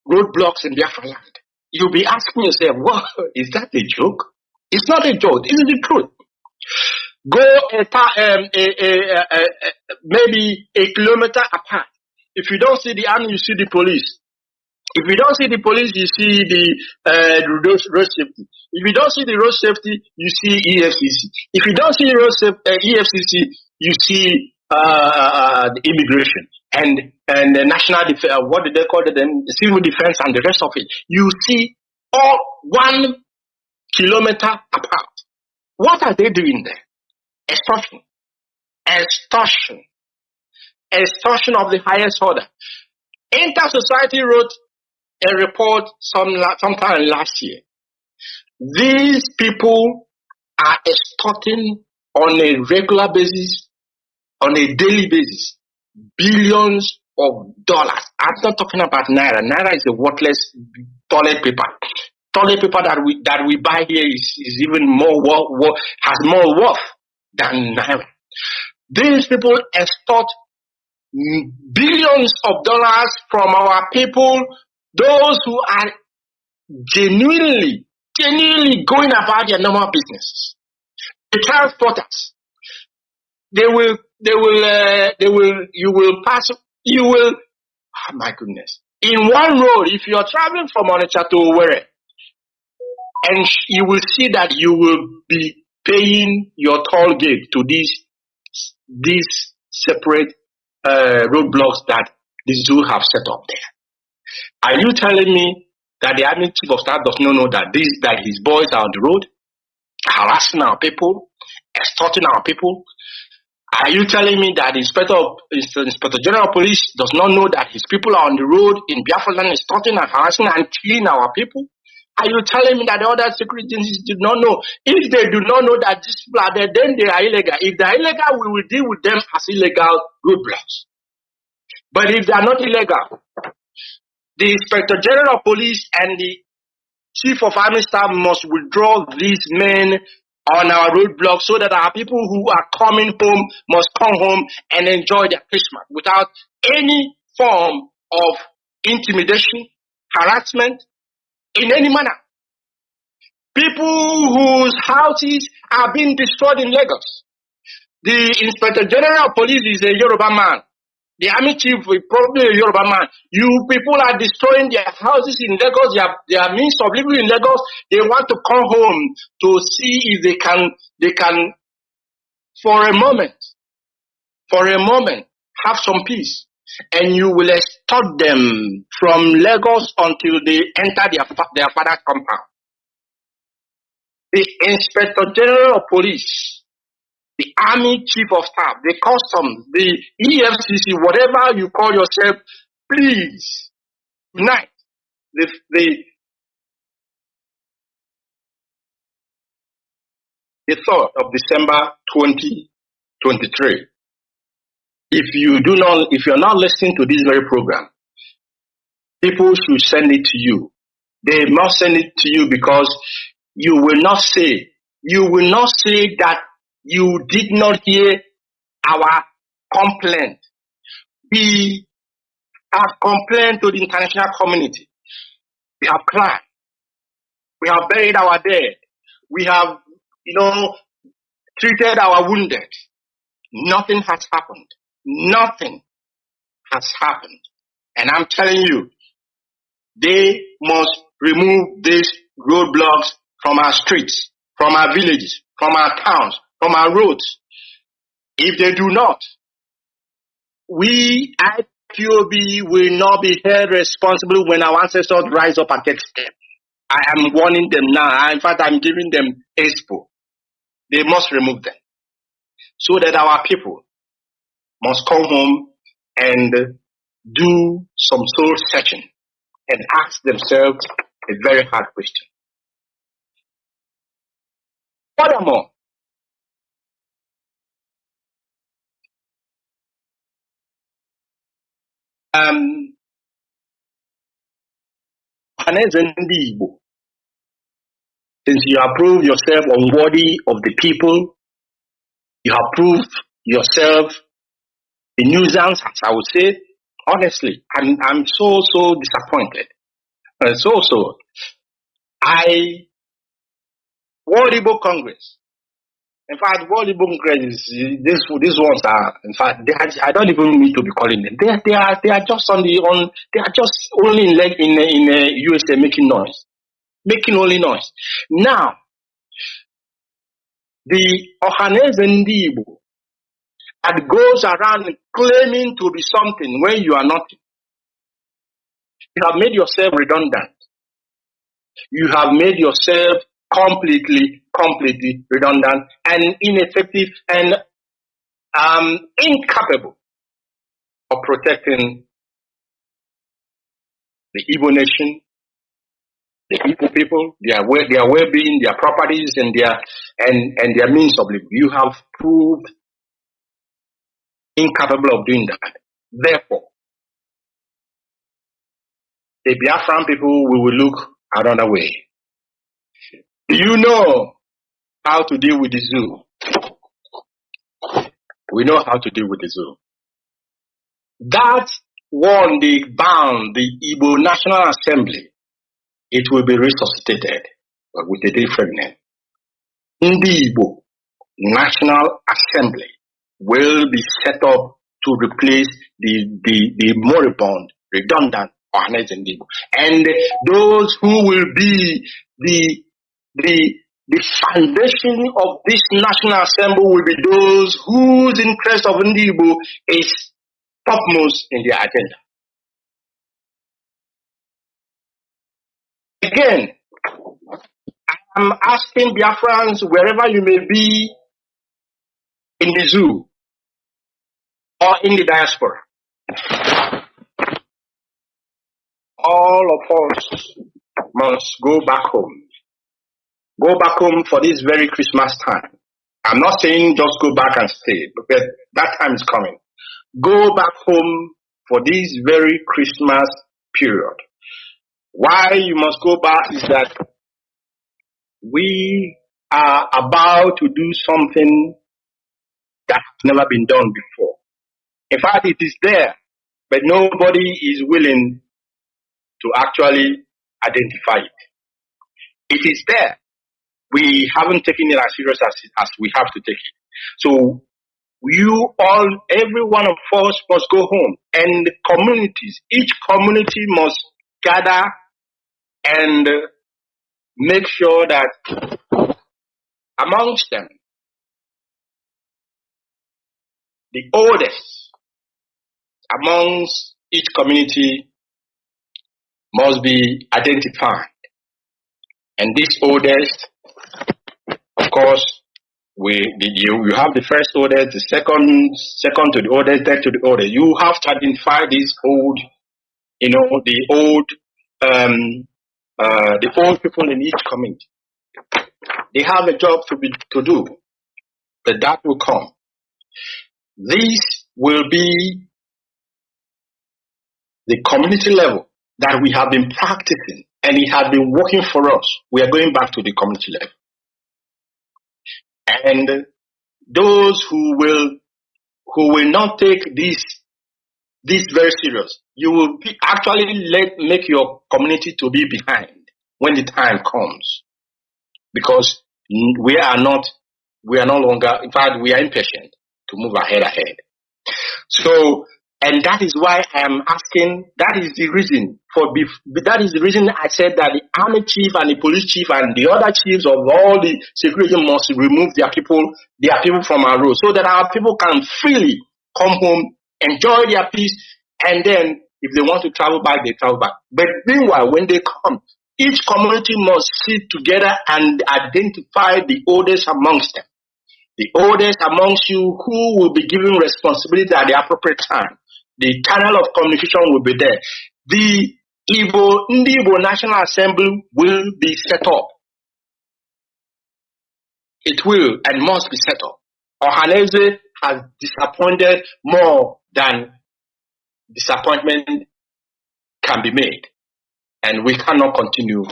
roadblocks in Biafra land. You'll be asking yourself, well, is that a joke? It's not a joke. This is the truth. Go maybe a kilometer apart. If you don't see the army, you see the police. If you don't see the police, you see the road safety. If you don't see the road safety, you see EFCC. If you don't see the road EFCC, you see the immigration and the national defense. What do they call it? Then the civil defense and the rest of it. You see all 1 kilometer apart. What are they doing there? Extortion of the highest order. Inter-Society wrote a report sometime last year. These people are extorting on a regular basis, on a daily basis, billions of dollars. I'm not talking about naira. Naira is a worthless toilet paper. Toilet paper that we buy here is even more has more worth than naira. These people extort billions of dollars from our people, those who are genuinely going about their normal business. The transporters, you will, oh my goodness. In one road, if you are traveling from Onitsha to Owerri, and you will see that you will be paying your toll gate to these separate roadblocks that these two have set up there. Are you telling me that the Army Chief of Staff does not know that his boys are on the road, harassing our people, extorting our people? Are you telling me that the Inspector General of Police does not know that his people are on the road in Biafra land, extorting and harassing and killing our people? Are you telling me that the other security agencies do not know? If they do not know that these people are there, then they are illegal. If they are illegal, we will deal with them as illegal roadblocks. But if they are not illegal, the Inspector General of Police and the Chief of Army Staff must withdraw these men on our roadblocks so that our people who are coming home must come home and enjoy their Christmas without any form of intimidation, harassment, in any manner. People whose houses are being destroyed in Lagos. The Inspector General of Police is a Yoruba man. The Army Chief is probably a Yoruba man. You people are destroying their houses in Lagos, their means of living in Lagos. They want to come home to see if they can for a moment, have some peace. And you will extort them from Lagos until they enter their father's compound. The Inspector General of Police, the Army Chief of Staff, the Customs, the EFCC, whatever you call yourself, please, tonight, the 3rd of December 2023. If you're not listening to this very program, people should send it to you. They must send it to you because you will not say that you did not hear our complaint. We have complained to the international community. We have cried. We have buried our dead. We have, treated our wounded. Nothing has happened. Nothing has happened. And I'm telling you, they must remove these roadblocks from our streets, from our villages, from our towns, from our roads. If they do not, we IPOB will not be held responsible when our ancestors rise up and take steps. I am warning them now. In fact, I'm giving them expo. They must remove them so that our people must come home and do some soul searching and ask themselves a very hard question. Furthermore, since you have proved yourself unworthy of the people, you have proved yourself a nuisance, as I would say. Honestly, I'm so disappointed. And World Igbo Congress. In fact, World Igbo Congress these ones are, in fact, I don't even need to be calling them. They are just they are just only in USA making only noise. Now, the Ohaneze Ndi Igbo that goes around claiming to be something when you are nothing. You have made yourself redundant. You have made yourself completely redundant and ineffective and incapable of protecting the Igbo nation, the Igbo people, their well-being, their properties, and their means of living. You have proved incapable of doing that. Therefore, the Biafran people, we will look another way. Do you know how to deal with the zoo? We know how to deal with the zoo. That one, they bound the Igbo National Assembly. It will be resuscitated, but with a different name. The Igbo National Assembly will be set up to replace the moribund, redundant Ohanes and Igbo. And those who will be the foundation of this National Assembly will be those whose interest of Igbo is topmost in their agenda. Again, I'm asking Biafrans, wherever you may be, in the zoo or in the diaspora, all of us must go back home. Go back home for this very Christmas time. I'm not saying just go back and stay, because that time is coming. Go back home for this very Christmas period. Why you must go back is that we are about to do something that has never been done before. In fact, it is there, but nobody is willing to actually identify it. It is there. We haven't taken it as serious as we have to take it. So you all, every one of us must go home, and the communities, each community must gather and make sure that amongst them, the oldest amongst each community must be identified. And this oldest, of course, you have the first oldest, the second to the oldest, third to the oldest. You have to identify these old, the old people in each community. They have a job to do, but that will come. This will be the community level that we have been practicing, and it has been working for us. We are going back to the community level. And those who will not take this very serious, you will actually make your community to be behind when the time comes, because we are no longer, in fact, we are impatient to move ahead. So, and that is why I am asking, that is the reason I said that the army chief and the police chief and the other chiefs of all the security must remove their people from our road, so that our people can freely come home, enjoy their peace, and then if they want to travel back, they travel back. But meanwhile, when they come, each community must sit together and identify the oldest amongst them. The oldest amongst you who will be given responsibility at the appropriate time. The channel of communication will be there. The Igbo National Assembly will be set up. It will and must be set up. Ohaneze has disappointed more than disappointment can be made. And we cannot continue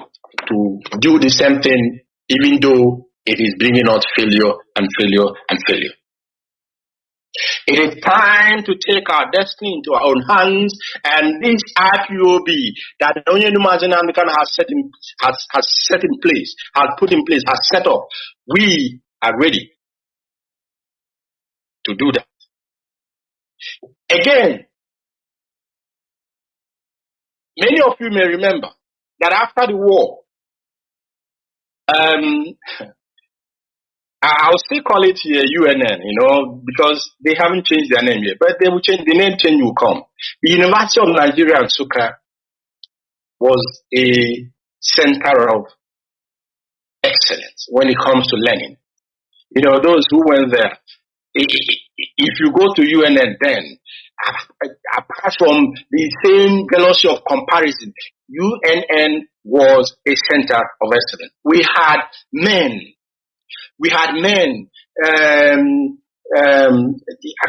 to do the same thing, even though it is bringing us failure and failure and failure. It is time to take our destiny into our own hands, and this IPOB that Nnamdi Kanu has set up, we are ready to do that. Again, many of you may remember that after the war, I'll still call it UNN, because they haven't changed their name yet, but they will change. The name change will come. The University of Nigeria in Nsukka was a center of excellence when it comes to learning. Those who went there, if you go to UNN then, apart from the same velocity of comparison, UNN was a center of excellence. We had men. I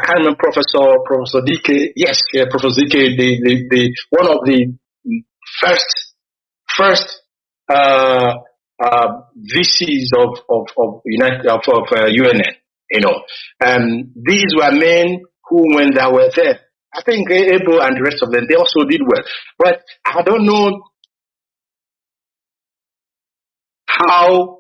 can't remember Professor DK. Yes, Professor DK, the one of the first VCs of UNN. These were men who, when they were there, I think Abel and the rest of them, they also did well. But I don't know how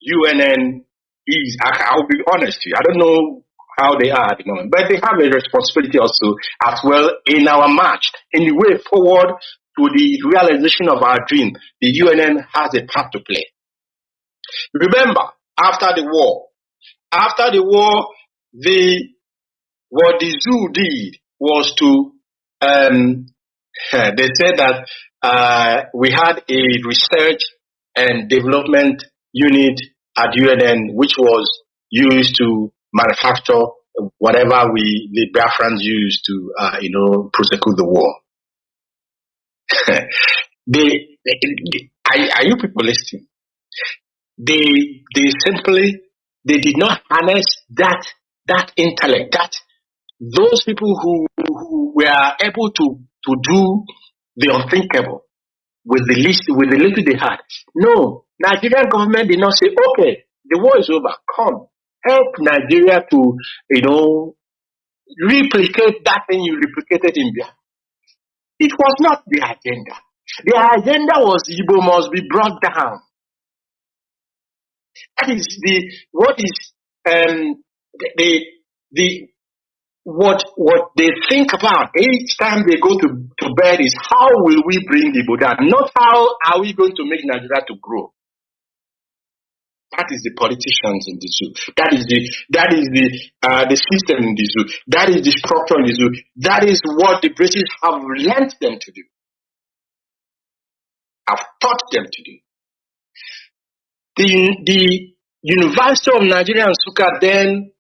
UNN is. I'll be honest with you. I don't know how they are at the moment. But they have a responsibility also as well in our march, in the way forward to the realization of our dream. The UNN has a part to play. Remember, after the war, what the zoo did was to, they said that we had a research and development unit at UNN which was used to manufacture whatever the Biafrans used to, prosecute the war. Are you people listening? They did not harness that intellect, that those people who were able to do the unthinkable with the little they had. No, Nigerian government did not say, okay, the war is over, come, help Nigeria to, replicate that thing you replicated in Biafra. It was not the agenda. The agenda was Igbo must be brought down. That is what they think about each time they go to bed is how will we bring Igbo down, not how are we going to make Nigeria to grow. That is the politicians in the zoo. That is the system in the zoo. That is the structure in the zoo. That is what the British have learnt them to do. Have taught them to do. The University of Nigeria and Nsukka then,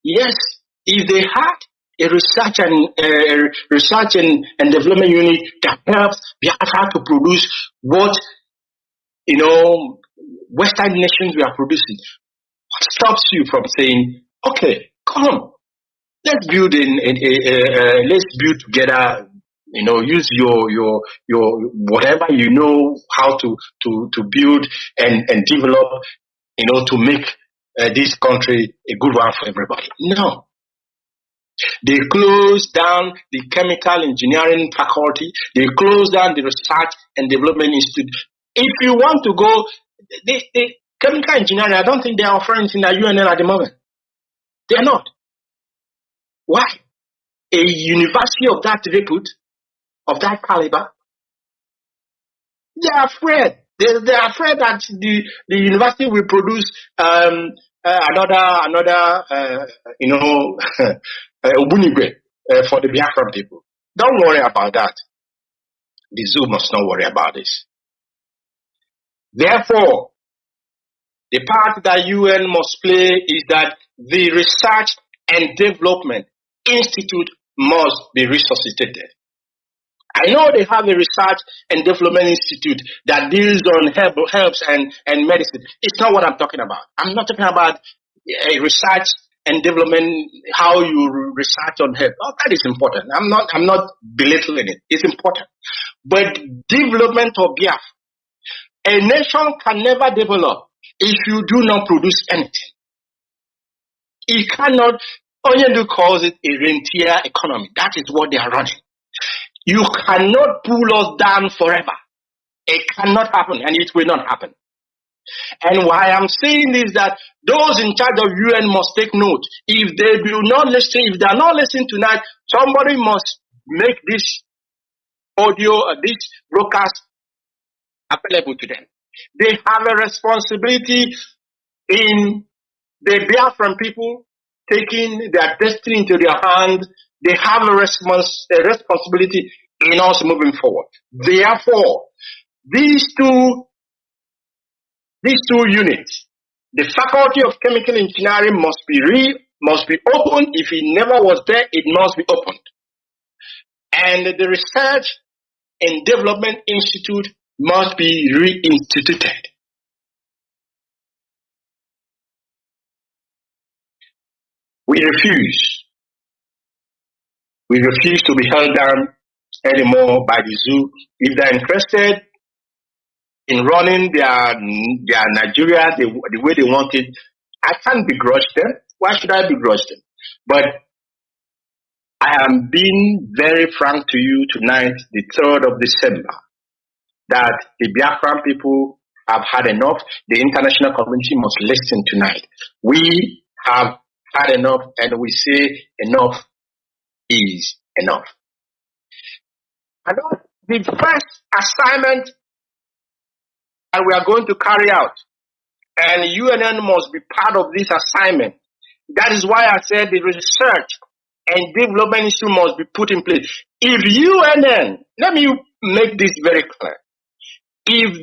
yes, if they had a research and development unit that helps Biafra to produce what Western nations we are producing, what stops you from saying, okay, come, let's build together. Use your whatever you know how to build and develop, to make this country a good one for everybody. No. They closed down the chemical engineering faculty. They closed down the research and development institute. If you want to go, the chemical engineering, I don't think they are offering anything at UNN at the moment. They are not. Why? A university of that repute, of that caliber, they are afraid. They are afraid that the university will produce another Obunigwe for the Biafran people. Don't worry about that. The zoo must not worry about this. Therefore, the part that UN must play is that the Research and Development Institute must be resuscitated. I know they have a Research and Development Institute that deals on herbs and medicine. It's not what I'm talking about. I'm not talking about a research and development, how you research on herbs. Oh, that is important. I'm not belittling it. It's important. But development of Biafra, a nation can never develop if you do not produce anything. It cannot. Onyendu calls it a rentier economy. That is what they are running. You cannot pull us down forever. It cannot happen, and it will not happen. And why I'm saying is that those in charge of UN must take note. If they do not listen, if they are not listening tonight, somebody must make this audio, this broadcast available to them. They have a responsibility in the Biafran people taking their destiny into their hands. They have a responsibility in us moving forward. Therefore, these two units, the Faculty of Chemical Engineering must be opened. If it never was there, it must be opened. And the Research and Development Institute must be reinstituted. We refuse to be held down anymore by the zoo. If they're interested in running their Nigeria the way they want it, I can't begrudge them. Why should I begrudge them? But I am being very frank to you tonight, the 3rd of December, that the Biafran people have had enough. The international community must listen tonight. We have had enough, and we say enough is enough. And the first assignment that we are going to carry out, and UNN must be part of this assignment. That is why I said the research and development issue must be put in place. If UNN, let me make this very clear. If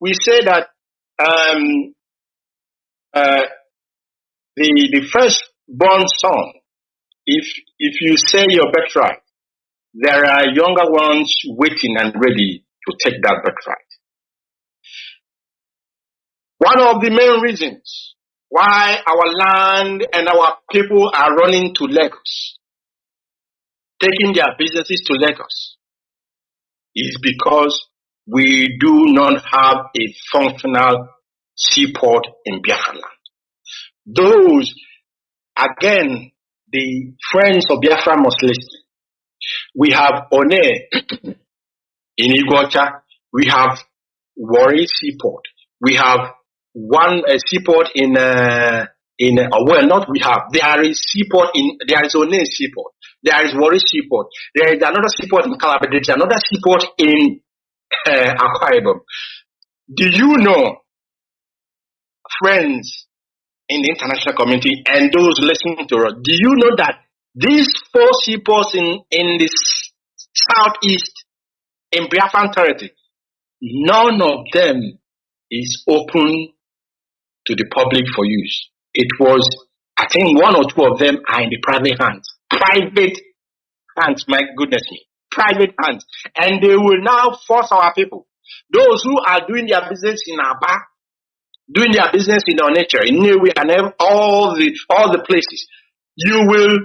we say that the firstborn son, if you say your birthright, there are younger ones waiting and ready to take that birthright. One of the main reasons why our land and our people are running to Lagos, taking their businesses to Lagos, is because we do not have a functional seaport in Biafra land. Those, again, the friends of Biafra must listen. We have One in Iguacha. We have Warri Seaport. We have one seaport in there is seaport there is One Seaport. There is Warri Seaport. There is another seaport in Calabar. There is another seaport in Akwa Ibom. Do you know, friends in the international community and those listening to us, do you know that these 4 seaports in the southeast in Biafran territory, none of them is open to the public for use? It was, I think 1 or 2 of them are in the private hands. Private hands, my goodness me. Private hands. And they will now force our people, those who are doing their business in Aba, doing their business in Onitsha, in Newe, and all the places, you will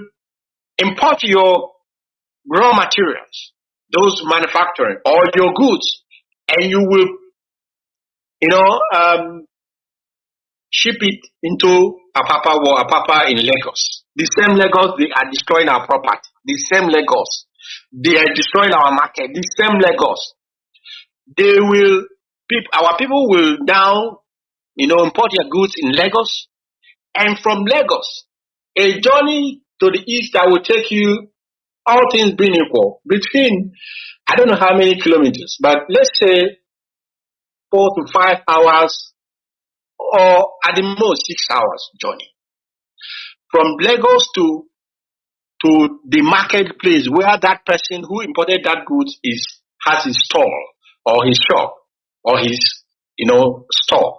import your raw materials, those manufacturing, or your goods, and you will, ship it into Apapa in Lagos. The same Lagos, they are destroying our property. The same Lagos, they are destroying our market. The same Lagos, our people will now, import their goods in Lagos, and from Lagos, a journey to the east that will take you, all things being equal, between, I don't know how many kilometers, but let's say 4 to 5 hours, or at the most 6 hours journey. From Lagos to the marketplace where that person who imported that goods has his stall, or his shop, or his, store.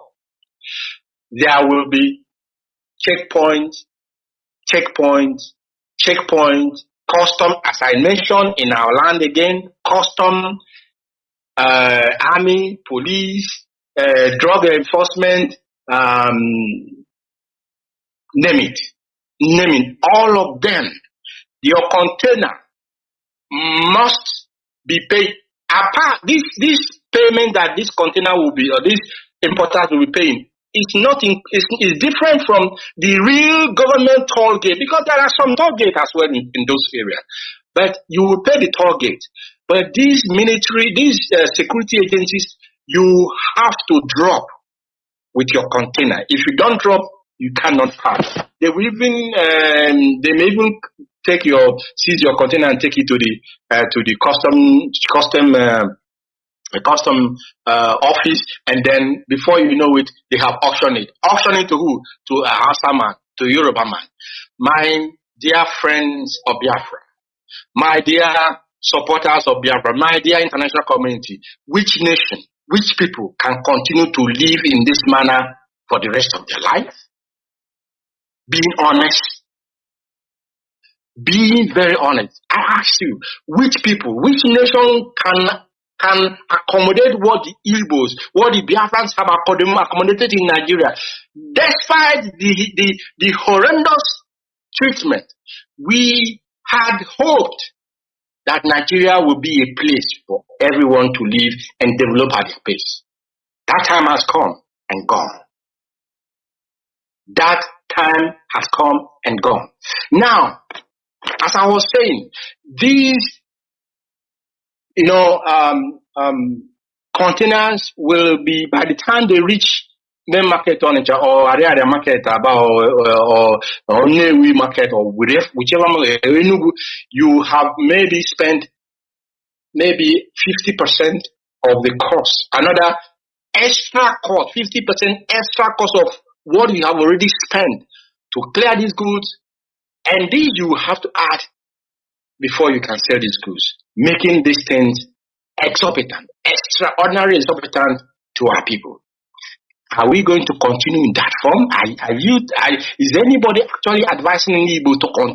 There will be checkpoints, custom, as I mentioned, in our land again, custom, army, police, drug enforcement, name it, all of them. Your container must be paid. Apart, this payment that this container will be, or this importers will be paying, is different from the real government toll gate, because there are some toll gates as well in those areas. But you will pay the toll gate. But these security agencies, you have to drop with your container. If you don't drop, you cannot pass. They may even seize your container and take it to the custom office, and then before you know it, they have auctioned it. Auctioned it to who? To a HAUSA man, to a Yoruba man. My dear friends of Biafra, my dear supporters of Biafra, my dear international community, which nation, which people can continue to live in this manner for the rest of their life? Being honest, being very honest. I ask you, which people, which nation can accommodate what the Igbos, what the Biafrans have accommodated in Nigeria, despite the horrendous treatment? We had hoped that Nigeria will be a place for everyone to live and develop at their pace. That time has come and gone. That time has come and gone. Now, as I was saying, these, containers will be, by the time they reach main market Onitsha or area market or Nnewi market or whichever market, you have maybe spent maybe 50% of the cost. Another extra cost, 50% extra cost of what you have already spent to clear these goods, and these you have to add before you can sell these goods, making these things exorbitant, extraordinary exorbitant to our people. Are we going to continue in that form? Is anybody actually advising Igbo to continue?